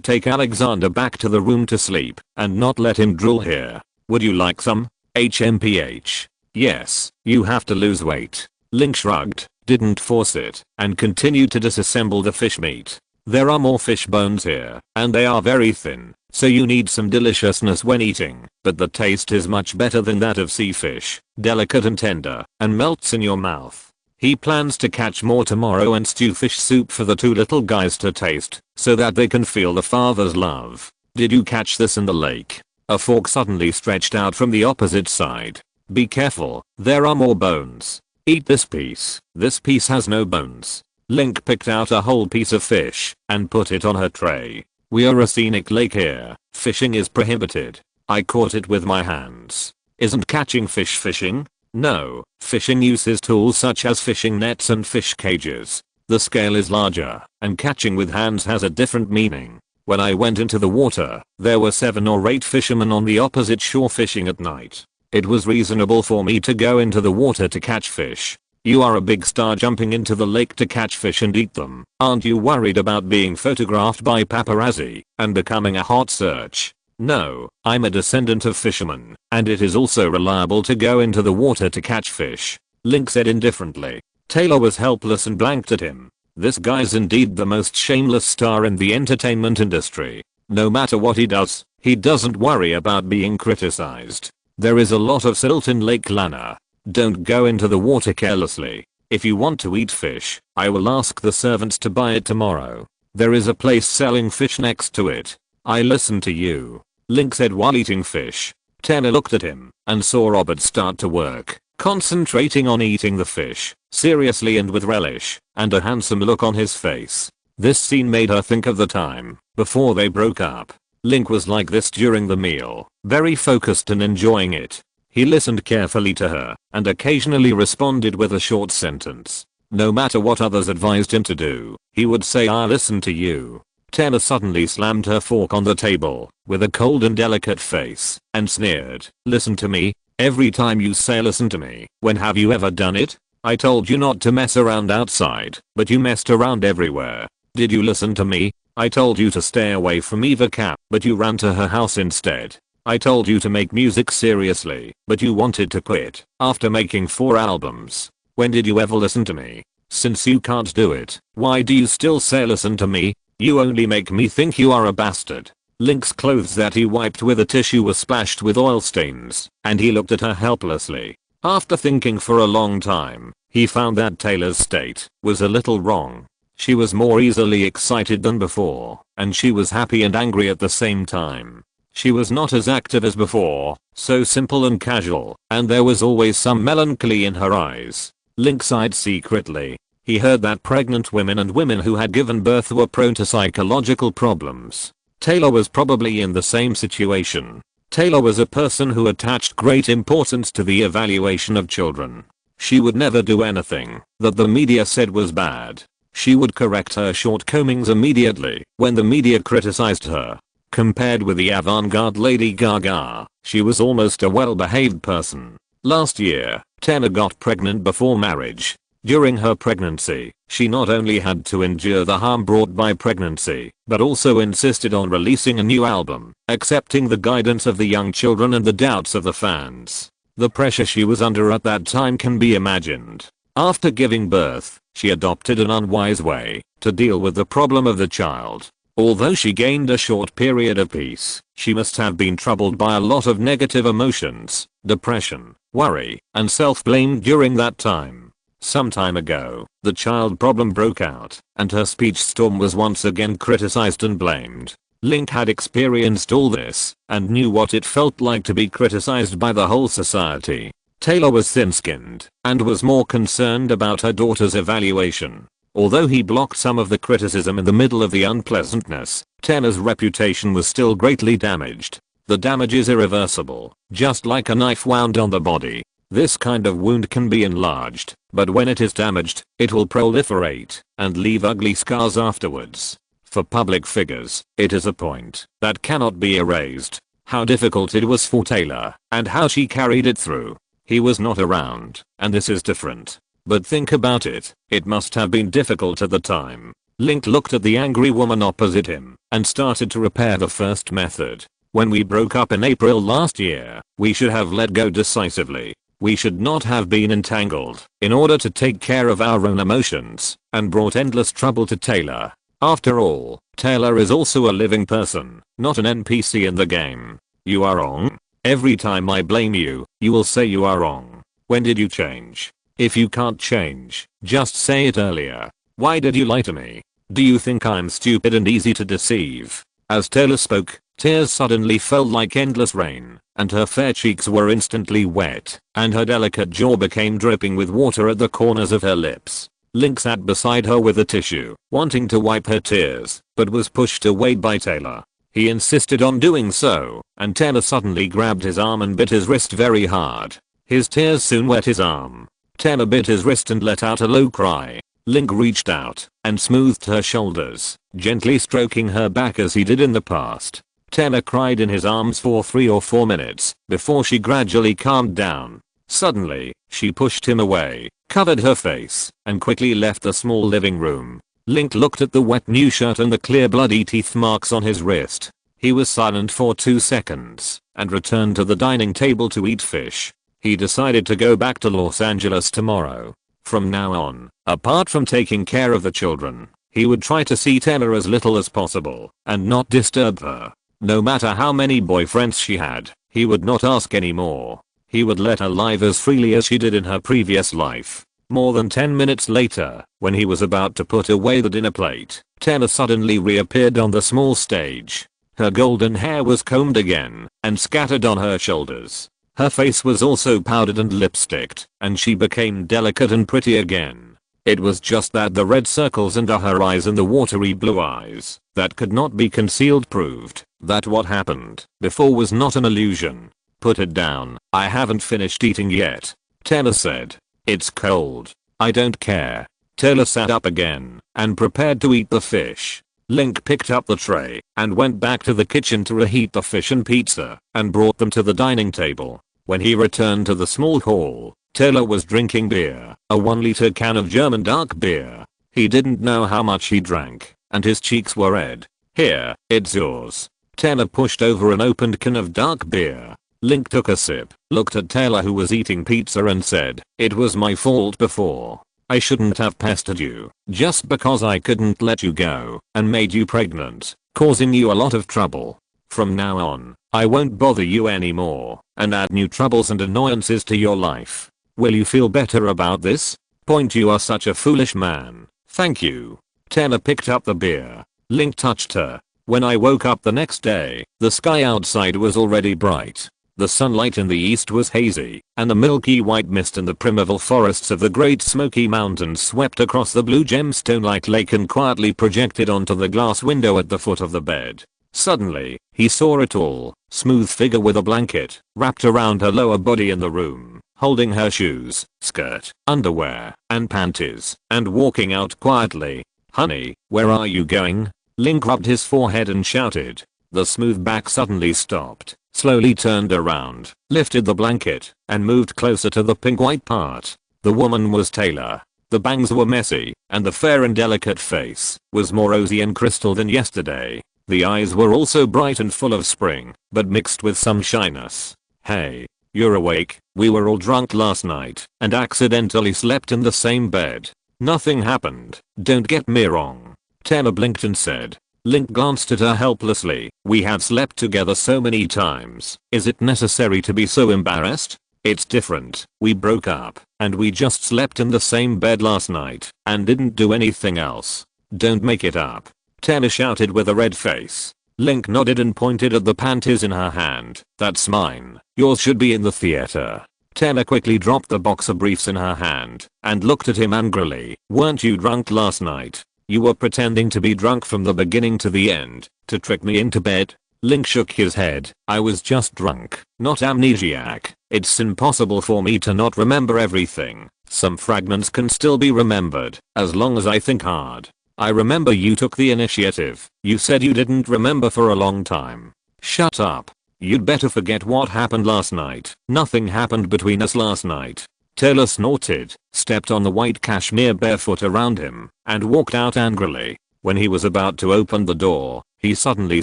take Alexander back to the room to sleep and not let him drool here. "Would you like some?" HMPH. "Yes, you have to lose weight." Link shrugged, didn't force it, and continued to disassemble the fish meat. "There are more fish bones here, and they are very thin, so you need some deliciousness when eating, but the taste is much better than that of sea fish, delicate and tender, and melts in your mouth." He plans to catch more tomorrow and stew fish soup for the 2 little guys to taste, so that they can feel the father's love. "Did you catch this in the lake?" A fork suddenly stretched out from the opposite side. "Be careful, there are more bones. Eat this piece. This piece has no bones." Link picked out a whole piece of fish and put it on her tray. "We are a scenic lake here. Fishing is prohibited. I caught it with my hands. Isn't catching fish fishing?" "No, fishing uses tools such as fishing nets and fish cages. The scale is larger, and catching with hands has a different meaning. When I went into the water, there were 7 or 8 fishermen on the opposite shore fishing at night. It was reasonable for me to go into the water to catch fish. You are a big star jumping into the lake to catch fish and eat them. Aren't you worried about being photographed by paparazzi and becoming a hot search?" "No, I'm a descendant of fishermen, and it is also reliable to go into the water to catch fish," Link said indifferently. Taylor was helpless and blanked at him. This guy's indeed the most shameless star in the entertainment industry. No matter what he does, he doesn't worry about being criticized. "There is a lot of silt in Lake Lana. Don't go into the water carelessly. If you want to eat fish, I will ask the servants to buy it tomorrow. There is a place selling fish next to it." "I listen to you," Link said while eating fish. Taylor looked at him and saw Robert start to work, concentrating on eating the fish, seriously and with relish, and a handsome look on his face. This scene made her think of the time before they broke up. Link was like this during the meal, very focused and enjoying it. He listened carefully to her and occasionally responded with a short sentence. No matter what others advised him to do, he would say, "I listen to you." Taylor suddenly slammed her fork on the table with a cold and delicate face and sneered, "Listen to me? Every time you say listen to me, when have you ever done it? I told you not to mess around outside, but you messed around everywhere. Did you listen to me? I told you to stay away from Eva Cap, but you ran to her house instead. I told you to make music seriously, but you wanted to quit after making 4 albums. When did you ever listen to me? Since you can't do it, why do you still say listen to me? You only make me think you are a bastard." Link's clothes that he wiped with a tissue were splashed with oil stains, and he looked at her helplessly. After thinking for a long time, he found that Taylor's state was a little wrong. She was more easily excited than before, and she was happy and angry at the same time. She was not as active as before, so simple and casual, and there was always some melancholy in her eyes. Link sighed secretly. He heard that pregnant women and women who had given birth were prone to psychological problems. Taylor was probably in the same situation. Taylor was a person who attached great importance to the evaluation of children. She would never do anything that the media said was bad. She would correct her shortcomings immediately when the media criticized her. Compared with the avant-garde Lady Gaga, she was almost a well-behaved person. Last year, Taylor got pregnant before marriage. During her pregnancy, she not only had to endure the harm brought by pregnancy, but also insisted on releasing a new album, accepting the guidance of the young children and the doubts of the fans. The pressure she was under at that time can be imagined. After giving birth, she adopted an unwise way to deal with the problem of the child. Although she gained a short period of peace, she must have been troubled by a lot of negative emotions, depression, worry, and self-blame during that time. Some time ago, the child problem broke out, and her speech storm was once again criticized and blamed. Link had experienced all this, and knew what it felt like to be criticized by the whole society. Taylor was thin-skinned, and was more concerned about her daughter's evaluation. Although he blocked some of the criticism in the middle of the unpleasantness, Taylor's reputation was still greatly damaged. The damage is irreversible, just like a knife wound on the body. This kind of wound can be enlarged, but when it is damaged, it will proliferate and leave ugly scars afterwards. For public figures, it is a point that cannot be erased. How difficult it was for Taylor, and how she carried it through. He was not around, and this is different. But think about it, it must have been difficult at the time. Link looked at the angry woman opposite him, and started to repair the first method. When we broke up in April last year, we should have let go decisively. We should not have been entangled in order to take care of our own emotions, and brought endless trouble to Taylor. After all, Taylor is also a living person, not an NPC in the game. You are wrong. Every time I blame you, you will say you are wrong. When did you change? If you can't change, just say it earlier. Why did you lie to me? Do you think I'm stupid and easy to deceive? As Taylor spoke, tears suddenly fell like endless rain, and her fair cheeks were instantly wet, and her delicate jaw became dripping with water at the corners of her lips. Link sat beside her with a tissue, wanting to wipe her tears, but was pushed away by Taylor. He insisted on doing so, and Taylor suddenly grabbed his arm and bit his wrist very hard. His tears soon wet his arm. Taylor bit his wrist and let out a low cry. Link reached out and smoothed her shoulders, gently stroking her back as he did in the past. Taylor cried in his arms for 3 or 4 minutes before she gradually calmed down. Suddenly, she pushed him away, covered her face, and quickly left the small living room. Link looked at the wet new shirt and the clear bloody teeth marks on his wrist. He was silent for 2 seconds and returned to the dining table to eat fish. He decided to go back to Los Angeles tomorrow. From now on, apart from taking care of the children, he would try to see Taylor as little as possible and not disturb her. No matter how many boyfriends she had, he would not ask any more. He would let her live as freely as she did in her previous life. More than 10 minutes later, when he was about to put away the dinner plate, Taylor suddenly reappeared on the small stage. Her golden hair was combed again and scattered on her shoulders. Her face was also powdered and lipsticked, and she became delicate and pretty again. It was just that the red circles under her eyes and the watery blue eyes that could not be concealed proved that what happened before was not an illusion. Put it down, I haven't finished eating yet, Taylor said. It's cold. I don't care. Taylor sat up again and prepared to eat the fish. Link picked up the tray and went back to the kitchen to reheat the fish and pizza and brought them to the dining table. When he returned to the small hall, Taylor was drinking beer, a 1-liter can of German dark beer. He didn't know how much he drank, and his cheeks were red. Here, it's yours. Taylor pushed over an opened can of dark beer. Link took a sip, looked at Taylor who was eating pizza and said, "It was my fault before. I shouldn't have pestered you, just because I couldn't let you go, and made you pregnant, causing you a lot of trouble. From now on, I won't bother you anymore, and add new troubles and annoyances to your life. Will you feel better about this? Point, you are such a foolish man. Thank you." Taylor picked up the beer. Link touched her. When I woke up the next day, the sky outside was already bright. The sunlight in the east was hazy, and the milky white mist in the primeval forests of the Great Smoky Mountains swept across the blue gemstone-like lake and quietly projected onto the glass window at the foot of the bed. Suddenly, he saw a tall, smooth figure with a blanket wrapped around her lower body in the room. holding her shoes, skirt, underwear, and panties, and walking out quietly. "Honey, where are you going?" Link rubbed his forehead and shouted. The smooth back suddenly stopped, slowly turned around, lifted the blanket, and moved closer to the pink-white part. The woman was Taylor. The bangs were messy, and the fair and delicate face was more rosy and crystal than yesterday. The eyes were also bright and full of spring, but mixed with some shyness. "Hey, you're awake? We were all drunk last night and accidentally slept in the same bed. Nothing happened, don't get me wrong." Taylor blinked and said. Link glanced at her helplessly. "We have slept together so many times. Is it necessary to be so embarrassed? It's different. We broke up, and we just slept in the same bed last night, and didn't do anything else. Don't make it up." Taylor shouted with a red face. Link nodded and pointed at the panties in her hand. "That's mine. Yours should be in the theater." Taylor quickly dropped the boxer briefs in her hand, and looked at him angrily. "Weren't you drunk last night? You were pretending to be drunk from the beginning to the end, to trick me into bed?" Link shook his head. "I was just drunk, not amnesiac. It's impossible for me to not remember everything. Some fragments can still be remembered, as long as I think hard. I remember you took the initiative. You said you didn't remember for a long time." "Shut up. You'd better forget what happened last night. Nothing happened between us last night." Taylor snorted, stepped on the white cashmere barefoot around him, and walked out angrily. When he was about to open the door, he suddenly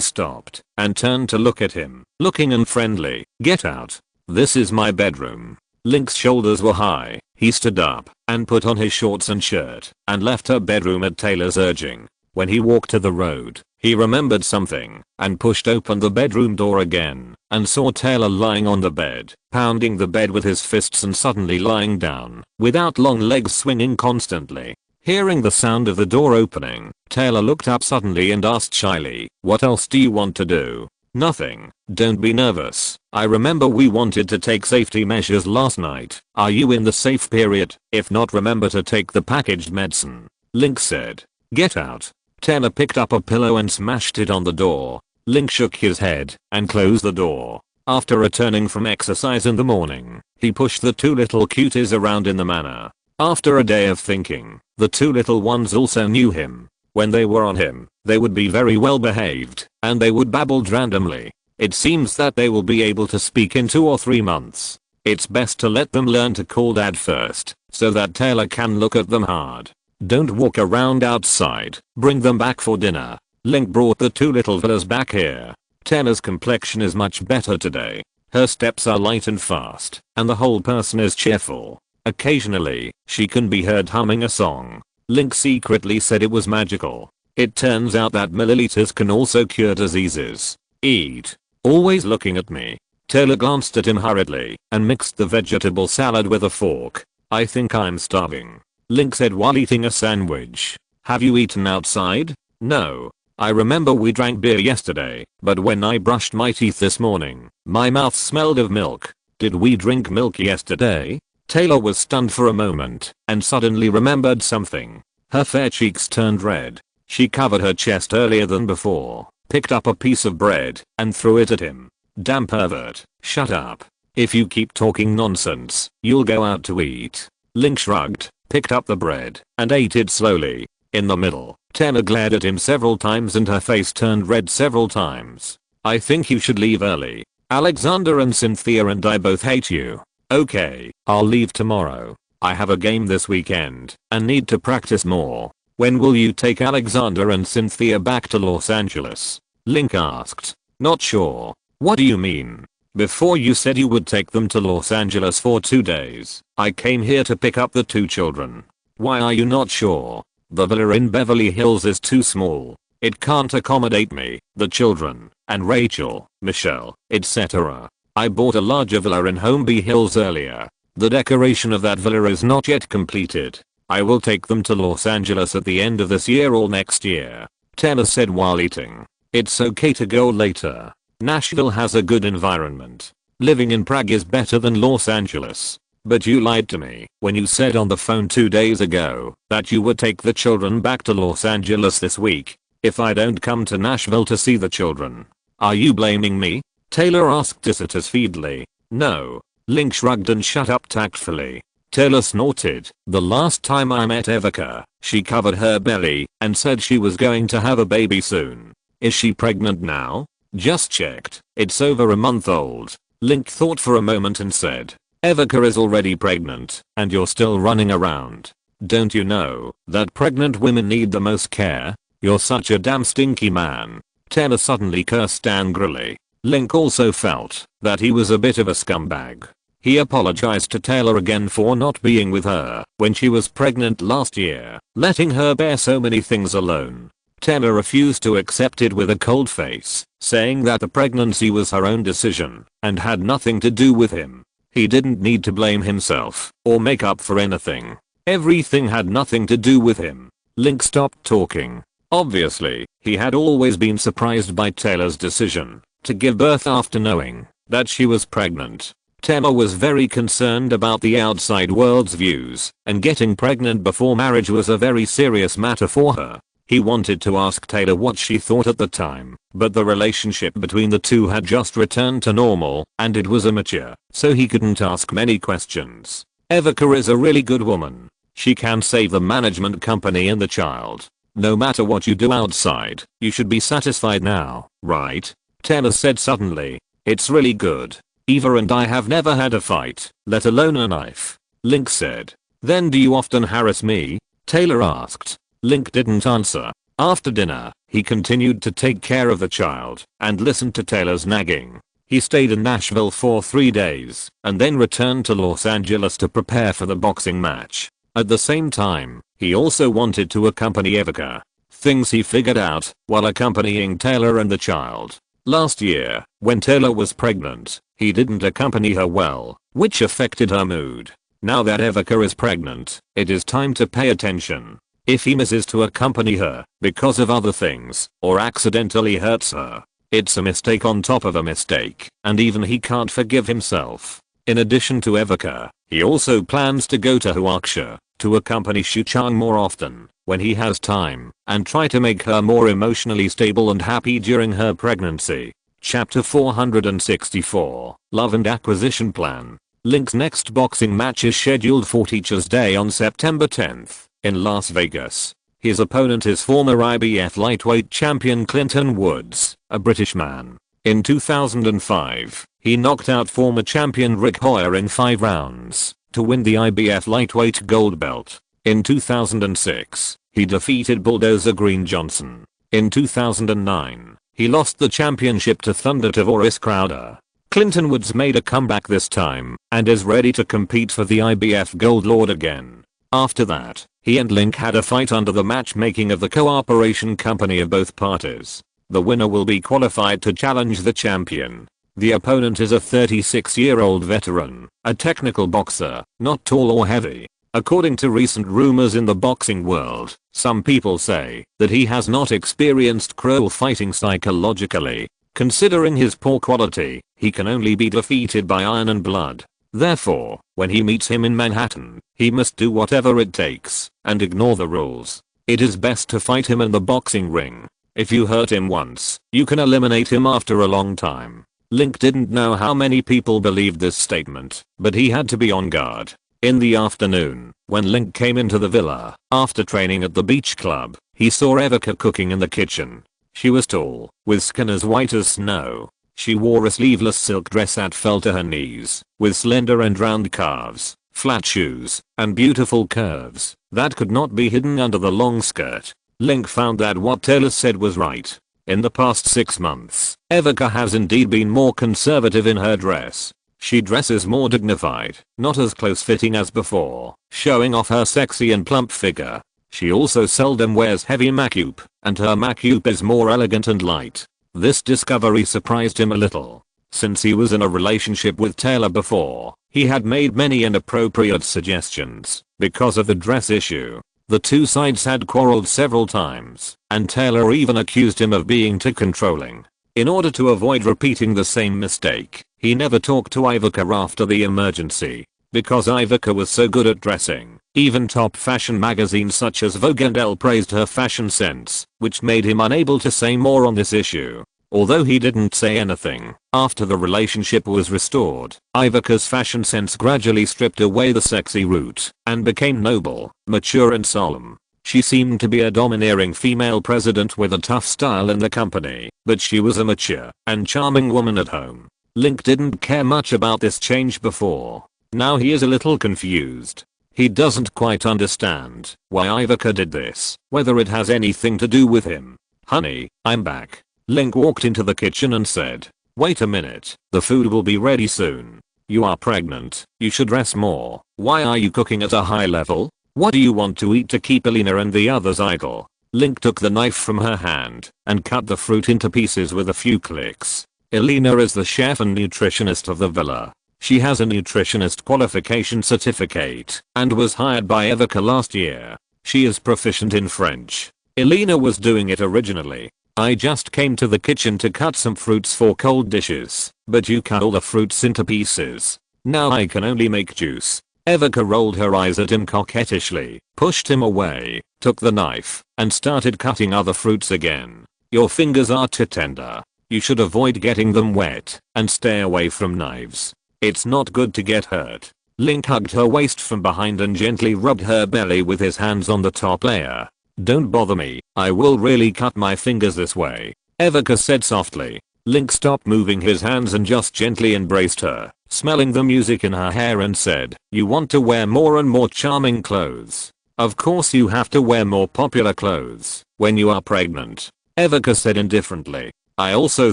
stopped and turned to look at him, looking unfriendly. "Get out. This is my bedroom." Link's shoulders were high. He stood up and put on his shorts and shirt and left her bedroom at Taylor's urging. When he walked to the road, he remembered something and pushed open the bedroom door again and saw Taylor lying on the bed, pounding the bed with his fists and suddenly lying down, without long legs swinging constantly. Hearing the sound of the door opening, Taylor looked up suddenly and asked shyly, "What else do you want to do?" "Nothing. Don't be nervous. I remember we wanted to take safety measures last night. Are you in the safe period? If not, remember to take the packaged medicine," Link said. "Get out." Taylor picked up a pillow and smashed it on the door. Link shook his head and closed the door. After returning from exercise in the morning, he pushed the two little cuties around in the manor. After a day of thinking, the two little ones also knew him. When they were on him, they would be very well behaved, and they would babble randomly. It seems that they will be able to speak in 2 or 3 months. It's best to let them learn to call dad first, so that Taylor can look at them hard. Don't walk around outside. Bring them back for dinner. Link brought the two little fellas back here. Taylor's complexion is much better today. Her steps are light and fast, and the whole person is cheerful. Occasionally, she can be heard humming a song. Link secretly said it was magical. It turns out that milliliters can also cure diseases. "Eat." "Always looking at me." Taylor glanced at him hurriedly and mixed the vegetable salad with a fork. "I think I'm starving," Link said while eating a sandwich. "Have you eaten outside?" "No. I remember we drank beer yesterday, but when I brushed my teeth this morning, my mouth smelled of milk." "Did we drink milk yesterday?" Taylor was stunned for a moment and suddenly remembered something. Her fair cheeks turned red. She covered her chest earlier than before, picked up a piece of bread, and threw it at him. "Damn pervert. Shut up. If you keep talking nonsense, you'll go out to eat." Link shrugged, picked up the bread, and ate it slowly. In the middle, Taylor glared at him several times and her face turned red several times. "I think you should leave early. Alexander and Cynthia and I both hate you." "Okay, I'll leave tomorrow. I have a game this weekend and need to practice more." "When will you take Alexander and Cynthia back to Los Angeles?" Link asked. "Not sure." "What do you mean? Before you said you would take them to Los Angeles for 2 days. I came here to pick up the 2 children." "Why are you not sure?" "The villa in Beverly Hills is too small. It can't accommodate me, the children, and Rachel, Michelle, etc. I bought a larger villa in Holmby Hills earlier. The decoration of that villa is not yet completed. I will take them to Los Angeles at the end of this year or next year," Taylor said while eating. "It's okay to go later. Nashville has a good environment. Living in Prague is better than Los Angeles." "But you lied to me when you said on the phone 2 days ago that you would take the children back to Los Angeles this week. If I don't come to Nashville to see the children, are you blaming me?" Taylor asked dissertatively. "No. Link shrugged and shut up tactfully. Taylor snorted. The last time I met Evica, she covered her belly and said she was going to have a baby soon. Is she pregnant now? Just checked. It's over a month old. Link thought for a moment and said, Evica is already pregnant, and you're still running around. Don't you know that pregnant women need the most care? You're such a damn stinky man. Taylor suddenly cursed angrily. Link also felt that he was a bit of a scumbag. He apologized to Taylor again for not being with her when she was pregnant last year, letting her bear so many things alone. Taylor refused to accept it with a cold face, saying that the pregnancy was her own decision and had nothing to do with him. He didn't need to blame himself or make up for anything. Everything had nothing to do with him. Link stopped talking. Obviously, he had always been surprised by Taylor's decision to give birth after knowing that she was pregnant. Taylor was very concerned about the outside world's views, and getting pregnant before marriage was a very serious matter for her. He wanted to ask Taylor what she thought at the time, but the relationship between the two had just returned to normal, and it was immature, so he couldn't ask many questions. Evica is a really good woman. She can save the management company and the child. No matter what you do outside, you should be satisfied now, right? Taylor said suddenly. It's really good. Eva and I have never had a fight, let alone a knife. Link said. Then do you often harass me? Taylor asked. Link didn't answer. After dinner, he continued to take care of the child and listened to Taylor's nagging. He stayed in Nashville for 3 days and then returned to Los Angeles to prepare for the boxing match. At the same time, he also wanted to accompany Evica. Things he figured out while accompanying Taylor and the child. Last year, when Taylor was pregnant, he didn't accompany her well, which affected her mood. Now that Evica is pregnant, it is time to pay attention. If he misses to accompany her because of other things or accidentally hurts her, it's a mistake on top of a mistake, and even he can't forgive himself. In addition to Evica, he also plans to go to Huaksha to accompany Shuchang more often when he has time and try to make her more emotionally stable and happy during her pregnancy. Chapter 464, Love and Acquisition Plan. Link's next boxing match is scheduled for Teachers Day on September 10th. In Las Vegas. His opponent is former IBF lightweight champion Clinton Woods, a British man. In 2005, he knocked out former champion Rick Hoyer in 5 rounds to win the IBF lightweight gold belt. In 2006, he defeated Bulldozer Green Johnson. In 2009, he lost the championship to Thunder Tavoris Crowder. Clinton Woods made a comeback this time and is ready to compete for the IBF gold lord again. After that, he and Link had a fight under the matchmaking of the cooperation company of both parties. The winner will be qualified to challenge the champion. The opponent is a 36-year-old veteran, a technical boxer, not tall or heavy. According to recent rumors in the boxing world, some people say that he has not experienced cruel fighting psychologically. Considering his poor quality, he can only be defeated by iron and blood. Therefore, when he meets him in Manhattan, he must do whatever it takes and ignore the rules. It is best to fight him in the boxing ring. If you hurt him once, you can eliminate him after a long time. Link didn't know how many people believed this statement, but he had to be on guard. In the afternoon, when Link came into the villa, after training at the beach club, he saw Evica cooking in the kitchen. She was tall, with skin as white as snow. She wore a sleeveless silk dress that fell to her knees, with slender and round calves, flat shoes, and beautiful curves that could not be hidden under the long skirt. Link found that what Taylor said was right. In the past 6 months, Evica has indeed been more conservative in her dress. She dresses more dignified, not as close-fitting as before, showing off her sexy and plump figure. She also seldom wears heavy makeup, and her makeup is more elegant and light. This discovery surprised him a little. Since he was in a relationship with Taylor before, he had made many inappropriate suggestions because of the dress issue. The two sides had quarreled several times, and Taylor even accused him of being too controlling. In order to avoid repeating the same mistake, he never talked to Ivica after the emergency. Because Ivica was so good at dressing, even top fashion magazines such as Vogue and Elle praised her fashion sense, which made him unable to say more on this issue. Although he didn't say anything, after the relationship was restored, Ivica's fashion sense gradually stripped away the sexy root and became noble, mature and solemn. She seemed to be a domineering female president with a tough style in the company, but she was a mature and charming woman at home. Link didn't care much about this change before. Now he is a little confused. He doesn't quite understand why Ivica did this, whether it has anything to do with him. "Honey, I'm back." Link walked into the kitchen and said, "Wait a minute, the food will be ready soon. You are pregnant, you should rest more. Why are you cooking at a high level? What do you want to eat to keep Elena and the others idle?" Link took the knife from her hand and cut the fruit into pieces with a few clicks. Elena is the chef and nutritionist of the villa. She has a nutritionist qualification certificate and was hired by Ivica last year. She is proficient in French. Elena was doing it originally. "I just came to the kitchen to cut some fruits for cold dishes, but you cut all the fruits into pieces. Now I can only make juice." Ivica rolled her eyes at him coquettishly, pushed him away, took the knife, and started cutting other fruits again. "Your fingers are too tender. You should avoid getting them wet and stay away from knives. It's not good to get hurt." Link hugged her waist from behind and gently rubbed her belly with his hands on the top layer. "Don't bother me, I will really cut my fingers this way," Ivica said softly. Link stopped moving his hands and just gently embraced her, smelling the music in her hair and said, "You want to wear more and more charming clothes. Of course you have to wear more popular clothes when you are pregnant," Ivica said indifferently. "I also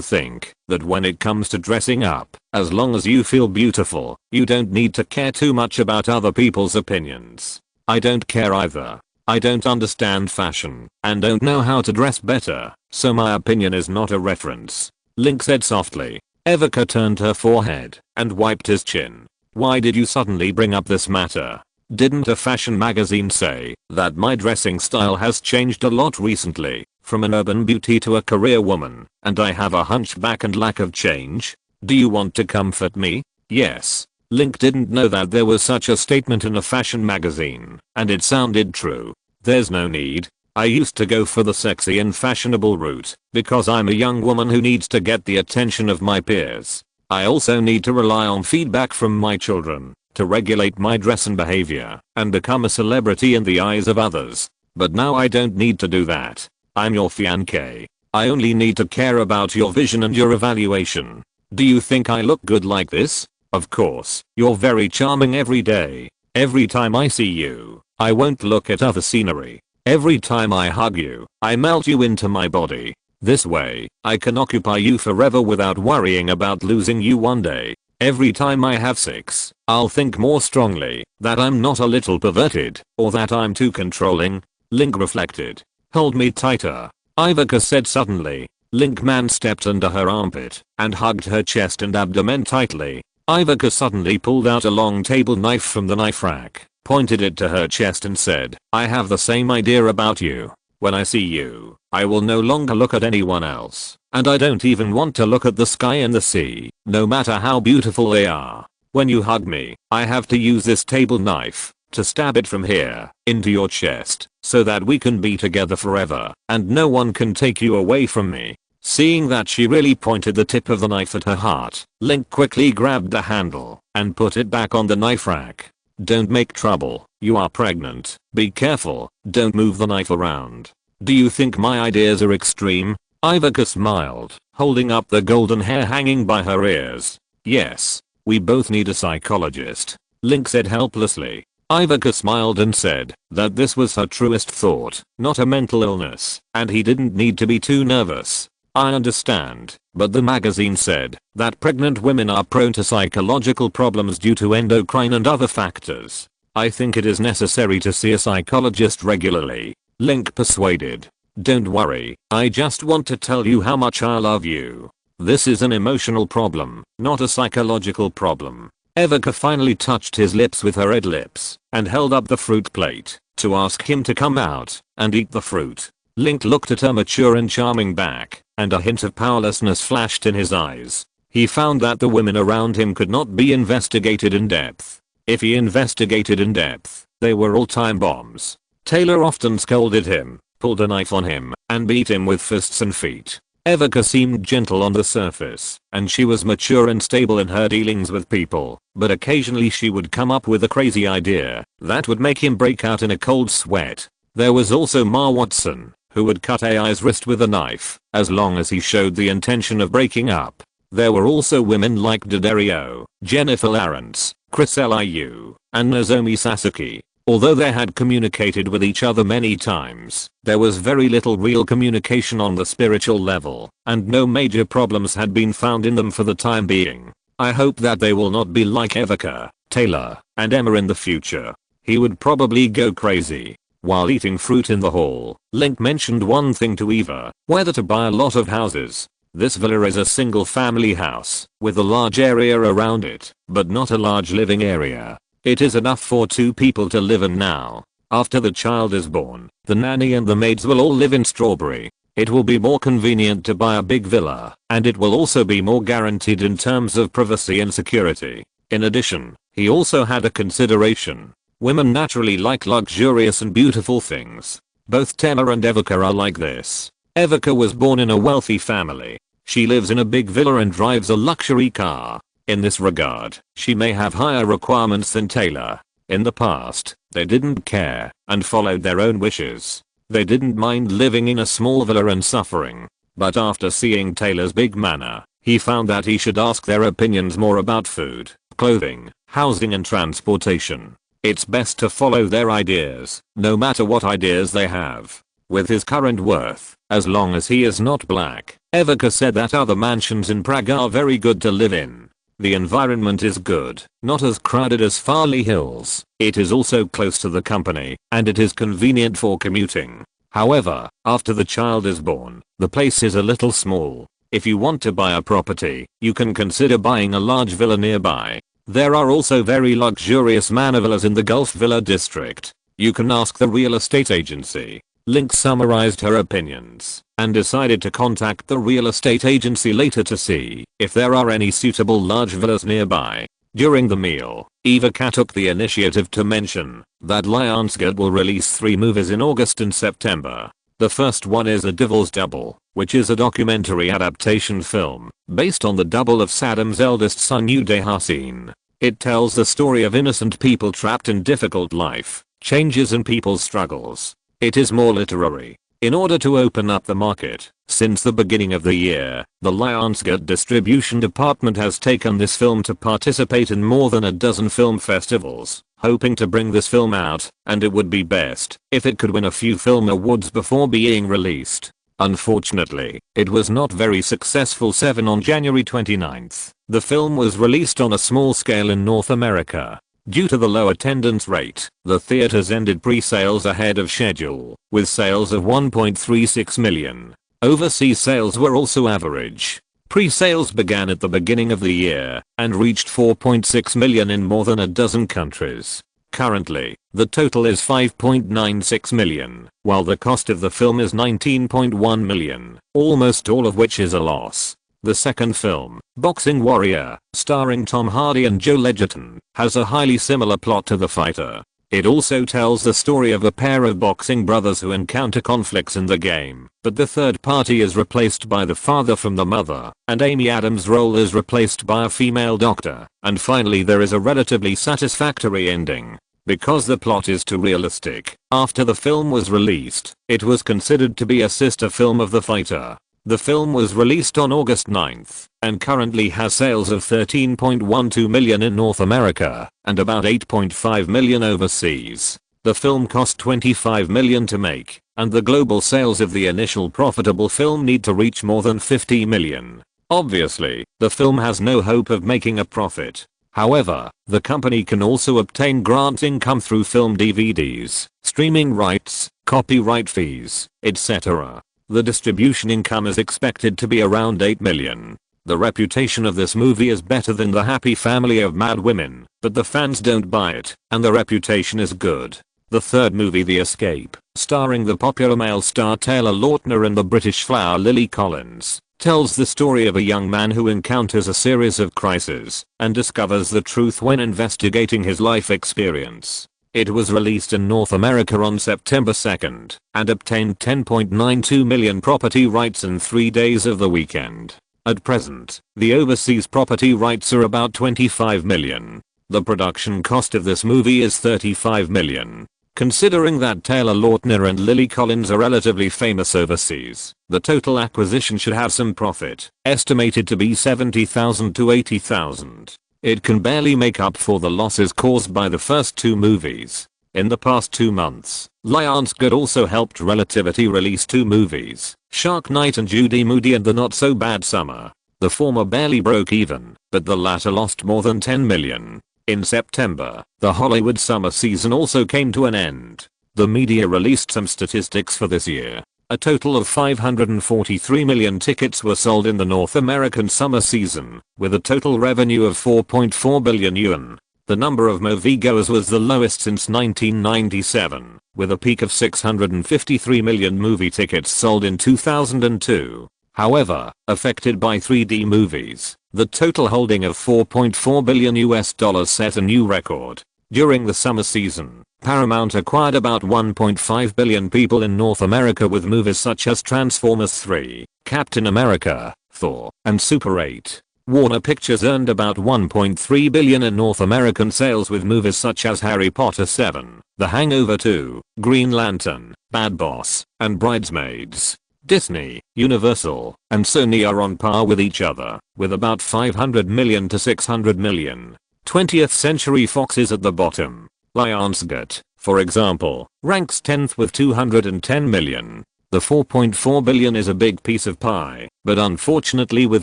think that when it comes to dressing up, as long as you feel beautiful, you don't need to care too much about other people's opinions. I don't care either. I don't understand fashion and don't know how to dress better, so my opinion is not a reference," Link said softly. Ivica turned her forehead and wiped his chin. "Why did you suddenly bring up this matter? Didn't a fashion magazine say that my dressing style has changed a lot recently, from an urban beauty to a career woman, and I have a hunchback and lack of change? Do you want to comfort me?" "Yes." Link didn't know that there was such a statement in a fashion magazine, and it sounded true. "There's no need. I used to go for the sexy and fashionable route because I'm a young woman who needs to get the attention of my peers. I also need to rely on feedback from my children to regulate my dress and behavior and become a celebrity in the eyes of others. But now I don't need to do that. I'm your fiancé. I only need to care about your vision and your evaluation. Do you think I look good like this? Of course, you're very charming every day. Every time I see you, I won't look at other scenery. Every time I hug you, I melt you into my body. This way, I can occupy you forever without worrying about losing you one day. Every time I have sex, I'll think more strongly that I'm not a little perverted or that I'm too controlling." Link reflected. "Hold me tighter," Ivica said suddenly. Link man-stepped under her armpit and hugged her chest and abdomen tightly. Ivica suddenly pulled out a long table knife from the knife rack, pointed it to her chest and said, "I have the same idea about you. When I see you, I will no longer look at anyone else, and I don't even want to look at the sky and the sea, no matter how beautiful they are. When you hug me, I have to use this table knife to stab it from here into your chest so that we can be together forever and no one can take you away from me." Seeing that she really pointed the tip of the knife at her heart, Link quickly grabbed the handle and put it back on the knife rack. "Don't make trouble. You are pregnant. Be careful. Don't move the knife around." "Do you think my ideas are extreme?" Ivica smiled, holding up the golden hair hanging by her ears. "Yes. We both need a psychologist," Link said helplessly. Ivica smiled and said that this was her truest thought, not a mental illness, and he didn't need to be too nervous. "I understand, but the magazine said that pregnant women are prone to psychological problems due to endocrine and other factors. I think it is necessary to see a psychologist regularly," Link persuaded. "Don't worry, I just want to tell you how much I love you. This is an emotional problem, not a psychological problem." Ivica finally touched his lips with her red lips and held up the fruit plate to ask him to come out and eat the fruit. Link looked at her mature and charming back, and a hint of powerlessness flashed in his eyes. He found that the women around him could not be investigated in depth. If he investigated in depth, they were all time bombs. Taylor often scolded him, pulled a knife on him, and beat him with fists and feet. Evica seemed gentle on the surface, and she was mature and stable in her dealings with people, but occasionally she would come up with a crazy idea that would make him break out in a cold sweat. There was also Ma Watson, who would cut AI's wrist with a knife, as long as he showed the intention of breaking up. There were also women like D'Addario, Jennifer Lawrence, Chris Liu, and Nozomi Sasaki. Although they had communicated with each other many times, there was very little real communication on the spiritual level, and no major problems had been found in them for the time being. I hope that they will not be like Evica, Taylor, and Emma in the future. He would probably go crazy. While eating fruit in the hall, Link mentioned one thing to Eva, whether to buy a lot of houses. This villa is a single family house, with a large area around it, but not a large living area. It is enough for 2 people to live in now. After the child is born, the nanny and the maids will all live in Strawberry. It will be more convenient to buy a big villa, and it will also be more guaranteed in terms of privacy and security. In addition, he also had a consideration. Women naturally like luxurious and beautiful things. Both Taylor and Evica are like this. Evica was born in a wealthy family. She lives in a big villa and drives a luxury car. In this regard, she may have higher requirements than Taylor. In the past, they didn't care and followed their own wishes. They didn't mind living in a small villa and suffering. But after seeing Taylor's big manor, he found that he should ask their opinions more about food, clothing, housing and transportation. It's best to follow their ideas, no matter what ideas they have. With his current worth, as long as he is not black, Evica said that other mansions in Prague are very good to live in. The environment is good, not as crowded as Farley Hills. It is also close to the company, and it is convenient for commuting. However, after the child is born, the place is a little small. If you want to buy a property, you can consider buying a large villa nearby. There are also very luxurious manor villas in the Gulf Villa district. You can ask the real estate agency. Link summarized her opinions and decided to contact the real estate agency later to see if there are any suitable large villas nearby. During the meal, Evica took the initiative to mention that Lionsgate will release 3 movies in August and September. The first one is The Devil's Double, which is a documentary adaptation film based on the double of Saddam's eldest son Uday Hassin. It tells the story of innocent people trapped in difficult life, changes in people's struggles. It is more literary. In order to open up the market, since the beginning of the year, the Lionsgate distribution department has taken this film to participate in more than a dozen film festivals, hoping to bring this film out, and it would be best if it could win a few film awards before being released. Unfortunately, it was not very successful. On January 29th, the film was released on a small scale in North America. Due to the low attendance rate, the theaters ended pre-sales ahead of schedule, with sales of 1.36 million. Overseas sales were also average. Pre-sales began at the beginning of the year and reached 4.6 million in more than a dozen countries. Currently, the total is 5.96 million, while the cost of the film is 19.1 million, almost all of which is a loss. The second film, Boxing Warrior, starring Tom Hardy and Joe Edgerton, has a highly similar plot to The Fighter. It also tells the story of a pair of boxing brothers who encounter conflicts in the game, but the third party is replaced by the father from the mother, and Amy Adams' role is replaced by a female doctor, and finally there is a relatively satisfactory ending. Because the plot is too realistic, after the film was released, it was considered to be a sister film of The Fighter. The film was released on August 9th and currently has sales of 13.12 million in North America and about 8.5 million overseas. The film cost 25 million to make, and the global sales of the initial profitable film need to reach more than 50 million. Obviously, the film has no hope of making a profit. However, the company can also obtain grant income through film DVDs, streaming rights, copyright fees, etc. The distribution income is expected to be around 8 million. The reputation of this movie is better than The Happy Family of Mad Women, but the fans don't buy it, and the reputation is good. The third movie, The Escape, starring the popular male star Taylor Lautner and the British flower Lily Collins, tells the story of a young man who encounters a series of crises and discovers the truth when investigating his life experience. It was released in North America on September 2nd and obtained 10.92 million property rights in 3 days of the weekend. At present, the overseas property rights are about 25 million. The production cost of this movie is 35 million. Considering that Taylor Lautner and Lily Collins are relatively famous overseas, the total acquisition should have some profit, estimated to be 70,000 to 80,000. It can barely make up for the losses caused by the first 2 movies. In the past 2 months, Lionsgate also helped Relativity release 2 movies, Shark Night and Judy Moody and The Not So Bad Summer. The former barely broke even, but the latter lost more than 10 million. In September, the Hollywood summer season also came to an end. The media released some statistics for this year. A total of 543 million tickets were sold in the North American summer season, with a total revenue of 4.4 billion yuan. The number of moviegoers was the lowest since 1997, with a peak of 653 million movie tickets sold in 2002. However, affected by 3D movies, the total holding of $4.4 billion set a new record. During the summer season, Paramount acquired about 1.5 billion people in North America with movies such as Transformers 3, Captain America, Thor, and Super 8. Warner Pictures earned about 1.3 billion in North American sales with movies such as Harry Potter 7, The Hangover 2, Green Lantern, Bad Boss, and Bridesmaids. Disney, Universal, and Sony are on par with each other, with about 500 million to 600 million. 20th Century Fox is at the bottom. Lionsgate, for example, ranks 10th with 210 million. The 4.4 billion is a big piece of pie, but unfortunately with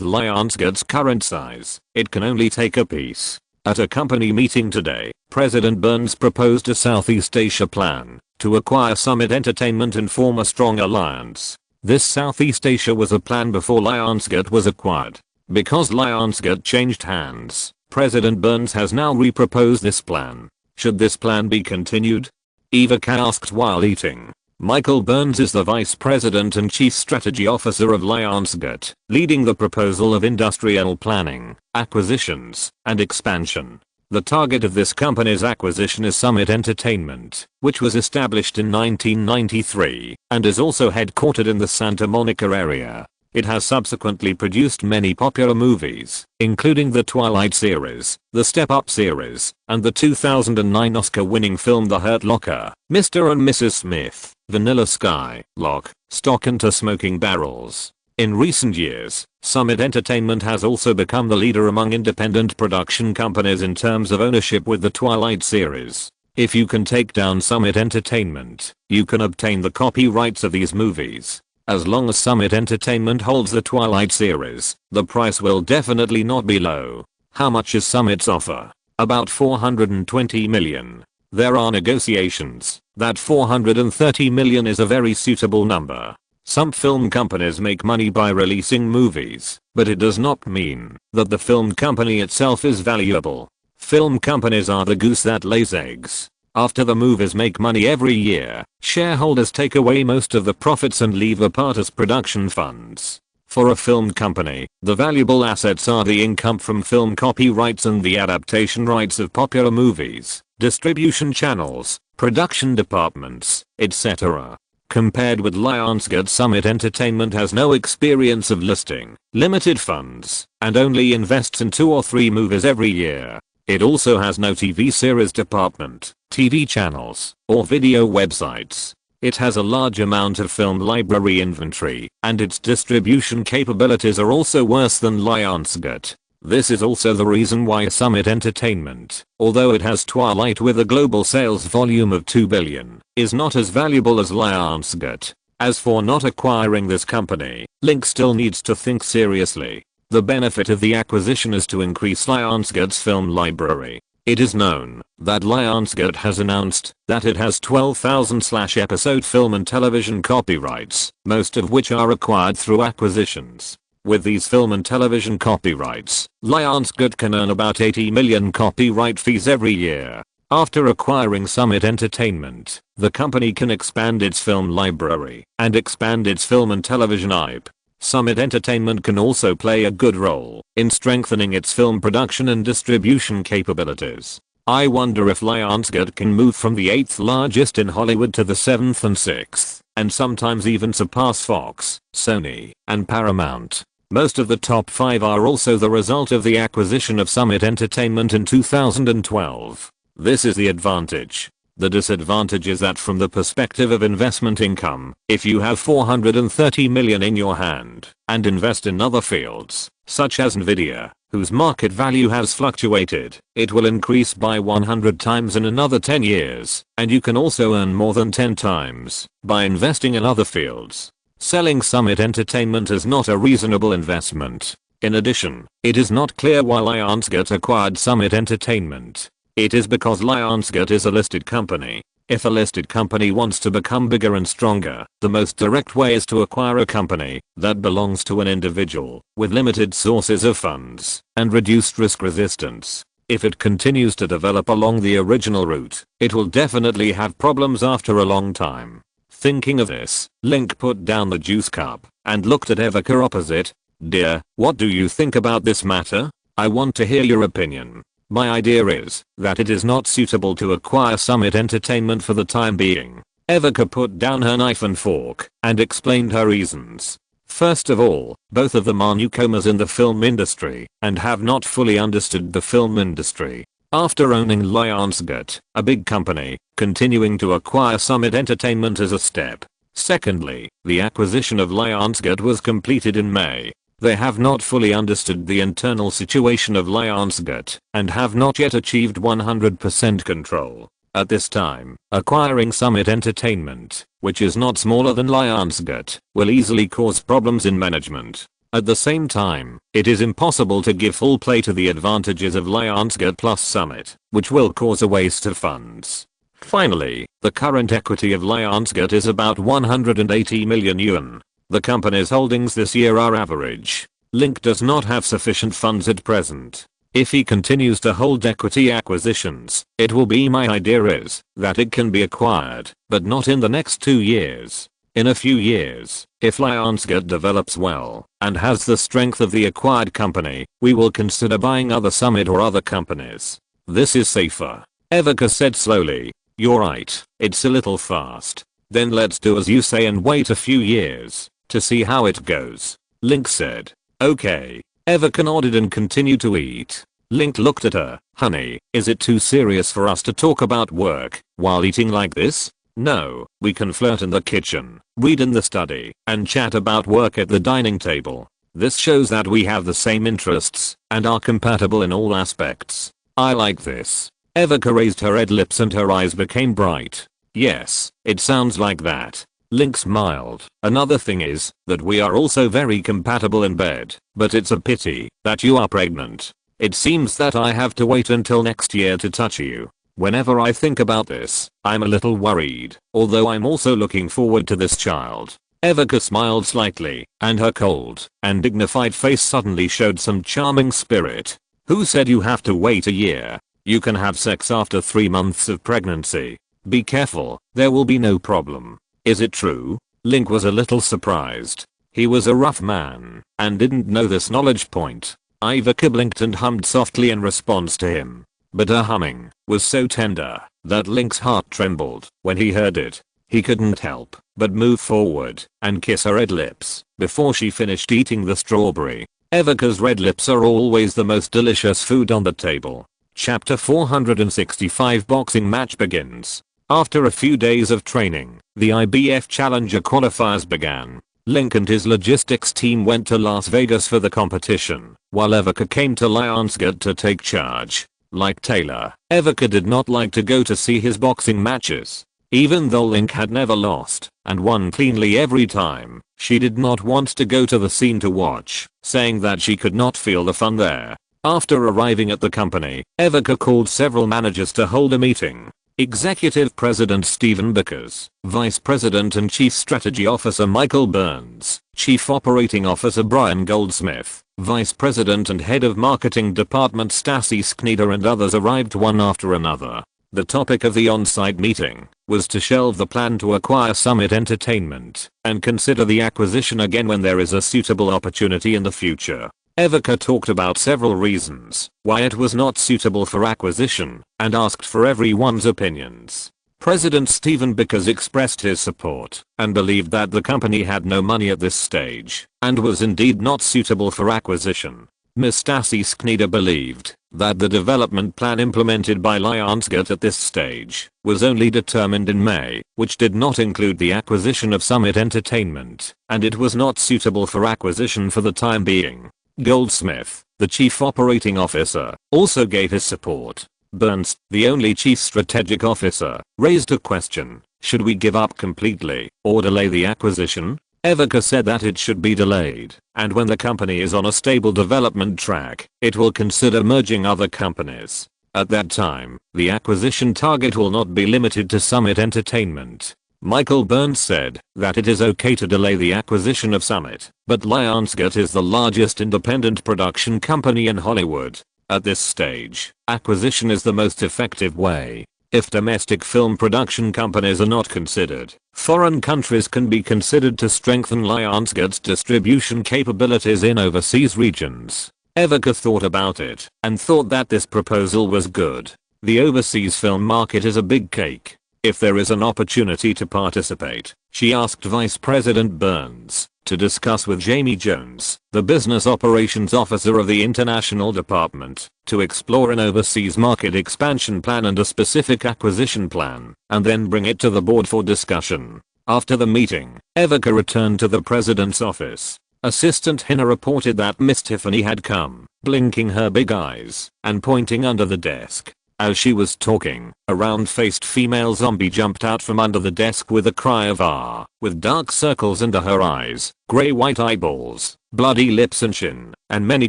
Lionsgate's current size, it can only take a piece. At a company meeting today, President Burns proposed a Southeast Asia plan to acquire Summit Entertainment and form a strong alliance. This Southeast Asia was a plan before Lionsgate was acquired. Because Lionsgate changed hands, President Burns has now re-proposed this plan. Should this plan be continued? Eva K asked while eating. Michael Burns is the Vice President and Chief Strategy Officer of Lionsgate, leading the proposal of industrial planning, acquisitions, and expansion. The target of this company's acquisition is Summit Entertainment, which was established in 1993 and is also headquartered in the Santa Monica area. It has subsequently produced many popular movies, including the Twilight series, the Step Up series, and the 2009 Oscar-winning film The Hurt Locker, Mr. and Mrs. Smith, Vanilla Sky, Lock, Stock and Two Smoking Barrels. In recent years, Summit Entertainment has also become the leader among independent production companies in terms of ownership with the Twilight series. If you can take down Summit Entertainment, you can obtain the copyrights of these movies. As long as Summit Entertainment holds the Twilight series, the price will definitely not be low. How much is Summit's offer? About 420 million. There are negotiations. That 430 million is a very suitable number. Some film companies make money by releasing movies, but it does not mean that the film company itself is valuable. Film companies are the goose that lays eggs. After the movies make money every year, shareholders take away most of the profits and leave a part as production funds. For a film company, the valuable assets are the income from film copyrights and the adaptation rights of popular movies, distribution channels, production departments, etc. Compared with Lionsgate, Summit Entertainment has no experience of listing, limited funds, and only invests in 2 or 3 movies every year. It also has no TV series department, TV channels, or video websites. It has a large amount of film library inventory, and its distribution capabilities are also worse than Lionsgate. This is also the reason why Summit Entertainment, although it has Twilight with a global sales volume of 2 billion, is not as valuable as Lionsgate. As for not acquiring this company, Link still needs to think seriously. The benefit of the acquisition is to increase Lionsgate's film library. It is known that Lionsgate has announced that it has 12,000/episode film and television copyrights, most of which are acquired through acquisitions. With these film and television copyrights, Lionsgate can earn about 80 million copyright fees every year. After acquiring Summit Entertainment, the company can expand its film library and expand its film and television IP. Summit Entertainment can also play a good role in strengthening its film production and distribution capabilities. I wonder if Lionsgate can move from the 8th largest in Hollywood to the 7th and 6th, and sometimes even surpass Fox, Sony, and Paramount. Most of the top 5 are also the result of the acquisition of Summit Entertainment in 2012. This is the advantage. The disadvantage is that from the perspective of investment income, if you have $430 million in your hand and invest in other fields, such as Nvidia, whose market value has fluctuated, it will increase by 100 times in another 10 years, and you can also earn more than 10 times by investing in other fields. Selling Summit Entertainment is not a reasonable investment. In addition, it is not clear why Lionsgate acquired Summit Entertainment. It is because Lionsgate is a listed company. If a listed company wants to become bigger and stronger, the most direct way is to acquire a company that belongs to an individual with limited sources of funds and reduced risk resistance. If it continues to develop along the original route, it will definitely have problems after a long time. Thinking of this, Link put down the juice cup and looked at Evoca opposite. "Dear, what do you think about this matter? I want to hear your opinion. My idea is that it is not suitable to acquire Summit Entertainment for the time being." Evoca put down her knife and fork and explained her reasons. First of all, both of them are newcomers in the film industry and have not fully understood the film industry. After owning Lionsgate, a big company, continuing to acquire Summit Entertainment is a step. Secondly, the acquisition of Lionsgate was completed in May. They have not fully understood the internal situation of Lionsgate and have not yet achieved 100% control. At this time, acquiring Summit Entertainment, which is not smaller than Lionsgate, will easily cause problems in management. At the same time, it is impossible to give full play to the advantages of Lionsgate plus Summit, which will cause a waste of funds. Finally, the current equity of Lionsgate is about 180 million yuan. The company's holdings this year are average. Link does not have sufficient funds at present. If he continues to hold equity acquisitions, it will be my idea is that it can be acquired, but not in the next 2 years. In a few years, if Lionsgate develops well and has the strength of the acquired company, we will consider buying other Summit or other companies. This is safer. Evoca said slowly. "You're right, it's a little fast. Then let's do as you say and wait a few years to see how it goes." Link said. "Okay." Evoca nodded and continued to eat. Link looked at her. "Honey, is it too serious for us to talk about work while eating like this?" "No, we can flirt in the kitchen, read in the study, and chat about work at the dining table. This shows that we have the same interests and are compatible in all aspects. I like this." Evoca raised her red lips and her eyes became bright. "Yes, it sounds like that." Link smiled. "Another thing is that we are also very compatible in bed, but it's a pity that you are pregnant. It seems that I have to wait until next year to touch you. Whenever I think about this, I'm a little worried, although I'm also looking forward to this child." Evoca smiled slightly, and her cold and dignified face suddenly showed some charming spirit. "Who said you have to wait a year? You can have sex after 3 months of pregnancy. Be careful, there will be no problem." "Is it true?" Link was a little surprised. He was a rough man and didn't know this knowledge point. Evoca blinked and hummed softly in response to him. But her humming was so tender that Link's heart trembled when he heard it. He couldn't help but move forward and kiss her red lips before she finished eating the strawberry. Evoca's red lips are always the most delicious food on the table. Chapter 465 Boxing match begins. After a few days of training, the IBF Challenger qualifiers began. Link and his logistics team went to Las Vegas for the competition, while Evoca came to Lionsgate to take charge. Like Taylor, Evoca did not like to go to see his boxing matches. Even though Link had never lost and won cleanly every time, she did not want to go to the scene to watch, saying that she could not feel the fun there. After arriving at the company, Evoca called several managers to hold a meeting. Executive President Stephen Bickers, Vice President and Chief Strategy Officer Michael Burns, Chief Operating Officer Brian Goldsmith, Vice President and Head of Marketing Department Stassi Skneder and others arrived one after another. The topic of the on-site meeting was to shelve the plan to acquire Summit Entertainment and consider the acquisition again when there is a suitable opportunity in the future. Evoca talked about several reasons why it was not suitable for acquisition and asked for everyone's opinions. President Stephen Bickers expressed his support and believed that the company had no money at this stage and was indeed not suitable for acquisition. Ms. Stassi Sknida believed that the development plan implemented by Lionsgate at this stage was only determined in May, which did not include the acquisition of Summit Entertainment, and it was not suitable for acquisition for the time being. Goldsmith, the chief operating officer, also gave his support. Burns, the only chief strategic officer, raised a question: should we give up completely or delay the acquisition? Evoca said that it should be delayed, and when the company is on a stable development track, it will consider merging other companies. At that time, the acquisition target will not be limited to Summit Entertainment. Michael Burns said that it is okay to delay the acquisition of Summit, but Lionsgate is the largest independent production company in Hollywood. At this stage, acquisition is the most effective way. If domestic film production companies are not considered, foreign countries can be considered to strengthen Lionsgate's distribution capabilities in overseas regions. Evoca thought about it and thought that this proposal was good. The overseas film market is a big cake. If there is an opportunity to participate, she asked Vice President Burns to discuss with Jamie Jones, the business operations officer of the international department, to explore an overseas market expansion plan and a specific acquisition plan, and then bring it to the board for discussion. After the meeting, Evoca returned to the president's office. Assistant Hina reported that Miss Tiffany had come, blinking her big eyes and pointing under the desk. As she was talking, a round-faced female zombie jumped out from under the desk with a cry of "Ah!" with dark circles under her eyes, grey-white eyeballs, bloody lips and chin, and many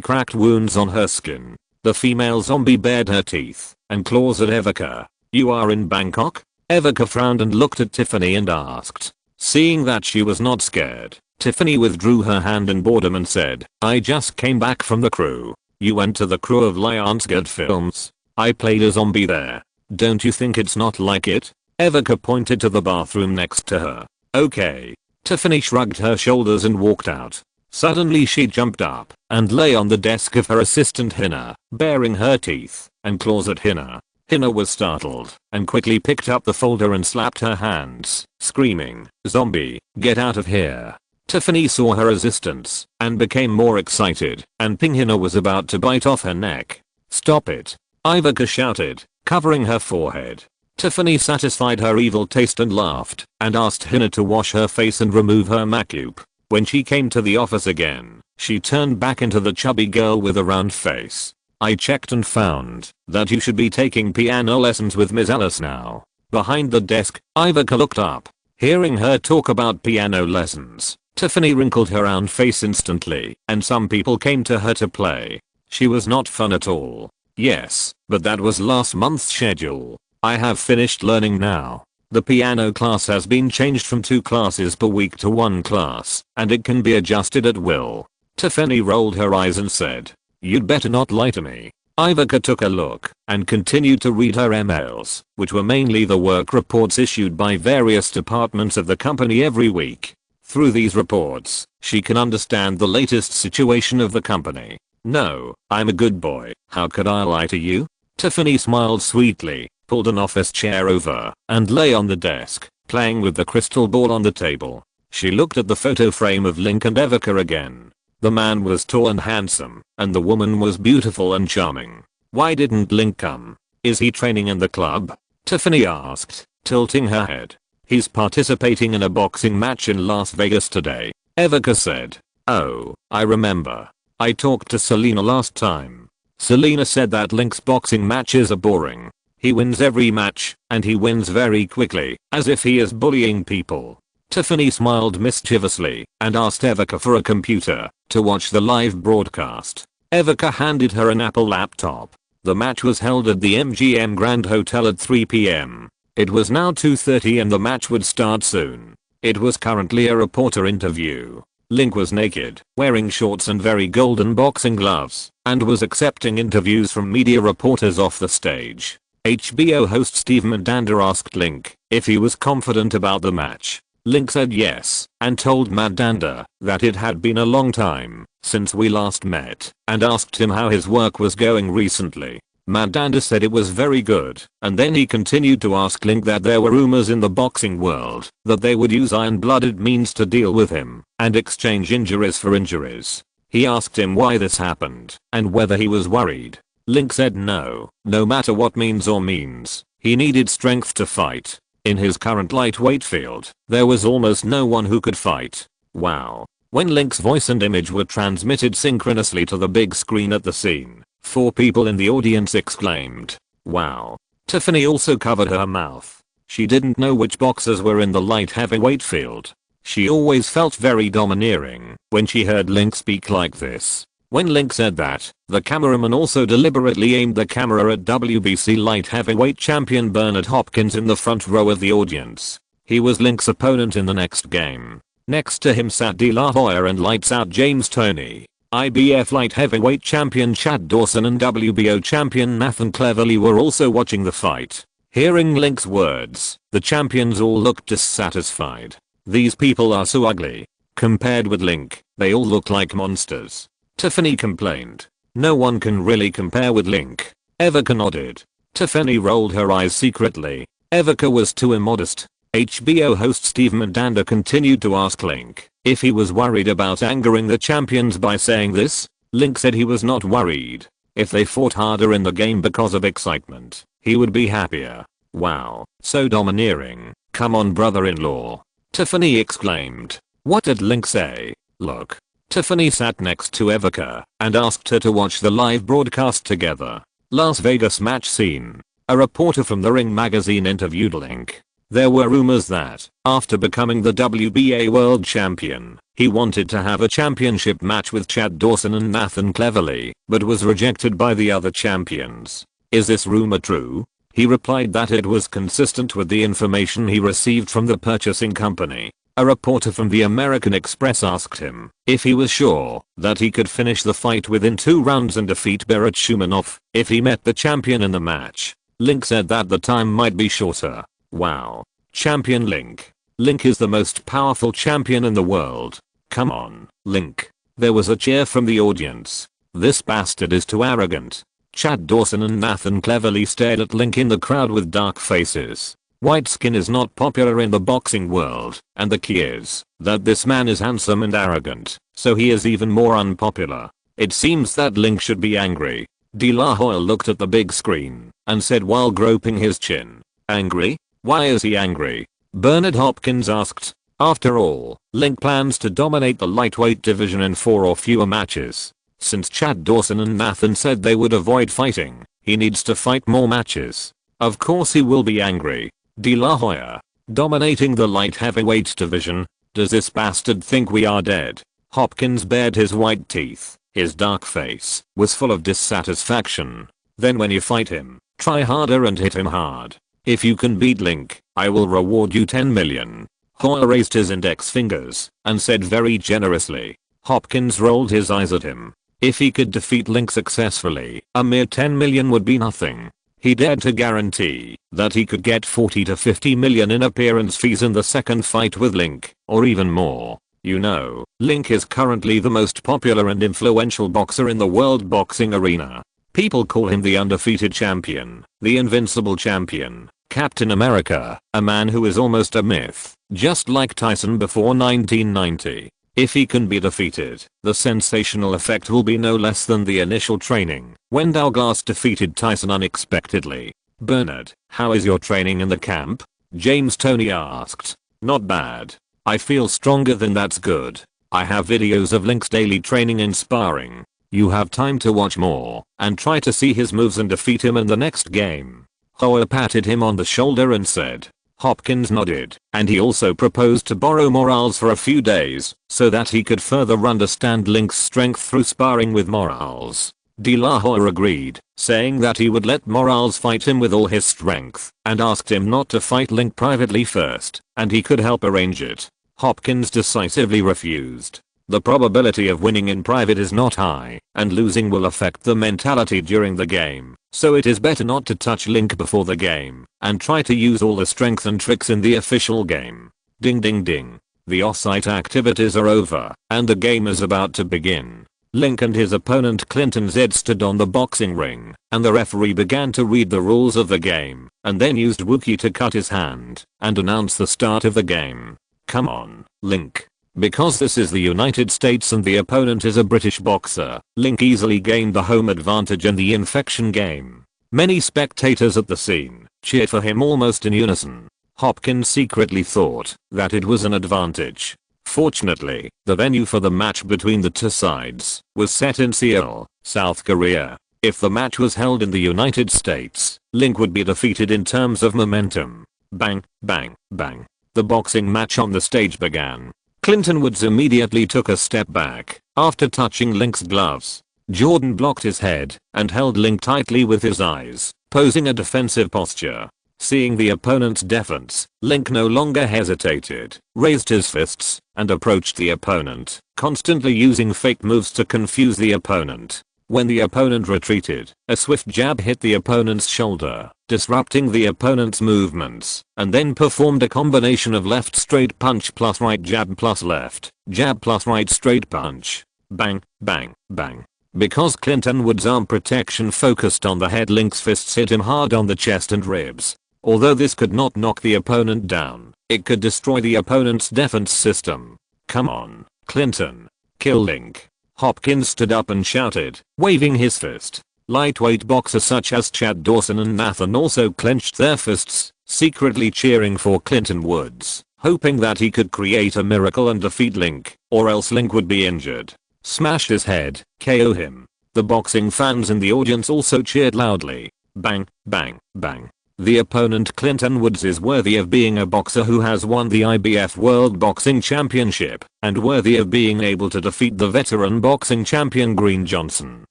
cracked wounds on her skin. The female zombie bared her teeth and claws at Evoca. "You are in Bangkok?" Evoca frowned and looked at Tiffany and asked. Seeing that she was not scared, Tiffany withdrew her hand in boredom and said, "I just came back from the crew." "You went to the crew of Lionsgate Films? I played a zombie there. Don't you think it's not like it?" Evoca pointed to the bathroom next to her. "Okay." Tiffany shrugged her shoulders and walked out. Suddenly she jumped up and lay on the desk of her assistant Hina, baring her teeth and claws at Hina. Hina was startled and quickly picked up the folder and slapped her hands, screaming, "Zombie, get out of here." Tiffany saw her resistance and became more excited, and Hina was about to bite off her neck. "Stop it!" Evoca shouted, covering her forehead. Tiffany satisfied her evil taste and laughed, and asked Hina to wash her face and remove her makeup. When she came to the office again, she turned back into the chubby girl with a round face. "I checked and found that you should be taking piano lessons with Ms. Ellis now." Behind the desk, Evoca looked up. Hearing her talk about piano lessons, Tiffany wrinkled her round face instantly, and some people came to her to play. She was not fun at all. "Yes, but that was last month's schedule. I have finished learning now. The piano class has been changed from 2 classes per week to 1 class, and it can be adjusted at will." Tiffany rolled her eyes and said, "You'd better not lie to me." Ivoca took a look and continued to read her emails, which were mainly the work reports issued by various departments of the company every week. Through these reports, she can understand the latest situation of the company. "No, I'm a good boy. How could I lie to you?" Tiffany smiled sweetly, pulled an office chair over, and lay on the desk, playing with the crystal ball on the table. She looked at the photo frame of Link and Evoca again. The man was tall and handsome, and the woman was beautiful and charming. Why didn't Link come? Is he training in the club? Tiffany asked, tilting her head. He's participating in a boxing match in Las Vegas today, Evoca said. Oh, I remember. I talked to Selena last time. Selena said that Link's boxing matches are boring. He wins every match, and he wins very quickly, as if he is bullying people. Tiffany smiled mischievously and asked Evoca for a computer to watch the live broadcast. Evoca handed her an Apple laptop. The match was held at the MGM Grand Hotel at 3 p.m. It was now 2:30 and the match would start soon. It was currently a reporter interview. Link was naked, wearing shorts and very golden boxing gloves, and was accepting interviews from media reporters off the stage. HBO host Steve Mandander asked Link if he was confident about the match. Link said yes, and told Madanda that it had been a long time since we last met, and asked him how his work was going recently. Madanda said it was very good, and then he continued to ask Link that there were rumors in the boxing world that they would use iron-blooded means to deal with him and exchange injuries for injuries. He asked him why this happened and whether he was worried. Link said no matter what means or means, he needed strength to fight. In his current lightweight field, there was almost no one who could fight. Wow. When Link's voice and image were transmitted synchronously to the big screen at the scene, 4 people in the audience exclaimed, "Wow." Tiffany also covered her mouth. She didn't know which boxers were in the light heavyweight field. She always felt very domineering when she heard Link speak like this. When Link said that, the cameraman also deliberately aimed the camera at WBC light heavyweight champion Bernard Hopkins in the front row of the audience. He was Link's opponent in the next game. Next to him sat De La Hoya and lights out James Toney. IBF light heavyweight champion Chad Dawson and WBO champion Nathan Cleverly were also watching the fight. Hearing Link's words, the champions all looked dissatisfied. These people are so ugly. Compared with Link, they all look like monsters. Tiffany complained. No one can really compare with Link. Evika nodded. Tiffany rolled her eyes secretly. Evika was too immodest. HBO host Steve Madanda continued to ask Link if he was worried about angering the champions by saying this. Link said he was not worried. If they fought harder in the game because of excitement, he would be happier. Wow, so domineering. Come on, brother-in-law. Tiffany exclaimed. What did Link say? Look. Tiffany sat next to Evika and asked her to watch the live broadcast together. Las Vegas match scene. A reporter from The Ring magazine interviewed Link. There were rumors that, after becoming the WBA world champion, he wanted to have a championship match with Chad Dawson and Nathan Cleverly, but was rejected by the other champions. Is this rumor true? He replied that it was consistent with the information he received from the purchasing company. A reporter from the American Express asked him if he was sure that he could finish the fight within 2 rounds and defeat Berat Shumanov if he met the champion in the match. Link said that the time might be shorter. Wow. Champion Link. Link is the most powerful champion in the world. Come on, Link. There was a cheer from the audience. This bastard is too arrogant. Chad Dawson and Nathan Cleverly stared at Link in the crowd with dark faces. White skin is not popular in the boxing world, and the key is that this man is handsome and arrogant, so he is even more unpopular. It seems that Link should be angry. De La Hoya looked at the big screen and said while groping his chin, "Angry? Why is he angry?" Bernard Hopkins asked. After all, Link plans to dominate the lightweight division in 4 or fewer matches. Since Chad Dawson and Nathan said they would avoid fighting, he needs to fight more matches. Of course he will be angry. De La Hoya. Dominating the light heavyweight division? Does this bastard think we are dead? Hopkins bared his white teeth. His dark face was full of dissatisfaction. Then when you fight him, try harder and hit him hard. If you can beat Link, I will reward you 10 million. Hoya raised his index fingers and said very generously. Hopkins rolled his eyes at him. If he could defeat Link successfully, a mere 10 million would be nothing. He dared to guarantee that he could get 40 to 50 million in appearance fees in the second fight with Link, or even more. You know, Link is currently the most popular and influential boxer in the world boxing arena. People call him the undefeated champion, the invincible champion, Captain America, a man who is almost a myth, just like Tyson before 1990. If he can be defeated, the sensational effect will be no less than the initial training, when Douglas defeated Tyson unexpectedly. Bernard, how is your training in the camp? James Toney asked. Not bad. I feel stronger than that's good. I have videos of Link's daily training and sparring. You have time to watch more, and try to see his moves and defeat him in the next game. Hoya patted him on the shoulder and said. Hopkins nodded, and he also proposed to borrow Morales for a few days, so that he could further understand Link's strength through sparring with Morales. De La Hoya agreed, saying that he would let Morales fight him with all his strength, and asked him not to fight Link privately first, and he could help arrange it. Hopkins decisively refused. The probability of winning in private is not high, and losing will affect the mentality during the game, so it is better not to touch Link before the game, and try to use all the strength and tricks in the official game. Ding ding ding. The off-site activities are over, and the game is about to begin. Link and his opponent Clinton Z stood on the boxing ring, and the referee began to read the rules of the game, and then used Wookiee to cut his hand, and announce the start of the game. Come on, Link. Because this is the United States and the opponent is a British boxer, Link easily gained the home advantage in the infection game. Many spectators at the scene cheered for him almost in unison. Hopkins secretly thought that it was an advantage. Fortunately, the venue for the match between the two sides was set in Seoul, South Korea. If the match was held in the United States, Link would be defeated in terms of momentum. Bang, bang, bang. The boxing match on the stage began. Clinton Woods immediately took a step back after touching Link's gloves. Jordan blocked his head and held Link tightly with his eyes, posing a defensive posture. Seeing the opponent's defense, Link no longer hesitated, raised his fists, and approached the opponent, constantly using fake moves to confuse the opponent. When the opponent retreated, a swift jab hit the opponent's shoulder, disrupting the opponent's movements, and then performed a combination of left straight punch plus right jab plus left, jab plus right straight punch. Bang, bang, bang. Because Clinton Woods' arm protection focused on the head, Link's fists hit him hard on the chest and ribs. Although this could not knock the opponent down, it could destroy the opponent's defense system. Come on, Clinton. Kill Link. Hopkins stood up and shouted, waving his fist. Lightweight boxers such as Chad Dawson and Nathan also clenched their fists, secretly cheering for Clinton Woods, hoping that he could create a miracle and defeat Link, or else Link would be injured. Smash his head, KO him. The boxing fans in the audience also cheered loudly. Bang, bang, bang. The opponent Clinton Woods is worthy of being a boxer who has won the IBF World Boxing Championship, and worthy of being able to defeat the veteran boxing champion Green Johnson.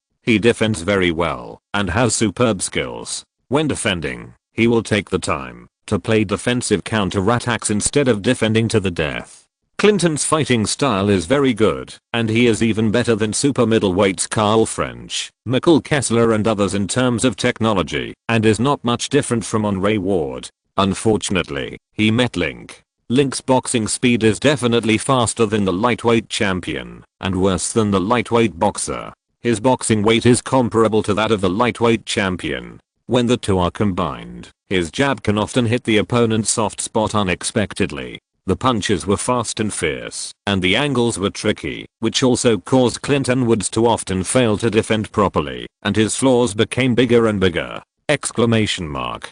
He defends very well, and has superb skills. When defending, he will take the time to play defensive counter-attacks instead of defending to the death. Clinton's fighting style is very good, and he is even better than super middleweights Carl French, Michael Kessler and others in terms of technology, and is not much different from Andre Ward. Unfortunately, he met Link. Link's boxing speed is definitely faster than the lightweight champion, and worse than the lightweight boxer. His boxing weight is comparable to that of the lightweight champion. When the two are combined, his jab can often hit the opponent's soft spot unexpectedly. The punches were fast and fierce, and the angles were tricky, which also caused Clinton Woods to often fail to defend properly, and his flaws became bigger and bigger. Exclamation mark.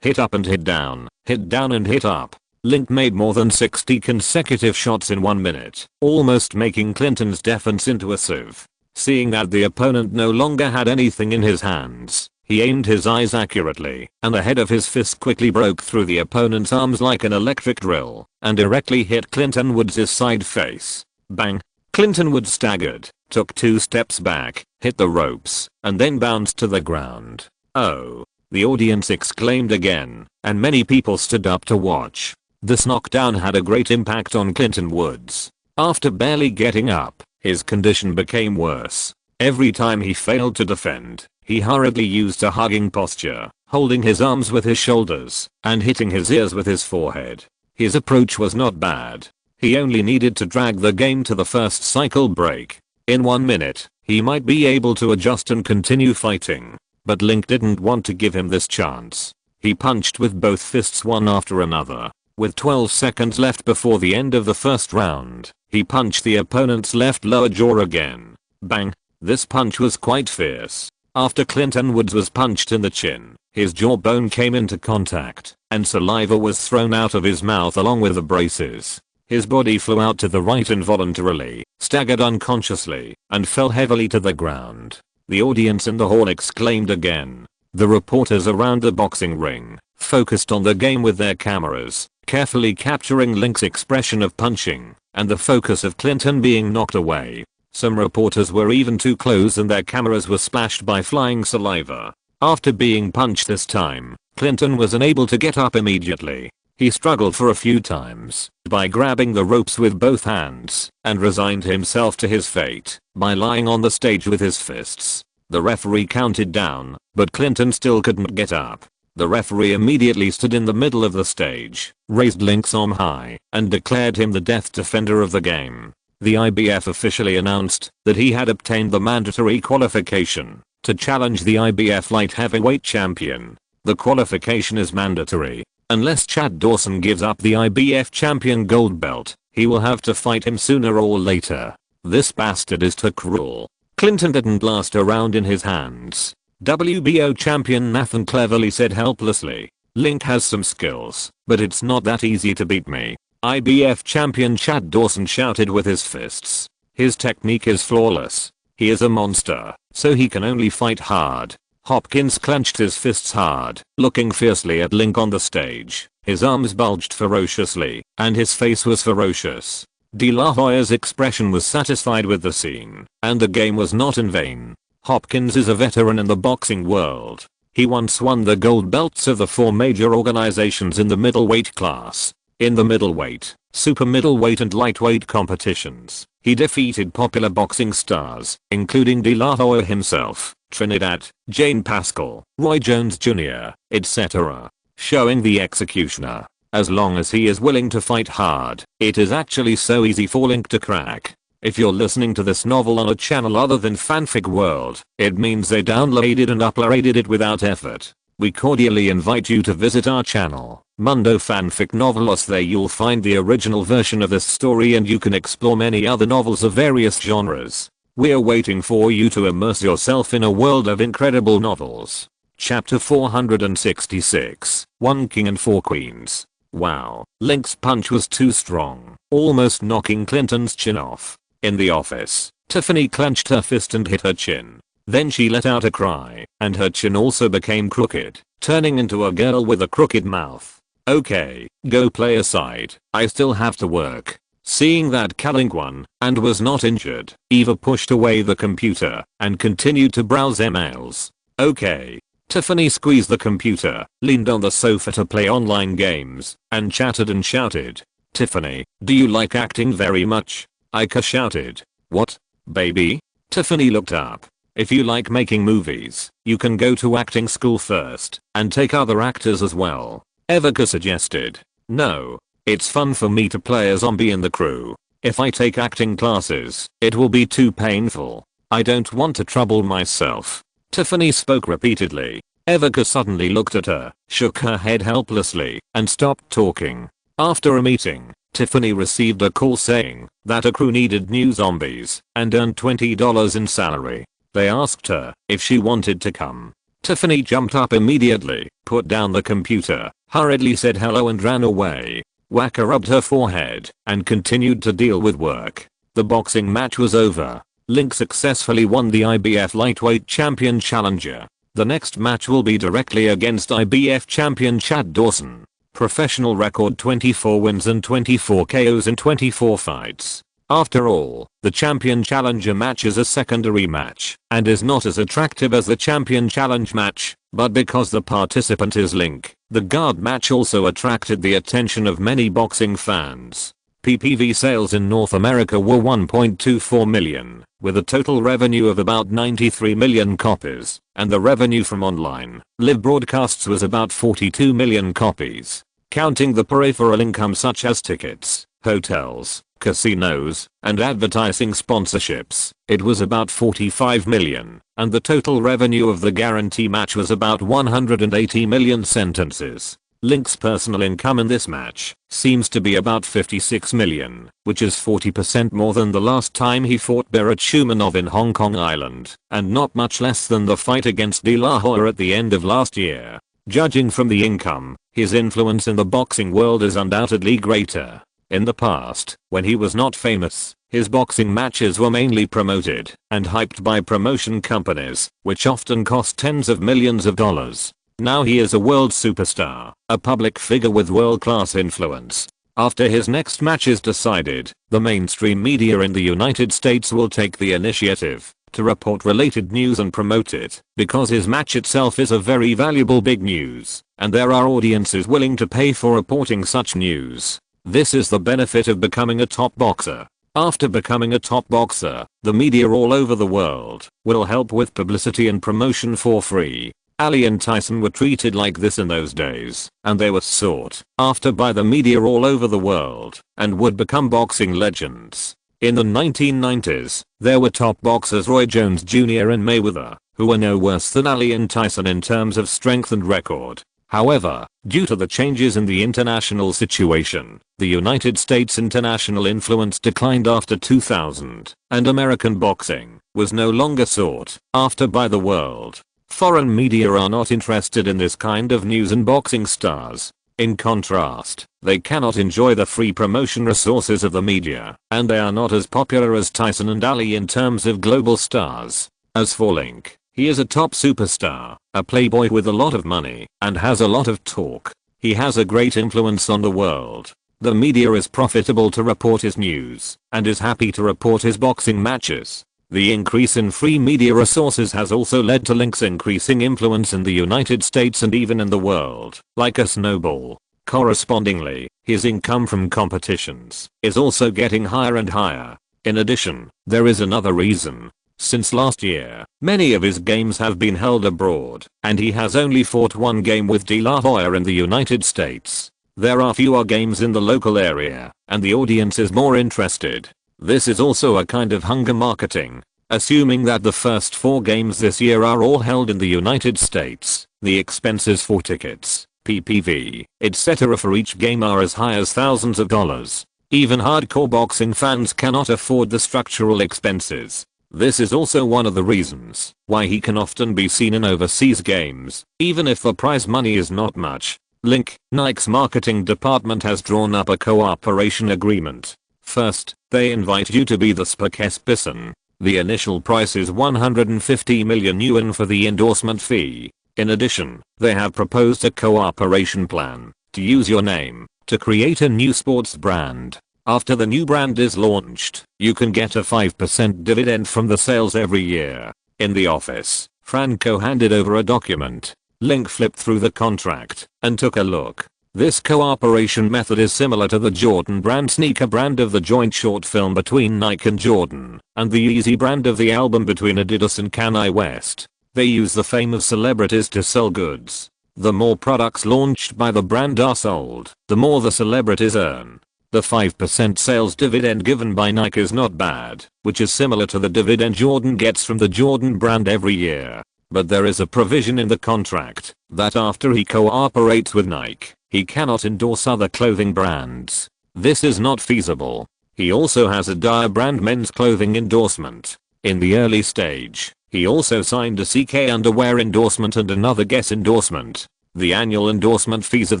Hit up and hit down and hit up. Link made more than 60 consecutive shots in 1 minute, almost making Clinton's defense into a sieve. Seeing that the opponent no longer had anything in his hands, he aimed his eyes accurately, and the head of his fist quickly broke through the opponent's arms like an electric drill, and directly hit Clinton Woods' side face. Bang. Clinton Woods staggered, took 2 steps back, hit the ropes, and then bounced to the ground. Oh. The audience exclaimed again, and many people stood up to watch. This knockdown had a great impact on Clinton Woods. After barely getting up, his condition became worse. Every time he failed to defend, he hurriedly used a hugging posture, holding his arms with his shoulders, and hitting his ears with his forehead. His approach was not bad. He only needed to drag the game to the first cycle break. In 1 minute, he might be able to adjust and continue fighting. But Link didn't want to give him this chance. He punched with both fists one after another. With 12 seconds left before the end of the first round, he punched the opponent's left lower jaw again. Bang. This punch was quite fierce. After Clinton Woods was punched in the chin, his jawbone came into contact, and saliva was thrown out of his mouth along with the braces. His body flew out to the right involuntarily, staggered unconsciously, and fell heavily to the ground. The audience in the hall exclaimed again. The reporters around the boxing ring focused on the game with their cameras, carefully capturing Link's expression of punching, and the focus of Clinton being knocked away. Some reporters were even too close and their cameras were splashed by flying saliva. After being punched this time, Clinton was unable to get up immediately. He struggled for a few times by grabbing the ropes with both hands and resigned himself to his fate by lying on the stage with his fists. The referee counted down, but Clinton still couldn't get up. The referee immediately stood in the middle of the stage, raised Link's arm high, and declared him the death defender of the game. The IBF officially announced that he had obtained the mandatory qualification to challenge the IBF light heavyweight champion. The qualification is mandatory. Unless Chad Dawson gives up the IBF champion gold belt, he will have to fight him sooner or later. This bastard is too cruel. Clinton didn't last a round in his hands. WBO champion Nathan cleverly said helplessly, "Link has some skills, but it's not that easy to beat me." IBF champion Chad Dawson shouted with his fists. "His technique is flawless. He is a monster, so he can only fight hard." Hopkins clenched his fists hard, looking fiercely at Link on the stage. His arms bulged ferociously, and his face was ferocious. De La Hoya's expression was satisfied with the scene, and the game was not in vain. Hopkins is a veteran in the boxing world. He once won the gold belts of the 4 major organizations in the middleweight class. In the middleweight, super middleweight and lightweight competitions, he defeated popular boxing stars, including De La Hoya himself, Trinidad, Jane Pascal, Roy Jones Jr., etc. Showing the executioner, as long as he is willing to fight hard, it is actually so easy for Link to crack. If you're listening to this novel on a channel other than Fanfic World, it means they downloaded and uploaded it without effort. We cordially invite you to visit our channel, Mundo Fanfic Novelos. There you'll find the original version of this story and you can explore many other novels of various genres. We're waiting for you to immerse yourself in a world of incredible novels. Chapter 466, 1 King and 4 Queens. Wow, Link's punch was too strong, almost knocking Clinton's chin off. In the office, Tiffany clenched her fist and hit her chin. Then she let out a cry, and her chin also became crooked, turning into a girl with a crooked mouth. "Okay, go play aside, I still have to work." Seeing that Link won, and was not injured, Eva pushed away the computer, and continued to browse emails. "Okay." Tiffany squeezed the computer, leaned on the sofa to play online games, and chatted and shouted. "Tiffany, do you like acting very much?" Ika shouted. "What, baby?" Tiffany looked up. "If you like making movies, you can go to acting school first, and take other actors as well," Evika suggested. "No. It's fun for me to play a zombie in the crew. If I take acting classes, it will be too painful. I don't want to trouble myself." Tiffany spoke repeatedly. Evika suddenly looked at her, shook her head helplessly, and stopped talking. After a meeting, Tiffany received a call saying that a crew needed new zombies and earned $20 in salary. They asked her if she wanted to come. Tiffany jumped up immediately, put down the computer, hurriedly said hello and ran away. Waka rubbed her forehead and continued to deal with work. The boxing match was over. Link successfully won the IBF lightweight champion challenger. The next match will be directly against IBF champion Chad Dawson. Professional record: 24 wins and 24 KOs in 24 fights. After all, the champion challenger match is a secondary match and is not as attractive as the champion challenge match, but because the participant is Link, the guard match also attracted the attention of many boxing fans. PPV sales in North America were 1.24 million, with a total revenue of about 93 million copies, and the revenue from online live broadcasts was about 42 million copies. Counting the peripheral income such as tickets, hotels, casinos, and advertising sponsorships, it was about 45 million, and the total revenue of the guarantee match was about 180 million sentences. Link's personal income in this match seems to be about 56 million, which is 40% more than the last time he fought Berat Shumanov in Hong Kong Island, and not much less than the fight against De La Hoya at the end of last year. Judging from the income, his influence in the boxing world is undoubtedly greater. In the past, when he was not famous, his boxing matches were mainly promoted and hyped by promotion companies, which often cost tens of millions of dollars. Now he is a world superstar, a public figure with world-class influence. After his next match is decided, the mainstream media in the United States will take the initiative to report related news and promote it, because his match itself is a very valuable big news, and there are audiences willing to pay for reporting such news. This is the benefit of becoming a top boxer. After becoming a top boxer, the media all over the world will help with publicity and promotion for free. Ali and Tyson were treated like this in those days, and they were sought after by the media all over the world, and would become boxing legends. In the 1990s, there were top boxers Roy Jones Jr. and Mayweather, who were no worse than Ali and Tyson in terms of strength and record. However, due to the changes in the international situation, the United States' international influence declined after 2000, and American boxing was no longer sought after by the world. Foreign media are not interested in this kind of news and boxing stars. In contrast, they cannot enjoy the free promotion resources of the media, and they are not as popular as Tyson and Ali in terms of global stars. As for Link, he is a top superstar, a playboy with a lot of money, and has a lot of talk. He has a great influence on the world. The media is profitable to report his news, and is happy to report his boxing matches. The increase in free media resources has also led to Link's increasing influence in the United States and even in the world, like a snowball. Correspondingly, his income from competitions is also getting higher and higher. In addition, there is another reason. Since last year, many of his games have been held abroad, and he has only fought one game with De La Hoya in the United States. There are fewer games in the local area, and the audience is more interested. This is also a kind of hunger marketing. Assuming that the first 4 games this year are all held in the United States, the expenses for tickets, PPV, etc. for each game are as high as thousands of dollars. Even hardcore boxing fans cannot afford the structural expenses. This is also one of the reasons why he can often be seen in overseas games, even if the prize money is not much. Link, Nike's marketing department has drawn up a cooperation agreement. First, they invite you to be the spokesperson. The initial price is 150 million yuan for the endorsement fee. In addition, they have proposed a cooperation plan to use your name to create a new sports brand. After the new brand is launched, you can get a 5% dividend from the sales every year. In the office, Franco handed over a document. Link flipped through the contract and took a look. This cooperation method is similar to the Jordan brand sneaker brand of the joint short film between Nike and Jordan, and the Yeezy brand of the album between Adidas and Kanye West. They use the fame of celebrities to sell goods. The more products launched by the brand are sold, the more the celebrities earn. The 5% sales dividend given by Nike is not bad, which is similar to the dividend Jordan gets from the Jordan brand every year. But there is a provision in the contract that after he cooperates with Nike, he cannot endorse other clothing brands. This is not feasible. He also has a Dyer brand men's clothing endorsement. In the early stage, he also signed a CK underwear endorsement and another Guess endorsement. The annual endorsement fees of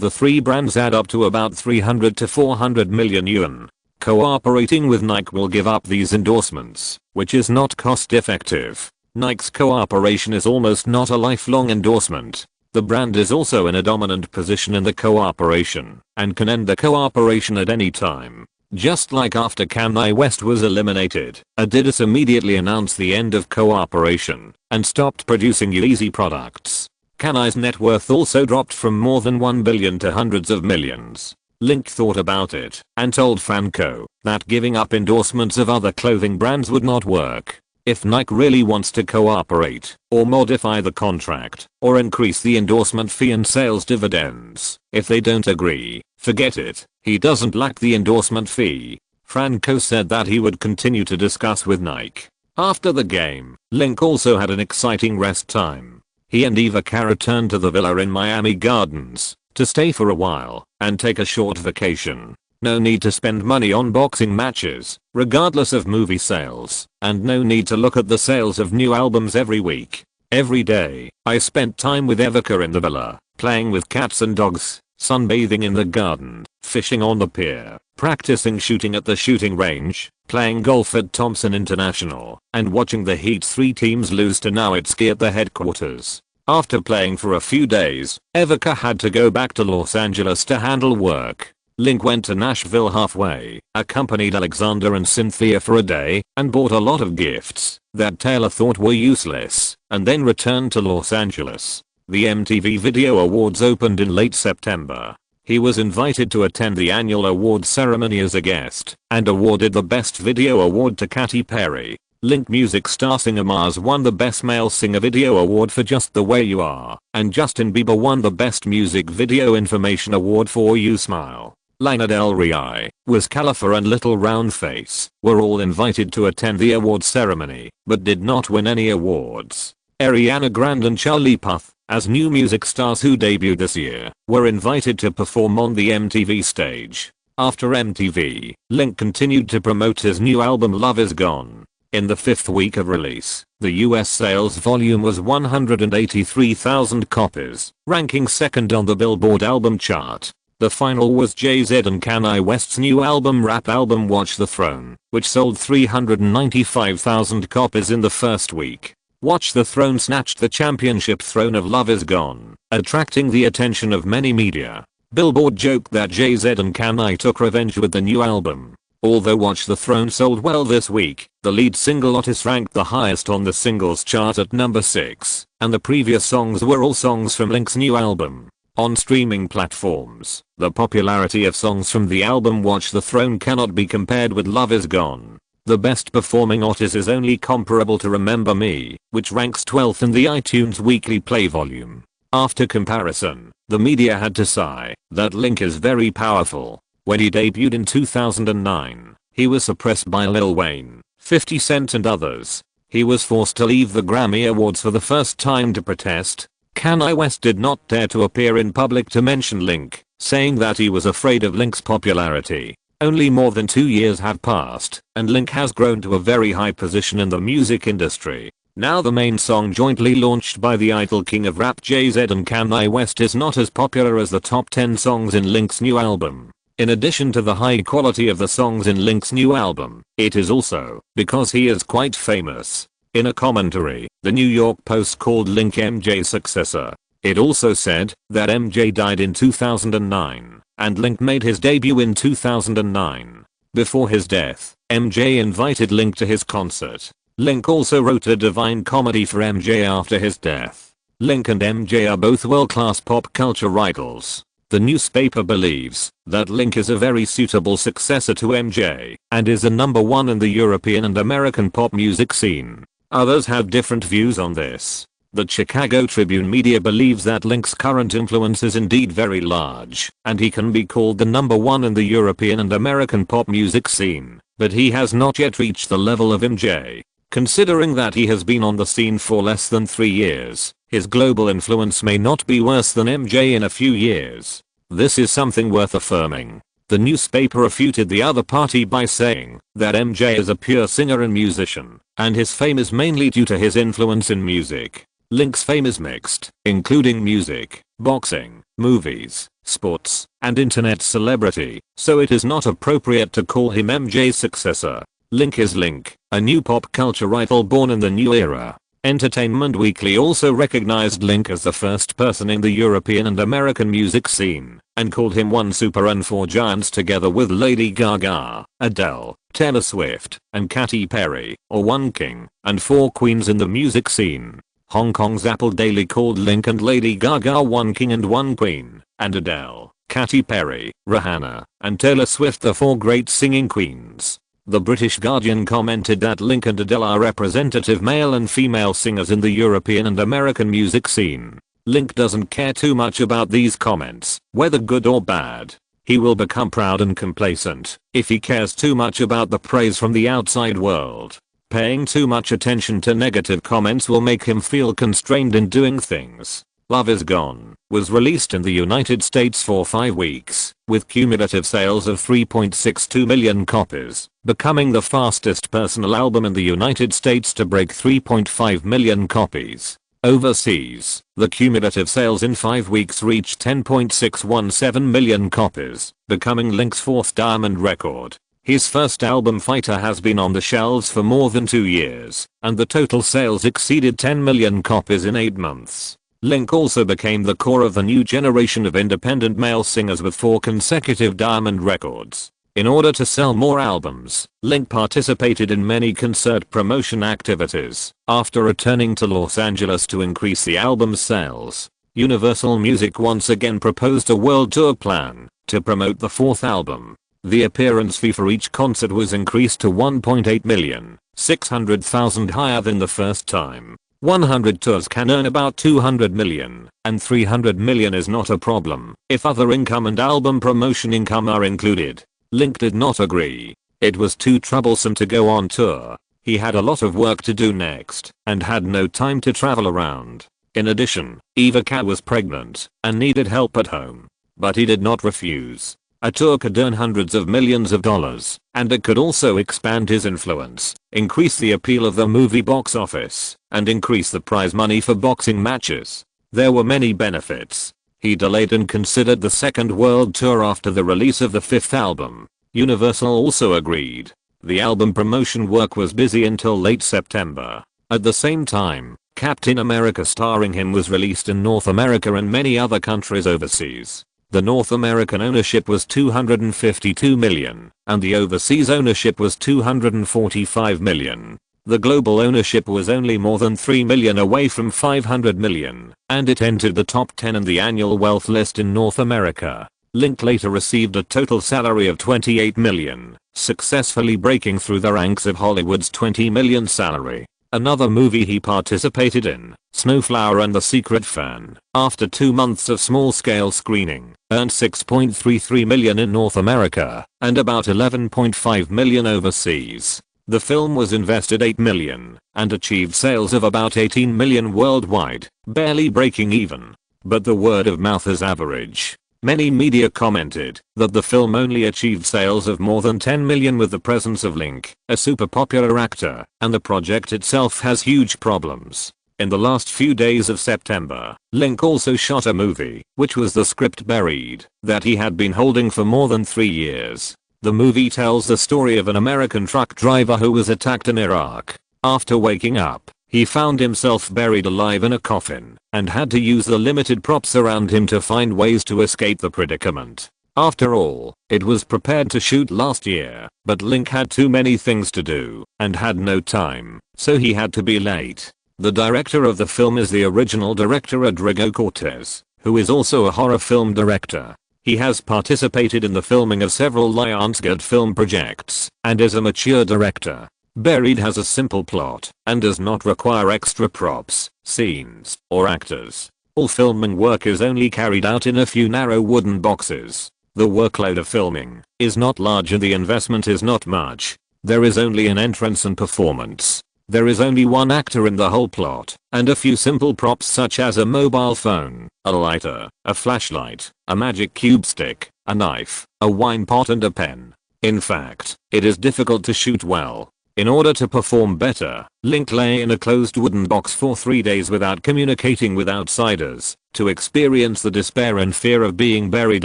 the 3 brands add up to about 300 to 400 million yuan. Cooperating with Nike will give up these endorsements, which is not cost effective. Nike's cooperation is almost not a lifelong endorsement. The brand is also in a dominant position in the cooperation, and can end the cooperation at any time. Just like after Kanye West was eliminated, Adidas immediately announced the end of cooperation, and stopped producing Yeezy products. Kanye's net worth also dropped from more than 1 billion to hundreds of millions. Link thought about it, and told Franco that giving up endorsements of other clothing brands would not work. If Nike really wants to cooperate, or modify the contract, or increase the endorsement fee and sales dividends, if they don't agree, forget it. He doesn't lack the endorsement fee. Franco said that he would continue to discuss with Nike. After the game, Link also had an exciting rest time. He and Ivanka returned to the villa in Miami Gardens to stay for a while and take a short vacation. No need to spend money on boxing matches, regardless of movie sales, and no need to look at the sales of new albums every week. Every day, I spent time with Ivanka in the villa, playing with cats and dogs, sunbathing in the garden, fishing on the pier, practicing shooting at the shooting range, playing golf at Thompson International, and watching the Heat's 3 teams lose to Nowitzki at the headquarters. After playing for a few days, Ivanka had to go back to Los Angeles to handle work. Link went to Nashville halfway, accompanied Alexander and Cynthia for a day, and bought a lot of gifts that Taylor thought were useless, and then returned to Los Angeles. The MTV Video Awards opened in late September. He was invited to attend the annual awards ceremony as a guest, and awarded the Best Video Award to Katy Perry. Link music star Singer Mars won the Best Male Singer Video Award for Just the Way You Are, and Justin Bieber won the Best Music Video Information Award for You Smile. Lana Del Rey, Wiz Khalifa and Little Round Face were all invited to attend the awards ceremony, but did not win any awards. Ariana Grande and Charlie Puth, as new music stars who debuted this year, were invited to perform on the MTV stage. After MTV, Link continued to promote his new album Love Is Gone. In the 5th week of release, the US sales volume was 183,000 copies, ranking 2nd on the Billboard album chart. The final was Jay-Z and Kanye West's new rap album Watch the Throne, which sold 395,000 copies in the first week. Watch the Throne snatched the championship throne of Love Is Gone, attracting the attention of many media. Billboard joked that Jay-Z and Kanye took revenge with the new album. Although Watch the Throne sold well this week, the lead single Otis ranked the highest on the singles chart at number 6, and the previous songs were all songs from Link's new album. On streaming platforms, the popularity of songs from the album Watch the Throne cannot be compared with Love Is Gone. The best performing Otis is only comparable to Remember Me, which ranks 12th in the iTunes weekly play volume. After comparison, the media had to sigh that Link is very powerful. When he debuted in 2009, he was suppressed by Lil Wayne, 50 Cent and others. He was forced to leave the Grammy Awards for the first time to protest. Kanye West did not dare to appear in public to mention Link, saying that he was afraid of Link's popularity. Only more than 2 years have passed, and Link has grown to a very high position in the music industry. Now the main song jointly launched by the idol king of rap Jay-Z and Kanye West is not as popular as the top 10 songs in Link's new album. In addition to the high quality of the songs in Link's new album, it is also because he is quite famous. In a commentary, the New York Post called Link MJ's successor. It also said that MJ died in 2009, and Link made his debut in 2009. Before his death, MJ invited Link to his concert. Link also wrote a Divine Comedy for MJ after his death. Link and MJ are both world-class pop culture idols. The newspaper believes that Link is a very suitable successor to MJ and is the #1 in the European and American pop music scene. Others have different views on this. The Chicago Tribune media believes that Link's current influence is indeed very large, and he can be called the #1 in the European and American pop music scene, but he has not yet reached the level of MJ. Considering that he has been on the scene for less than 3 years, his global influence may not be worse than MJ in a few years. This is something worth affirming. The newspaper refuted the other party by saying that MJ is a pure singer and musician, and his fame is mainly due to his influence in music. Link's fame is mixed, including music, boxing, movies, sports, and internet celebrity, so it is not appropriate to call him MJ's successor. Link is Link, a new pop culture idol born in the new era. Entertainment Weekly also recognized Link as the first person in the European and American music scene, and called him one super and four giants together with Lady Gaga, Adele, Taylor Swift, and Katy Perry, or one king and four queens in the music scene. Hong Kong's Apple Daily called Link and Lady Gaga one king and one queen, and Adele, Katy Perry, Rihanna, and Taylor Swift the four great singing queens. The British Guardian commented that Link and Adele are representative male and female singers in the European and American music scene. Link doesn't care too much about these comments, whether good or bad. He will become proud and complacent if he cares too much about the praise from the outside world. Paying too much attention to negative comments will make him feel constrained in doing things. Love Is Gone was released in the United States for 5 weeks, with cumulative sales of 3.62 million copies, becoming the fastest personal album in the United States to break 3.5 million copies. Overseas, the cumulative sales in 5 weeks reached 10.617 million copies, becoming Link's 4th diamond record. His first album Fighter has been on the shelves for more than 2 years, and the total sales exceeded 10 million copies in 8 months. Link also became the core of the new generation of independent male singers with 4 consecutive diamond records. In order to sell more albums, Link participated in many concert promotion activities after returning to Los Angeles to increase the album's sales. Universal Music once again proposed a world tour plan to promote the 4th album. The appearance fee for each concert was increased to 1.8 million, 600,000 higher than the first time. 100 tours can earn about 200 million, and 300 million is not a problem if other income and album promotion income are included. Link did not agree. It was too troublesome to go on tour. He had a lot of work to do next, and had no time to travel around. In addition, Ivanka was pregnant, and needed help at home. But he did not refuse. A tour could earn hundreds of millions of dollars, and it could also expand his influence, increase the appeal of the movie box office, and increase the prize money for boxing matches. There were many benefits. He delayed and considered the second world tour after the release of the fifth album. Universal also agreed. The album promotion work was busy until late September. At the same time, Captain America starring him was released in North America and many other countries overseas. The North American ownership was 252 million, and the overseas ownership was 245 million. The global ownership was only more than 3 million away from 500 million, and it entered the top 10 in the annual wealth list in North America. Link later received a total salary of 28 million, successfully breaking through the ranks of Hollywood's 20 million salary. Another movie he participated in, Snowflower and the Secret Fan, after 2 months of small-scale screening, earned 6.33 million in North America, and about 11.5 million overseas. The film was invested 8 million, and achieved sales of about 18 million worldwide, barely breaking even. But the word of mouth is average. Many media commented that the film only achieved sales of more than 10 million with the presence of Link, a super popular actor, and the project itself has huge problems. In the last few days of September, Link also shot a movie, which was the script Buried, that he had been holding for more than 3 years. The movie tells the story of an American truck driver who was attacked in Iraq. After waking up, he found himself buried alive in a coffin, and had to use the limited props around him to find ways to escape the predicament. After all, it was prepared to shoot last year, but Link had too many things to do, and had no time, so he had to be late. The director of the film is the original director Rodrigo Cortés, who is also a horror film director. He has participated in the filming of several Lionsgate film projects, and is a mature director. Buried has a simple plot, and does not require extra props, scenes, or actors. All filming work is only carried out in a few narrow wooden boxes. The workload of filming is not large and the investment is not much. There is only an entrance and performance. There is only one actor in the whole plot, and a few simple props such as a mobile phone, a lighter, a flashlight, a magic cube stick, a knife, a wine pot and a pen. In fact, it is difficult to shoot well. In order to perform better, Link lay in a closed wooden box for 3 days without communicating with outsiders, to experience the despair and fear of being buried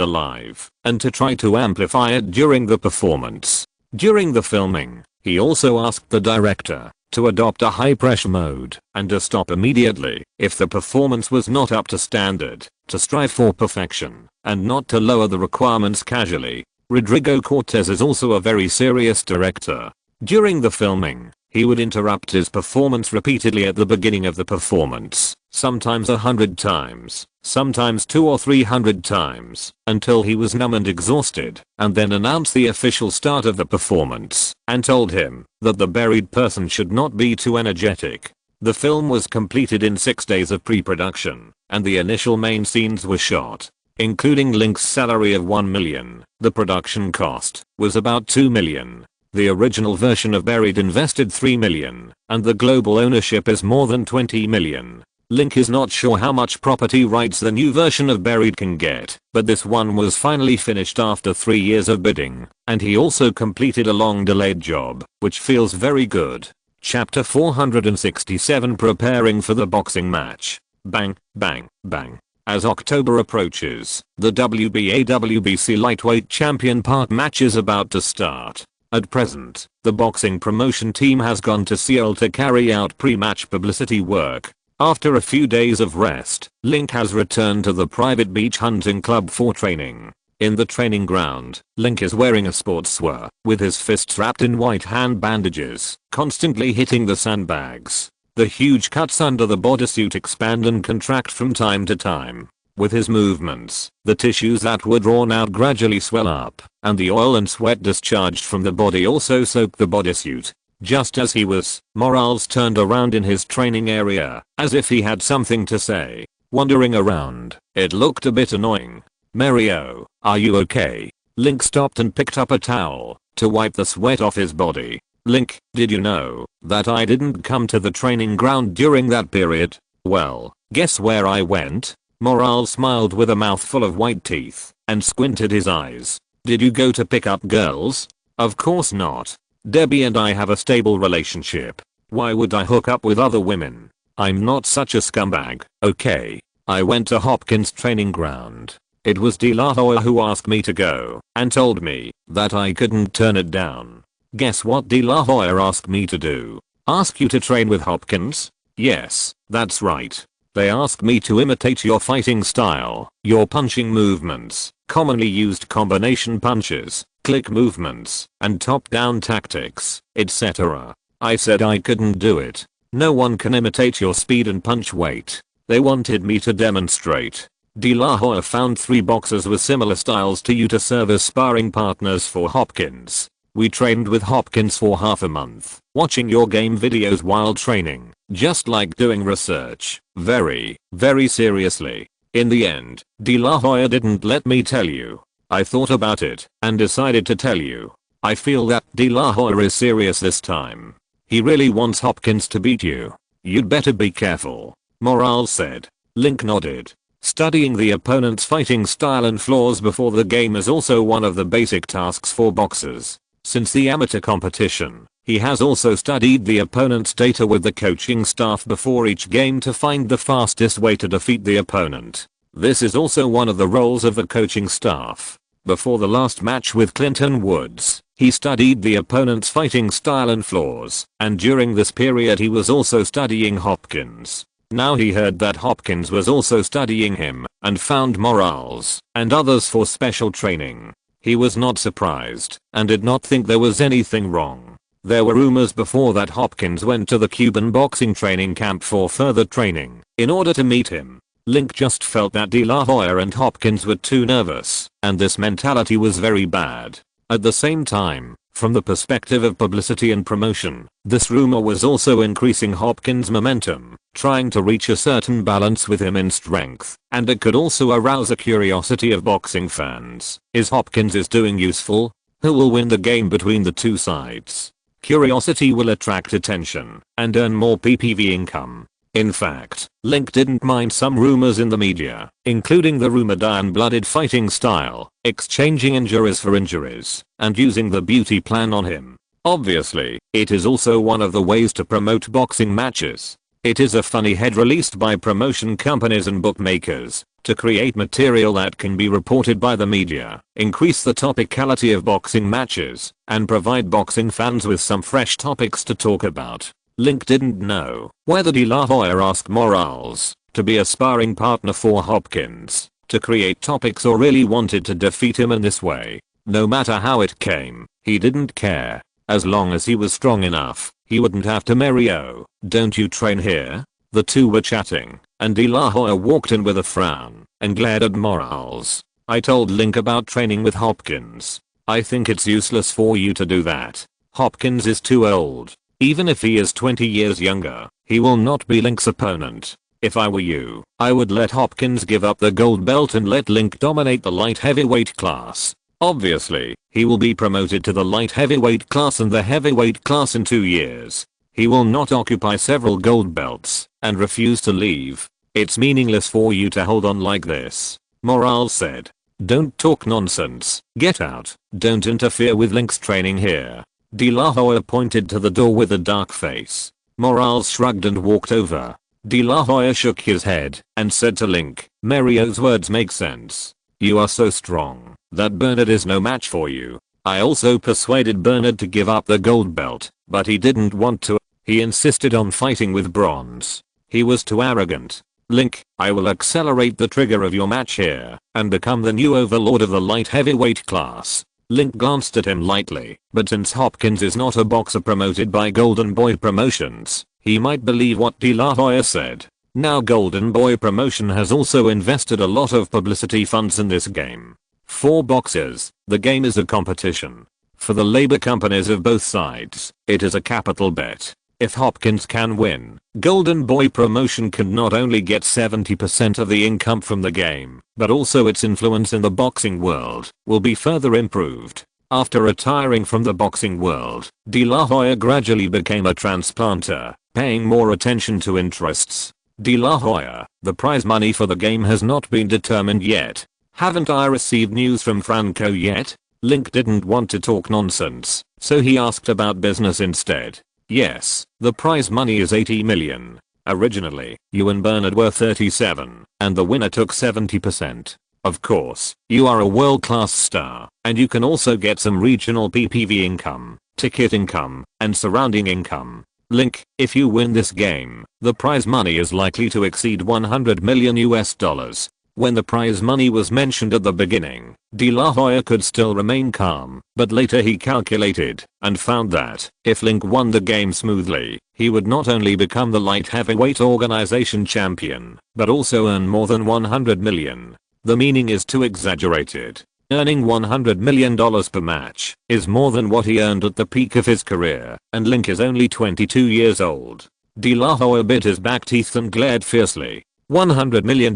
alive, and to try to amplify it during the performance. During the filming, he also asked the director to adopt a high-pressure mode, and to stop immediately if the performance was not up to standard, to strive for perfection, and not to lower the requirements casually. Rodrigo Cortés is also a very serious director. During the filming, he would interrupt his performance repeatedly at the beginning of the performance, sometimes 100 times, sometimes 200 or 300 times, until he was numb and exhausted, and then announce the official start of the performance, and told him that the buried person should not be too energetic. The film was completed in 6 days of pre-production, and the initial main scenes were shot. Including Link's salary of 1 million, the production cost was about 2 million. The original version of Buried invested 3 million, and the global ownership is more than 20 million. Link is not sure how much property rights the new version of Buried can get, but this one was finally finished after 3 years of bidding, and he also completed a long delayed job, which feels very good. Chapter 467 Preparing for the boxing match. Bang, bang, bang. As October approaches, the WBA/WBC lightweight champion part match is about to start. At present, the boxing promotion team has gone to Seoul to carry out pre-match publicity work. After a few days of rest, Link has returned to the private beach hunting club for training. In the training ground, Link is wearing a sportswear, with his fists wrapped in white hand bandages, constantly hitting the sandbags. The huge cuts under the bodysuit expand and contract from time to time. With his movements, the tissues that were drawn out gradually swell up, and the oil and sweat discharged from the body also soak the bodysuit. Just as he was, Morales turned around in his training area, as if he had something to say. Wandering around, it looked a bit annoying. "Mario, are you okay?" Link stopped and picked up a towel to wipe the sweat off his body. "Link, did you know that I didn't come to the training ground during that period? Well, guess where I went?" Morales smiled with a mouthful of white teeth and squinted his eyes. "Did you go to pick up girls?" "Of course not. Debbie and I have a stable relationship. Why would I hook up with other women? I'm not such a scumbag, okay? I went to Hopkins training ground. It was De La Hoya who asked me to go and told me that I couldn't turn it down. Guess what De La Hoya asked me to do? Ask you to train with Hopkins? Yes, that's right. They asked me to imitate your fighting style, your punching movements, commonly used combination punches, click movements, and top-down tactics, etc. I said I couldn't do it. No one can imitate your speed and punch weight. They wanted me to demonstrate. De La Hoya found 3 boxers with similar styles to you to serve as sparring partners for Hopkins. We trained with Hopkins for half a month, watching your game videos while training, just like doing research, very, very seriously. In the end, De La Hoya didn't let me tell you. I thought about it and decided to tell you. I feel that De La Hoya is serious this time. He really wants Hopkins to beat you. You'd better be careful," Morales said. Link nodded. Studying the opponent's fighting style and flaws before the game is also one of the basic tasks for boxers. Since the amateur competition, he has also studied the opponent's data with the coaching staff before each game to find the fastest way to defeat the opponent. This is also one of the roles of the coaching staff. Before the last match with Clinton Woods, he studied the opponent's fighting style and flaws, and during this period he was also studying Hopkins. Now he heard that Hopkins was also studying him, and found Morales and others for special training. He was not surprised, and did not think there was anything wrong. There were rumors before that Hopkins went to the Cuban boxing training camp for further training, in order to meet him. Link just felt that De La Hoya and Hopkins were too nervous, and this mentality was very bad. At the same time, from the perspective of publicity and promotion, this rumor was also increasing Hopkins' momentum, trying to reach a certain balance with him in strength, and it could also arouse a curiosity of boxing fans. Is Hopkins doing useful? Who will win the game between the two sides? Curiosity will attract attention and earn more PPV income. In fact, Link didn't mind some rumors in the media, including the rumored iron-blooded fighting style, exchanging injuries for injuries, and using the beauty plan on him. Obviously, it is also one of the ways to promote boxing matches. It is a funny head released by promotion companies and bookmakers to create material that can be reported by the media, increase the topicality of boxing matches, and provide boxing fans with some fresh topics to talk about. Link didn't know whether De La Hoya asked Morales to be a sparring partner for Hopkins to create topics or really wanted to defeat him in this way. No matter how it came, he didn't care. As long as he was strong enough, he wouldn't have to. "Mario, don't you train here?" The two were chatting, and De La Hoya walked in with a frown and glared at Morales. "I told Link about training with Hopkins. I think it's useless for you to do that. Hopkins is too old. Even if he is 20 years younger, he will not be Link's opponent. If I were you, I would let Hopkins give up the gold belt and let Link dominate the light heavyweight class. Obviously, he will be promoted to the light heavyweight class and the heavyweight class in 2 years. He will not occupy several gold belts and refuse to leave. It's meaningless for you to hold on like this," Morales said. "Don't talk nonsense. Get out. Don't interfere with Link's training here." De La Hoya pointed to the door with a dark face. Morales shrugged and walked over. De La Hoya shook his head and said to Link, "Mario's words make sense. You are so strong that Bernard is no match for you. I also persuaded Bernard to give up the gold belt, but he didn't want to. He insisted on fighting with bronze. He was too arrogant. Link, I will accelerate the trigger of your match here and become the new overlord of the light heavyweight class." Link glanced at him lightly, but since Hopkins is not a boxer promoted by Golden Boy Promotions, he might believe what De La Hoya said. Now Golden Boy Promotion has also invested a lot of publicity funds in this game. For boxers, the game is a competition. For the labor companies of both sides, it is a capital bet. If Hopkins can win, Golden Boy Promotion can not only get 70% of the income from the game, but also its influence in the boxing world will be further improved. After retiring from the boxing world, De La Hoya gradually became a transplanter, paying more attention to interests. De La Hoya, the prize money for the game has not been determined yet. Haven't I received news from Franco yet? Link didn't want to talk nonsense, so he asked about business instead. Yes, the prize money is 80 million. Originally, you and Bernard were 37, and the winner took 70%. Of course, you are a world-class star, and you can also get some regional PPV income, ticket income, and surrounding income. Link, if you win this game, the prize money is likely to exceed 100 million US dollars. When the prize money was mentioned at the beginning, De La Hoya could still remain calm, but later he calculated and found that if Link won the game smoothly, he would not only become the light heavyweight organization champion, but also earn more than 100 million. The meaning is too exaggerated. Earning $100 million per match is more than what he earned at the peak of his career, and Link is only 22 years old. De La Hoya bit his back teeth and glared fiercely. $100 million?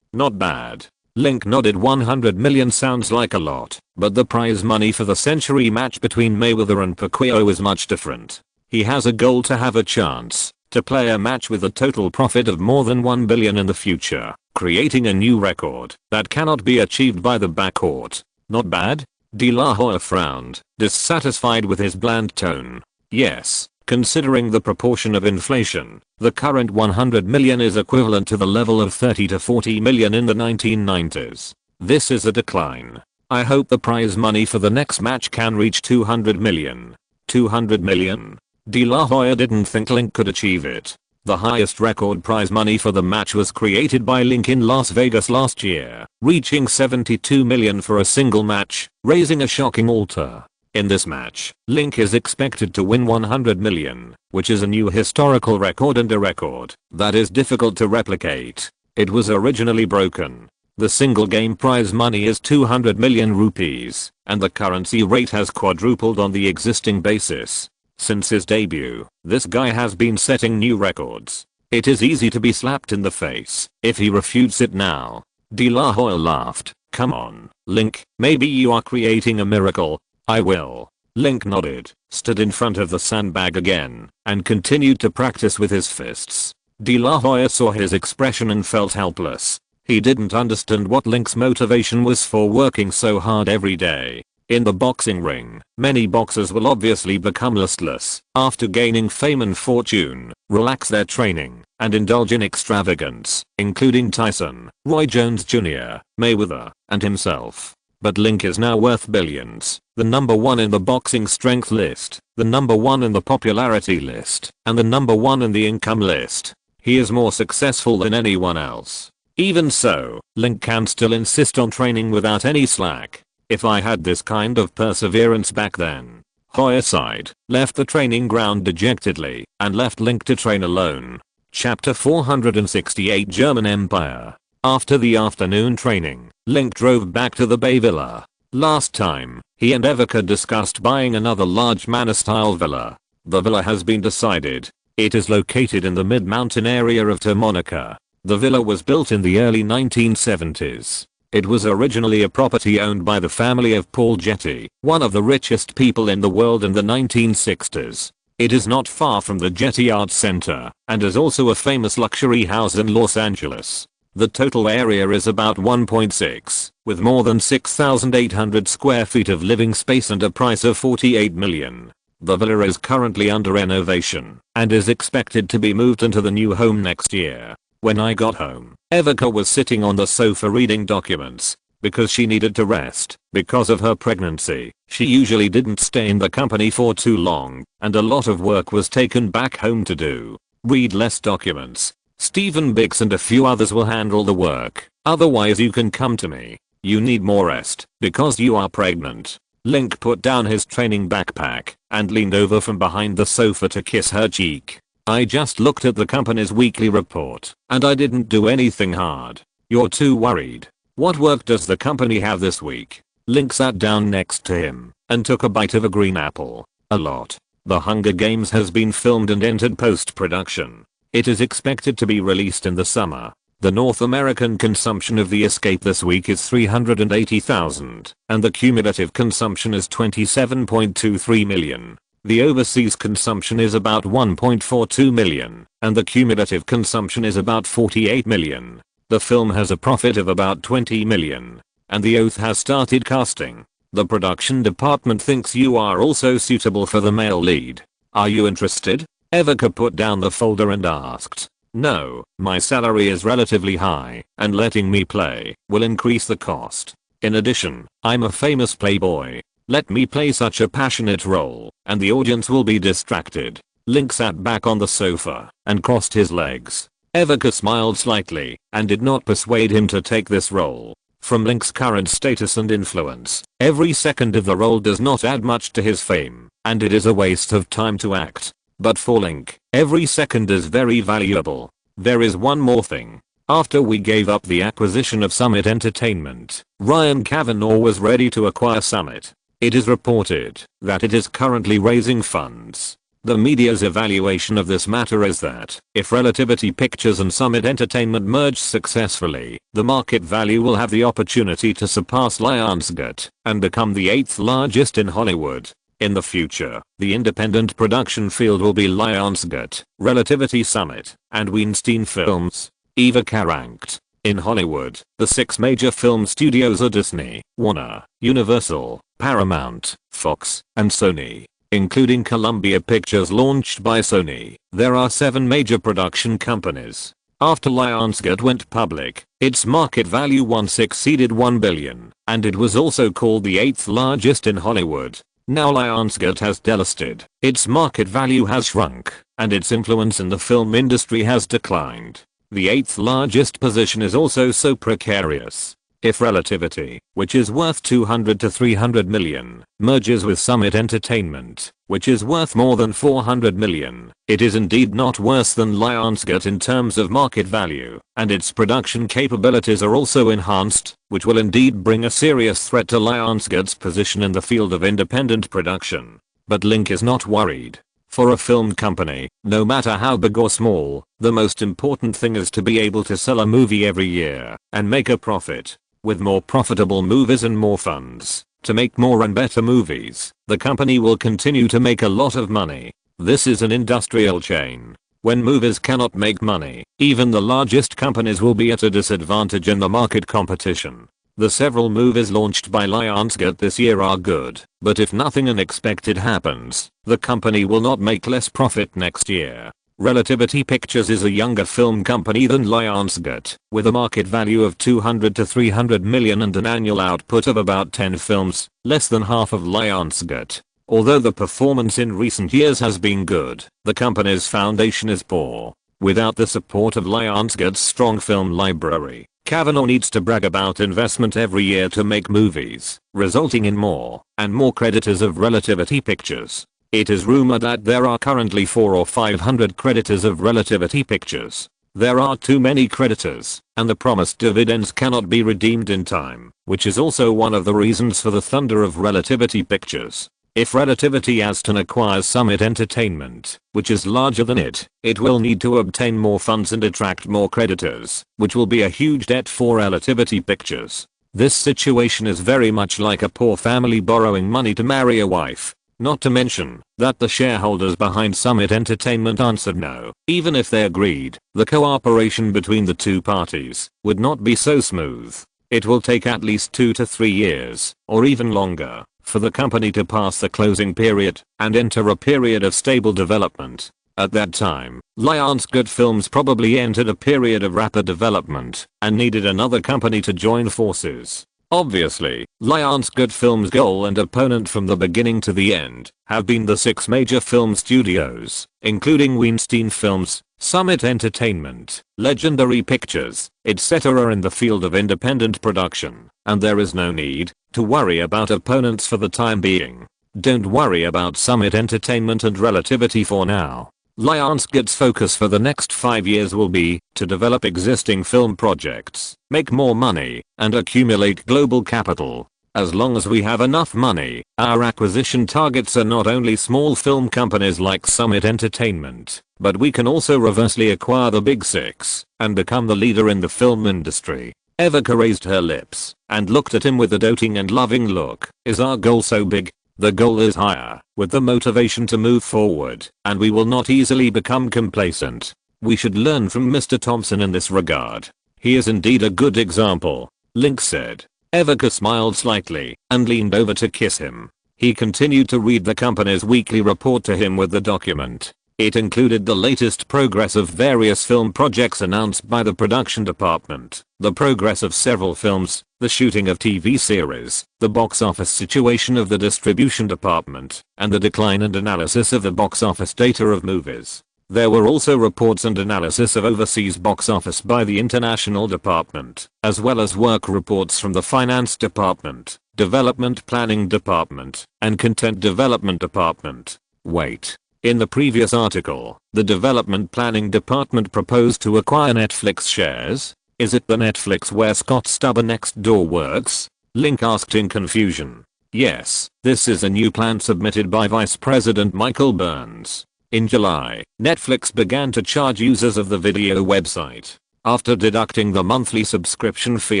Not bad. Link nodded. 100 million sounds like a lot, but the prize money for the century match between Mayweather and Pacquiao is much different. He has a goal to have a chance to play a match with a total profit of more than 1 billion in the future, creating a new record that cannot be achieved by the backcourt. Not bad? De La Hoya frowned, dissatisfied with his bland tone. Yes. Considering the proportion of inflation, the current 100 million is equivalent to the level of 30 to 40 million in the 1990s. This is a decline. I hope the prize money for the next match can reach 200 million. 200 million? De La Hoya didn't think Link could achieve it. The highest record prize money for the match was created by Link in Las Vegas last year, reaching 72 million for a single match, raising a shocking altar. In this match, Link is expected to win 100 million, which is a new historical record and a record that is difficult to replicate. It was originally broken. The single game prize money is 200 million rupees, and the currency rate has quadrupled on the existing basis. Since his debut, this guy has been setting new records. It is easy to be slapped in the face if he refutes it now. De La Hoya laughed. Come on, Link, maybe you are creating a miracle. I will. Link nodded, stood in front of the sandbag again, and continued to practice with his fists. De La Hoya saw his expression and felt helpless. He didn't understand what Link's motivation was for working so hard every day. In the boxing ring, many boxers will obviously become listless after gaining fame and fortune, relax their training, and indulge in extravagance, including Tyson, Roy Jones Jr., Mayweather, and himself. But Link is now worth billions, the number one in the boxing strength list, the number one in the popularity list, and the number one in the income list. He is more successful than anyone else. Even so, Link can still insist on training without any slack. If I had this kind of perseverance back then. Hoya sighed, left the training ground dejectedly, and left Link to train alone. Chapter 468 German Empire. After the afternoon training, Link drove back to the Bay Villa. Last time, he and Evica discussed buying another large manor-style villa. The villa has been decided. It is located in the mid-mountain area of Termonica. The villa was built in the early 1970s. It was originally a property owned by the family of Paul Getty, one of the richest people in the world in the 1960s. It is not far from the Getty Arts Center, and is also a famous luxury house in Los Angeles. The total area is about 1.6, with more than 6,800 square feet of living space and a price of 48 million. The villa is currently under renovation, and is expected to be moved into the new home next year. When I got home, Evica was sitting on the sofa reading documents, because she needed to rest. Because of her pregnancy, she usually didn't stay in the company for too long, and a lot of work was taken back home to do. Read less documents. Stephen Biggs and a few others will handle the work. Otherwise you can come to me. You need more rest, because you are pregnant. Link put down his training backpack, and leaned over from behind the sofa to kiss her cheek. I just looked at the company's weekly report, and I didn't do anything hard. You're too worried. What work does the company have this week? Link sat down next to him and took a bite of a green apple. A lot. The Hunger Games has been filmed and entered post-production. It is expected to be released in the summer. The North American consumption of The Escape this week is 380,000, and the cumulative consumption is 27.23 million. The overseas consumption is about 1.42 million, and the cumulative consumption is about 48 million. The film has a profit of about 20 million, and The Oath has started casting. The production department thinks you are also suitable for the male lead. Are you interested? Evika put down the folder and asked. No, my salary is relatively high, and letting me play will increase the cost. In addition, I'm a famous playboy. Let me play such a passionate role, and the audience will be distracted. Link sat back on the sofa and crossed his legs. Evika smiled slightly and did not persuade him to take this role. From Link's current status and influence, every second of the role does not add much to his fame, and it is a waste of time to act. But for Link, every second is very valuable. There is one more thing. After we gave up the acquisition of Summit Entertainment, Ryan Kavanaugh was ready to acquire Summit. It is reported that it is currently raising funds. The media's evaluation of this matter is that if Relativity Pictures and Summit Entertainment merge successfully, the market value will have the opportunity to surpass Lionsgate and become the 8th largest in Hollywood. In the future, the independent production field will be Lionsgate, Relativity Summit, and Weinstein Films. Evika ranked. In Hollywood, the 6 major film studios are Disney, Warner, Universal, Paramount, Fox, and Sony. Including Columbia Pictures launched by Sony, there are 7 major production companies. After Lionsgate went public, its market value once exceeded $1 billion, and it was also called the 8th largest in Hollywood. Now Lionsgate has delisted, its market value has shrunk, and its influence in the film industry has declined. The 8th largest position is also so precarious. If Relativity, which is worth 200 to 300 million, merges with Summit Entertainment, which is worth more than 400 million, it is indeed not worse than Lionsgate in terms of market value, and its production capabilities are also enhanced, which will indeed bring a serious threat to Lionsgate's position in the field of independent production. But Link is not worried. For a film company, no matter how big or small, the most important thing is to be able to sell a movie every year and make a profit. With more profitable movies and more funds to make more and better movies, the company will continue to make a lot of money. This is an industrial chain. When movies cannot make money, even the largest companies will be at a disadvantage in the market competition. The several movies launched by Lionsgate this year are good, but if nothing unexpected happens, the company will not make less profit next year. Relativity Pictures is a younger film company than Lionsgate, with a market value of 200 to 300 million and an annual output of about 10 films, less than half of Lionsgate. Although the performance in recent years has been good, the company's foundation is poor. Without the support of Lionsgate's strong film library, Kavanaugh needs to brag about investment every year to make movies, resulting in more and more creditors of Relativity Pictures. It is rumored that there are currently 400 or 500 creditors of Relativity Pictures. There are too many creditors, and the promised dividends cannot be redeemed in time, which is also one of the reasons for the thunder of Relativity Pictures. If Relativity Aston acquires Summit Entertainment, which is larger than it will need to obtain more funds and attract more creditors, which will be a huge debt for Relativity Pictures. This situation is very much like a poor family borrowing money to marry a wife. Not to mention that the shareholders behind Summit Entertainment answered no. Even if they agreed, the cooperation between the two parties would not be so smooth. It will take at least 2 to 3 years, or even longer, for the company to pass the closing period and enter a period of stable development. At that time, Lionsgate Films probably entered a period of rapid development and needed another company to join forces. Obviously, Lionsgate Films' goal and opponent from the beginning to the end have been the 6 major film studios, including Weinstein Films, Summit Entertainment, Legendary Pictures, etc. in the field of independent production, and there is no need to worry about opponents for the time being. Don't worry about Summit Entertainment and Relativity for now. Lionsgate's focus for the next 5 years will be to develop existing film projects, make more money, and accumulate global capital. As long as we have enough money, our acquisition targets are not only small film companies like Summit Entertainment, but we can also reversely acquire the big six and become the leader in the film industry. Evika raised her lips and looked at him with a doting and loving look. Is our goal so big? The goal is higher, with the motivation to move forward, and we will not easily become complacent. We should learn from Mr. Thompson in this regard. He is indeed a good example, Link said. Evika smiled slightly and leaned over to kiss him. He continued to read the company's weekly report to him with the document. It included the latest progress of various film projects announced by the production department, the progress of several films, the shooting of TV series, the box office situation of the distribution department, and the decline and analysis of the box office data of movies. There were also reports and analysis of overseas box office by the international department, as well as work reports from the finance department, development planning department, and content development department. Wait. In the previous article, the development planning department proposed to acquire Netflix shares? Is it the Netflix where Scott Stubber next door works? Link asked in confusion. Yes, this is a new plan submitted by Vice President Michael Burns. In July, Netflix began to charge users of the video website. After deducting the monthly subscription fee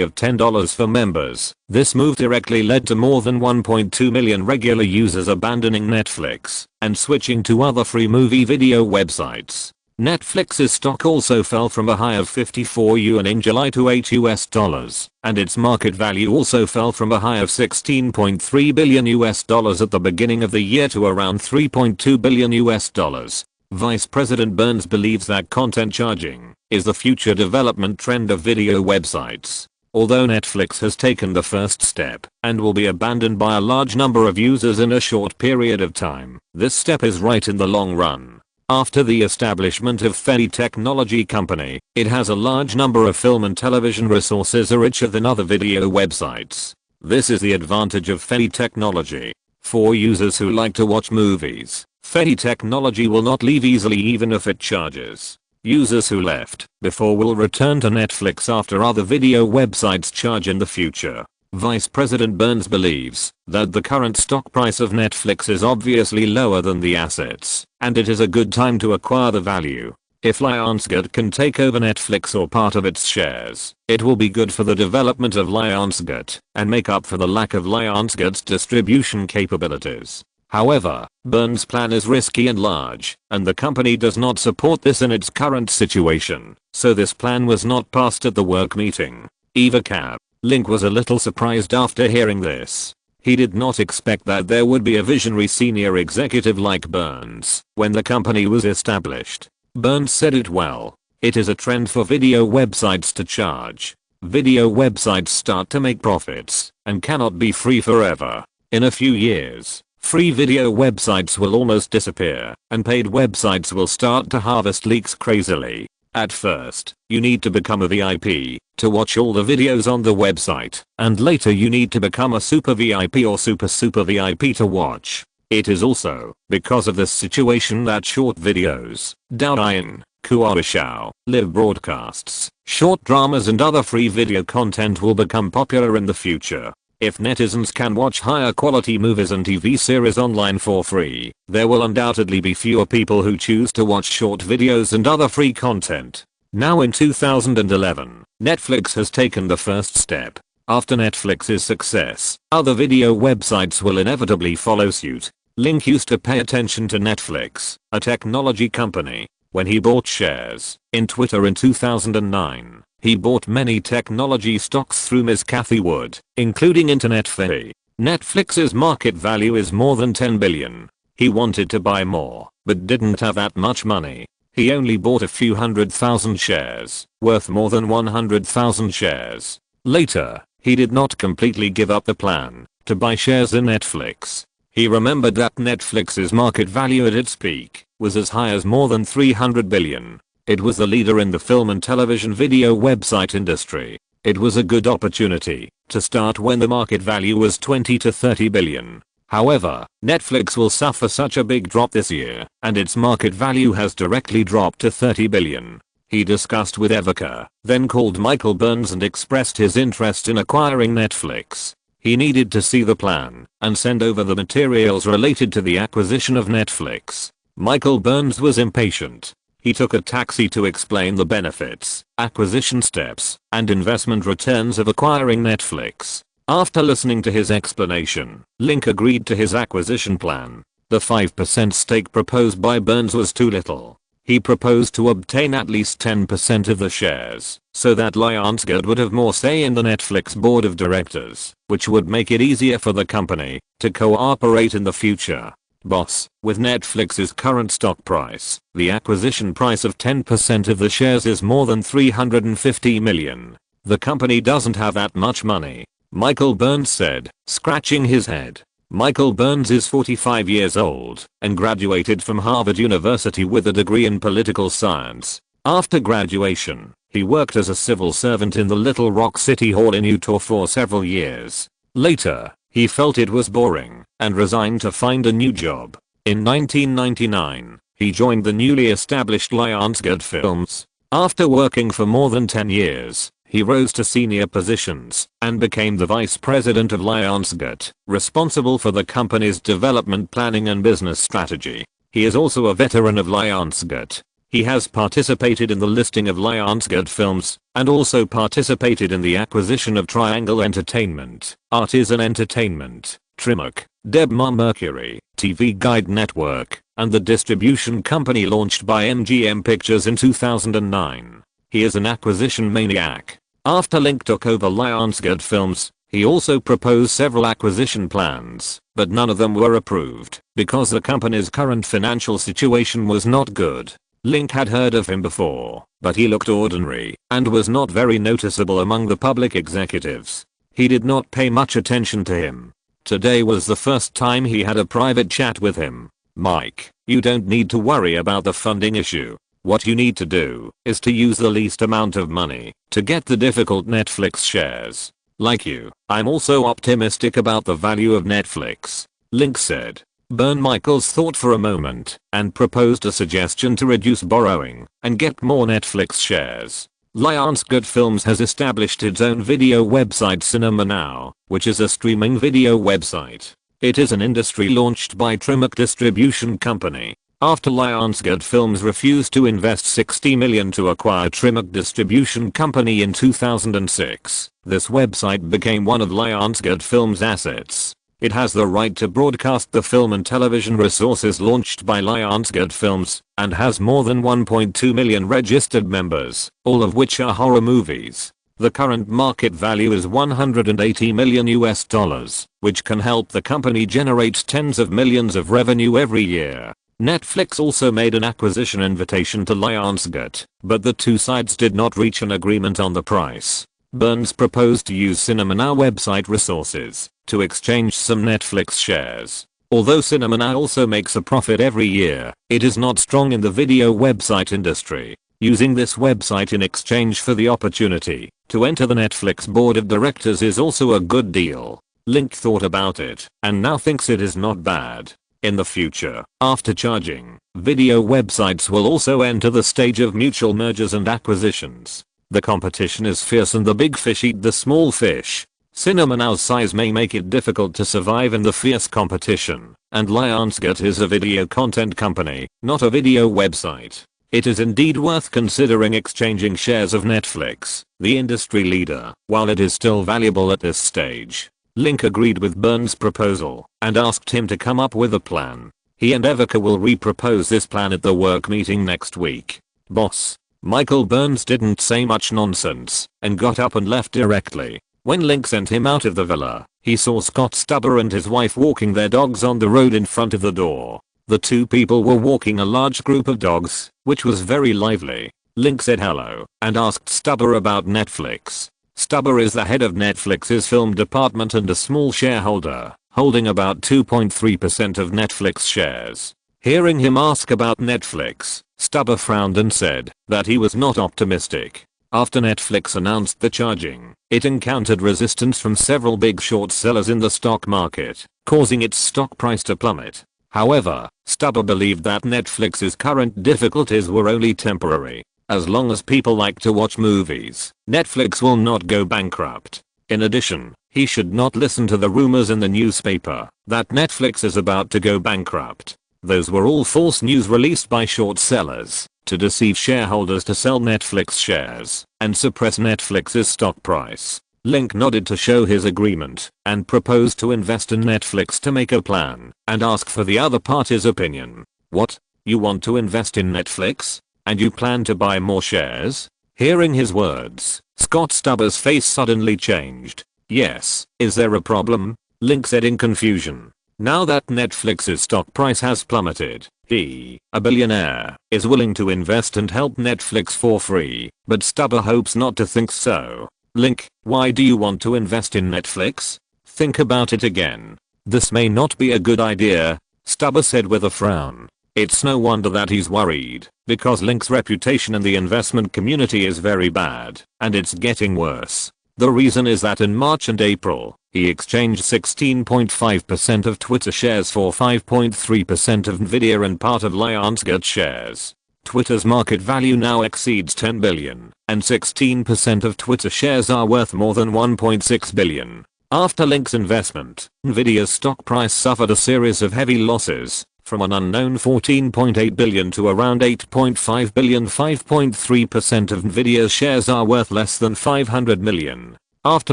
of $10 for members, this move directly led to more than 1.2 million regular users abandoning Netflix and switching to other free movie video websites. Netflix's stock also fell from a high of 54 yuan in July to $8, and its market value also fell from a high of $16.3 billion at the beginning of the year to around $3.2 billion. Vice President Burns believes that content charging is the future development trend of video websites. Although Netflix has taken the first step and will be abandoned by a large number of users in a short period of time, this step is right in the long run. After the establishment of Fenny Technology Company, it has a large number of film and television resources richer than other video websites. This is the advantage of Fenny Technology. For users who like to watch movies, Fenny Technology will not leave easily even if it charges. Users who left before will return to Netflix after other video websites charge in the future. Vice President Burns believes that the current stock price of Netflix is obviously lower than the assets, and it is a good time to acquire the value. If Lionsgate can take over Netflix or part of its shares, it will be good for the development of Lionsgate and make up for the lack of Lionsgate's distribution capabilities. However, Burns' plan is risky and large, and the company does not support this in its current situation, so this plan was not passed at the work meeting. Evika. Link was a little surprised after hearing this. He did not expect that there would be a visionary senior executive like Burns when the company was established. Burns said it well. It is a trend for video websites to charge. Video websites start to make profits and cannot be free forever. In a few years, free video websites will almost disappear, and paid websites will start to harvest leaks crazily. At first, you need to become a VIP to watch all the videos on the website, and later you need to become a super VIP or super VIP to watch. It is also because of this situation that short videos, Douyin, Kuaishou, live broadcasts, short dramas and other free video content will become popular in the future. If netizens can watch higher quality movies and TV series online for free, there will undoubtedly be fewer people who choose to watch short videos and other free content. Now in 2011, Netflix has taken the first step. After Netflix's success, other video websites will inevitably follow suit. Link used to pay attention to Netflix, a technology company, when he bought shares in Twitter in 2009. He bought many technology stocks through Ms. Cathy Wood, including Internet Fee. Netflix's market value is more than 10 billion. He wanted to buy more, but didn't have that much money. He only bought a few 100,000 shares, worth more than 100,000 shares. Later, he did not completely give up the plan to buy shares in Netflix. He remembered that Netflix's market value at its peak was as high as more than 300 billion. It was the leader in the film and television video website industry. It was a good opportunity to start when the market value was 20 to 30 billion. However, Netflix will suffer such a big drop this year, and its market value has directly dropped to 30 billion. He discussed with Evika, then called Michael Burns and expressed his interest in acquiring Netflix. He needed to see the plan and send over the materials related to the acquisition of Netflix. Michael Burns was impatient. He took a taxi to explain the benefits, acquisition steps, and investment returns of acquiring Netflix. After listening to his explanation, Link agreed to his acquisition plan. The 5% stake proposed by Burns was too little. He proposed to obtain at least 10% of the shares, so that Lionsgate would have more say in the Netflix board of directors, which would make it easier for the company to cooperate in the future. Boss, with Netflix's current stock price, the acquisition price of 10% of the shares is more than $350 million. The company doesn't have that much money, Michael Burns said, scratching his head. Michael Burns is 45 years old and graduated from Harvard University with a degree in political science. After graduation, he worked as a civil servant in the Little Rock City Hall in Utah for several years. Later, he felt it was boring and resigned to find a new job. In 1999, he joined the newly established Lionsgate Films. After working for more than 10 years, he rose to senior positions and became the vice president of Lionsgate, responsible for the company's development planning and business strategy. He is also a veteran of Lionsgate. He has participated in the listing of Lionsgate Films and also participated in the acquisition of Triangle Entertainment, Artisan Entertainment, Trimac, Debmar Mercury, TV Guide Network, and the distribution company launched by MGM Pictures in 2009. He is an acquisition maniac. After Link took over Lionsgate Films, he also proposed several acquisition plans, but none of them were approved because the company's current financial situation was not good. Link had heard of him before, but he looked ordinary and was not very noticeable among the public executives. He did not pay much attention to him. Today was the first time he had a private chat with him. Mike, you don't need to worry about the funding issue. What you need to do is to use the least amount of money to get the difficult Netflix shares. Like you, I'm also optimistic about the value of Netflix, Link said. Michael's thought for a moment and proposed a suggestion to reduce borrowing and get more Netflix shares. Lionsgate Films has established its own video website Cinema Now, which is a streaming video website. It is an industry launched by Trimac Distribution Company. After Lionsgate Films refused to invest $60 million to acquire Trimac Distribution Company in 2006, this website became one of Lionsgate Films' assets. It has the right to broadcast the film and television resources launched by Lionsgate Films, and has more than 1.2 million registered members, all of which are horror movies. The current market value is $180 million, which can help the company generate tens of millions of revenue every year. Netflix also made an acquisition invitation to Lionsgate, but the two sides did not reach an agreement on the price. Burns proposed to use Cinema Now website resources to exchange some Netflix shares. Although Cinema Now also makes a profit every year, it is not strong in the video website industry. Using this website in exchange for the opportunity to enter the Netflix board of directors is also a good deal. Link thought about it and now thinks it is not bad. In the future, after charging, video websites will also enter the stage of mutual mergers and acquisitions. The competition is fierce and the big fish eat the small fish. Cinema Now's size may make it difficult to survive in the fierce competition, and Lionsgate is a video content company, not a video website. It is indeed worth considering exchanging shares of Netflix, the industry leader, while it is still valuable at this stage. Link agreed with Burns' proposal and asked him to come up with a plan. He and Evika will re-propose this plan at the work meeting next week. Boss. Michael Burns didn't say much nonsense and got up and left directly. When Link sent him out of the villa, he saw Scott Stubber and his wife walking their dogs on the road in front of the door. The two people were walking a large group of dogs, which was very lively. Link said hello and asked Stubber about Netflix. Stubber is the head of Netflix's film department and a small shareholder, holding about 2.3% of Netflix shares. Hearing him ask about Netflix, Stubber frowned and said that he was not optimistic. After Netflix announced the charging, it encountered resistance from several big short sellers in the stock market, causing its stock price to plummet. However, Stubber believed that Netflix's current difficulties were only temporary. As long as people like to watch movies, Netflix will not go bankrupt. In addition, he should not listen to the rumors in the newspaper that Netflix is about to go bankrupt. Those were all false news released by short sellers to deceive shareholders to sell Netflix shares and suppress Netflix's stock price. Link nodded to show his agreement and proposed to invest in Netflix to make a plan and ask for the other party's opinion. What? You want to invest in Netflix? And you plan to buy more shares? Hearing his words, Scott Stubber's face suddenly changed. Yes, is there a problem? Link said in confusion. Now that Netflix's stock price has plummeted, he, a billionaire, is willing to invest and help Netflix for free, but Stubber hopes not to think so. Link, why do you want to invest in Netflix? Think about it again. This may not be a good idea, Stubber said with a frown. It's no wonder that he's worried, because Link's reputation in the investment community is very bad, and it's getting worse. The reason is that in March and April, he exchanged 16.5% of Twitter shares for 5.3% of Nvidia and part of Lionsgate shares. Twitter's market value now exceeds 10 billion, and 16% of Twitter shares are worth more than 1.6 billion. After Link's investment, Nvidia's stock price suffered a series of heavy losses, from an unknown 14.8 billion to around 8.5 billion. 5.3% of Nvidia's shares are worth less than 500 million. After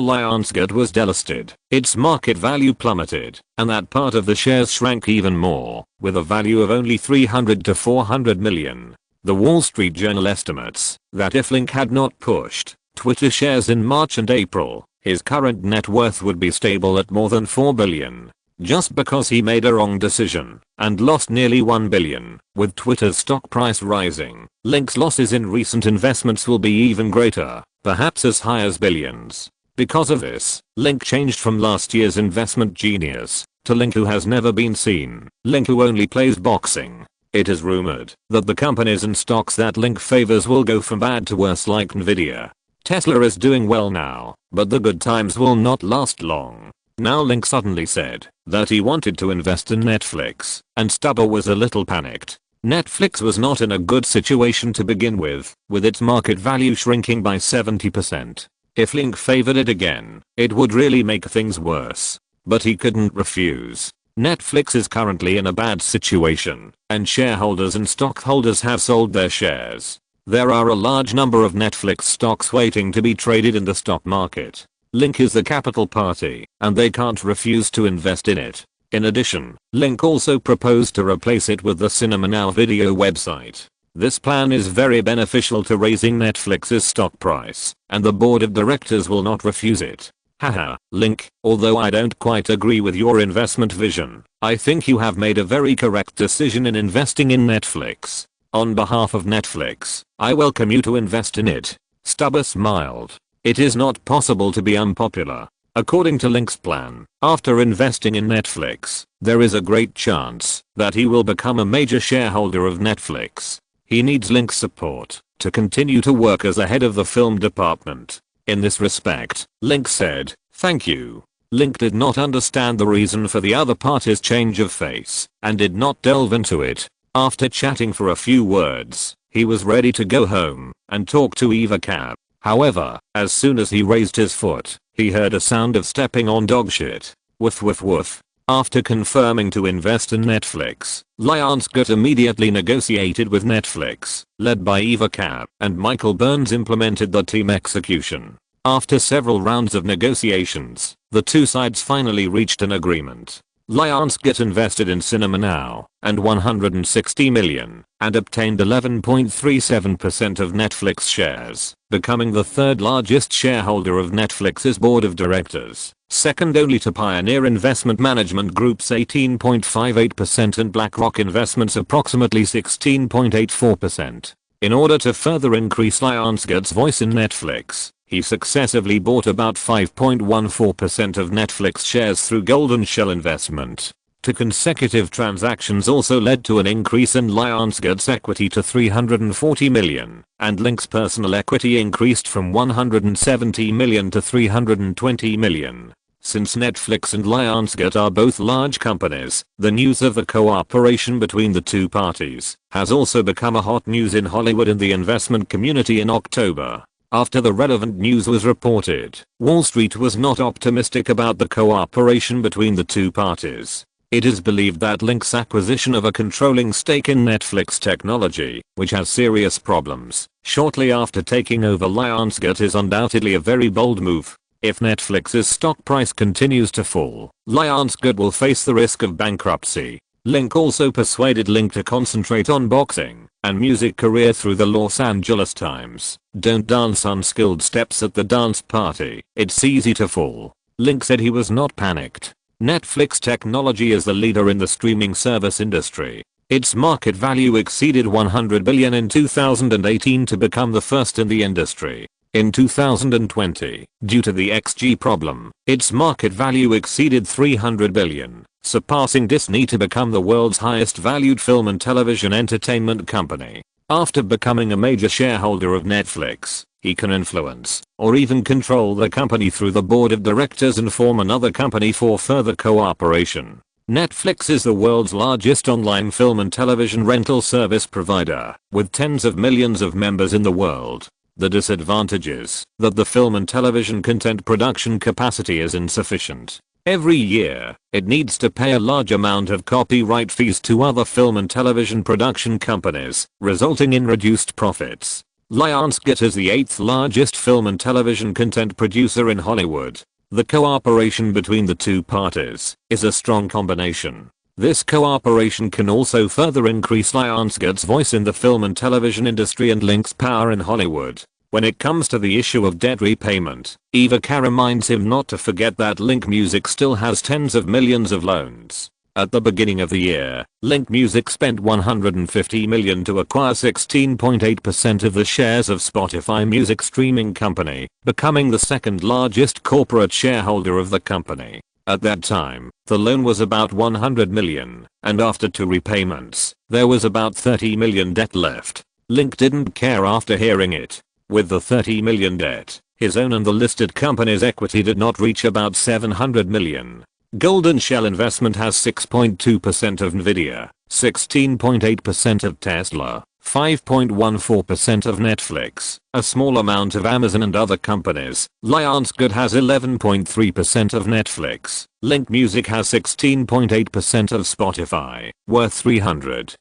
Lionsgate was delisted, its market value plummeted, and that part of the shares shrank even more, with a value of only 300 to 400 million. The Wall Street Journal estimates that if Link had not pushed Twitter shares in March and April, his current net worth would be stable at more than 4 billion. Just because he made a wrong decision and lost nearly 1 billion, with Twitter's stock price rising, Link's losses in recent investments will be even greater, perhaps as high as billions. Because of this, Link changed from last year's investment genius to Link who has never been seen, Link who only plays boxing. It is rumored that the companies and stocks that Link favors will go from bad to worse, like Nvidia. Tesla is doing well now, but the good times will not last long. Now Link suddenly said that he wanted to invest in Netflix, and Stubber was a little panicked. Netflix was not in a good situation to begin with its market value shrinking by 70%. If Link favored it again, it would really make things worse. But he couldn't refuse. Netflix is currently in a bad situation, and shareholders and stockholders have sold their shares. There are a large number of Netflix stocks waiting to be traded in the stock market. Link is the capital party, and they can't refuse to invest in it. In addition, Link also proposed to replace it with the Cinema Now video website. This plan is very beneficial to raising Netflix's stock price, and the board of directors will not refuse it. Haha, Link, although I don't quite agree with your investment vision, I think you have made a very correct decision in investing in Netflix. On behalf of Netflix, I welcome you to invest in it. Stubber smiled. It is not possible to be unpopular. According to Link's plan, after investing in Netflix, there is a great chance that he will become a major shareholder of Netflix. He needs Link's support to continue to work as the head of the film department. In this respect, Link said, "Thank you." Link did not understand the reason for the other party's change of face and did not delve into it. After chatting for a few words, he was ready to go home and talk to Eva Cab. However, as soon as he raised his foot, he heard a sound of stepping on dog shit. Woof woof woof. After confirming to invest in Netflix, Lionsgate immediately negotiated with Netflix, led by Eva Cab, and Michael Burns implemented the team execution. After several rounds of negotiations, the two sides finally reached an agreement. Lionsgate invested in Cinema Now and $160 million and obtained 11.37% of Netflix shares, becoming the third largest shareholder of Netflix's board of directors, second only to Pioneer Investment Management Group's 18.58% and BlackRock Investments' approximately 16.84%. In order to further increase Lionsgate's voice in Netflix, he successively bought about 5.14% of Netflix shares through Golden Shell Investment. Two consecutive transactions also led to an increase in Lionsgate's equity to $340 million, and Link's personal equity increased from $170 million to $320 million. Since Netflix and Lionsgate are both large companies, the news of the cooperation between the two parties has also become a hot news in Hollywood and the investment community in October. After the relevant news was reported, Wall Street was not optimistic about the cooperation between the two parties. It is believed that Link's acquisition of a controlling stake in Netflix technology, which has serious problems, shortly after taking over Lionsgate is undoubtedly a very bold move. If Netflix's stock price continues to fall, Lionsgate will face the risk of bankruptcy. Link also persuaded Link to concentrate on boxing and music career through the Los Angeles Times. Don't dance unskilled steps at the dance party, it's easy to fall. Link said he was not panicked. Netflix technology is the leader in the streaming service industry. Its market value exceeded $100 billion in 2018 to become the first in the industry. In 2020, due to the XG problem, its market value exceeded $300 billion, surpassing Disney to become the world's highest valued film and television entertainment company. After becoming a major shareholder of Netflix, he can influence or even control the company through the board of directors and form another company for further cooperation. Netflix is the world's largest online film and television rental service provider, with tens of millions of members in the world. The disadvantage is that the film and television content production capacity is insufficient. Every year, it needs to pay a large amount of copyright fees to other film and television production companies, resulting in reduced profits. Lionsgate is the 8th largest film and television content producer in Hollywood. The cooperation between the two parties is a strong combination. This cooperation can also further increase Lionsgate's voice in the film and television industry and Link's power in Hollywood. When it comes to the issue of debt repayment, Ivanka reminds him not to forget that Link Music still has tens of millions of loans. At the beginning of the year, Link Music spent $150 million to acquire 16.8% of the shares of Spotify music streaming company, becoming the second largest corporate shareholder of the company. At that time, the loan was about $100 million, and after 2 repayments, there was about $30 million debt left. Link didn't care after hearing it. With the $30 million debt, his own and the listed company's equity did not reach about $700 million. Golden Shell Investment has 6.2% of Nvidia, 16.8% of Tesla, 5.14% of Netflix, a small amount of Amazon and other companies. Lionsgate has 11.3% of Netflix. Link Music has 16.8% of Spotify, worth $300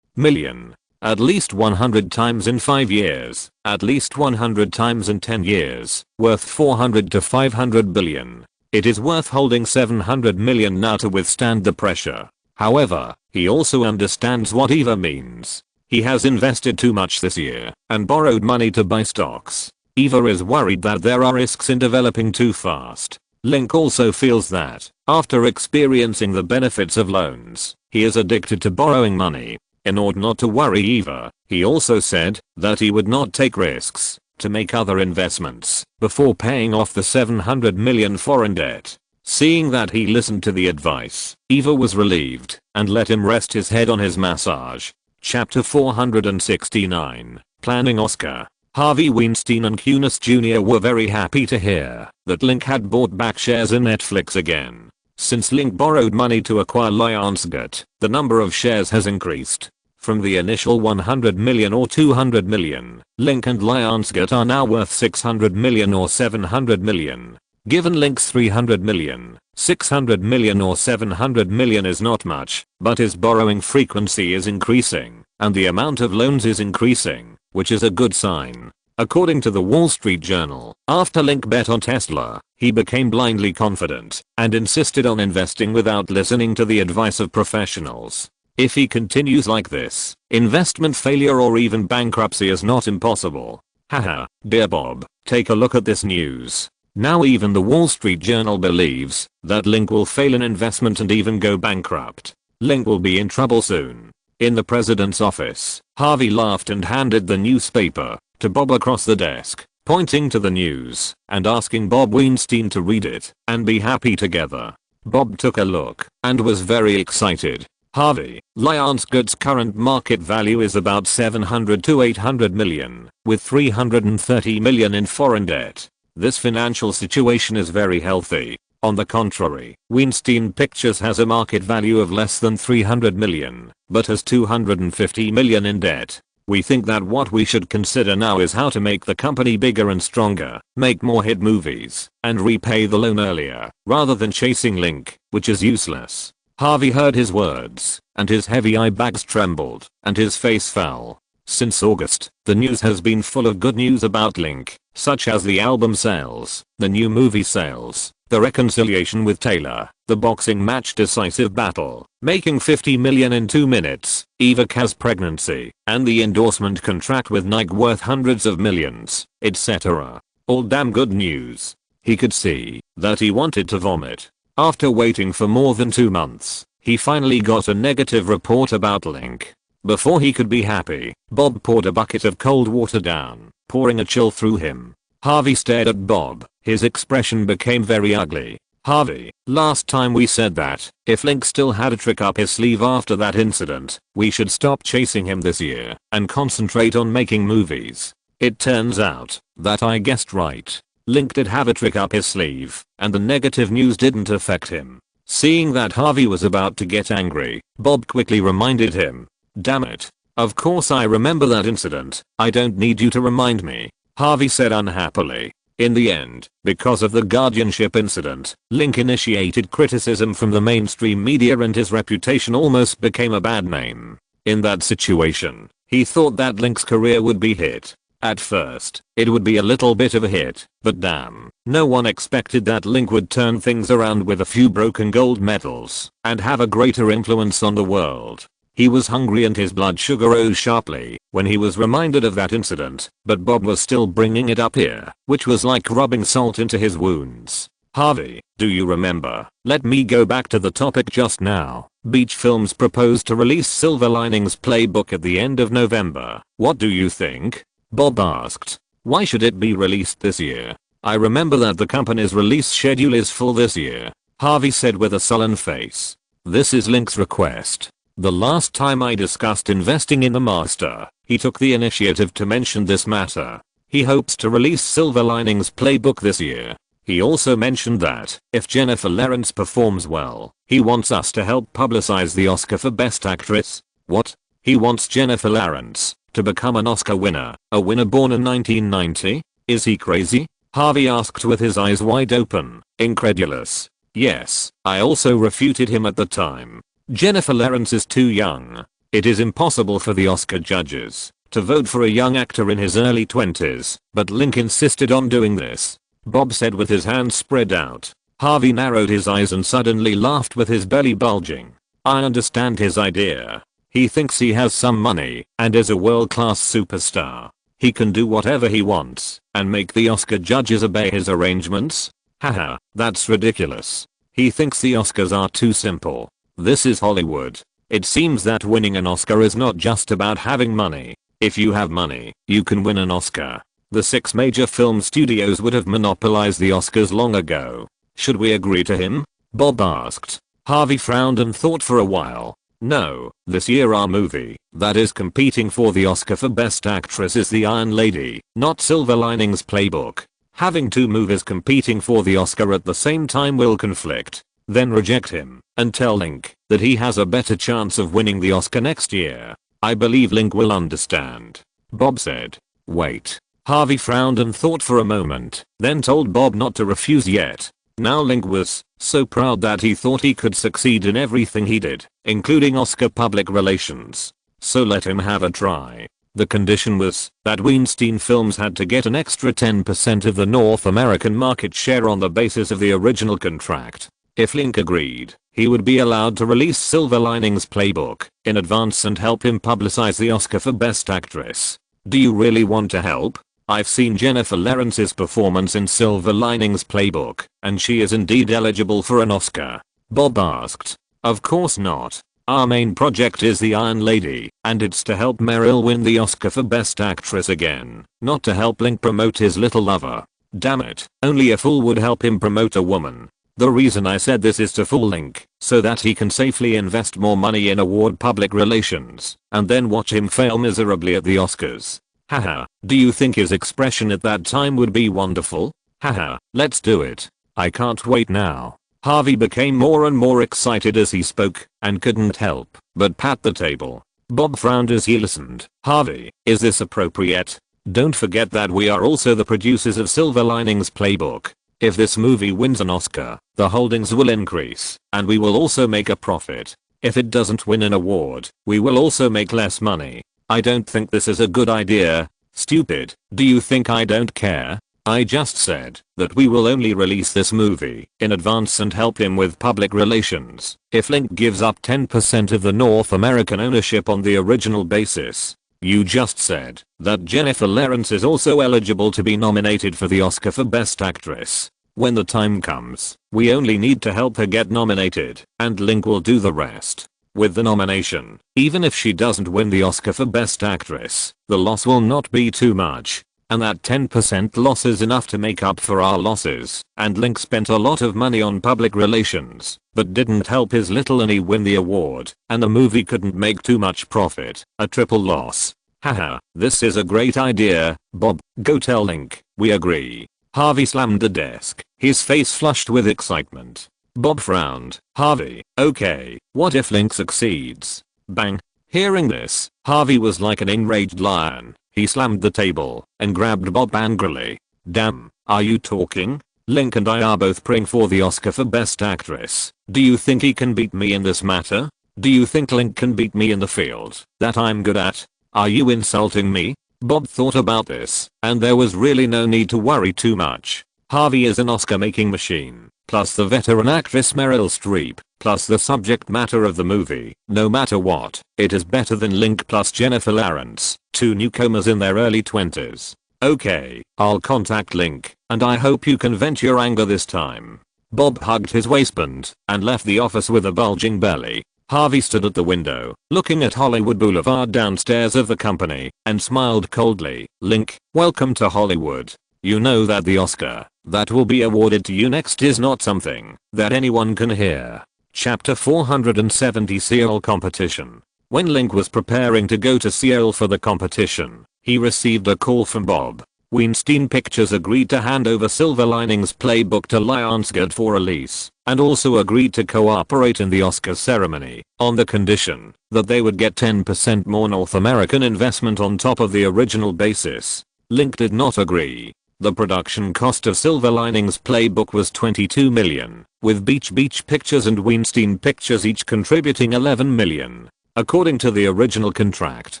million. At least 100 times in 5 years, at least 100 times in 10 years, worth $400 to $500 billion. It is worth holding $700 million now to withstand the pressure. However, he also understands what EVA means. He has invested too much this year and borrowed money to buy stocks. EVA is worried that there are risks in developing too fast. Link also feels that, after experiencing the benefits of loans, he is addicted to borrowing money. In order not to worry EVA, he also said that he would not take risks to make other investments before paying off the $700 million foreign debt. Seeing that he listened to the advice, EVA was relieved and let him rest his head on his massage. Chapter 469, Planning Oscar. Harvey Weinstein and Eunice Jr. were very happy to hear that Link had bought back shares in Netflix again. Since Link borrowed money to acquire Lionsgate, the number of shares has increased. From the initial 100 million or 200 million, Link and Lionsgate are now worth 600 million or 700 million. Given Link's 300 million, 600 million or 700 million is not much, but his borrowing frequency is increasing, and the amount of loans is increasing, which is a good sign. According to the Wall Street Journal, after Link bet on Tesla, he became blindly confident and insisted on investing without listening to the advice of professionals. If he continues like this, investment failure or even bankruptcy is not impossible. Haha, dear Bob, take a look at this news. Now even the Wall Street Journal believes that Link will fail an investment and even go bankrupt. Link will be in trouble soon. In the president's office, Harvey laughed and handed the newspaper to Bob across the desk, pointing to the news and asking Bob Weinstein to read it and be happy together. Bob took a look and was very excited. Harvey, Lionsgate's current market value is about 700 to 800 million, with 330 million in foreign debt. This financial situation is very healthy. On the contrary, Weinstein Pictures has a market value of less than 300 million, but has 250 million in debt. We think that what we should consider now is how to make the company bigger and stronger, make more hit movies, and repay the loan earlier, rather than chasing Link, which is useless. Harvey heard his words, and his heavy eye bags trembled, and his face fell. Since August, the news has been full of good news about Link, such as the album sales, the new movie sales, the reconciliation with Taylor, the boxing match decisive battle, making 50 million in 2 minutes, Eva Kaz's pregnancy, and the endorsement contract with Nike worth hundreds of millions, etc. All damn good news. He could see that he wanted to vomit. After waiting for more than 2 months, he finally got a negative report about Link. Before he could be happy, Bob poured a bucket of cold water down, pouring a chill through him. Harvey stared at Bob. His expression became very ugly. Harvey, last time we said that, if Link still had a trick up his sleeve after that incident, we should stop chasing him this year, and concentrate on making movies. It turns out, that I guessed right. Link did have a trick up his sleeve, and the negative news didn't affect him. Seeing that Harvey was about to get angry, Bob quickly reminded him. Damn it. Of course I remember that incident, I don't need you to remind me, Harvey said unhappily. In the end, because of the guardianship incident, Link initiated criticism from the mainstream media and his reputation almost became a bad name. In that situation, he thought that Link's career would be hit. At first, it would be a little bit of a hit, but damn, no one expected that Link would turn things around with a few broken gold medals and have a greater influence on the world. He was hungry and his blood sugar rose sharply when he was reminded of that incident, but Bob was still bringing it up here, which was like rubbing salt into his wounds. Harvey, do you remember? Let me go back to the topic just now. Beach Films proposed to release Silver Linings Playbook at the end of November. What do you think? Bob asked. Why should it be released this year? I remember that the company's release schedule is full this year, Harvey said with a sullen face. This is Link's request. The last time I discussed investing in the master, he took the initiative to mention this matter. He hopes to release Silver Linings Playbook this year. He also mentioned that, if Jennifer Lawrence performs well, he wants us to help publicize the Oscar for Best Actress. What? He wants Jennifer Lawrence to become an Oscar winner, a winner born in 1990? Is he crazy? Harvey asked with his eyes wide open, incredulous. Yes, I also refuted him at the time. Jennifer Lawrence is too young. It is impossible for the Oscar judges to vote for a young actor in his early 20s, but Link insisted on doing this, Bob said with his hands spread out. Harvey narrowed his eyes and suddenly laughed with his belly bulging. I understand his idea. He thinks he has some money and is a world-class superstar. He can do whatever he wants and make the Oscar judges obey his arrangements? Haha, that's ridiculous. He thinks the Oscars are too simple. This is Hollywood. It seems that winning an Oscar is not just about having money. If you have money, you can win an Oscar. The 6 major film studios would have monopolized the Oscars long ago. Should we agree to him? Bob asked. Harvey frowned and thought for a while. No, this year our movie that is competing for the Oscar for Best Actress is The Iron Lady, not Silver Linings Playbook. Having 2 movies competing for the Oscar at the same time will conflict. Then reject him and tell Link that he has a better chance of winning the Oscar next year. I believe Link will understand, Bob said. Wait. Harvey frowned and thought for a moment, then told Bob not to refuse yet. Now Link was so proud that he thought he could succeed in everything he did, including Oscar public relations. So let him have a try. The condition was that Weinstein Films had to get an extra 10% of the North American market share on the basis of the original contract. If Link agreed, he would be allowed to release Silver Linings Playbook in advance and help him publicize the Oscar for Best Actress. Do you really want to help? I've seen Jennifer Lawrence's performance in Silver Linings Playbook, and she is indeed eligible for an Oscar. Bob asked. Of course not. Our main project is The Iron Lady, and it's to help Meryl win the Oscar for Best Actress again, not to help Link promote his little lover. Damn it, only a fool would help him promote a woman. The reason I said this is to fool Link, so that he can safely invest more money in award public relations, and then watch him fail miserably at the Oscars. Haha, do you think his expression at that time would be wonderful? Haha, let's do it. I can't wait now. Harvey became more and more excited as he spoke, and couldn't help but pat the table. Bob frowned as he listened. Harvey, is this appropriate? Don't forget that we are also the producers of Silver Linings Playbook. If this movie wins an Oscar, the holdings will increase, and we will also make a profit. If it doesn't win an award, we will also make less money. I don't think this is a good idea. Stupid, do you think I don't care? I just said that we will only release this movie in advance and help him with public relations if Link gives up 10% of the North American ownership on the original basis. You just said that Jennifer Lawrence is also eligible to be nominated for the Oscar for Best Actress. When the time comes, we only need to help her get nominated, and Link will do the rest. With the nomination, even if she doesn't win the Oscar for Best Actress, the loss will not be too much. And that 10% loss is enough to make up for our losses, and Link spent a lot of money on public relations, but didn't help his little Annie win the award, and the movie couldn't make too much profit, a triple loss. Haha, this is a great idea, Bob, go tell Link, we agree. Harvey slammed the desk, his face flushed with excitement. Bob frowned. Harvey, okay, what if Link succeeds? Bang. Hearing this, Harvey was like an enraged lion. He slammed the table and grabbed Bob angrily. Damn, are you talking? Link and I are both praying for the Oscar for Best Actress. Do you think he can beat me in this matter? Do you think Link can beat me in the field that I'm good at? Are you insulting me? Bob thought about this, and there was really no need to worry too much. Harvey is an Oscar-making machine, plus the veteran actress Meryl Streep, plus the subject matter of the movie. No matter what, it is better than Link plus Jennifer Lawrence, two newcomers in their early 20s. Okay, I'll contact Link, and I hope you can vent your anger this time. Bob hugged his waistband and left the office with a bulging belly. Harvey stood at the window, looking at Hollywood Boulevard downstairs of the company, and smiled coldly. Link, welcome to Hollywood. You know that the Oscar that will be awarded to you next is not something that anyone can hear. Chapter 470 Seoul Competition. When Link was preparing to go to Seoul for the competition, he received a call from Bob. Weinstein Pictures agreed to hand over Silver Linings Playbook to Lionsgate for release, and also agreed to cooperate in the Oscar ceremony, on the condition that they would get 10% more North American investment on top of the original basis. Link did not agree. The production cost of Silver Linings Playbook was $22 million, with Beach Pictures and Weinstein Pictures each contributing $11 million. According to the original contract,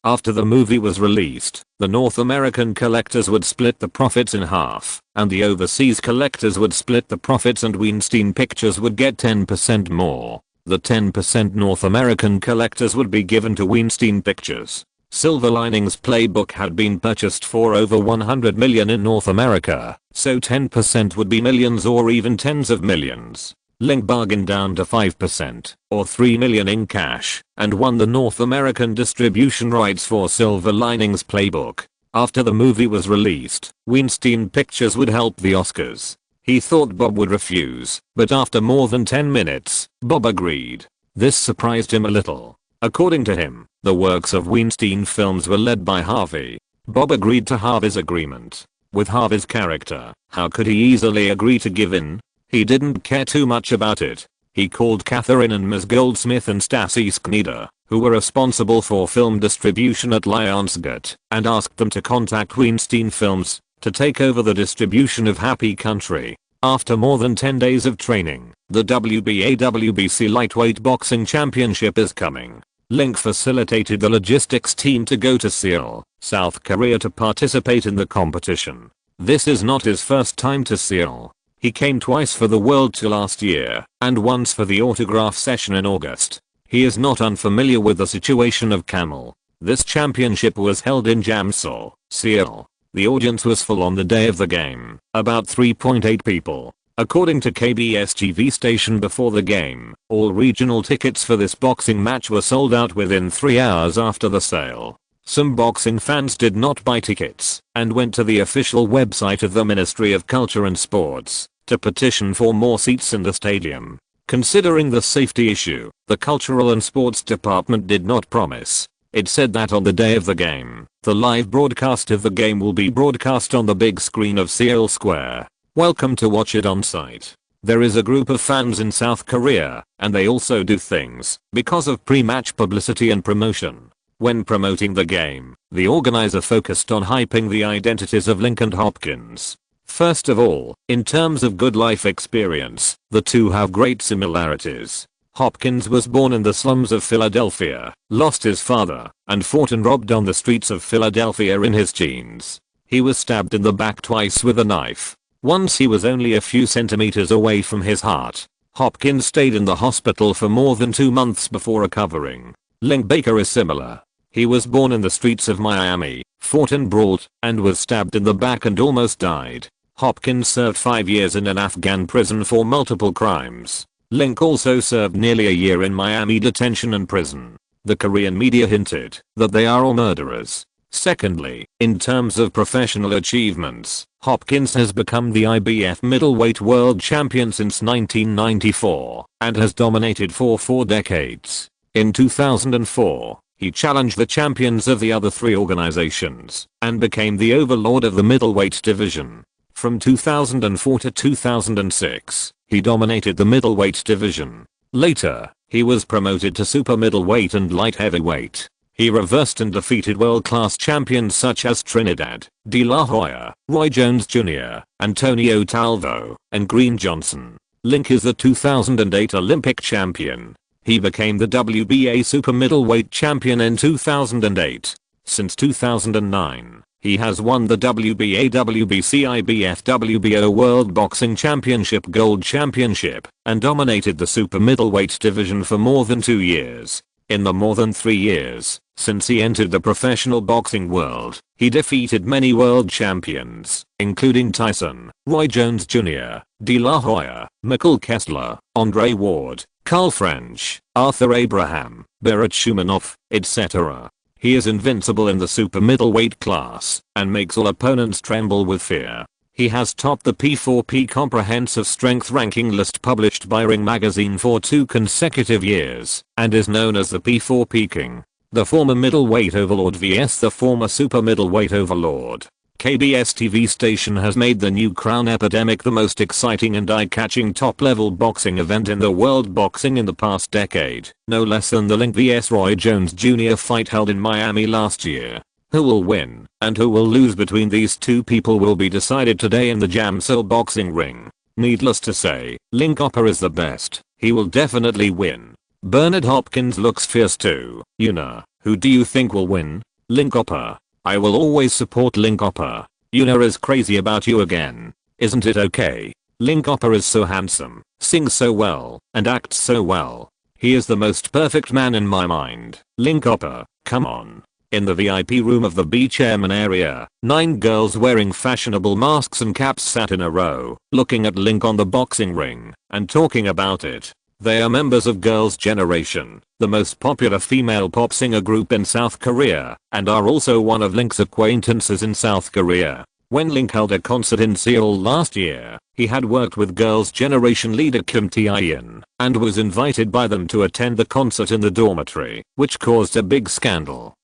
after the movie was released, the North American collectors would split the profits in half, and the overseas collectors would split the profits, and Weinstein Pictures would get 10% more. The 10% North American collectors would be given to Weinstein Pictures. Silver Linings Playbook had been purchased for over $100 million in North America, so 10% would be millions or even tens of millions. Link bargained down to 5%, or $3 million in cash, and won the North American distribution rights for Silver Linings Playbook. After the movie was released, Weinstein Pictures would help the Oscars. He thought Bob would refuse, but after more than 10 minutes, Bob agreed. This surprised him a little. According to him, the works of Weinstein films were led by Harvey. Bob agreed to Harvey's agreement. With Harvey's character, how could he easily agree to give in? He didn't care too much about it. He called Catherine and Ms. Goldsmith and Stassi Schneider, who were responsible for film distribution at Lionsgate, and asked them to contact Weinstein Films to take over the distribution of Happy Country. After more than 10 days of training, the WBA/WBC Lightweight Boxing Championship is coming. Link facilitated the logistics team to go to Seoul, South Korea to participate in the competition. This is not his first time to Seoul. He came twice for the World Tour last year, and once for the autograph session in August. He is not unfamiliar with the situation of Camel. This championship was held in Jamsil, Seoul. The audience was full on the day of the game, about 3.8 people. According to KBS TV station before the game, all regional tickets for this boxing match were sold out within 3 hours after the sale. Some boxing fans did not buy tickets and went to the official website of the Ministry of Culture and Sports to petition for more seats in the stadium. Considering the safety issue, the Cultural and Sports Department did not promise. It said that on the day of the game, the live broadcast of the game will be broadcast on the big screen of Seoul Square. Welcome to watch it on site. There is a group of fans in South Korea, and they also do things because of pre-match publicity and promotion. When promoting the game, the organizer focused on hyping the identities of Link and Hopkins. First of all, in terms of good life experience, the two have great similarities. Hopkins was born in the slums of Philadelphia, lost his father, and fought and robbed on the streets of Philadelphia in his teens. He was stabbed in the back twice with a knife. Once he was only a few centimeters away from his heart. Hopkins stayed in the hospital for more than 2 months before recovering. Link Baker is similar. He was born in the streets of Miami, fought and brawled, and was stabbed in the back and almost died. Hopkins served 5 years in an Afghan prison for multiple crimes. Link also served nearly a year in Miami detention and prison. The Korean media hinted that they are all murderers. Secondly, in terms of professional achievements, Hopkins has become the IBF middleweight world champion since 1994 and has dominated for 4 decades. In 2004, he challenged the champions of the other 3 organizations and became the overlord of the middleweight division. From 2004 to 2006, he dominated the middleweight division. Later, he was promoted to super middleweight and light heavyweight. He reversed and defeated world-class champions such as Trinidad, De La Hoya, Roy Jones Jr., Antonio Talvo, and Green Johnson. Link is the 2008 Olympic champion. He became the WBA super middleweight champion in 2008. Since 2009, he has won the WBA, WBC, IBF, WBO World Boxing Championship Gold Championship and dominated the super middleweight division for more than 2 years. In the more than 3 years since he entered the professional boxing world, he defeated many world champions, including Tyson, Roy Jones Jr., De La Hoya, Mikhail Kessler, Andre Ward, Carl French, Arthur Abraham, Berat Shumanov, etc. He is invincible in the super middleweight class and makes all opponents tremble with fear. He has topped the P4P comprehensive strength ranking list published by Ring magazine for 2 consecutive years and is known as the P4P King. The former middleweight overlord vs the former super middleweight overlord. KBS TV station has made the new Crown Epidemic the most exciting and eye-catching top-level boxing event in the world boxing in the past decade, no less than the Link vs Roy Jones Jr. fight held in Miami last year. Who will win and who will lose between these 2 people will be decided today in the Jamsil boxing ring. Needless to say, Link Hopper is the best. He will definitely win. Bernard Hopkins looks fierce too. Who do you think will win? Link Hopper. I will always support Link Hopper. is crazy about you again. Isn't it okay? Link Hopper is so handsome, sings so well, and acts so well. He is the most perfect man in my mind. Link Hopper, come on. In the VIP room of the B chairman area, 9 girls wearing fashionable masks and caps sat in a row, looking at Link on the boxing ring, and talking about it. They are members of Girls' Generation, the most popular female pop singer group in South Korea, and are also one of Link's acquaintances in South Korea. When Link held a concert in Seoul last year, he had worked with Girls' Generation leader Kim Tae-in, and was invited by them to attend the concert in the dormitory, which caused a big scandal.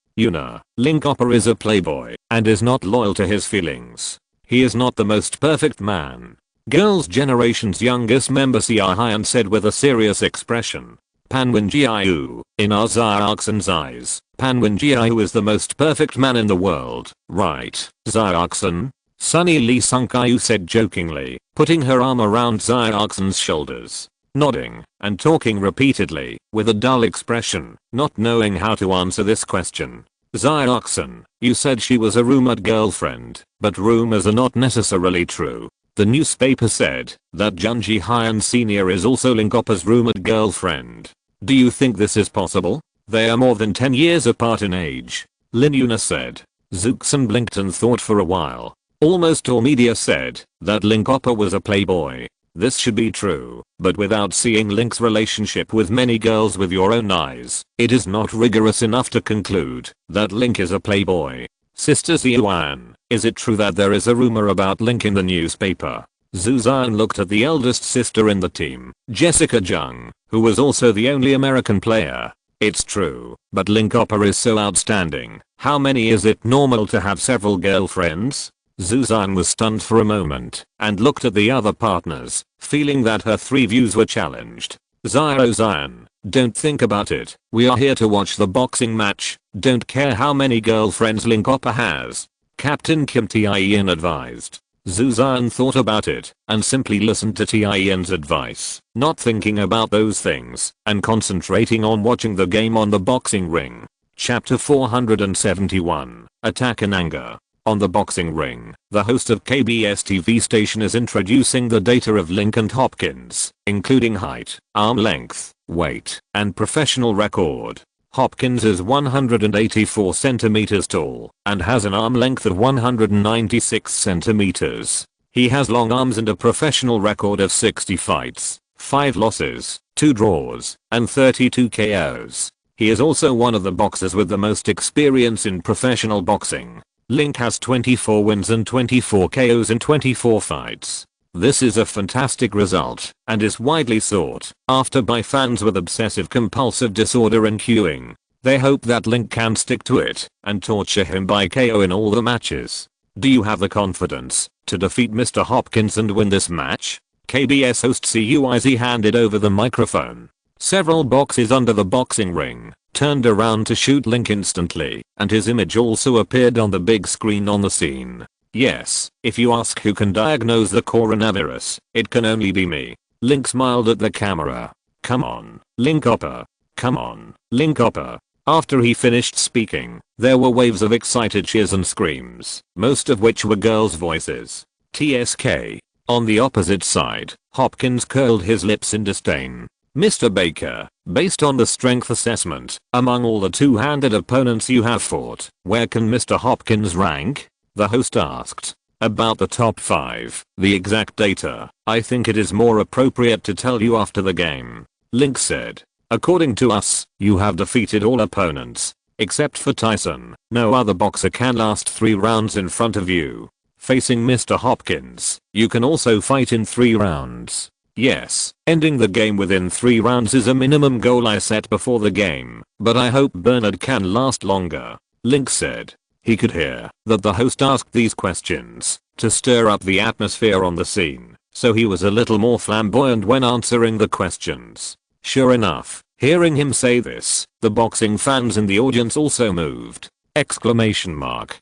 Link Hopper is a playboy, and is not loyal to his feelings. He is not the most perfect man. Girls' Generation's youngest member Hyun said with a serious expression, Panwin Jiayu, in our Xiaoxin's eyes, Panwin Jiayu is the most perfect man in the world, right, Xiaoxin? Sunny Lee Sung-kyu said jokingly, putting her arm around Xiaoxin's shoulders, nodding, and talking repeatedly, with a dull expression, not knowing how to answer this question. Xiaoxin, you said she was a rumored girlfriend, but rumors are not necessarily true. The newspaper said that Jun Ji-hyun Sr. is also Link Hopper's rumored girlfriend. Do you think this is possible? They are more than 10 years apart in age. Lin Yuna said. Zuxan blinked and thought for a while. Almost all media said that Link Hopper was a playboy. This should be true, but without seeing Link's relationship with many girls with your own eyes, it is not rigorous enough to conclude that Link is a playboy. Sister Yuan, is it true that there is a rumor about Link in the newspaper? Zhu Zian looked at the eldest sister in the team, Jessica Jung, who was also the only American player. It's true, but Link Hopper is so outstanding. How many is it normal to have several girlfriends? Zhu Zian was stunned for a moment and looked at the other partners, feeling that her 3 views were challenged. Zian, don't think about it. We are here to watch the boxing match. Don't care how many girlfriends Link Hopper has. Captain Kim Tien advised. Zhu Zian thought about it and simply listened to Tien's advice, not thinking about those things and concentrating on watching the game on the boxing ring. Chapter 471, Attack in Anger. On the boxing ring, the host of KBS TV station is introducing the data of Link and Hopkins, including height, arm length, weight, and professional record. Hopkins is 184 centimeters tall and has an arm length of 196 centimeters. He has long arms and a professional record of 60 fights, 5 losses, 2 draws, and 32 KOs. He is also one of the boxers with the most experience in professional boxing. Link has 24 wins and 24 KOs in 24 fights. This is a fantastic result and is widely sought after by fans with obsessive compulsive disorder and queuing. They hope that Link can stick to it and torture him by KO in all the matches. Do you have the confidence to defeat Mr. Hopkins and win this match? KBS host CUIZ handed over the microphone. Several boxes under the boxing ring turned around to shoot Link instantly, and his image also appeared on the big screen on the scene. Yes, if you ask who can diagnose the coronavirus, it can only be me. Link smiled at the camera. Come on, Link Hopper. Come on, Link Hopper. After he finished speaking, there were waves of excited cheers and screams, most of which were girls' voices. TSK. On the opposite side, Hopkins curled his lips in disdain. Mr. Baker, based on the strength assessment, among all the two-handed opponents you have fought, where can Mr. Hopkins rank? The host asked. About the top 5, the exact data, I think it is more appropriate to tell you after the game. Link said. According to us, you have defeated all opponents. Except for Tyson, no other boxer can last 3 rounds in front of you. Facing Mr. Hopkins, you can also fight in 3 rounds. Yes, ending the game within 3 rounds is a minimum goal I set before the game, but I hope Bernard can last longer. Link said. He could hear that the host asked these questions to stir up the atmosphere on the scene, so he was a little more flamboyant when answering the questions. Sure enough, hearing him say this, the boxing fans in the audience also moved. Exclamation mark.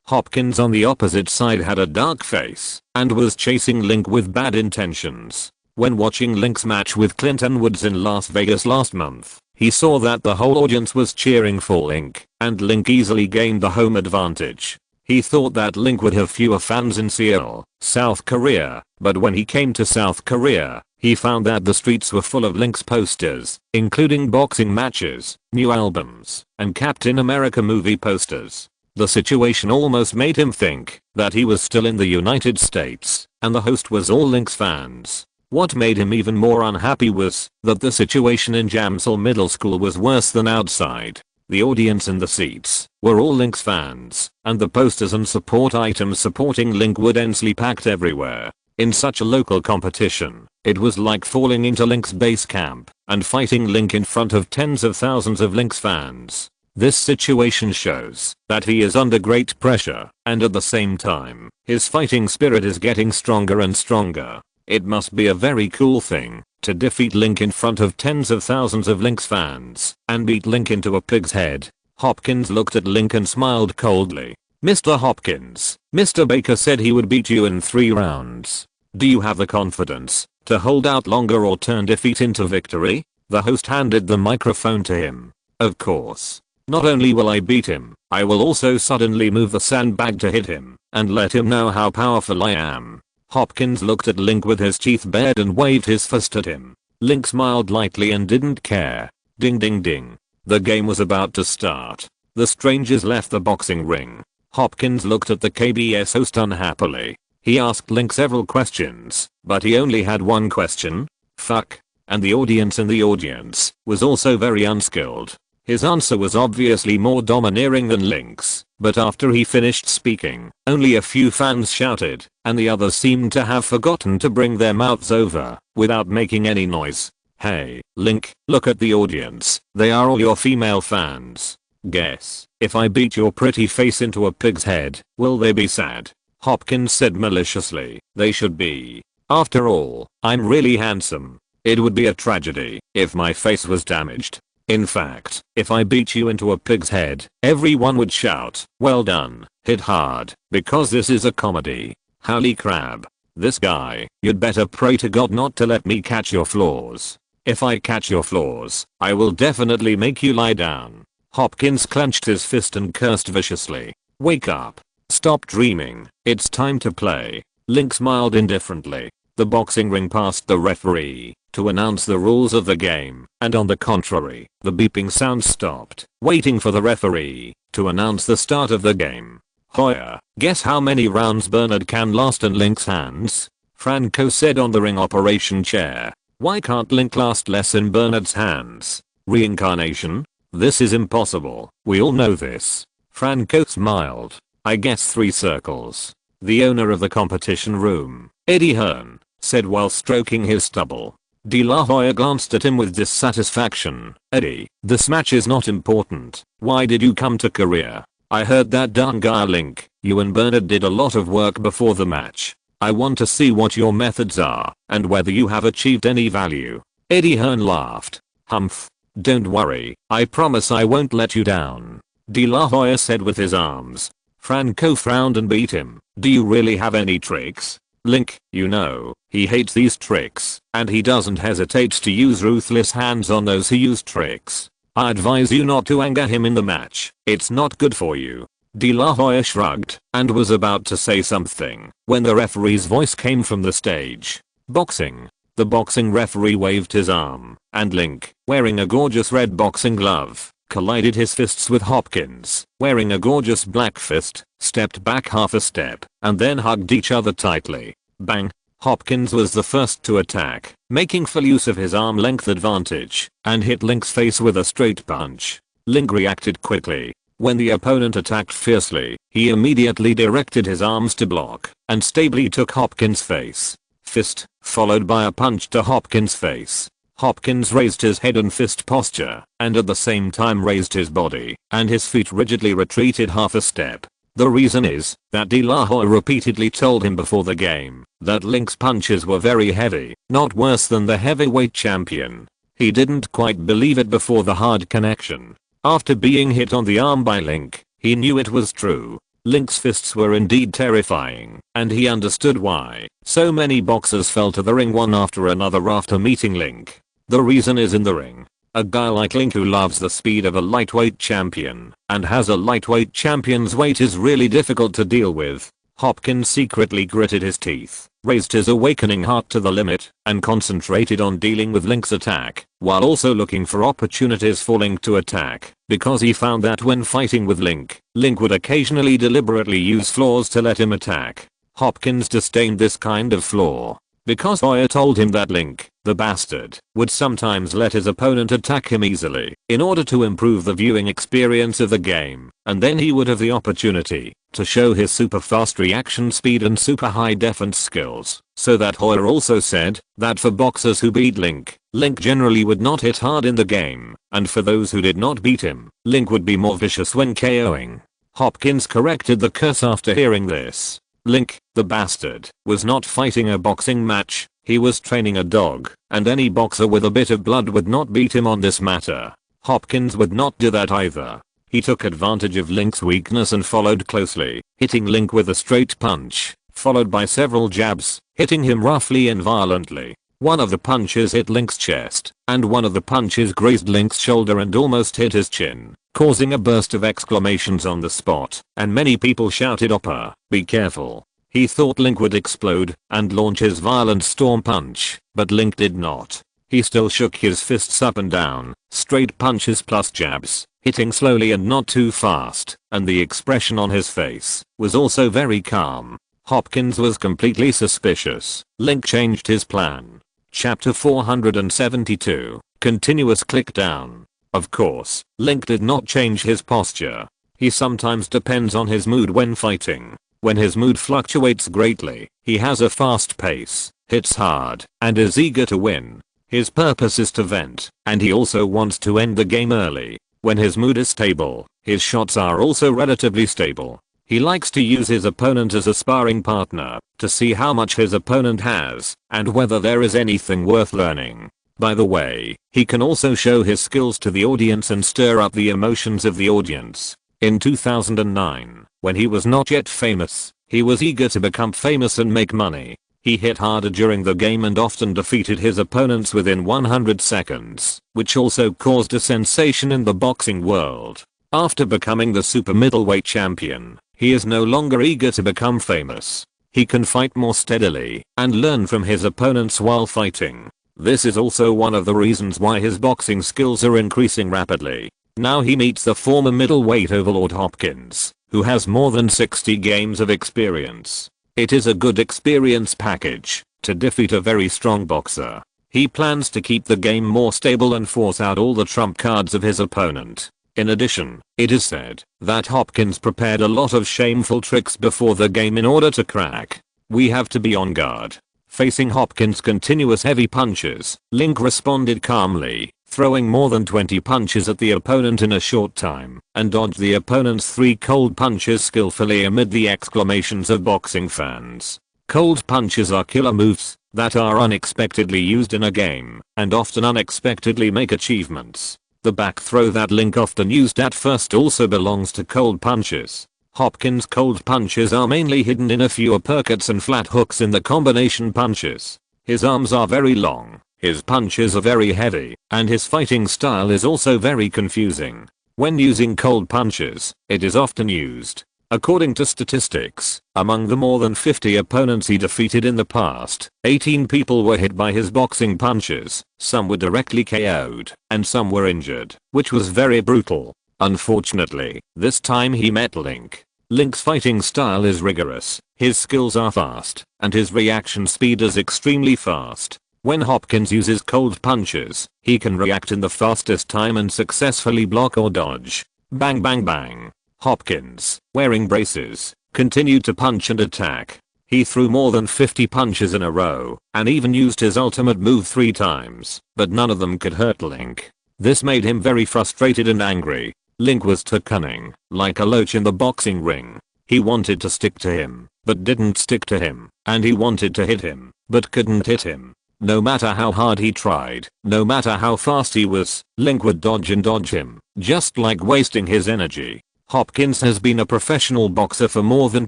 Hopkins on the opposite side had a dark face and was chasing Link with bad intentions. When watching Link's match with Clinton Woods in Las Vegas last month, he saw that the whole audience was cheering for Link, and Link easily gained the home advantage. He thought that Link would have fewer fans in Seoul, South Korea, but when he came to South Korea, he found that the streets were full of Link's posters, including boxing matches, new albums, and Captain America movie posters. The situation almost made him think that he was still in the United States, and the host was all Link's fans. What made him even more unhappy was that the situation in Jamsil Middle School was worse than outside. The audience in the seats were all Link's fans, and the posters and support items supporting Link were densely packed everywhere. In such a local competition, it was like falling into Link's base camp and fighting Link in front of tens of thousands of Link's fans. This situation shows that he is under great pressure, and at the same time, his fighting spirit is getting stronger and stronger. It must be a very cool thing to defeat Link in front of tens of thousands of Link's fans and beat Link into a pig's head. Hopkins looked at Link and smiled coldly. Mr. Hopkins, Mr. Baker said he would beat you in 3 rounds. Do you have the confidence to hold out longer or turn defeat into victory? The host handed the microphone to him. Of course. Not only will I beat him, I will also suddenly move the sandbag to hit him and let him know how powerful I am. Hopkins looked at Link with his teeth bared and waved his fist at him. Link smiled lightly and didn't care. Ding ding ding. The game was about to start. The strangers left the boxing ring. Hopkins looked at the KBS host unhappily. He asked Link several questions, but he only had one question. Fuck. And the audience in the audience was also very unskilled. His answer was obviously more domineering than Link's, but after he finished speaking, only a few fans shouted, and the others seemed to have forgotten to bring their mouths over without making any noise. Hey, Link, look at the audience. They are all your female fans. Guess, if I beat your pretty face into a pig's head, will they be sad? Hopkins said maliciously. They should be. After all, I'm really handsome. It would be a tragedy if my face was damaged. In fact, if I beat you into a pig's head, everyone would shout, well done, hit hard, because this is a comedy. Holy crap. This guy, you'd better pray to God not to let me catch your flaws. If I catch your flaws, I will definitely make you lie down. Hopkins clenched his fist and cursed viciously. Wake up. Stop dreaming. It's time to play. Link smiled indifferently. The boxing ring passed the referee to announce the rules of the game, and on the contrary, the beeping sound stopped, waiting for the referee to announce the start of the game. Hoya, guess how many rounds Bernard can last in Link's hands? Franco said on the ring operation chair. Why can't Link last less in Bernard's hands? Reincarnation? This is impossible. We all know this. Franco smiled. I guess 3 circles. The owner of the competition room, Eddie Hearn, said while stroking his stubble. De La Hoya glanced at him with dissatisfaction. Eddie, this match is not important. Why did you come to Korea? I heard that darn guy Link, you and Bernard did a lot of work before the match. I want to see what your methods are, and whether you have achieved any value. Eddie Hearn laughed. Humph. Don't worry, I promise I won't let you down. De La Hoya said with his arms. Franco frowned and beat him. Do you really have any tricks? Link, you know, he hates these tricks, and he doesn't hesitate to use ruthless hands on those who use tricks. I advise you not to anger him in the match. It's not good for you. De La Hoya shrugged and was about to say something when the referee's voice came from the stage. Boxing. The boxing referee waved his arm, and Link, wearing a gorgeous red boxing glove, collided his fists with Hopkins, wearing a gorgeous black fist, stepped back half a step, and then hugged each other tightly. Bang! Hopkins was the first to attack, making full use of his arm length advantage, and hit Link's face with a straight punch. Link reacted quickly. When the opponent attacked fiercely, he immediately directed his arms to block, and stably took Hopkins' face. Fist, followed by a punch to Hopkins' face. Hopkins raised his head in fist posture, and at the same time raised his body, and his feet rigidly retreated half a step. The reason is that De La Hoya repeatedly told him before the game that Link's punches were very heavy, not worse than the heavyweight champion. He didn't quite believe it before the hard connection. After being hit on the arm by Link, he knew it was true. Link's fists were indeed terrifying, and he understood why so many boxers fell to the ring one after another after meeting Link. The reason is in the ring. A guy like Link who loves the speed of a lightweight champion and has a lightweight champion's weight is really difficult to deal with. Hopkins secretly gritted his teeth, raised his awakening heart to the limit, and concentrated on dealing with Link's attack, while also looking for opportunities for Link to attack, because he found that when fighting with Link, Link would occasionally deliberately use flaws to let him attack. Hopkins disdained this kind of flaw, because Hoya told him that Link, the bastard, would sometimes let his opponent attack him easily, in order to improve the viewing experience of the game, and then he would have the opportunity to show his super fast reaction speed and super high defense skills. So that Hoya also said that for boxers who beat Link, Link generally would not hit hard in the game, and for those who did not beat him, Link would be more vicious when KOing. Hopkins corrected the curse after hearing this. Link, the bastard, was not fighting a boxing match, he was training a dog, and any boxer with a bit of blood would not beat him on this matter. Hopkins would not do that either. He took advantage of Link's weakness and followed closely, hitting Link with a straight punch, followed by several jabs, hitting him roughly and violently. One of the punches hit Link's chest, and one of the punches grazed Link's shoulder and almost hit his chin, causing a burst of exclamations on the spot, and many people shouted "Oppa, be careful." He thought Link would explode and launch his violent storm punch, but Link did not. He still shook his fists up and down, straight punches plus jabs, hitting slowly and not too fast, and the expression on his face was also very calm. Hopkins was completely suspicious. Link changed his plan. Chapter 472, Continuous Click Down. Of course, Link did not change his posture. He sometimes depends on his mood when fighting. When his mood fluctuates greatly, he has a fast pace, hits hard, and is eager to win. His purpose is to vent, and he also wants to end the game early. When his mood is stable, his shots are also relatively stable. He likes to use his opponent as a sparring partner to see how much his opponent has and whether there is anything worth learning. By the way, he can also show his skills to the audience and stir up the emotions of the audience. In 2009, when he was not yet famous, he was eager to become famous and make money. He hit harder during the game and often defeated his opponents within 100 seconds, which also caused a sensation in the boxing world. After becoming the super middleweight champion, he is no longer eager to become famous. He can fight more steadily and learn from his opponents while fighting. This is also one of the reasons why his boxing skills are increasing rapidly. Now he meets the former middleweight overlord Hopkins, who has more than 60 games of experience. It is a good experience package to defeat a very strong boxer. He plans to keep the game more stable and force out all the trump cards of his opponent. In addition, it is said that Hopkins prepared a lot of shameful tricks before the game in order to crack. We have to be on guard. Facing Hopkins' continuous heavy punches, Link responded calmly, throwing more than 20 punches at the opponent in a short time, and dodged the opponent's 3 cold punches skillfully amid the exclamations of boxing fans. Cold punches are killer moves that are unexpectedly used in a game, and often unexpectedly make achievements. The back throw that Link often used at first also belongs to cold punches. Hopkins' cold punches are mainly hidden in a few uppercuts and flat hooks in the combination punches. His arms are very long, his punches are very heavy, and his fighting style is also very confusing. When using cold punches, it is often used. According to statistics, among the more than 50 opponents he defeated in the past, 18 people were hit by his boxing punches, some were directly KO'd, and some were injured, which was very brutal. Unfortunately, this time he met Link. Link's fighting style is rigorous, his skills are fast, and his reaction speed is extremely fast. When Hopkins uses cold punches, he can react in the fastest time and successfully block or dodge. Bang bang bang. Hopkins, wearing braces, continued to punch and attack. He threw more than 50 punches in a row, and even used his ultimate move 3 times, but none of them could hurt Link. This made him very frustrated and angry. Link was too cunning, like a loach in the boxing ring. He wanted to stick to him, but didn't stick to him, and he wanted to hit him, but couldn't hit him. No matter how hard he tried, no matter how fast he was, Link would dodge and dodge him, just like wasting his energy. Hopkins has been a professional boxer for more than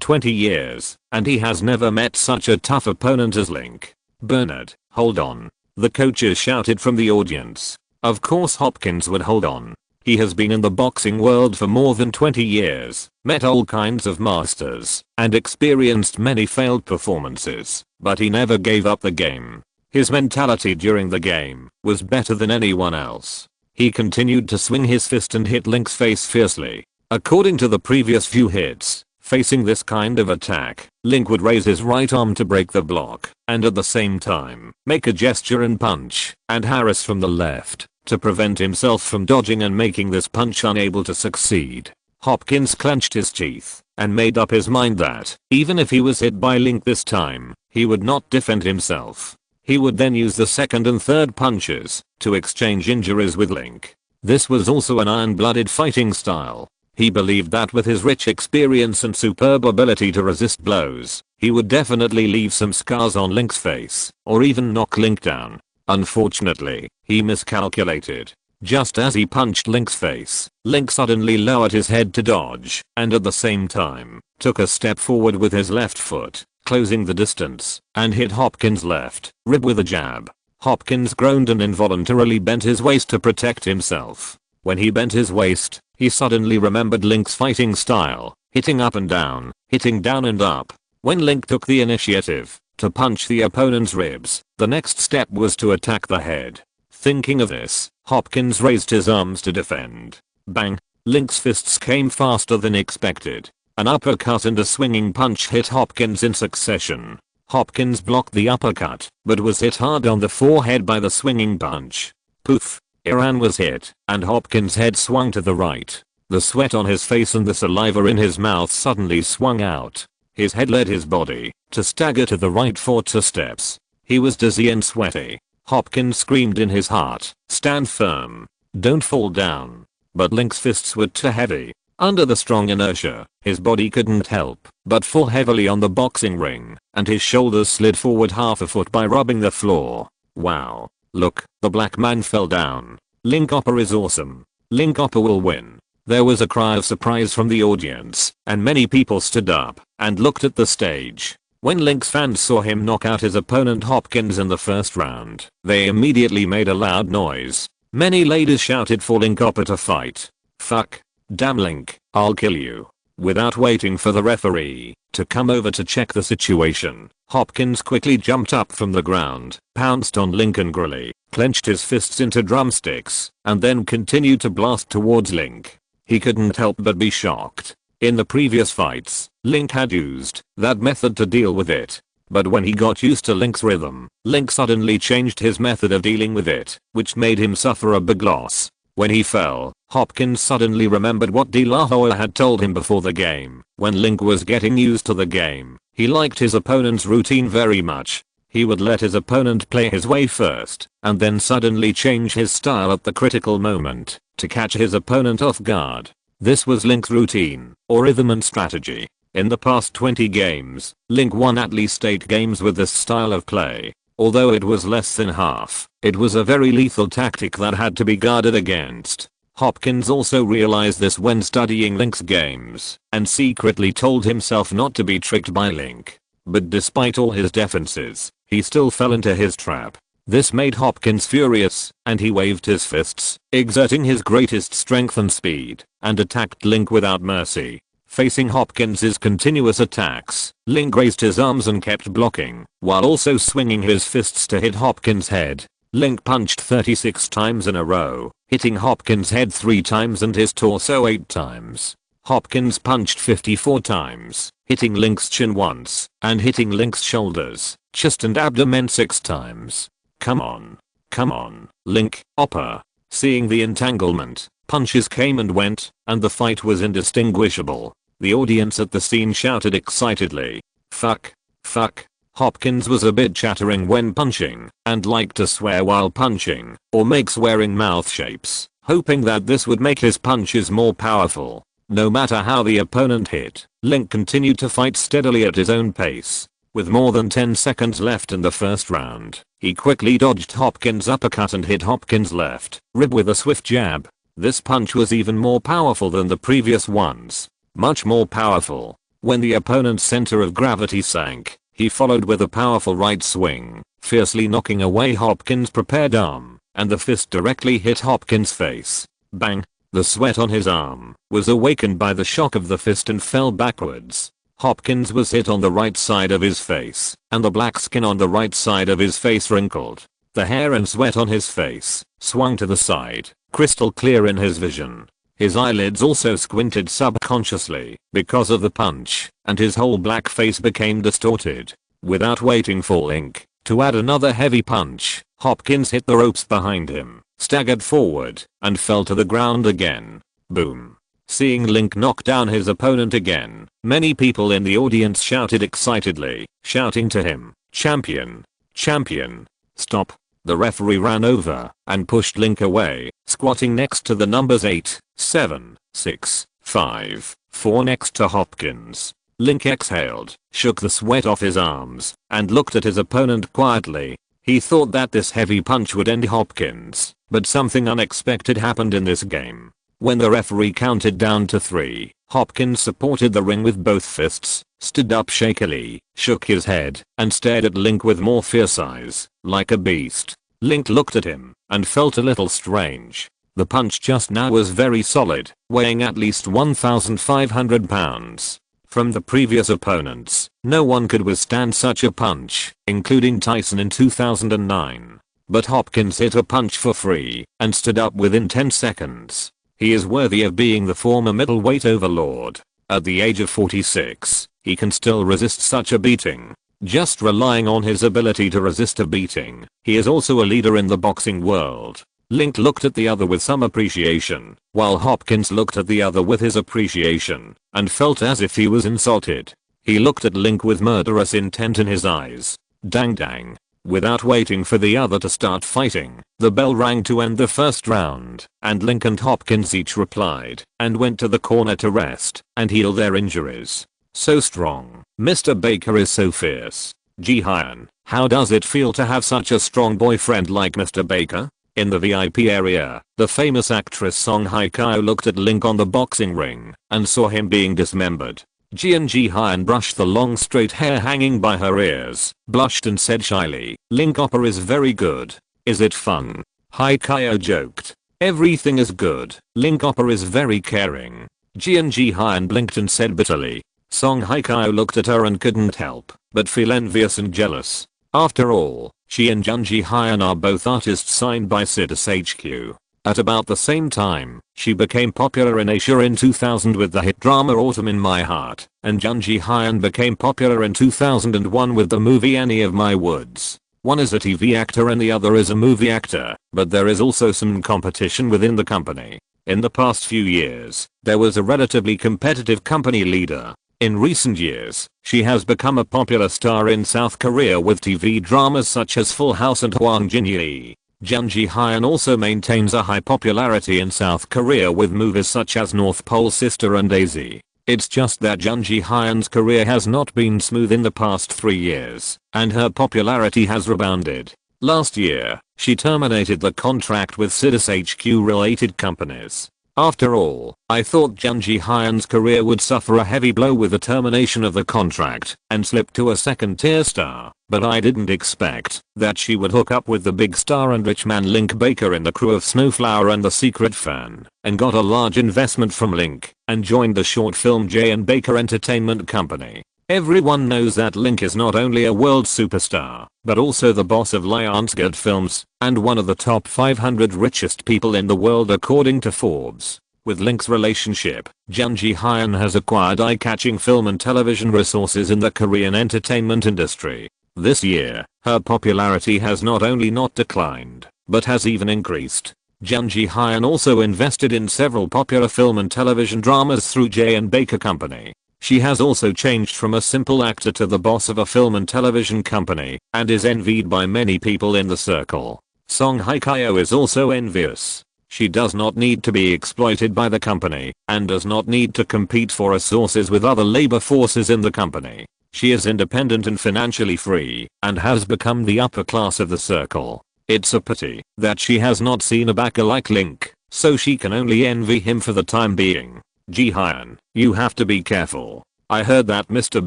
20 years, and he has never met such a tough opponent as Link. Bernard, hold on. The coaches shouted from the audience. Of course Hopkins would hold on. He has been in the boxing world for more than 20 years, met all kinds of masters, and experienced many failed performances, but he never gave up the game. His mentality during the game was better than anyone else. He continued to swing his fist and hit Link's face fiercely. According to the previous few hits, facing this kind of attack, Link would raise his right arm to break the block, and at the same time, make a gesture and punch, and harass from the left, to prevent himself from dodging and making this punch unable to succeed. Hopkins clenched his teeth, and made up his mind that, even if he was hit by Link this time, he would not defend himself. He would then use the second and third punches, to exchange injuries with Link. This was also an iron-blooded fighting style. He believed that with his rich experience and superb ability to resist blows, he would definitely leave some scars on Link's face, or even knock Link down. Unfortunately, he miscalculated. Just as he punched Link's face, Link suddenly lowered his head to dodge, and at the same time, took a step forward with his left foot, closing the distance, and hit Hopkins' left rib with a jab. Hopkins groaned and involuntarily bent his waist to protect himself. When he bent his waist, he suddenly remembered Link's fighting style, hitting up and down, hitting down and up. When Link took the initiative to punch the opponent's ribs, the next step was to attack the head. Thinking of this, Hopkins raised his arms to defend. Bang! Link's fists came faster than expected. An uppercut and a swinging punch hit Hopkins in succession. Hopkins blocked the uppercut, but was hit hard on the forehead by the swinging punch. Poof! Iran was hit, and Hopkins' head swung to the right. The sweat on his face and the saliva in his mouth suddenly swung out. His head led his body to stagger to the right for 2 steps. He was dizzy and sweaty. Hopkins screamed in his heart, "Stand firm. Don't fall down." But Link's fists were too heavy. Under the strong inertia, his body couldn't help but fall heavily on the boxing ring, and his shoulders slid forward half a foot by rubbing the floor. Wow. Look, the black man fell down. Link Hopper is awesome. Link Hopper will win. There was a cry of surprise from the audience, and many people stood up and looked at the stage. When Link's fans saw him knock out his opponent Hopkins in the first round, they immediately made a loud noise. Many ladies shouted for Link Hopper to fight. "Fuck. Damn Link, I'll kill you." Without waiting for the referee to come over to check the situation, Hopkins quickly jumped up from the ground, pounced on Link angrily, clenched his fists into drumsticks, and then continued to blast towards Link. He couldn't help but be shocked. In the previous fights, Link had used that method to deal with it. But when he got used to Link's rhythm, Link suddenly changed his method of dealing with it, which made him suffer a big loss. When he fell, Hopkins suddenly remembered what De La Hoya had told him before the game. When Link was getting used to the game, he liked his opponent's routine very much. He would let his opponent play his way first, and then suddenly change his style at the critical moment to catch his opponent off guard. This was Link's routine, or rhythm and strategy. In the past 20 games, Link won at least 8 games with this style of play. Although it was less than half, it was a very lethal tactic that had to be guarded against. Hopkins also realized this when studying Link's games, and secretly told himself not to be tricked by Link. But despite all his defenses, he still fell into his trap. This made Hopkins furious, and he waved his fists, exerting his greatest strength and speed, and attacked Link without mercy. Facing Hopkins' continuous attacks, Link raised his arms and kept blocking, while also swinging his fists to hit Hopkins' head. Link punched 36 times in a row, hitting Hopkins' head 3 times and his torso 8 times. Hopkins punched 54 times, hitting Link's chin once, and hitting Link's shoulders, chest and abdomen 6 times. Come on, Link Hopper. Seeing the entanglement, punches came and went, and the fight was indistinguishable. The audience at the scene shouted excitedly, "Fuck, fuck." Hopkins was a bit chattering when punching, and liked to swear while punching, or make swearing mouth shapes, hoping that this would make his punches more powerful. No matter how the opponent hit, Link continued to fight steadily at his own pace. With more than 10 seconds left in the first round, he quickly dodged Hopkins' uppercut and hit Hopkins' left rib with a swift jab. This punch was even more powerful than the previous ones. Much more powerful. When the opponent's center of gravity sank, he followed with a powerful right swing, fiercely knocking away Hopkins' prepared arm, and the fist directly hit Hopkins' face. Bang! The sweat on his arm was awakened by the shock of the fist and fell backwards. Hopkins was hit on the right side of his face, and the black skin on the right side of his face wrinkled. The hair and sweat on his face swung to the side, crystal clear in his vision. His eyelids also squinted subconsciously because of the punch, and his whole black face became distorted. Without waiting for Link to add another heavy punch, Hopkins hit the ropes behind him, staggered forward, and fell to the ground again. Boom. Seeing Link knock down his opponent again, many people in the audience shouted excitedly, shouting to him, "Champion! Champion! Stop!" The referee ran over and pushed Link away, squatting next to the numbers 8, 7, 6, 5, 4 next to Hopkins. Link exhaled, shook the sweat off his arms, and looked at his opponent quietly. He thought that this heavy punch would end Hopkins, but something unexpected happened in this game. When the referee counted down to 3, Hopkins supported the ring with both fists, stood up shakily, shook his head, and stared at Link with more fierce eyes, like a beast. Link looked at him, and felt a little strange. The punch just now was very solid, weighing at least 1,500 pounds. From the previous opponents, no one could withstand such a punch, including Tyson in 2009. But Hopkins hit a punch for free, and stood up within 10 seconds. He is worthy of being the former middleweight overlord. At the age of 46, he can still resist such a beating. Just relying on his ability to resist a beating, he is also a leader in the boxing world. Link looked at the other with some appreciation, while Hopkins looked at the other with his appreciation, and felt as if he was insulted. He looked at Link with murderous intent in his eyes. Dang dang. Without waiting for the other to start fighting, the bell rang to end the first round, and Link and Hopkins each replied, and went to the corner to rest and heal their injuries. So strong. Mr. Baker is so fierce. Jihyun, how does it feel to have such a strong boyfriend like Mr. Baker? In the VIP area, the famous actress Song Hye-kyo looked at Link on the boxing ring and saw him being dismembered. Jihyun brushed the long straight hair hanging by her ears, blushed and said shyly, "Link opera is very good. Is it fun?" Hye-kyo joked. "Everything is good. Link opera is very caring." Jihyun blinked and said bitterly. Song Hye-kyo looked at her and couldn't help but feel envious and jealous. After all, she and Jihyun are both artists signed by SYNOPSIS HQ. At about the same time, she became popular in Asia in 2000 with the hit drama Autumn in My Heart, and Jihyun became popular in 2001 with the movie Annie of My Woods. One is a TV actor and the other is a movie actor, but there is also some competition within the company. In the past few years, there was a relatively competitive company leader. In recent years, she has become a popular star in South Korea with TV dramas such as Full House and Hwang Jin-yi. Jihyun also maintains a high popularity in South Korea with movies such as North Pole Sister and Daisy. It's just that Jihyun's career has not been smooth in the past 3 years, and her popularity has rebounded. Last year, she terminated the contract with SYNOPSIS HQ related companies. After all, I thought Jihyun's career would suffer a heavy blow with the termination of the contract and slip to a second-tier star, but I didn't expect that she would hook up with the big star and rich man Link Baker in the crew of Snowflower and the Secret Fan, and got a large investment from Link, and joined the short film J and Baker Entertainment Company. Everyone knows that Link is not only a world superstar, but also the boss of Lionsgate Films, and one of the top 500 richest people in the world according to Forbes. With Link's relationship, Jihyun has acquired eye-catching film and television resources in the Korean entertainment industry. This year, her popularity has not only not declined, but has even increased. Jihyun also invested in several popular film and television dramas through J and Baker Company. She has also changed from a simple actor to the boss of a film and television company, and is envied by many people in the circle. Song Hye-kyo is also envious. She does not need to be exploited by the company, and does not need to compete for resources with other labor forces in the company. She is independent and financially free, and has become the upper class of the circle. It's a pity that she has not seen a backer like Link, so she can only envy him for the time being. Jihyun, you have to be careful. I heard that Mr.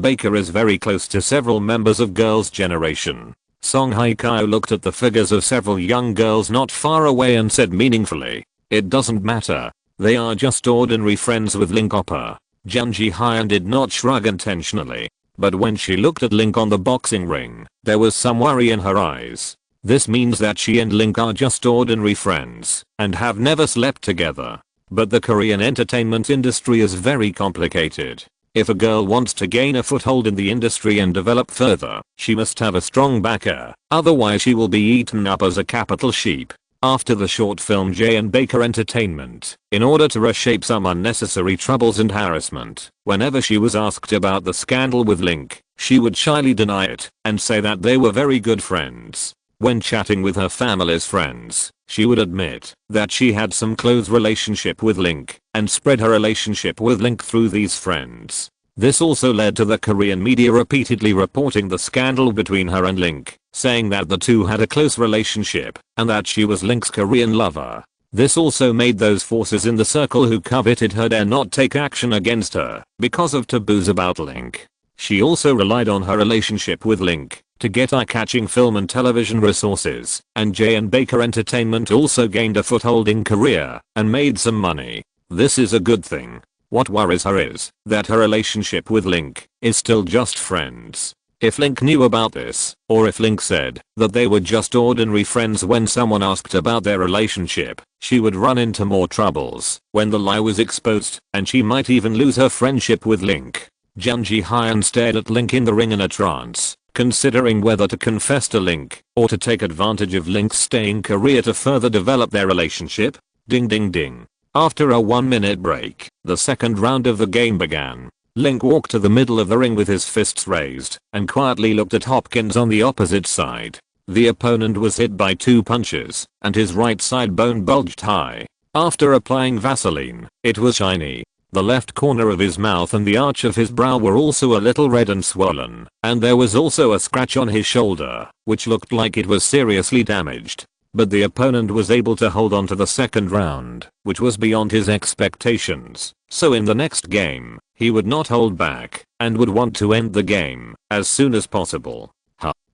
Baker is very close to several members of Girls' Generation. Song Hye-kyo looked at the figures of several young girls not far away and said meaningfully, "It doesn't matter. They are just ordinary friends with Link opera." Jihyun did not shrug intentionally, but when she looked at Link on the boxing ring, there was some worry in her eyes. This means that she and Link are just ordinary friends, and have never slept together. But the Korean entertainment industry is very complicated. If a girl wants to gain a foothold in the industry and develop further, she must have a strong backer, otherwise she will be eaten up as a capital sheep. After the short film J and Baker Entertainment, in order to reshape some unnecessary troubles and harassment, whenever she was asked about the scandal with Link, she would shyly deny it and say that they were very good friends. When chatting with her family's friends, she would admit that she had some close relationship with Link and spread her relationship with Link through these friends. This also led to the Korean media repeatedly reporting the scandal between her and Link, saying that the two had a close relationship and that she was Link's Korean lover. This also made those forces in the circle who coveted her dare not take action against her because of taboos about Link. She also relied on her relationship with Link to get eye-catching film and television resources, and J and Baker Entertainment also gained a foothold in Korea and made some money. This is a good thing. What worries her is that her relationship with Link is still just friends. If Link knew about this, or if Link said that they were just ordinary friends when someone asked about their relationship, she would run into more troubles when the lie was exposed, and she might even lose her friendship with Link. Jihyun stared at Link in the ring in a trance, considering whether to confess to Link or to take advantage of Link's stay in Korea to further develop their relationship. Ding ding ding. After a 1-minute break, the second round of the game began. Link walked to the middle of the ring with his fists raised and quietly looked at Hopkins on the opposite side. The opponent was hit by 2 punches and his right side bone bulged high. After applying Vaseline, it was shiny. The left corner of his mouth and the arch of his brow were also a little red and swollen, and there was also a scratch on his shoulder, which looked like it was seriously damaged. But the opponent was able to hold on to the second round, which was beyond his expectations. So in the next game, he would not hold back, and would want to end the game as soon as possible.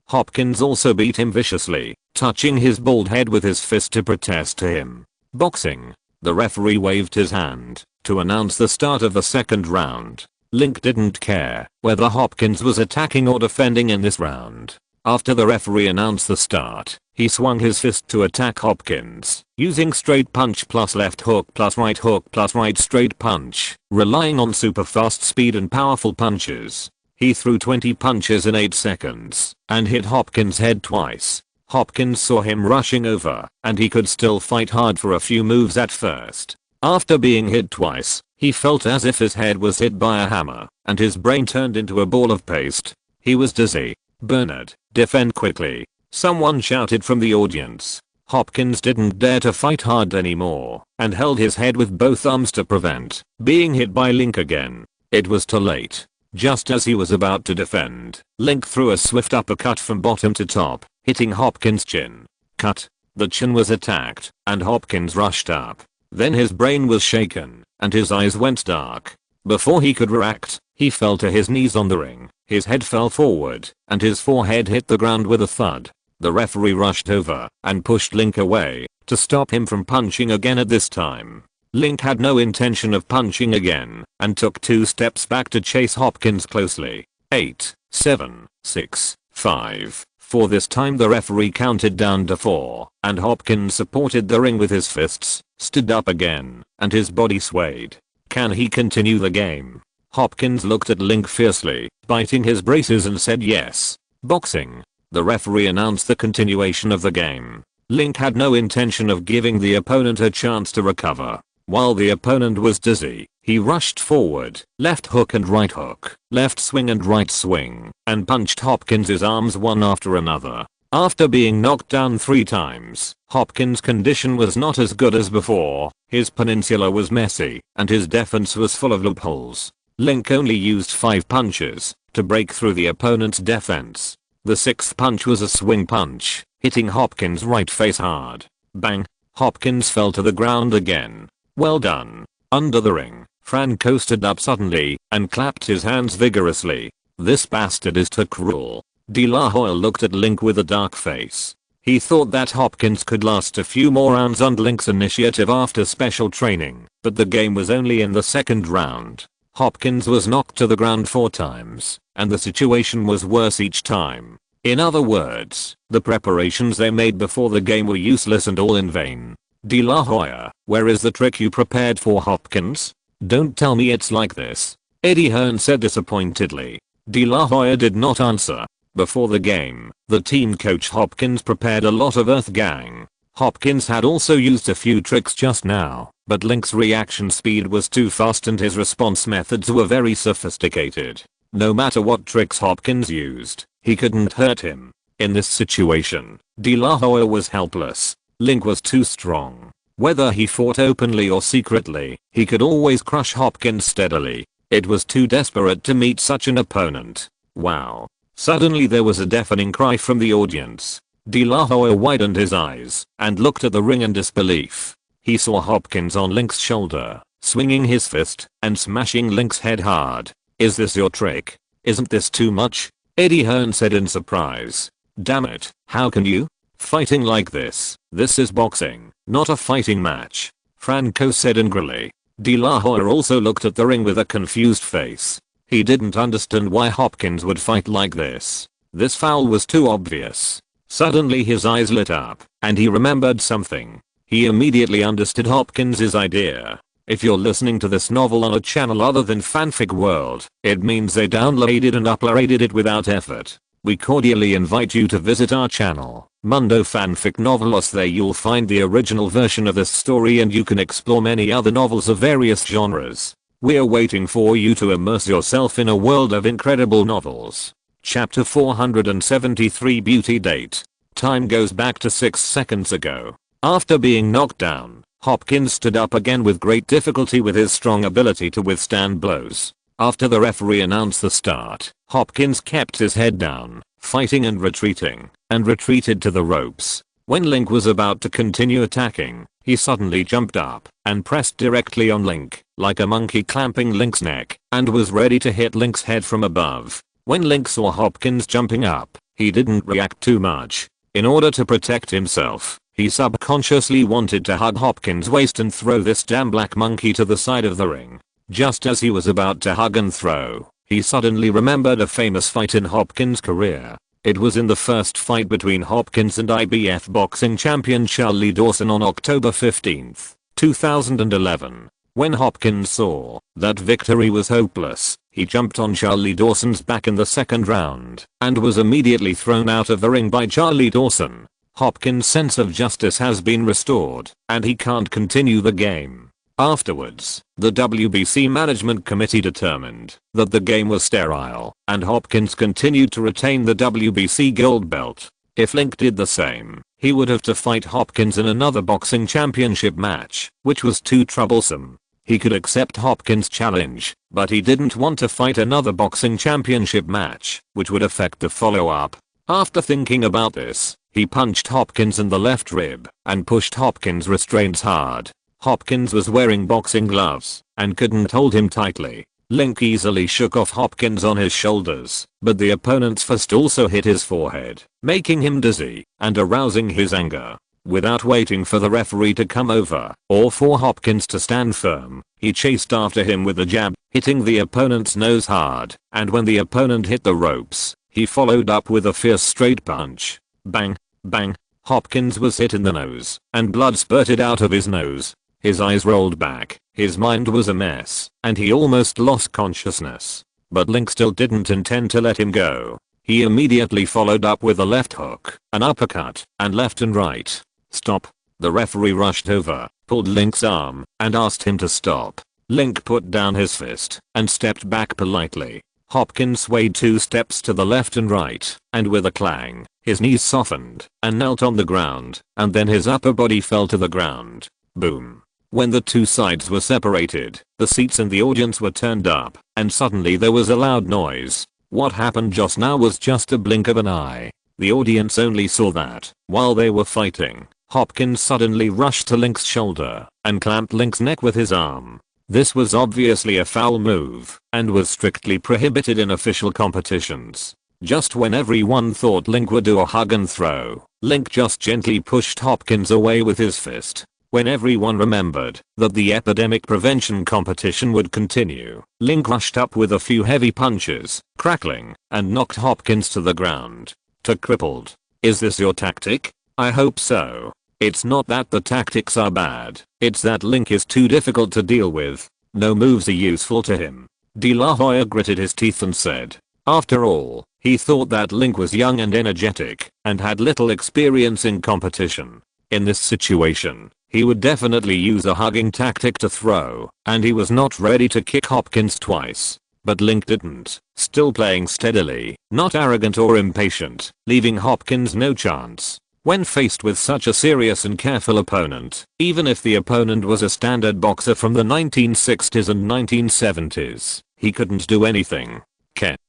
Hopkins also beat him viciously, touching his bald head with his fist to protest to him. Boxing. The referee waved his hand to announce the start of the second round. Link didn't care whether Hopkins was attacking or defending in this round. After the referee announced the start, he swung his fist to attack Hopkins, using straight punch plus left hook plus right straight punch, relying on super fast speed and powerful punches. He threw 20 punches in 8 seconds and hit Hopkins' head twice. Hopkins saw him rushing over, and he could still fight hard for a few moves at first. After being hit twice, he felt as if his head was hit by a hammer, and his brain turned into a ball of paste. He was dizzy. "Bernard, defend quickly," someone shouted from the audience. Hopkins didn't dare to fight hard anymore, and held his head with both arms to prevent being hit by Link again. It was too late. Just as he was about to defend, Link threw a swift uppercut from bottom to top, hitting Hopkins' chin. Cut. The chin was attacked, and Hopkins rushed up. Then his brain was shaken, and his eyes went dark. Before he could react, he fell to his knees on the ring. His head fell forward, and his forehead hit the ground with a thud. The referee rushed over and pushed Link away to stop him from punching again at this time. Link had no intention of punching again and took 2 steps back to chase Hopkins closely. 8, 7, 6, 5, 4. This time the referee counted down to 4, and Hopkins supported the ring with his fists, stood up again, and his body swayed. Can he continue the game? Hopkins looked at Link fiercely, biting his braces, and said yes. Boxing. The referee announced the continuation of the game. Link had no intention of giving the opponent a chance to recover. While the opponent was dizzy, he rushed forward, left hook and right hook, left swing and right swing, and punched Hopkins' arms one after another. After being knocked down 3 times, Hopkins' condition was not as good as before. His peninsula was messy, and his defense was full of loopholes. Link only used 5 punches to break through the opponent's defense. The 6th punch was a swing punch, hitting Hopkins' right face hard. Bang! Hopkins fell to the ground again. Well done. Under the ring, Franco stood up suddenly and clapped his hands vigorously. This bastard is too cruel. De La Hoya looked at Link with a dark face. He thought that Hopkins could last a few more rounds on Link's initiative after special training, but the game was only in the second round. Hopkins was knocked to the ground 4 times, and the situation was worse each time. In other words, the preparations they made before the game were useless and all in vain. De La Hoya, where is the trick you prepared for Hopkins? Don't tell me it's like this, Eddie Hearn said disappointedly. De La Hoya did not answer. Before the game, the team coach Hopkins prepared a lot of Earth Gang. Hopkins had also used a few tricks just now, but Link's reaction speed was too fast and his response methods were very sophisticated. No matter what tricks Hopkins used, he couldn't hurt him. In this situation, De La Hoya was helpless. Link was too strong. Whether he fought openly or secretly, he could always crush Hopkins steadily. It was too desperate to meet such an opponent. Wow. Suddenly there was a deafening cry from the audience. De La Hoya widened his eyes and looked at the ring in disbelief. He saw Hopkins on Link's shoulder, swinging his fist and smashing Link's head hard. Is this your trick? Isn't this too much? Eddie Hearn said in surprise. Damn it, how can you? Fighting like this. This is boxing, not a fighting match. Franco said angrily. De La Hoya also looked at the ring with a confused face. He didn't understand why Hopkins would fight like this. This foul was too obvious. Suddenly his eyes lit up, and he remembered something. He immediately understood Hopkins' idea. If you're listening to this novel on a channel other than Fanfic World, it means they downloaded and uploaded it without effort. We cordially invite you to visit our channel, Mundo Fanfic Novelos. There you'll find the original version of this story and you can explore many other novels of various genres. We're waiting for you to immerse yourself in a world of incredible novels. Chapter 473 Beauty Date. Time goes back to 6 seconds ago. After being knocked down, Hopkins stood up again with great difficulty with his strong ability to withstand blows. After the referee announced the start, Hopkins kept his head down, fighting and retreated to the ropes. When Link was about to continue attacking, he suddenly jumped up and pressed directly on Link, like a monkey clamping Link's neck, and was ready to hit Link's head from above. When Link saw Hopkins jumping up, he didn't react too much. In order to protect himself, he subconsciously wanted to hug Hopkins' waist and throw this damn black monkey to the side of the ring. Just as he was about to hug and throw, he suddenly remembered a famous fight in Hopkins' career. It was in the first fight between Hopkins and IBF boxing champion Charlie Dawson on October 15, 2011. When Hopkins saw that victory was hopeless, he jumped on Charlie Dawson's back in the second round and was immediately thrown out of the ring by Charlie Dawson. Hopkins' sense of justice has been restored, and he can't continue the game. Afterwards, the WBC management committee determined that the game was sterile, and Hopkins continued to retain the WBC gold belt. If Link did the same, he would have to fight Hopkins in another boxing championship match, which was too troublesome. He could accept Hopkins' challenge, but he didn't want to fight another boxing championship match, which would affect the follow-up. After thinking about this, he punched Hopkins in the left rib and pushed Hopkins' restraints hard. Hopkins was wearing boxing gloves and couldn't hold him tightly. Link easily shook off Hopkins on his shoulders, but the opponent's fist also hit his forehead, making him dizzy and arousing his anger. Without waiting for the referee to come over or for Hopkins to stand firm, he chased after him with a jab, hitting the opponent's nose hard, and when the opponent hit the ropes, he followed up with a fierce straight punch. Bang, bang. Hopkins was hit in the nose, and blood spurted out of his nose. His eyes rolled back, his mind was a mess, and he almost lost consciousness. But Link still didn't intend to let him go. He immediately followed up with a left hook, an uppercut, and left and right. Stop. The referee rushed over, pulled Link's arm, and asked him to stop. Link put down his fist and stepped back politely. Hopkins swayed 2 steps to the left and right, and with a clang, his knees softened and knelt on the ground, and then his upper body fell to the ground. Boom. When the two sides were separated, the seats in the audience were turned up, and suddenly there was a loud noise. What happened just now was just a blink of an eye. The audience only saw that, while they were fighting, Hopkins suddenly rushed to Link's shoulder and clamped Link's neck with his arm. This was obviously a foul move, and was strictly prohibited in official competitions. Just when everyone thought Link would do a hug and throw, Link just gently pushed Hopkins away with his fist. When everyone remembered that the epidemic prevention competition would continue, Link rushed up with a few heavy punches, crackling, and knocked Hopkins to the ground. Crippled. Is this your tactic? I hope so. It's not that the tactics are bad, it's that Link is too difficult to deal with. No moves are useful to him. De La Hoya gritted his teeth and said. After all, he thought that Link was young and energetic, and had little experience in competition. In this situation, he would definitely use a hugging tactic to throw, and he was not ready to kick Hopkins twice. But Link didn't, still playing steadily, not arrogant or impatient, leaving Hopkins no chance. When faced with such a serious and careful opponent, even if the opponent was a standard boxer from the 1960s and 1970s, he couldn't do anything.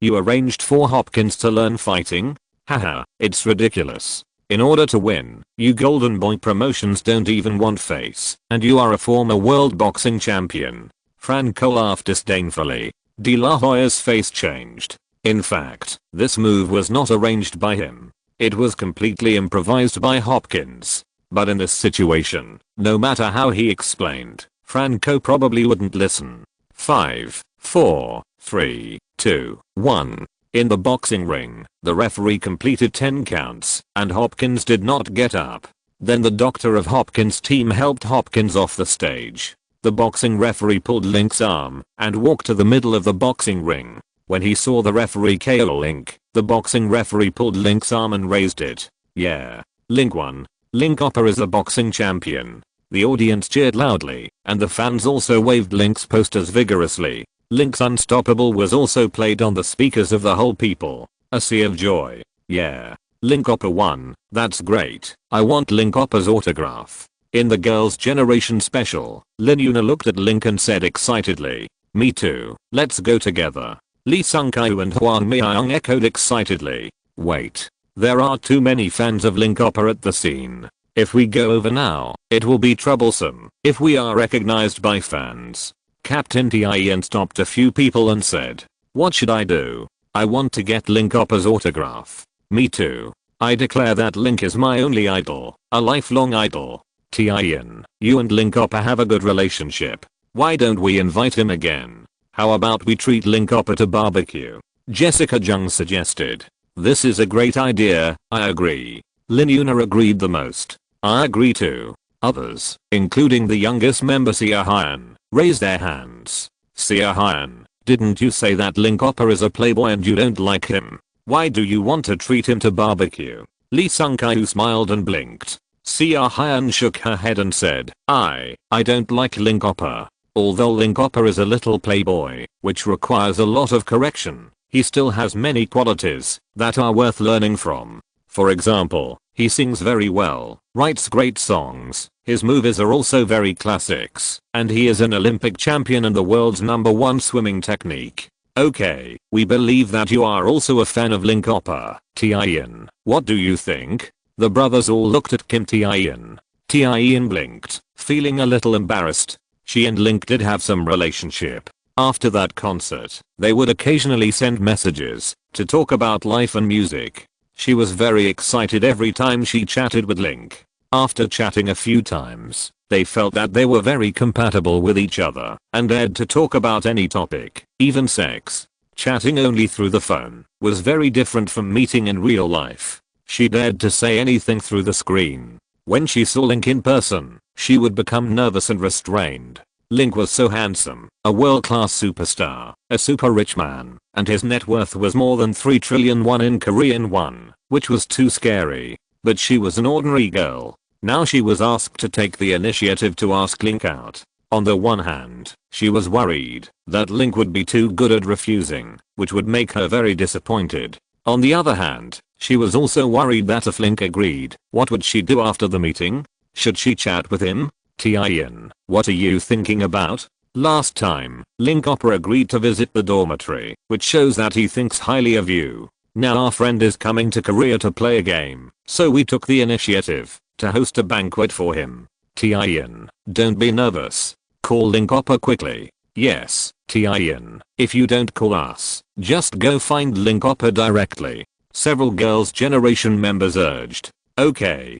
You arranged for Hopkins to learn fighting? Haha, it's ridiculous. In order to win, you Golden Boy promotions don't even want face, and you are a former world boxing champion. Franco laughed disdainfully. De La Hoya's face changed. In fact, this move was not arranged by him. It was completely improvised by Hopkins. But in this situation, no matter how he explained, Franco probably wouldn't listen. 5, 4, 3, 2, 1. In the boxing ring, the referee completed 10 counts, and Hopkins did not get up. Then the doctor of Hopkins' team helped Hopkins off the stage. The boxing referee pulled Link's arm and walked to the middle of the boxing ring. When he saw the referee KO Link, the boxing referee pulled Link's arm and raised it. Yeah. Link won. Link Hopper is a boxing champion. The audience cheered loudly, and the fans also waved Link's posters vigorously. Link's Unstoppable was also played on the speakers of the whole people. A sea of joy. Yeah. Link Hopper won. That's great. I want Link Hopper's autograph. In the Girls' Generation special, Lin Yuna looked at Link and said excitedly, "Me too. Let's go together." Lee Sung-kyu and Hwang Mi-young echoed excitedly. Wait. There are too many fans of Link Hopper at the scene. If we go over now, it will be troublesome if we are recognized by fans. Captain Tien stopped a few people and said, "What should I do? I want to get Link Hopper's autograph." Me too. I declare that Link is my only idol, a lifelong idol. Tien, you and Link Hopper have a good relationship. Why don't we invite him again? How about we treat Link Hopper to barbecue? Jessica Jung suggested. This is a great idea, I agree. Lin Yuna agreed the most. I agree too. Others, including the youngest member Sia Hyun, raised their hands. Sia Hyun, didn't you say that Link Hopper is a playboy and you don't like him? Why do you want to treat him to barbecue? Lee Sung-kyu smiled and blinked. Sia Hyun shook her head and said, I don't like Link Hopper. Although Link Hopper is a little playboy, which requires a lot of correction, he still has many qualities that are worth learning from. For example, he sings very well, writes great songs, his movies are also very classics, and he is an Olympic champion and the world's #1 swimming technique. Okay, we believe that you are also a fan of Link Hopper. Tien, what do you think? The brothers all looked at Kim Tien. Tien blinked, feeling a little embarrassed. She and Link did have some relationship. After that concert, they would occasionally send messages to talk about life and music. She was very excited every time she chatted with Link. After chatting a few times, they felt that they were very compatible with each other and dared to talk about any topic, even sex. Chatting only through the phone was very different from meeting in real life. She dared to say anything through the screen. When she saw Link in person, she would become nervous and restrained. Link was so handsome, a world-class superstar, a super rich man, and his net worth was more than 3 trillion won in Korean won, which was too scary. But she was an ordinary girl. Now she was asked to take the initiative to ask Link out. On the one hand, she was worried that Link would be too good at refusing, which would make her very disappointed. On the other hand, she was also worried that if Link agreed, what would she do after the meeting? Should she chat with him? Tien, what are you thinking about? Last time, Link Hopper agreed to visit the dormitory, which shows that he thinks highly of you. Now our friend is coming to Korea to play a game, so we took the initiative to host a banquet for him. Tien, don't be nervous. Call Link Hopper quickly. Yes, Tien, if you don't call us, just go find Link Hopper directly. Several Girls' Generation members urged. Okay.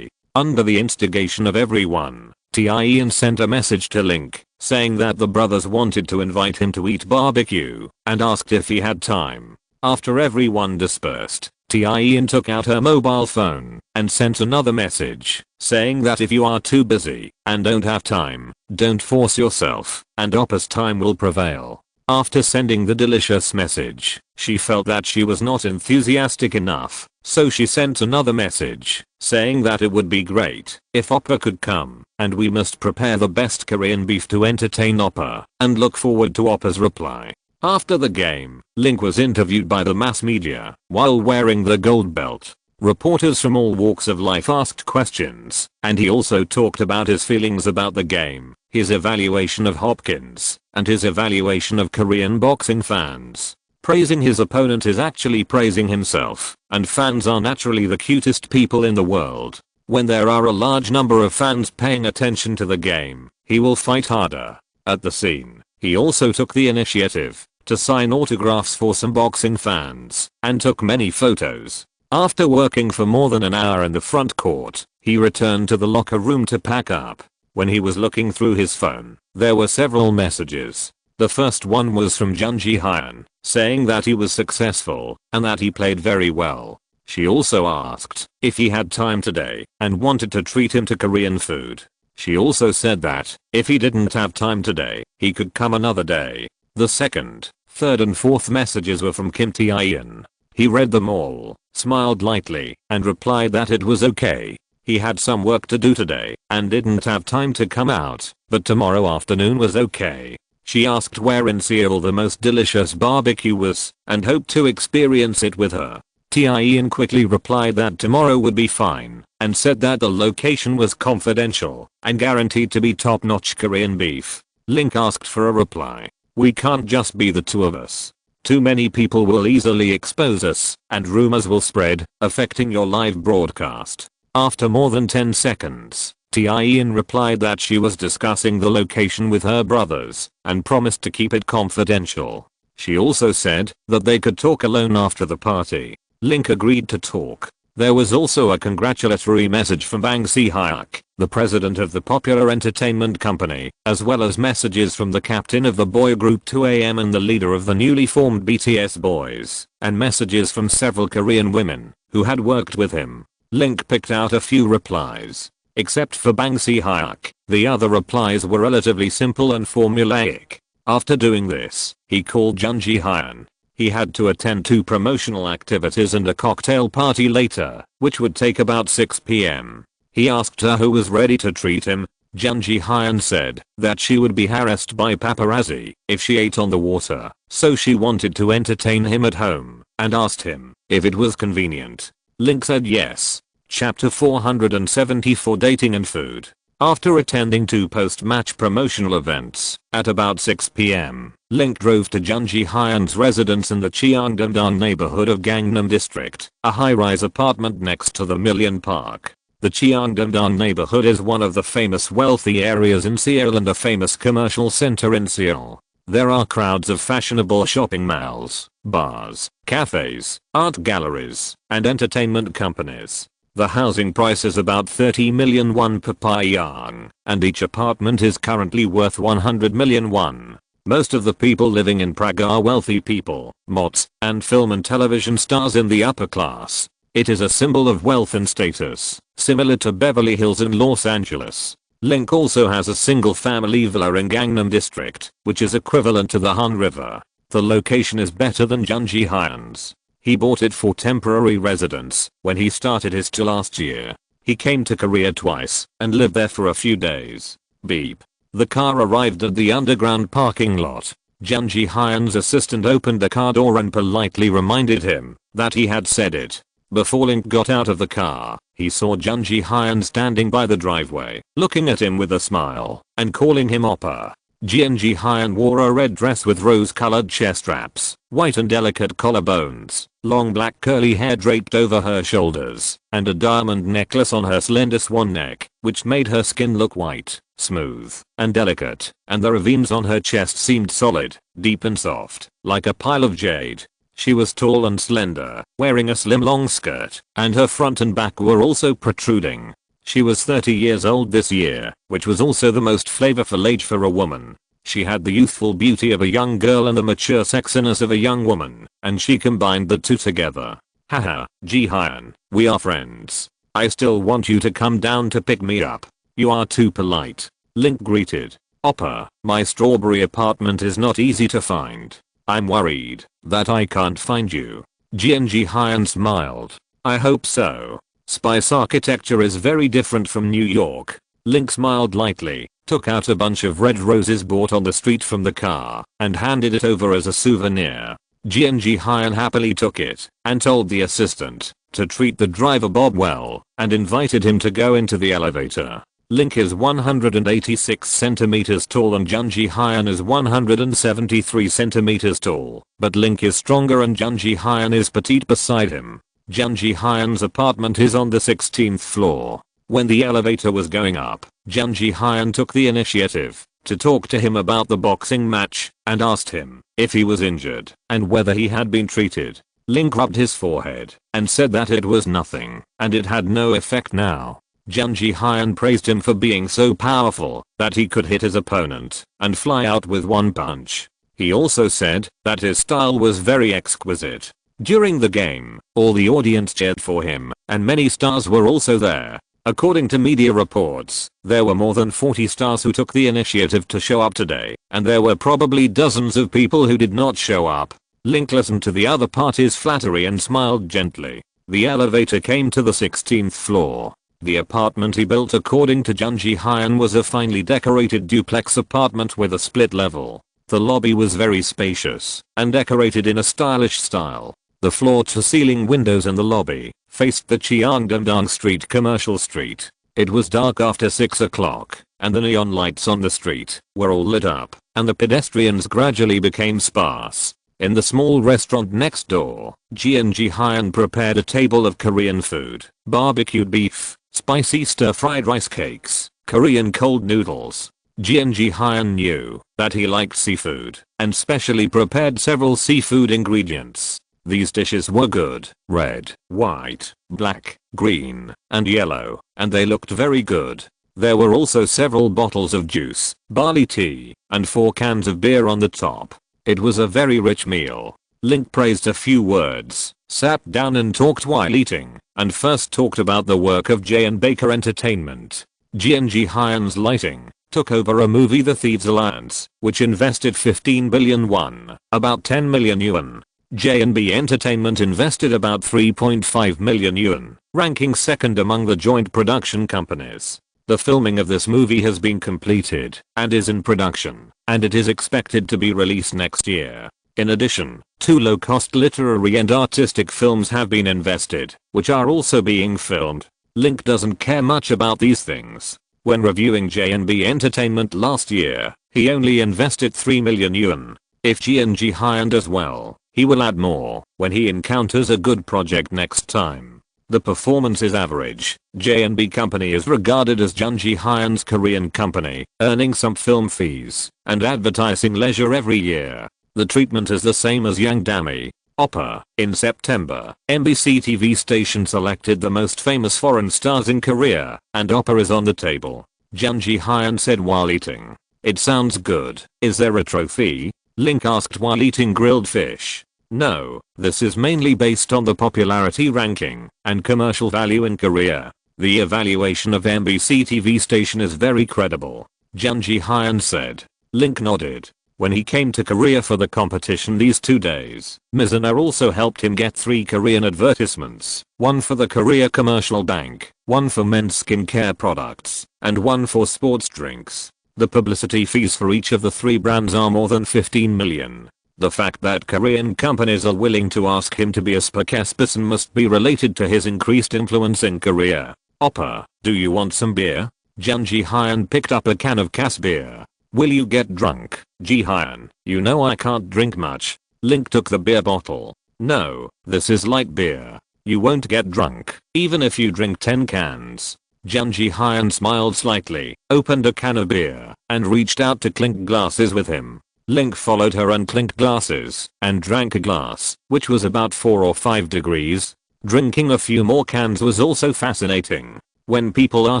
Under the instigation of everyone, Tien sent a message to Link, saying that the brothers wanted to invite him to eat barbecue, and asked if he had time. After everyone dispersed, Tien took out her mobile phone and sent another message, saying that if you are too busy and don't have time, don't force yourself, and Hopper's time will prevail. After sending the delicious message, she felt that she was not enthusiastic enough, so she sent another message, saying that it would be great if Hopper could come, and we must prepare the best Korean beef to entertain Hopper, and look forward to Hopper's reply. After the game, Link was interviewed by the mass media while wearing the gold belt. Reporters from all walks of life asked questions, and he also talked about his feelings about the game, his evaluation of Hopkins, and his evaluation of Korean boxing fans. Praising his opponent is actually praising himself, and fans are naturally the cutest people in the world. When there are a large number of fans paying attention to the game, he will fight harder. At the scene, he also took the initiative to sign autographs for some boxing fans, and took many photos. After working for more than an hour in the front court, he returned to the locker room to pack up. When he was looking through his phone, there were several messages. The first one was from Junji Hyun, saying that he was successful, and that he played very well. She also asked if he had time today, and wanted to treat him to Korean food. She also said that, if he didn't have time today, he could come another day. The second, third and fourth messages were from Kim Tien. He read them all, smiled lightly, and replied that it was okay. He had some work to do today and didn't have time to come out, but tomorrow afternoon was okay. She asked where in Seoul the most delicious barbecue was and hoped to experience it with her. Ian quickly replied that tomorrow would be fine and said that the location was confidential and guaranteed to be top-notch Korean beef. Link asked for a reply. We can't just be the two of us. Too many people will easily expose us and rumors will spread, affecting your live broadcast. After more than 10 seconds, Ian replied that she was discussing the location with her brothers and promised to keep it confidential. She also said that they could talk alone after the party. Link agreed to talk. There was also a congratulatory message from Bang Si-hyuk, the president of the popular entertainment company, as well as messages from the captain of the boy group 2AM and the leader of the newly formed BTS boys, and messages from several Korean women who had worked with him. Link picked out a few replies. Except for Bang Si-hyuk, the other replies were relatively simple and formulaic. After doing this, he called Jun Ji-hyun. He had to attend 2 promotional activities and a cocktail party later, which would take about 6 p.m. He asked her who was ready to treat him. Jun Ji-hyun said that she would be harassed by paparazzi if she ate on the water, so she wanted to entertain him at home and asked him if it was convenient. Link said yes. Chapter 474 Dating and Food. After attending 2 post-match promotional events, at about 6 p.m., Link drove to Jun Ji-hyun's residence in the Cheongdam neighborhood of Gangnam District, a high-rise apartment next to the Million Park. The Cheongdam neighborhood is one of the famous wealthy areas in Seoul and a famous commercial center in Seoul. There are crowds of fashionable shopping malls, bars, cafes, art galleries, and entertainment companies. The housing price is about 30 million won per pyong, and each apartment is currently worth 100 million won. Most of the people living in Prague are wealthy people, mods, and film and television stars in the upper class. It is a symbol of wealth and status, similar to Beverly Hills in Los Angeles. Link also has a single family villa in Gangnam District, which is equivalent to the Han River. The location is better than Jun Ji-hyun's. He bought it for temporary residence when he started his tour last year. He came to Korea twice and lived there for a few days. Beep. The car arrived at the underground parking lot. Jun Ji-hyun's assistant opened the car door and politely reminded him that he had said it. Before Link got out of the car, he saw Jun Ji-hyun standing by the driveway, looking at him with a smile and calling him Oppa. Jun Ji-hyun wore a red dress with rose-colored chest straps, white and delicate collarbones, long black curly hair draped over her shoulders, and a diamond necklace on her slender swan neck, which made her skin look white, smooth, and delicate, and the ravines on her chest seemed solid, deep and soft, like a pile of jade. She was tall and slender, wearing a slim long skirt, and her front and back were also protruding. She was 30 years old this year, which was also the most flavorful age for a woman. She had the youthful beauty of a young girl and the mature sexiness of a young woman, and she combined the two together. Haha, Ji-hyun, we are friends. I still want you to come down to pick me up. You are too polite. Link greeted. Oppa, my strawberry apartment is not easy to find. I'm worried that I can't find you. Jun Ji-hyun smiled. I hope so. Spice architecture is very different from New York. Link smiled lightly, took out a bunch of red roses bought on the street from the car, and handed it over as a souvenir. Jun Ji-hyun happily took it, and told the assistant to treat the driver Bob well, and invited him to go into the elevator. Link is 186 centimeters tall and Jun Ji-hyun is 173 centimeters tall, but Link is stronger and Jun Ji-hyun is petite beside him. Jun Ji-hyun's apartment is on the 16th floor. When the elevator was going up, Jun Ji-hyun took the initiative to talk to him about the boxing match and asked him if he was injured and whether he had been treated. Link rubbed his forehead and said that it was nothing and it had no effect now. Jun Ji-hyun praised him for being so powerful that he could hit his opponent and fly out with one punch. He also said that his style was very exquisite. During the game, all the audience cheered for him, and many stars were also there. According to media reports, there were more than 40 stars who took the initiative to show up today, and there were probably dozens of people who did not show up. Link listened to the other party's flattery and smiled gently. The elevator came to the 16th floor. The apartment he built according to Jun Ji-hyun was a finely decorated duplex apartment with a split level. The lobby was very spacious and decorated in a stylish style. The floor-to-ceiling windows in the lobby faced the Cheongdam Street commercial street. It was dark after 6 o'clock, and the neon lights on the street were all lit up, and the pedestrians gradually became sparse. In the small restaurant next door, Jun Ji-hyun prepared a table of Korean food, barbecued beef, spicy stir-fried rice cakes, Korean cold noodles. Jun Ji-hyun knew that he liked seafood, and specially prepared several seafood ingredients. These dishes were good, red, white, black, green, and yellow, and they looked very good. There were also several bottles of juice, barley tea, and 4 cans of beer on the top. It was a very rich meal. Link praised a few words, sat down and talked while eating, and first talked about the work of J&B Baker Entertainment. Jun Ji-hyun's lighting took over a movie The Thieves Alliance, which invested 15 billion won, about 10 million yuan. J&B Entertainment invested about 3.5 million yuan, ranking second among the joint production companies. The filming of this movie has been completed and is in production, and it is expected to be released next year. In addition, 2 low-cost literary and artistic films have been invested, which are also being filmed. Link doesn't care much about these things. When reviewing J&B Entertainment last year, he only invested 3 million yuan. If Jun Ji-hyun does well, he will add more when he encounters a good project next time. The performance is average. J&B Company is regarded as Jun Ji-hyun's Korean company, earning some film fees and advertising leisure every year. The treatment is the same as Young Dami. Oppa. In September, MBC TV station selected the most famous foreign stars in Korea, and Oppa is on the table. Jun Ji-hyun said while eating. It sounds good. Is there a trophy? Link asked while eating grilled fish. No, this is mainly based on the popularity ranking and commercial value in Korea. The evaluation of MBC TV station is very credible. Jun Ji-hyun said. Link nodded. When he came to Korea for the competition these 2 days, Mizuna also helped him get 3 Korean advertisements, 1 for the Korea Commercial Bank, 1 for men's skincare products, and 1 for sports drinks. The publicity fees for each of the 3 brands are more than 15 million. The fact that Korean companies are willing to ask him to be a spokesperson must be related to his increased influence in Korea. Oppa, do you want some beer? Jun Ji-hyun picked up a can of Cass beer. Will you get drunk? Ji-hyun, you know I can't drink much. Link took the beer bottle. No, this is light beer. You won't get drunk, even if you drink 10 cans. Jun Ji-hyun smiled slightly, opened a can of beer, and reached out to clink glasses with him. Link followed her and clinked glasses, and drank a glass, which was about 4 or 5 degrees. Drinking a few more cans was also fascinating. When people are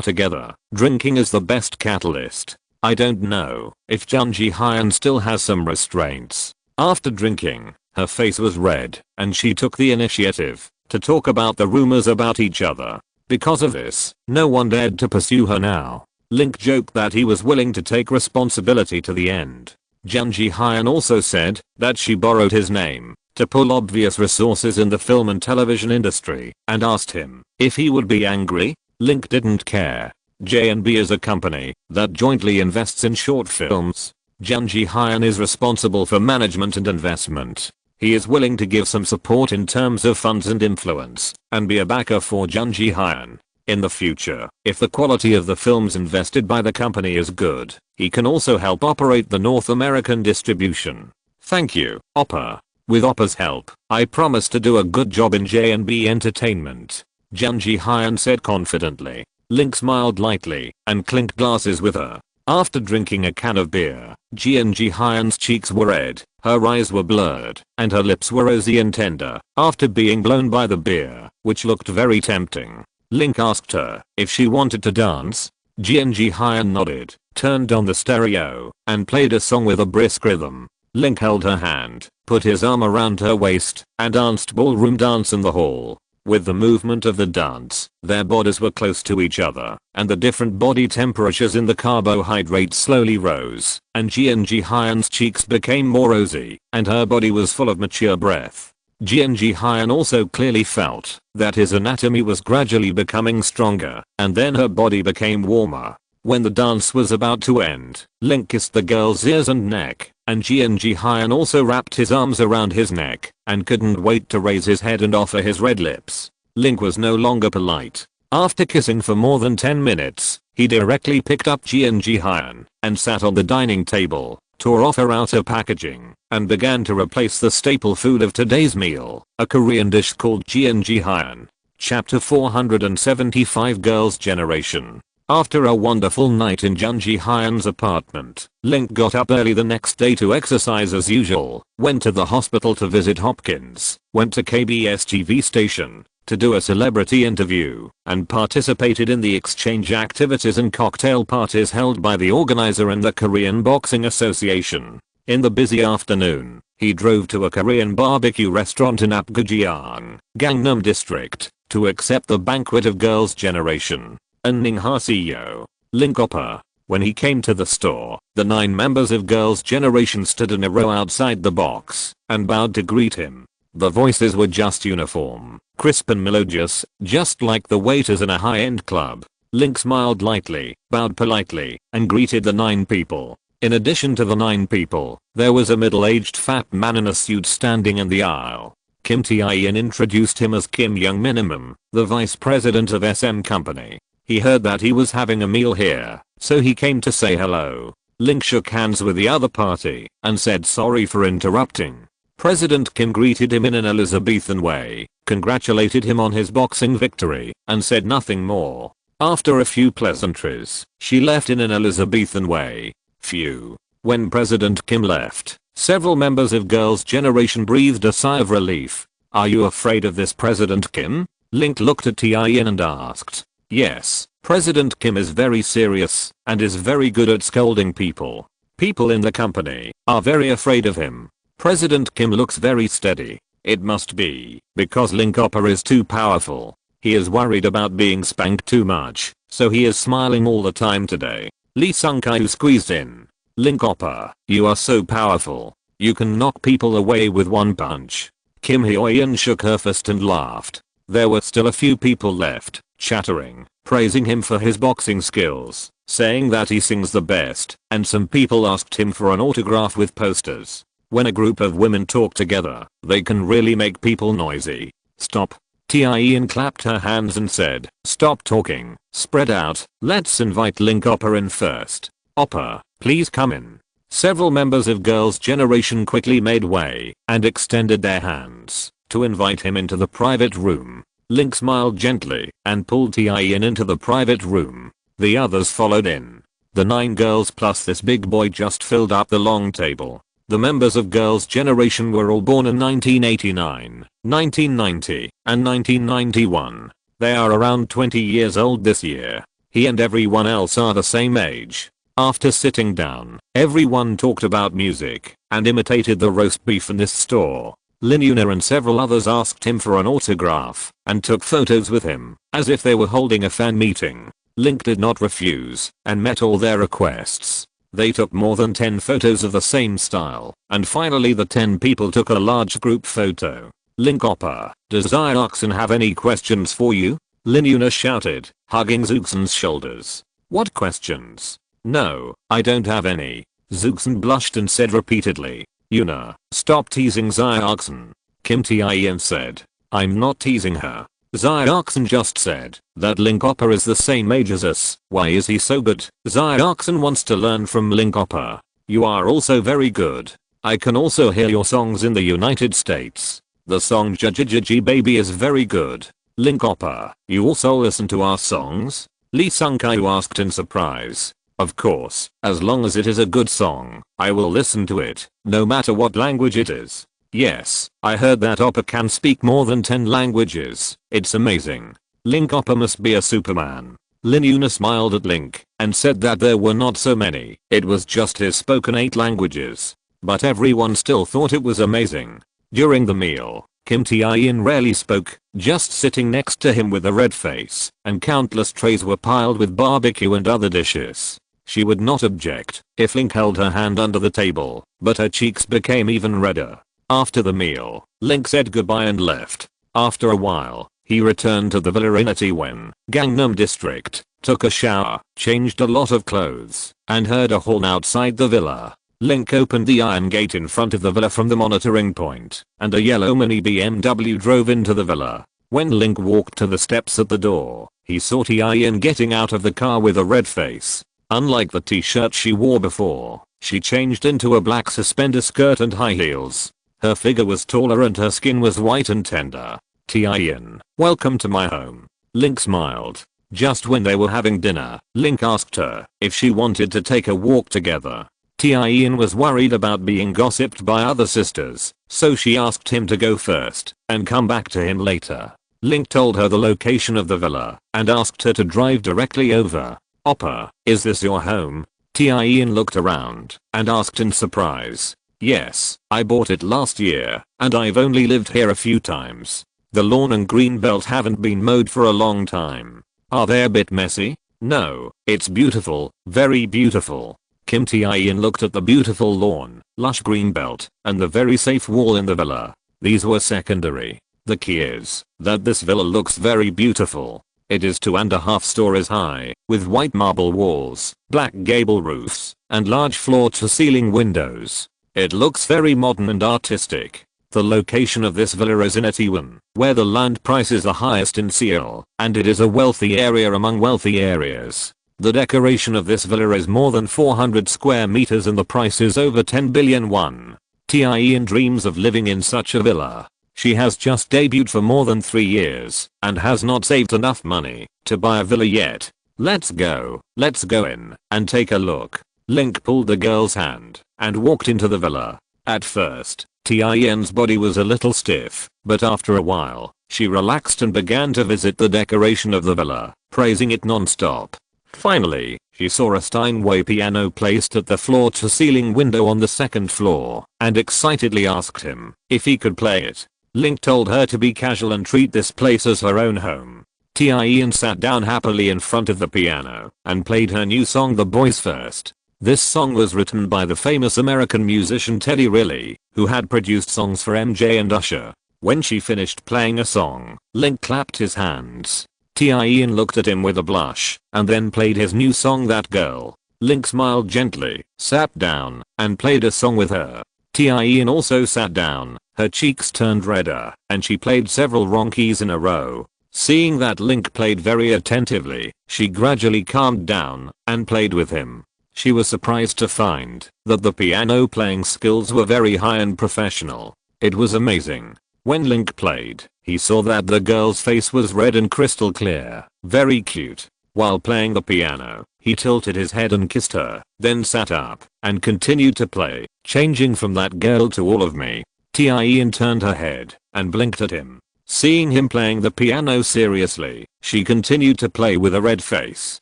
together, drinking is the best catalyst. I don't know if Jun Ji-hyun still has some restraints. After drinking, her face was red, and she took the initiative to talk about the rumors about each other. Because of this, no one dared to pursue her now. Link joked that he was willing to take responsibility to the end. Jun Ji-hyun also said that she borrowed his name to pull obvious resources in the film and television industry, and asked him if he would be angry. Link didn't care. J&B is a company that jointly invests in short films. Jun Ji-hyun is responsible for management and investment. He is willing to give some support in terms of funds and influence, and be a backer for Jun Ji-hyun. In the future, if the quality of the films invested by the company is good, he can also help operate the North American distribution. Thank you, Oppa. With Oppa's help, I promise to do a good job in J&B Entertainment. Jun Ji-hyun said confidently. Link smiled lightly and clinked glasses with her. After drinking a can of beer, Jun Ji-hyun's cheeks were red, her eyes were blurred, and her lips were rosy and tender after being blown by the beer, which looked very tempting. Link asked her if she wanted to dance. Jun Ji-hyun nodded, turned on the stereo, and played a song with a brisk rhythm. Link held her hand, put his arm around her waist, and danced ballroom dance in the hall. With the movement of the dance, their bodies were close to each other, and the different body temperatures in the carbohydrates slowly rose, and Jun Ji-hyun's cheeks became more rosy, and her body was full of mature breath. Ji Hyun also clearly felt that his anatomy was gradually becoming stronger, and then her body became warmer. When the dance was about to end, Link kissed the girl's ears and neck, and Ji Hyun also wrapped his arms around his neck and couldn't wait to raise his head and offer his red lips. Link was no longer polite. After kissing for more than 10 minutes, he directly picked up Ji Hyun and sat on the dining table, tore off her outer packaging, and began to replace the staple food of today's meal, a Korean dish called Ji Hyun. Chapter 475 Girls' Generation. After a wonderful night in Ji Hyun's apartment, Link got up early the next day to exercise as usual, went to the hospital to visit Hopkins, went to KBS TV station to do a celebrity interview, and participated in the exchange activities and cocktail parties held by the organizer and the Korean Boxing Association. In the busy afternoon, he drove to a Korean barbecue restaurant in Apgujeong, Gangnam District, to accept the banquet of Girls' Generation. Annyeonghaseyo. Link Oppa. When he came to the store, the 9 members of Girls' Generation stood in a row outside the box and bowed to greet him. The voices were just uniform, crisp and melodious, just like the waiters in a high-end club. Link smiled lightly, bowed politely, and greeted the 9 people. In addition to the 9 people, there was a middle-aged fat man in a suit standing in the aisle. Kim Tae-in introduced him as Kim Young Minimum, the vice president of SM Company. He heard that he was having a meal here, so he came to say hello. Link shook hands with the other party and said sorry for interrupting. President Kim greeted him in an Elizabethan way, congratulated him on his boxing victory, and said nothing more. After a few pleasantries, she left in an Elizabethan way. Phew. When President Kim left, several members of Girls' Generation breathed a sigh of relief. Are you afraid of this President Kim? Link looked at Tae-in and asked. Yes, President Kim is very serious and is very good at scolding people. People in the company are very afraid of him. President Kim looks very steady. It must be because Link Oppa is too powerful. He is worried about being spanked too much, so he is smiling all the time today. Lee Sung-kyu squeezed in. Link Oppa, you are so powerful. You can knock people away with one punch. Kim Hyo-yeon shook her fist and laughed. There were still a few people left, chattering, praising him for his boxing skills, saying that he sings the best, and some people asked him for an autograph with posters. When a group of women talk together, they can really make people noisy. Stop. Tae-in clapped her hands and said, stop talking, spread out, let's invite Link Oppa in first. Oppa, please come in. Several members of Girls' Generation quickly made way and extended their hands to invite him into the private room. Link smiled gently and pulled Tae-in into the private room. The others followed in. The 9 girls plus this big boy just filled up the long table. The members of Girls' Generation were all born in 1989, 1990, and 1991. They are around 20 years old this year. He and everyone else are the same age. After sitting down, everyone talked about music and imitated the roast beef in this store. Lin Yuna and several others asked him for an autograph and took photos with him, as if they were holding a fan meeting. Link did not refuse and met all their requests. They took more than 10 photos of the same style, and finally the 10 people took a large group photo. Link Oppa, does Xiaoxin have any questions for you? Lin Yuna shouted, hugging Zuxin's shoulders. What questions? No, I don't have any. Zuxin blushed and said repeatedly. Yuna, stop teasing Xiaoxin. Kim Tae-in said. I'm not teasing her. Xiaoxin just said that Link Oppa is the same age as us. Why is he so good? Xiaoxin wants to learn from Link Oppa. You are also very good. I can also hear your songs in the United States. The song J Baby is very good. Link Oppa, you also listen to our songs? Lee Sung-kyu asked in surprise. Of course, as long as it is a good song, I will listen to it, no matter what language it is. Yes, I heard that Oppa can speak more than 10 languages. It's amazing. Link Oppa must be a superman. Lin Yuna smiled at Link and said that there were not so many. It was just his spoken 8 languages. But everyone still thought it was amazing. During the meal, Kim Tae-in rarely spoke, just sitting next to him with a red face, and countless trays were piled with barbecue and other dishes. She would not object if Link held her hand under the table, but her cheeks became even redder. After the meal, Link said goodbye and left. After a while, he returned to the villa in Itaewon, Gangnam district, took a shower, changed a lot of clothes, and heard a horn outside the villa. Link opened the iron gate in front of the villa from the monitoring point, and a yellow mini BMW drove into the villa. When Link walked to the steps at the door, he saw Tien getting out of the car with a red face. Unlike the t-shirt she wore before, she changed into a black suspender skirt and high heels. Her figure was taller and her skin was white and tender. Tien, welcome to my home. Link smiled. Just when they were having dinner, Link asked her if she wanted to take a walk together. Tien was worried about being gossiped by other sisters, so she asked him to go first and come back to him later. Link told her the location of the villa and asked her to drive directly over. Oppa, is this your home? Tien looked around and asked in surprise. Yes, I bought it last year and I've only lived here a few times. The lawn and green belt haven't been mowed for a long time. Are they a bit messy? No, it's beautiful, very beautiful. Kim Tien looked at the beautiful lawn, lush green belt, and the very safe wall in the villa. These were secondary. The key is that this villa looks very beautiful. It is 2.5 stories high, with white marble walls, black gable roofs, and large floor-to-ceiling windows. It looks very modern and artistic. The location of this villa is in Itaewon, where the land price is the highest in Seoul, and it is a wealthy area among wealthy areas. The decoration of this villa is more than 400 square meters and the price is over 10 billion won. Tien dreams of living in such a villa. She has just debuted for more than 3 years and has not saved enough money to buy a villa yet. Let's go in and take a look. Link pulled the girl's hand and walked into the villa. At first, Tien's body was a little stiff, but after a while, she relaxed and began to visit the decoration of the villa, praising it non-stop. Finally, she saw a Steinway piano placed at the floor-to-ceiling window on the second floor and excitedly asked him if he could play it. Link told her to be casual and treat this place as her own home. Tien sat down happily in front of the piano and played her new song The Boys First. This song was written by the famous American musician Teddy Riley, who had produced songs for MJ and Usher. When she finished playing a song, Link clapped his hands. Tien looked at him with a blush, and then played his new song That Girl. Link smiled gently, sat down, and played a song with her. Tien also sat down, her cheeks turned redder, and she played several wrong keys in a row. Seeing that Link played very attentively, she gradually calmed down, and played with him. She was surprised to find that the piano playing skills were very high and professional. It was amazing. When Link played, he saw that the girl's face was red and crystal clear, very cute. While playing the piano, he tilted his head and kissed her, then sat up and continued to play, changing from that girl to all of me. Tien turned her head and blinked at him. Seeing him playing the piano seriously, she continued to play with a red face.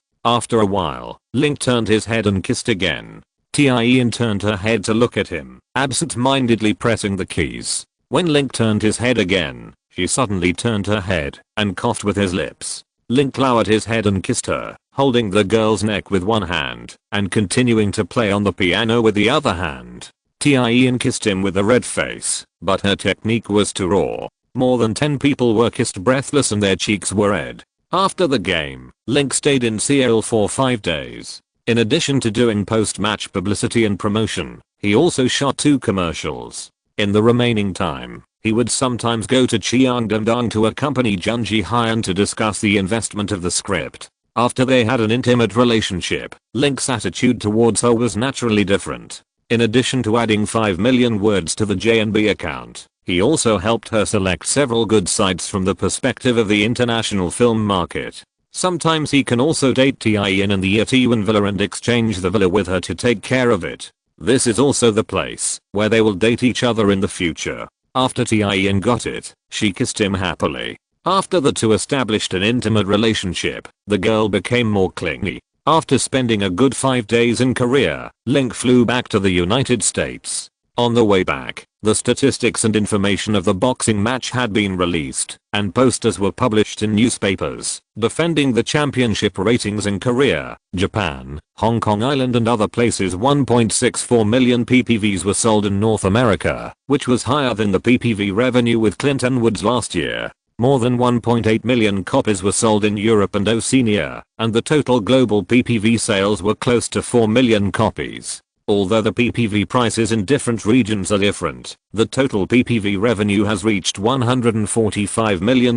After a while, Link turned his head and kissed again. Tien turned her head to look at him, absent-mindedly pressing the keys. When Link turned his head again, she suddenly turned her head and coughed with his lips. Link lowered his head and kissed her, holding the girl's neck with one hand and continuing to play on the piano with the other hand. Tien kissed him with a red face, but her technique was too raw. More than 10 people were kissed breathless and their cheeks were red. After the game, Link stayed in Seoul for 5 days. In addition to doing post-match publicity and promotion, he also shot 2 commercials. In the remaining time, he would sometimes go to Cheongdam to accompany Jun Ji-hyun to discuss the investment of the script. After they had an intimate relationship, Link's attitude towards her was naturally different. In addition to adding 5 million words to the JNB account, he also helped her select several good sites from the perspective of the international film market. Sometimes he can also date Tien in the Itaewon villa and exchange the villa with her to take care of it. This is also the place where they will date each other in the future. After Tien got it, she kissed him happily. After the two established an intimate relationship, the girl became more clingy. After spending a good 5 days in Korea, Link flew back to the United States. On the way back, The statistics and information of the boxing match had been released, and posters were published in newspapers, defending the championship ratings in Korea, Japan, Hong Kong Island and other places. 1.64 million PPVs were sold in North America, which was higher than the PPV revenue with Clint Woods last year. More than 1.8 million copies were sold in Europe and Oceania, and the total global PPV sales were close to 4 million copies. Although the PPV prices in different regions are different, the total PPV revenue has reached $145 million,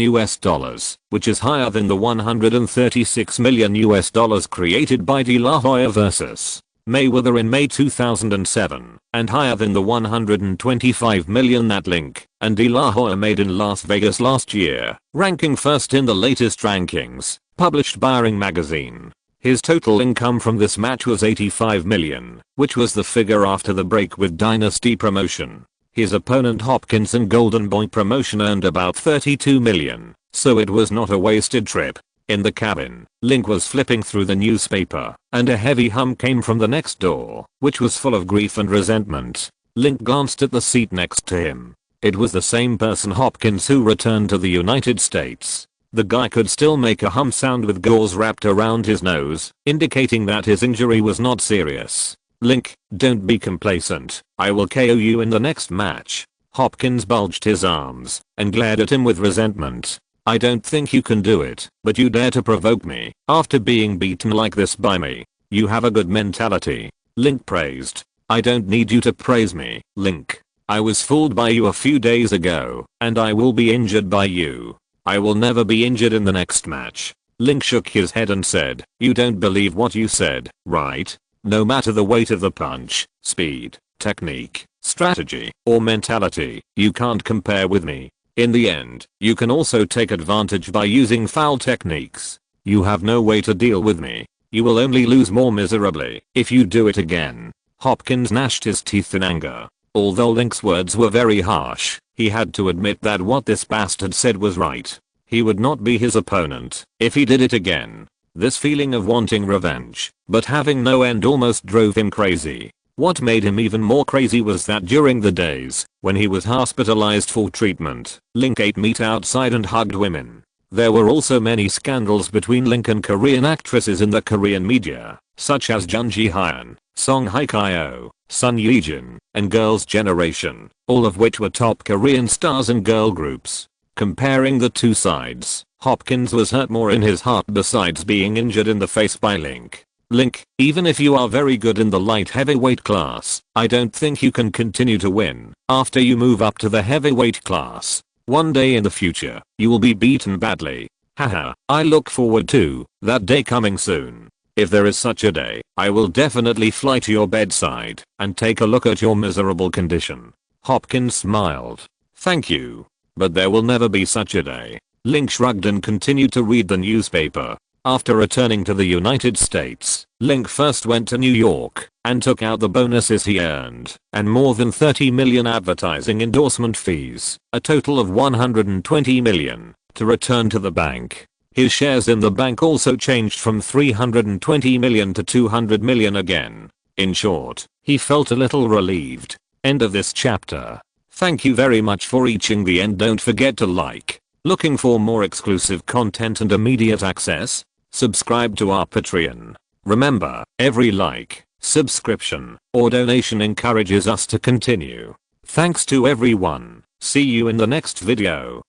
which is higher than the $136 million created by De La Hoya vs. Mayweather in May 2007, and higher than the $125 million that Link and De La Hoya made in Las Vegas last year, ranking first in the latest rankings, published by Ring magazine. His total income from this match was $85 million, which was the figure after the break with Dynasty Promotion. His opponent Hopkins and Golden Boy Promotion earned about $32 million, so it was not a wasted trip. In the cabin, Link was flipping through the newspaper, and a heavy hum came from the next door, which was full of grief and resentment. Link glanced at the seat next to him. It was the same person Hopkins who returned to the United States. The guy could still make a hum sound with gauze wrapped around his nose, indicating that his injury was not serious. Link, don't be complacent. I will KO you in the next match. Hopkins bulged his arms and glared at him with resentment. I don't think you can do it, but you dare to provoke me after being beaten like this by me. You have a good mentality. Link praised. I don't need you to praise me, Link. I was fooled by you a few days ago, and I will be injured by you. I will never be injured in the next match. Link shook his head and said, you don't believe what you said, right? No matter the weight of the punch, speed, technique, strategy, or mentality, you can't compare with me. In the end, you can also take advantage by using foul techniques. You have no way to deal with me. You will only lose more miserably if you do it again. Hopkins gnashed his teeth in anger. Although Link's words were very harsh, he had to admit that what this bastard said was right. He would not be his opponent if he did it again. This feeling of wanting revenge, but having no end almost drove him crazy. What made him even more crazy was that during the days when he was hospitalized for treatment, Link ate meat outside and hugged women. There were also many scandals between Link and Korean actresses in the Korean media, such as Jun Ji-hyun, Song Hye-kyo, Sun Ye-jin, and Girls' Generation, all of which were top Korean stars and girl groups. Comparing the two sides, Hopkins was hurt more in his heart besides being injured in the face by Link. Link, even if you are very good in the light heavyweight class, I don't think you can continue to win after you move up to the heavyweight class. One day in the future, you will be beaten badly. Haha, I look forward to that day coming soon. If there is such a day, I will definitely fly to your bedside and take a look at your miserable condition. Hopkins smiled. Thank you. But there will never be such a day. Link shrugged and continued to read the newspaper. After returning to the United States, Link first went to New York and took out the bonuses he earned and more than 30 million advertising endorsement fees, a total of 120 million, to return to the bank. His shares in the bank also changed from 320 million to 200 million again. In short, he felt a little relieved. End of this chapter. Thank you very much for reaching the end. Don't forget to like. Looking for more exclusive content and immediate access? Subscribe to our Patreon. Remember, every like, subscription, or donation encourages us to continue. Thanks to everyone. See you in the next video.